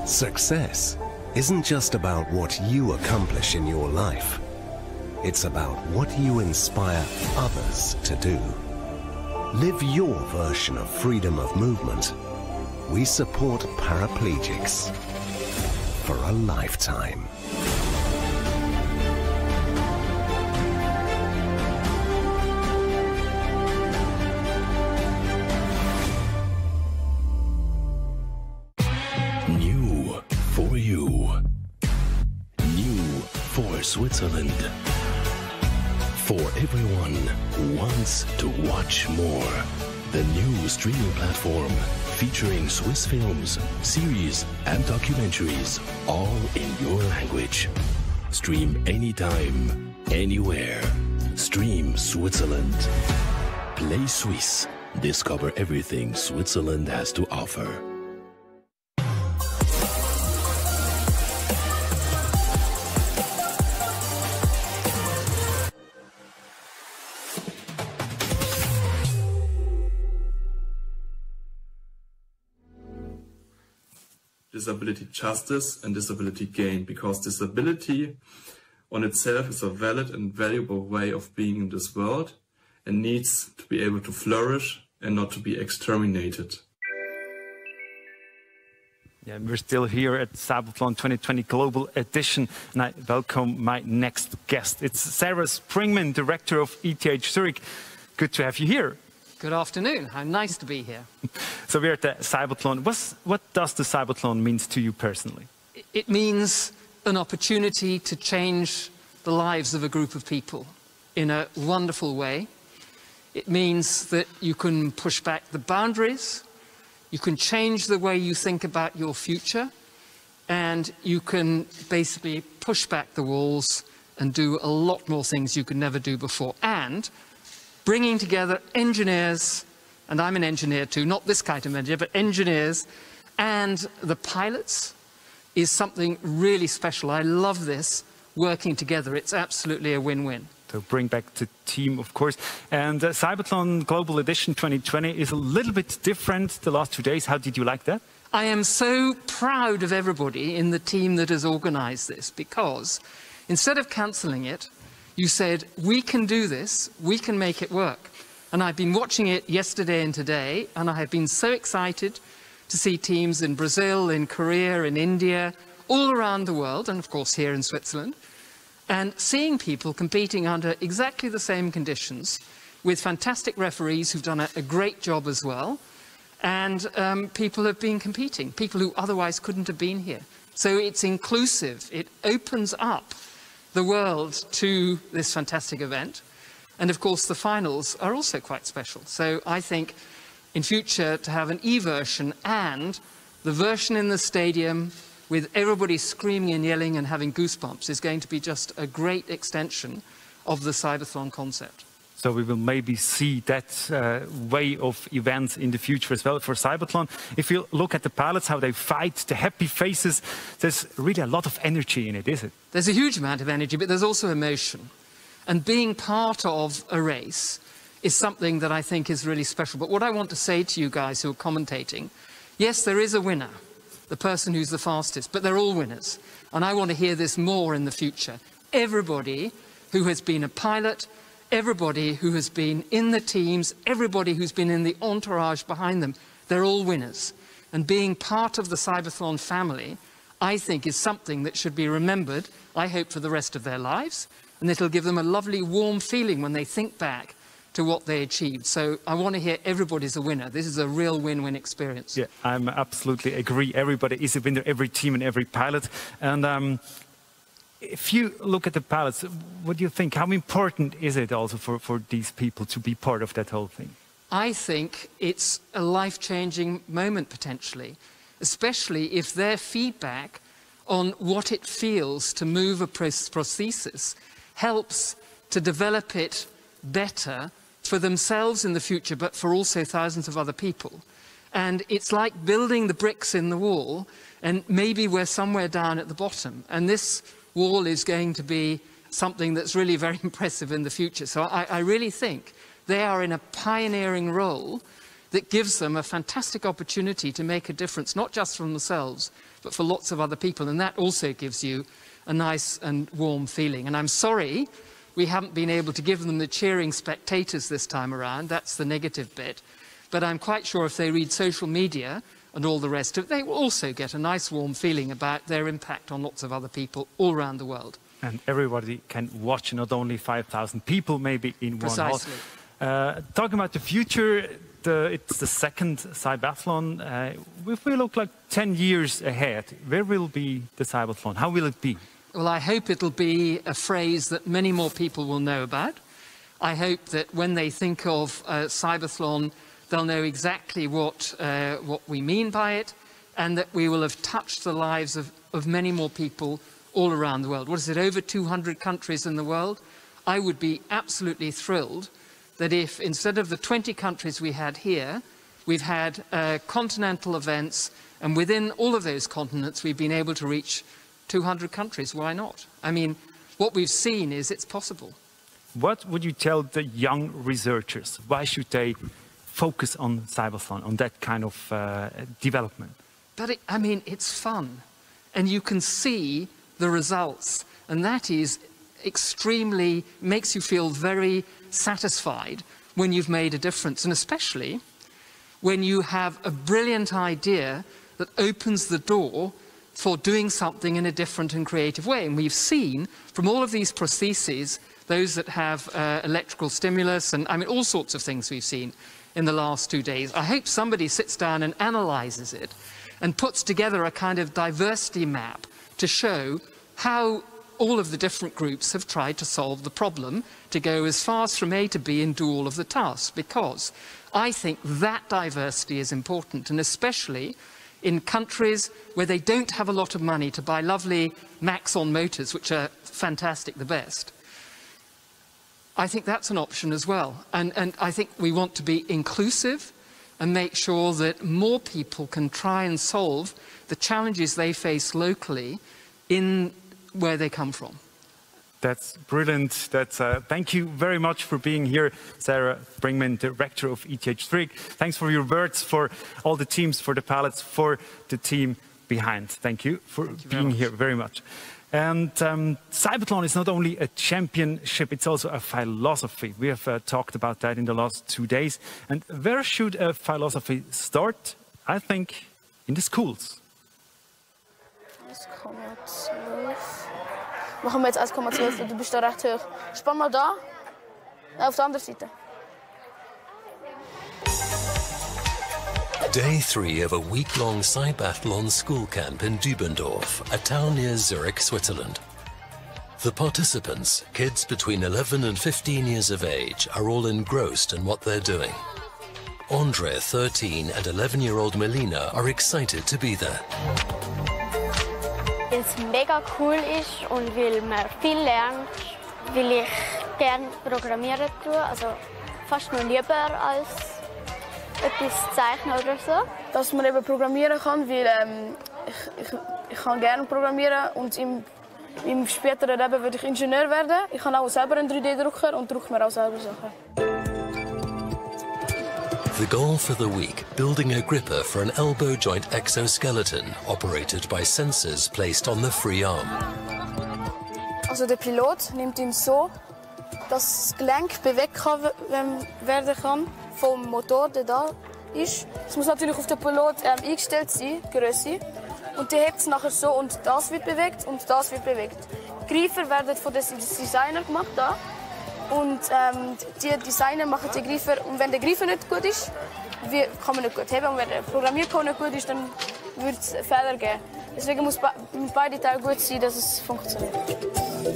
S14: Success isn't just about what you accomplish in your life. It's about what you inspire others to do. Live your version of freedom of movement. We support paraplegics for a lifetime.
S2: New for you. New for Switzerland. For everyone who wants to watch more. The new streaming platform featuring Swiss films, series and documentaries, all in your language. Stream anytime, anywhere. Stream Switzerland. Play Swiss. Discover everything Switzerland has to offer.
S12: Disability justice and disability gain, because disability on itself is a valid and valuable way of being in this world and needs to be able to flourish and not to be exterminated.
S1: Yeah, we're still here at CYBATHLON 2020 Global Edition, and I welcome my next guest. It's Sarah Springman, Director of ETH Zurich. Good to have you here.
S13: Good afternoon. How nice to be here.
S1: So we're at the CYBATHLON. What does the CYBATHLON mean to you personally?
S13: It means an opportunity to change the lives of a group of people in a wonderful way. It means that you can push back the boundaries, you can change the way you think about your future, and you can basically push back the walls and do a lot more things you could never do before. And bringing together engineers, and I'm an engineer too, not this kind of engineer, but engineers and the pilots is something really special. I love this, working together. It's absolutely a win-win.
S1: To bring back the team, of course. And CYBATHLON Global Edition 2020 is a little bit different the last 2 days. How did you like that?
S13: I am so proud of everybody in the team that has organized this, because instead of cancelling it, you said, we can do this, we can make it work. And I've been watching it yesterday and today, and I have been so excited to see teams in Brazil, in Korea, in India, all around the world, and of course here in Switzerland, and seeing people competing under exactly the same conditions with fantastic referees who've done a great job as well, and people have been competing, people who otherwise couldn't have been here. So it's inclusive, it opens up the world to this fantastic event, and of course the finals are also quite special. So I think in future to have an e-version and the version in the stadium with everybody screaming and yelling and having goosebumps is going to be just a great extension of the CYBATHLON concept.
S1: So we will maybe see that way of events in the future as well for CYBATHLON. If you look at the pilots, how they fight, the happy faces, there's really a lot of energy in it, is it?
S13: There's a huge amount of energy, but there's also emotion. And being part of a race is something that I think is really special. But what I want to say to you guys who are commentating, yes, there is a winner, the person who's the fastest, but they're all winners. And I want to hear this more in the future. Everybody who has been a pilot, everybody who has been in the teams, everybody who's been in the entourage behind them, they're all winners. And being part of the CYBATHLON family, I think, is something that should be remembered, I hope, for the rest of their lives. And it'll give them a lovely, warm feeling when they think back to what they achieved. So I want to hear everybody's a winner. This is a real win-win experience.
S1: Yeah, I absolutely agree. Everybody is a winner, every team and every pilot. And if you look at the pilots, what do you think? How important is it also for these people to be part of that whole thing?
S13: I think it's a life-changing moment, potentially, especially if their feedback on what it feels to move a prosthesis helps to develop it better for themselves in the future, but for also thousands of other people. And it's like building the bricks in the wall, and maybe we're somewhere down at the bottom. And this wall is going to be something that's really very impressive in the future. So I really think they are in a pioneering role that gives them a fantastic opportunity to make a difference, not just for themselves, but for lots of other people. And that also gives you a nice and warm feeling. And I'm sorry we haven't been able to give them the cheering spectators this time around. That's the negative bit. But I'm quite sure if they read social media and all the rest of it, they will also get a nice warm feeling about their impact on lots of other people all around the world.
S1: And everybody can watch, not only 5,000 people maybe in
S13: Precisely.
S1: one hall. Talking about the future, it's the second CYBATHLON. If we look like 10 years ahead, where will be the CYBATHLON? How will it be?
S13: Well, I hope it'll be a phrase that many more people will know about. I hope that when they think of CYBATHLON, they'll know exactly what we mean by it, and that we will have touched the lives of many more people all around the world. What is it, over 200 countries in the world? I would be absolutely thrilled that if, instead of the 20 countries we had here, we've had continental events, and within all of those continents, we've been able to reach 200 countries. Why not? I mean, what we've seen is it's possible.
S1: What would you tell the young researchers? Why should they focus on CYBATHLON, on that kind of development?
S13: But I mean, it's fun, and you can see the results, and that is extremely, makes you feel very satisfied when you've made a difference, and especially when you have a brilliant idea that opens the door for doing something in a different and creative way. And we've seen from all of these prostheses, those that have electrical stimulus, and I mean all sorts of things we've seen in the last 2 days. I hope somebody sits down and analyzes it and puts together a kind of diversity map to show how all of the different groups have tried to solve the problem, to go as fast from A to B and do all of the tasks, because I think that diversity is important, and especially in countries where they don't have a lot of money to buy lovely Maxon motors, which are fantastic, the best. I think that's an option as well. And I think we want to be inclusive and make sure that more people can try and solve the challenges they face locally in where they come from.
S1: That's brilliant. Thank you very much for being here, Sarah Brinkman, Director of ETH3. Thanks for your words, for all the teams, for the pilots, for the team behind. Thank you for being here very much. And CYBATHLON is not only a championship, it's also a philosophy. We have talked about that in the last 2 days. And where should a philosophy start? I think in the schools.
S7: 1,12. Machen wir jetzt 1,12, du bist da recht hoch. Spann mal da, auf der anderen Seite.
S2: Day 3 of a week-long CYBATHLON school camp in Dübendorf, a town near Zurich, Switzerland. The participants, kids between 11 and 15 years of age, are all engrossed in what they're doing. Andre, 13, and 11-year-old Melina are excited to be there.
S17: Weil es mega cool ist und weil man viel lernt, weil ich gerne programmieren tue, also fast noch lieber als etwas zeichnen oder so.
S7: Dass man eben programmieren kann, weil ich kann gerne programmieren und im späteren Leben würde ich Ingenieur werden. Ich habe auch selber einen 3D-Drucker und drucke mir auch selber Sachen.
S2: The goal for the week, building a gripper for an elbow joint exoskeleton operated by sensors placed on the free arm.
S7: Also der Pilot nimmt ihn so, dass das Gelenk bewegt werden kann vom Motor, der da ist. Es muss natürlich auf den Pilot eingestellt sein, die Größe. Und der hebt es nachher so und das wird bewegt und das wird bewegt. Die Griffer werden von den Designern gemacht da. Und die Designer machen die Griffer. Und wenn der Griffer nicht gut ist, kann man nicht gut heben. Und wenn der Programmiercode nicht gut ist, dann wird es Fehler geben. Deswegen muss beide Teile gut sein, dass es funktioniert.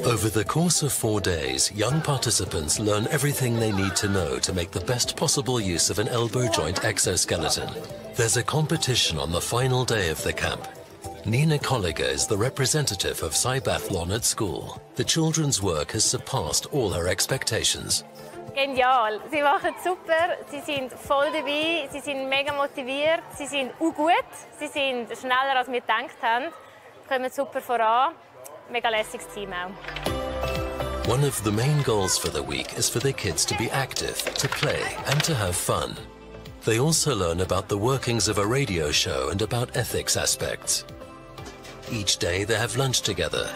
S2: Over the course of 4 days, young participants learn everything they need to know to make the best possible use of an elbow joint exoskeleton. There's a competition on the final day of the camp. Nina Colliger is the representative of CYBATHLON at school. The children's work has surpassed all her expectations.
S19: Genial, sie machen super, sie sind voll dabei, sie sind mega motiviert, sie sind auch gut, sie sind schneller als wir gedacht haben, kommen super voran, mega lässiges Team auch.
S2: One of the main goals for the week is for the kids to be active, to play and to have fun. They also learn about the workings of a radio show and about ethics aspects. Each day they have lunch together.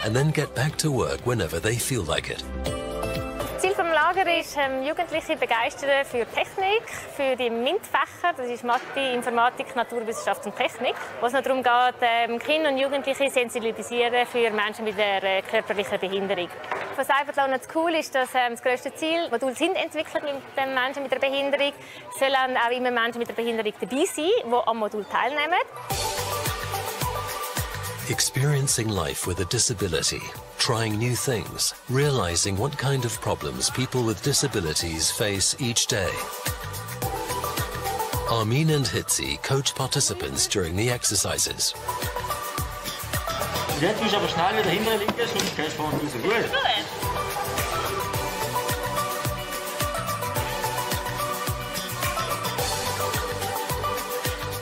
S2: And then get back to work whenever they feel like it.
S19: Das Ziel des Lagers ist, Jugendliche begeistern für Technik, für die MINT-Fächer, das ist Mathe, Informatik, Naturwissenschaft und Technik, wo es noch darum geht, Kinder und Jugendliche sensibilisieren für Menschen mit einer körperlichen Behinderung. Was CYBATHLON das cool ist, dass das grösste Ziel, Module sind entwickelt mit den Menschen mit einer Behinderung, sollen auch immer Menschen mit einer Behinderung dabei sein, die am Modul teilnehmen.
S2: Experiencing life with a disability, trying new things, realizing what kind of problems people with disabilities face each day. Armin and Hitzi coach participants during the exercises.
S24: Jetzt musst du aber schnell wieder hinten liegen, sonst gehst du vorne raus. Gut.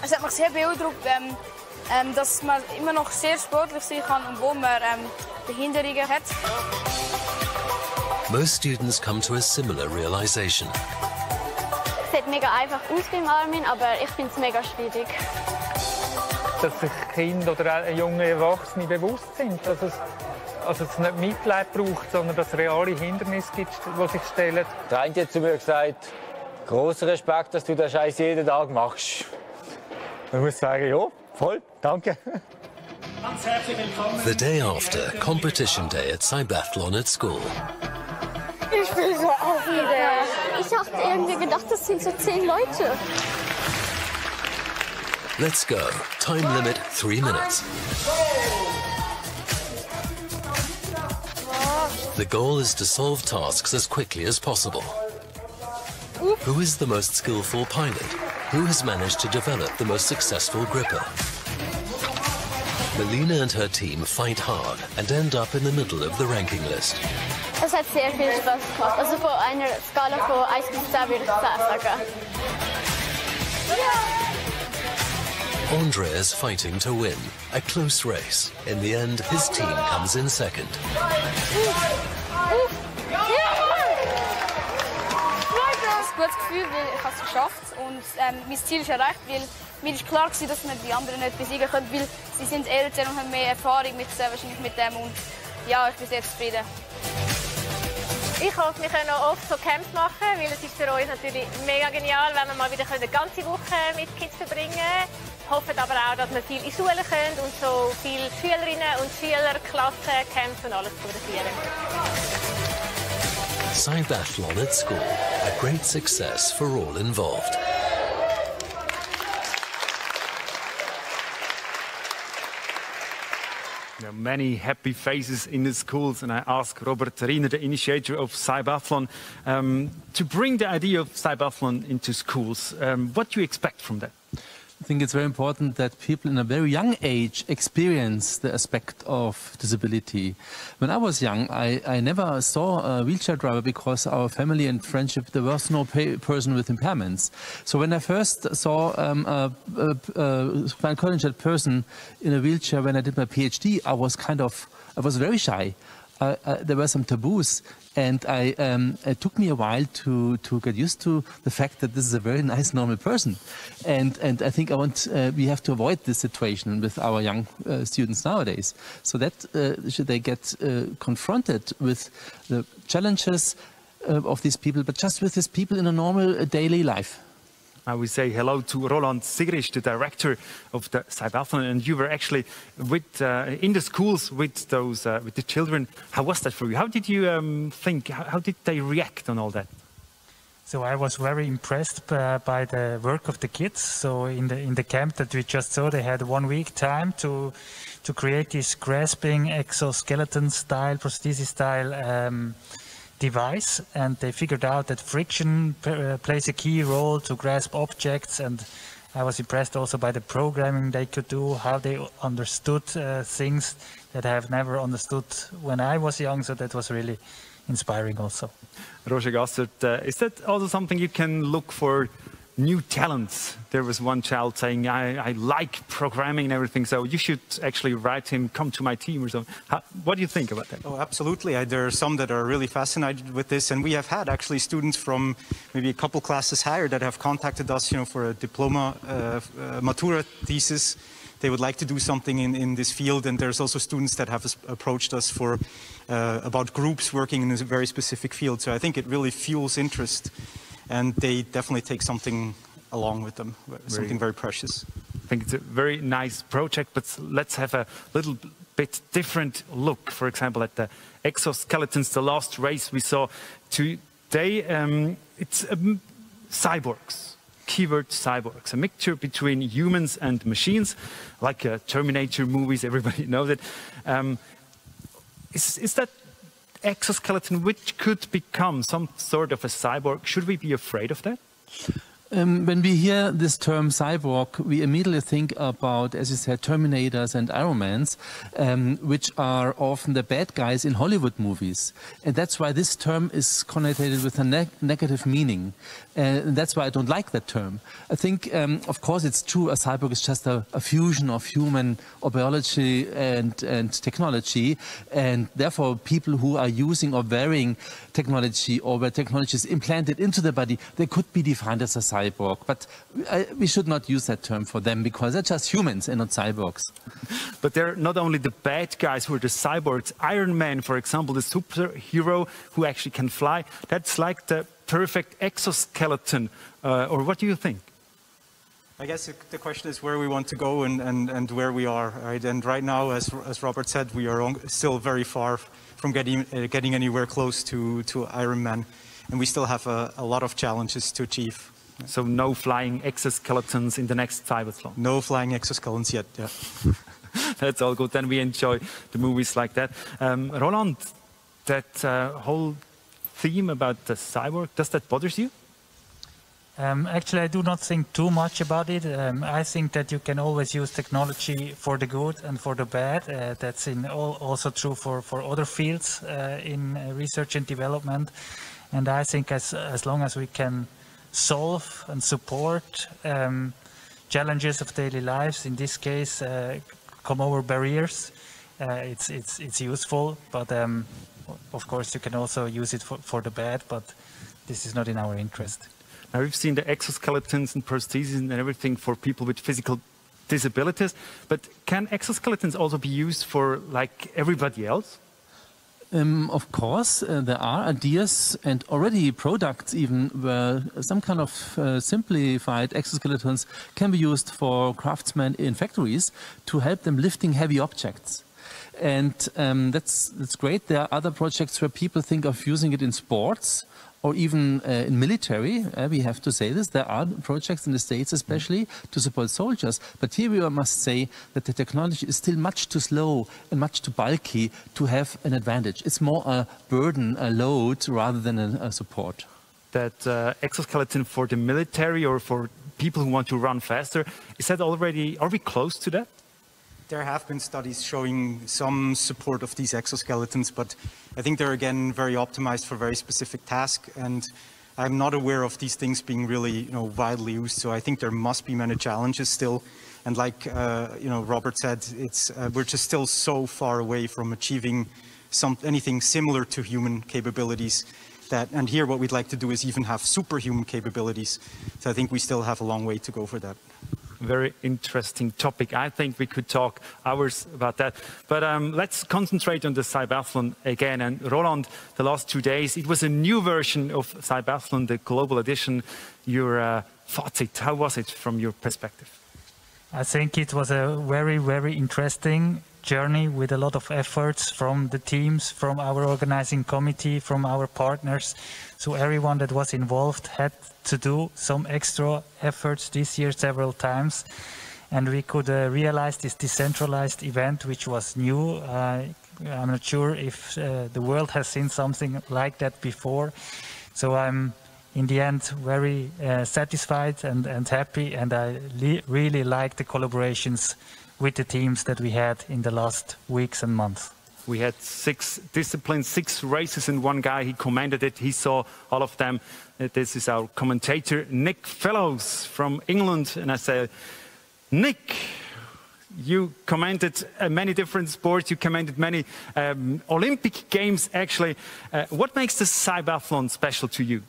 S7: Es hat mich sehr beeindruckt, dass man immer noch sehr sportlich sein kann, obwohl man Behinderungen hat.
S2: Most students come to a similar realization.
S19: Ich
S17: sieht mega einfach aus beim Armin, aber ich finde es mega schwierig.
S3: Dass sich Kinder oder junge Erwachsene bewusst sind, dass es nicht Mitleid braucht, sondern dass es reale Hindernisse gibt, die sich stellen.
S11: Der eine hat zu mir gesagt, großer Respekt, dass du den Scheiß jeden Tag machst. Ich muss sagen, ja, voll, danke.
S21: Ganz herzlich willkommen.
S2: The day after, competition day at CYBATHLON at school.
S17: Ich bin so aufgeregt. Ich habe irgendwie gedacht, das sind so 10 Leute.
S2: Let's go. Time limit 3 minutes. The goal is to solve tasks as quickly as possible. Who is the most skillful pilot? Who has managed to develop the most successful gripper? Melina and her team fight hard and end up in the middle of the ranking list.
S17: Es hat sehr viel Spaß gemacht. Also von einer Skala von 1 bis 10 würde ich 10 sagen.
S2: Andre is fighting to win. A close race. In the end, his team comes in second.
S7: Ich habe ein gutes Gefühl, weil ich es geschafft habe und mein Ziel ist erreicht, weil mir ist klar war, dass wir die anderen nicht besiegen können, weil sie sind älter und haben mehr Erfahrung wahrscheinlich mit dem und ja, ich bin sehr zufrieden.
S19: Ich hoffe, wir können auch oft so Camps machen, weil es ist für uns natürlich mega genial, wenn wir mal wieder eine ganze Woche mit Kids verbringen können. Wir hoffen aber auch, dass wir viel in Schulen können und so viele Schülerinnen und Schüler, Klassen, Camps und alles produzieren.
S2: CYBATHLON at school. A great success for all involved.
S1: There are many happy faces in the schools, and I asked Robert Riener, the initiator of CYBATHLON, to bring the idea of CYBATHLON into schools. What do you expect from that?
S15: I think it's very important that people in a very young age experience the aspect of disability. When I was young, I never saw a wheelchair driver because our family and friendship, there was no person with impairments. So when I first saw a spinal cord injured person in a wheelchair when I did my PhD, I was very shy. There were some taboos, and it took me a while to get used to the fact that this is a very nice, normal person. And I think we have to avoid this situation with our young students nowadays, so that they get confronted with the challenges of these people, but just with these people in a normal daily life.
S1: I will say hello to Roland Sigrist, the director of the CYBATHLON, and you were actually in the schools with the children. How was that for you? How did you think? How did they react on all that?
S22: So I was very impressed by the work of the kids. So in the camp that we just saw, they had 1 week time to create this grasping exoskeleton style, prosthesis style device, and they figured out that friction plays a key role to grasp objects, and I was impressed also by the programming they could do, how they understood things that I have never understood when I was young, so that was really inspiring also.
S1: Roger Gassert, is that also something you can look for new talents? There was one child saying, I like programming and everything, so you should actually write him, come to my team or something. What do you think about that?
S18: Oh, absolutely. There are some that are really fascinated with this, and we have had actually students from maybe a couple classes higher that have contacted us, for a diploma, matura thesis. They would like to do something in this field, and there's also students that have approached us for about groups working in a very specific field. So I think it really fuels interest, and they definitely take something along with them, something very precious.
S1: I think it's a very nice project, but let's have a little bit different look, for example, at the exoskeletons, the last race we saw today. It's cyborgs, keyword cyborgs, a mixture between humans and machines, like Terminator movies, everybody knows it. Is that exoskeleton which could become some sort of a cyborg? Should we be afraid of that?
S15: When we hear this term cyborg, we immediately think about, as you said, Terminators and Iron Mans, which are often the bad guys in Hollywood movies. And that's why this term is connotated with a negative meaning. And that's why I don't like that term. I think, of course, it's true, a cyborg is just a fusion of human biology and technology. And therefore, people who are using or wearing technology or where technology is implanted into the body, they could be defined as a cyborg. But we should not use that term for them because they're just humans and not cyborgs.
S1: But they're not only the bad guys who are the cyborgs. Iron Man, for example, the superhero who actually can fly, that's like the perfect exoskeleton. Or what do you think?
S18: I guess the question is where we want to go and where we are, right? And right now, as Robert said, we are still very far from getting anywhere close to Iron Man. And we still have a lot of challenges to achieve.
S1: So no flying exoskeletons in the next CYBATHLON?
S18: No flying exoskeletons yet, yeah.
S1: That's all good. Then we enjoy the movies like that. Roland, that whole theme about the cyborg, does that bother you?
S22: Actually, I do not think too much about it. I think that you can always use technology for the good and for the bad. That's also true for other fields in research and development. And I think as long as we can solve and support challenges of daily lives, in this case, come over barriers, it's useful. But of course, you can also use it for the bad, but this is not in our interest.
S1: Now, we've seen the exoskeletons and prostheses and everything for people with physical disabilities, but can exoskeletons also be used for like everybody else?
S15: Of course, there are ideas and already products even where some kind of simplified exoskeletons can be used for craftsmen in factories to help them lifting heavy objects. And that's great. There are other projects where people think of using it in sports or even in military. We have to say this. There are projects in the States especially to support soldiers. But here we must say that the technology is still much too slow and much too bulky to have an advantage. It's more a burden, a load, rather than a support.
S1: That exoskeleton for the military or for people who want to run faster, is that already, are we close to that?
S18: There have been studies showing some support of these exoskeletons, but I think they're again very optimized for very specific tasks, and I'm not aware of these things being really widely used. So I think there must be many challenges still, and like Robert said, we're just still so far away from achieving anything similar to human capabilities. And here what we'd like to do is even have superhuman capabilities. So I think we still have a long way to go for that.
S1: Very interesting topic. I think we could talk hours about that. But let's concentrate on the CYBATHLON again. And Roland, the last 2 days, it was a new version of CYBATHLON, the global edition. Your thoughts, how was it from your perspective?
S22: I think it was a very, very interesting journey with a lot of efforts from the teams, from our organizing committee, from our partners. So everyone that was involved had to do some extra efforts this year several times. And we could realize this decentralized event, which was new. I'm not sure if the world has seen something like that before. So I'm, in the end, very satisfied and happy. And I really like the collaborations with the teams that we had in the last weeks and months.
S1: We had 6 disciplines, 6 races, and one guy, he commented it, he saw all of them. This is our commentator, Nick Fellows from England. And I say, Nick, you commented many different sports, you commented many Olympic Games actually. What makes the CYBATHLON special to you?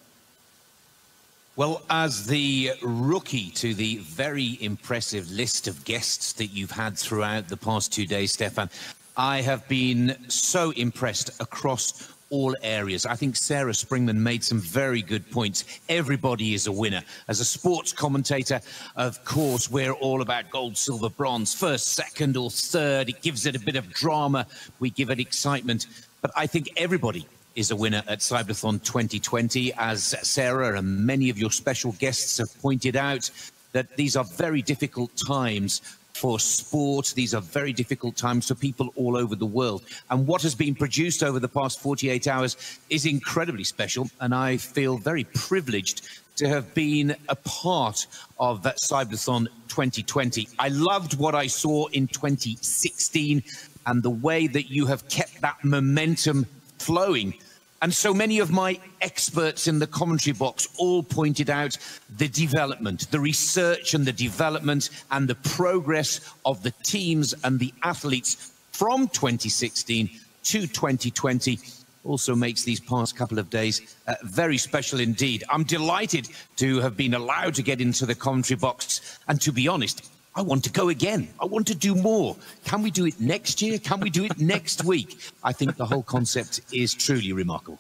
S5: Well, as the rookie to the very impressive list of guests that you've had throughout the past 2 days, Stefan, I have been so impressed across all areas. I think Sarah Springman made some very good points. Everybody is a winner. As a sports commentator, of course, we're all about gold, silver, bronze, first, second or third. It gives it a bit of drama. We give it excitement. But I think everybody is a winner at CYBATHLON 2020, as Sarah and many of your special guests have pointed out, that these are very difficult times for sport. These are very difficult times for people all over the world. And what has been produced over the past 48 hours is incredibly special. And I feel very privileged to have been a part of that CYBATHLON 2020. I loved what I saw in 2016 and the way that you have kept that momentum flowing And so many of my experts in the commentary box all pointed out the development, the research and the development and the progress of the teams and the athletes from 2016 to 2020 also makes these past couple of days very special indeed. I'm delighted to have been allowed to get into the commentary box, and to be honest, I want to go again. I want to do more. Can we do it next year? Can we do it next week? I think the whole concept is truly remarkable.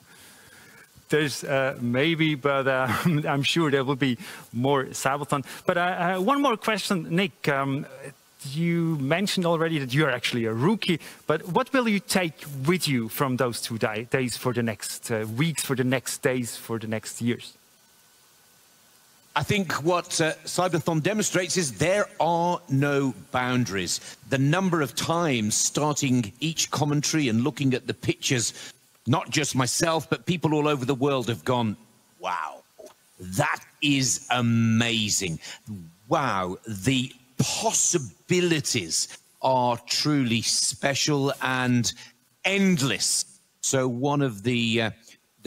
S1: There's maybe, but I'm sure there will be more CYBATHLON. But one more question, Nick. You mentioned already that you're actually a rookie, but what will you take with you from those 2 days for the next weeks, for the next days, for the next years?
S5: I think what CYBATHLON demonstrates is there are no boundaries. The number of times starting each commentary and looking at the pictures, not just myself, but people all over the world have gone, wow, that is amazing. Wow, the possibilities are truly special and endless. So one of the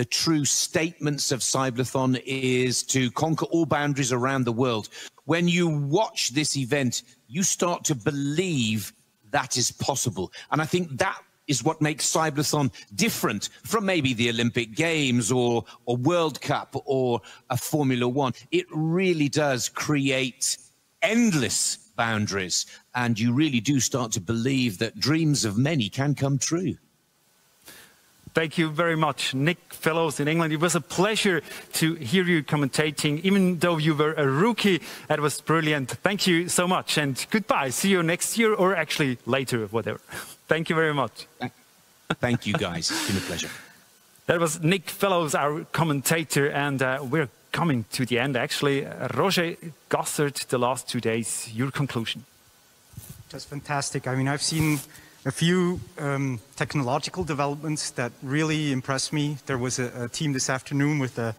S5: true statements of CYBATHLON is to conquer all boundaries around the world. When you watch this event, you start to believe that is possible. And I think that is what makes CYBATHLON different from maybe the Olympic Games or World Cup or a Formula One. It really does create endless boundaries, and you really do start to believe that dreams of many can come true.
S1: Thank you very much, Nick Fellows in England. It was a pleasure to hear you commentating, even though you were a rookie. That was brilliant. Thank you so much, and goodbye. See you next year, or actually later, whatever. Thank you very much.
S5: Thank you, guys. It's been a pleasure.
S1: That was Nick Fellows, our commentator, and we're coming to the end, actually. Roger Gassert, the last 2 days, your conclusion.
S18: Just fantastic. I mean, I've seen a few technological developments that really impressed me. There was a team this afternoon with a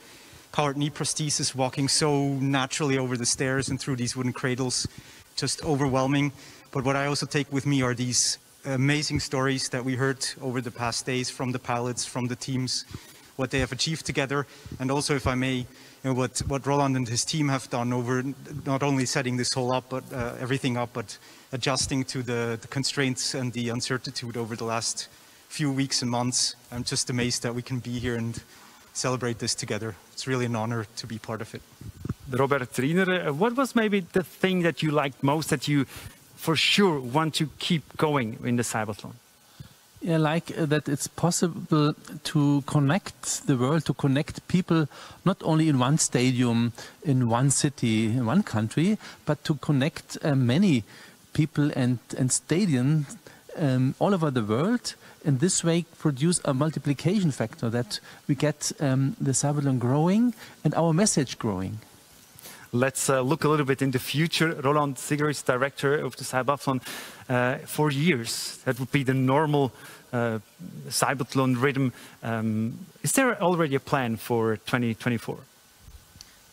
S18: powered knee prosthesis walking so naturally over the stairs and through these wooden cradles, just overwhelming. But what I also take with me are these amazing stories that we heard over the past days from the pilots, from the teams, what they have achieved together, and also, if I may, what Roland and his team have done over not only setting this whole up, but everything up, but adjusting to the constraints and the uncertainty over the last few weeks and months. I'm just amazed that we can be here and celebrate this together. It's really an honor to be part of it.
S1: Robert Riener, what was maybe the thing that you liked most, that you for sure want to keep going in the CYBATHLON?
S15: Yeah, like that it's possible to connect the world, to connect people, not only in one stadium, in one city, in one country, but to connect many people and stadiums all over the world. In this way, produce a multiplication factor that we get the CYBATHLON growing and our message growing.
S1: Let's look a little bit in the future. Roland Sigeris, director of the CYBATHLON, 4 years. That would be the normal CYBATHLON rhythm. Is there already a plan for 2024?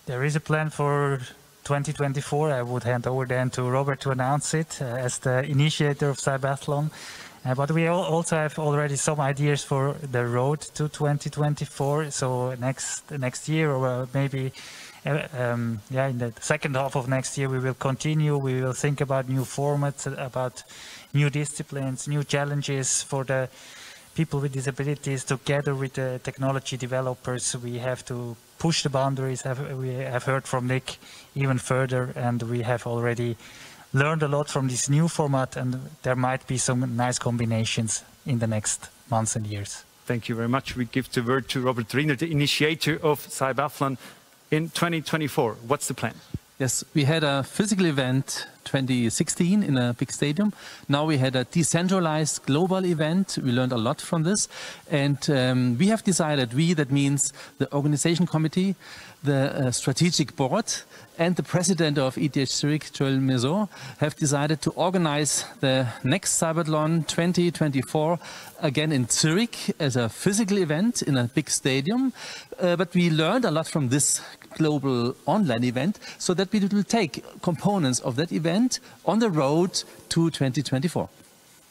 S22: There is a plan for 2024. I would hand over then to Robert to announce it as the initiator of CYBATHLON. But we also have already some ideas for the road to 2024. So next year, or maybe in the second half of next year, we will continue. We will think about new formats, about new disciplines, new challenges for the people with disabilities. Together with the technology developers, we have to push the boundaries. We have heard from Nick even further, and we have already learned a lot from this new format, and there might be some nice combinations in the next months and years.
S1: Thank you very much. We give the word to Robert Riener, the initiator of CYBATHLON. In 2024, what's the plan?
S15: Yes, we had a physical event 2016 in a big stadium. Now we had a decentralized global event. We learned a lot from this. And we have decided, that means the organization committee, the strategic board, and the president of ETH Zurich, Joel Maison, have decided to organize the next CYBATHLON 2024 again in Zurich as a physical event in a big stadium. But we learned a lot from this global online event, so that we will take components of that event on the road to 2024.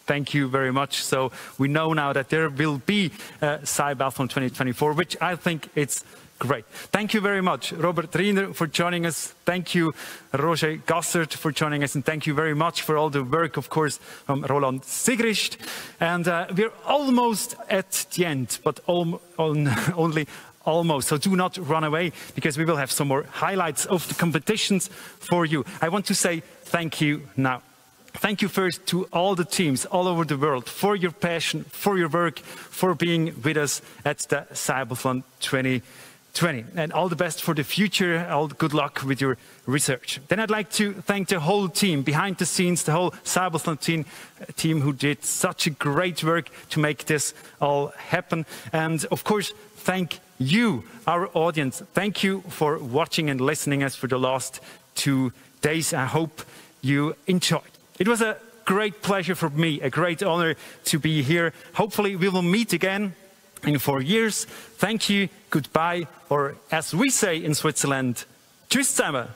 S1: Thank you very much. So we know now that there will be CYBATHLON 2024, which I think it's great. Thank you very much, Robert Riener, for joining us. Thank you, Roger Gassert, for joining us. And thank you very much for all the work, of course, from Roland Sigrist. And we're almost at the end, but only almost. So do not run away, because we will have some more highlights of the competitions for you. I want to say thank you now. Thank you first to all the teams all over the world for your passion, for your work, for being with us at the CYBATHLON 2020. And all the best for the future. All good luck with your research. Then I'd like to thank the whole team behind the scenes, the whole CYBATHLON team who did such a great work to make this all happen. And of course, thank you, our audience. Thank you for watching and listening us for the last 2 days. I hope you enjoyed. It was a great pleasure for me, a great honor to be here. Hopefully we will meet again in 4 years. Thank you, goodbye, or as we say in Switzerland, tschüss zusammen.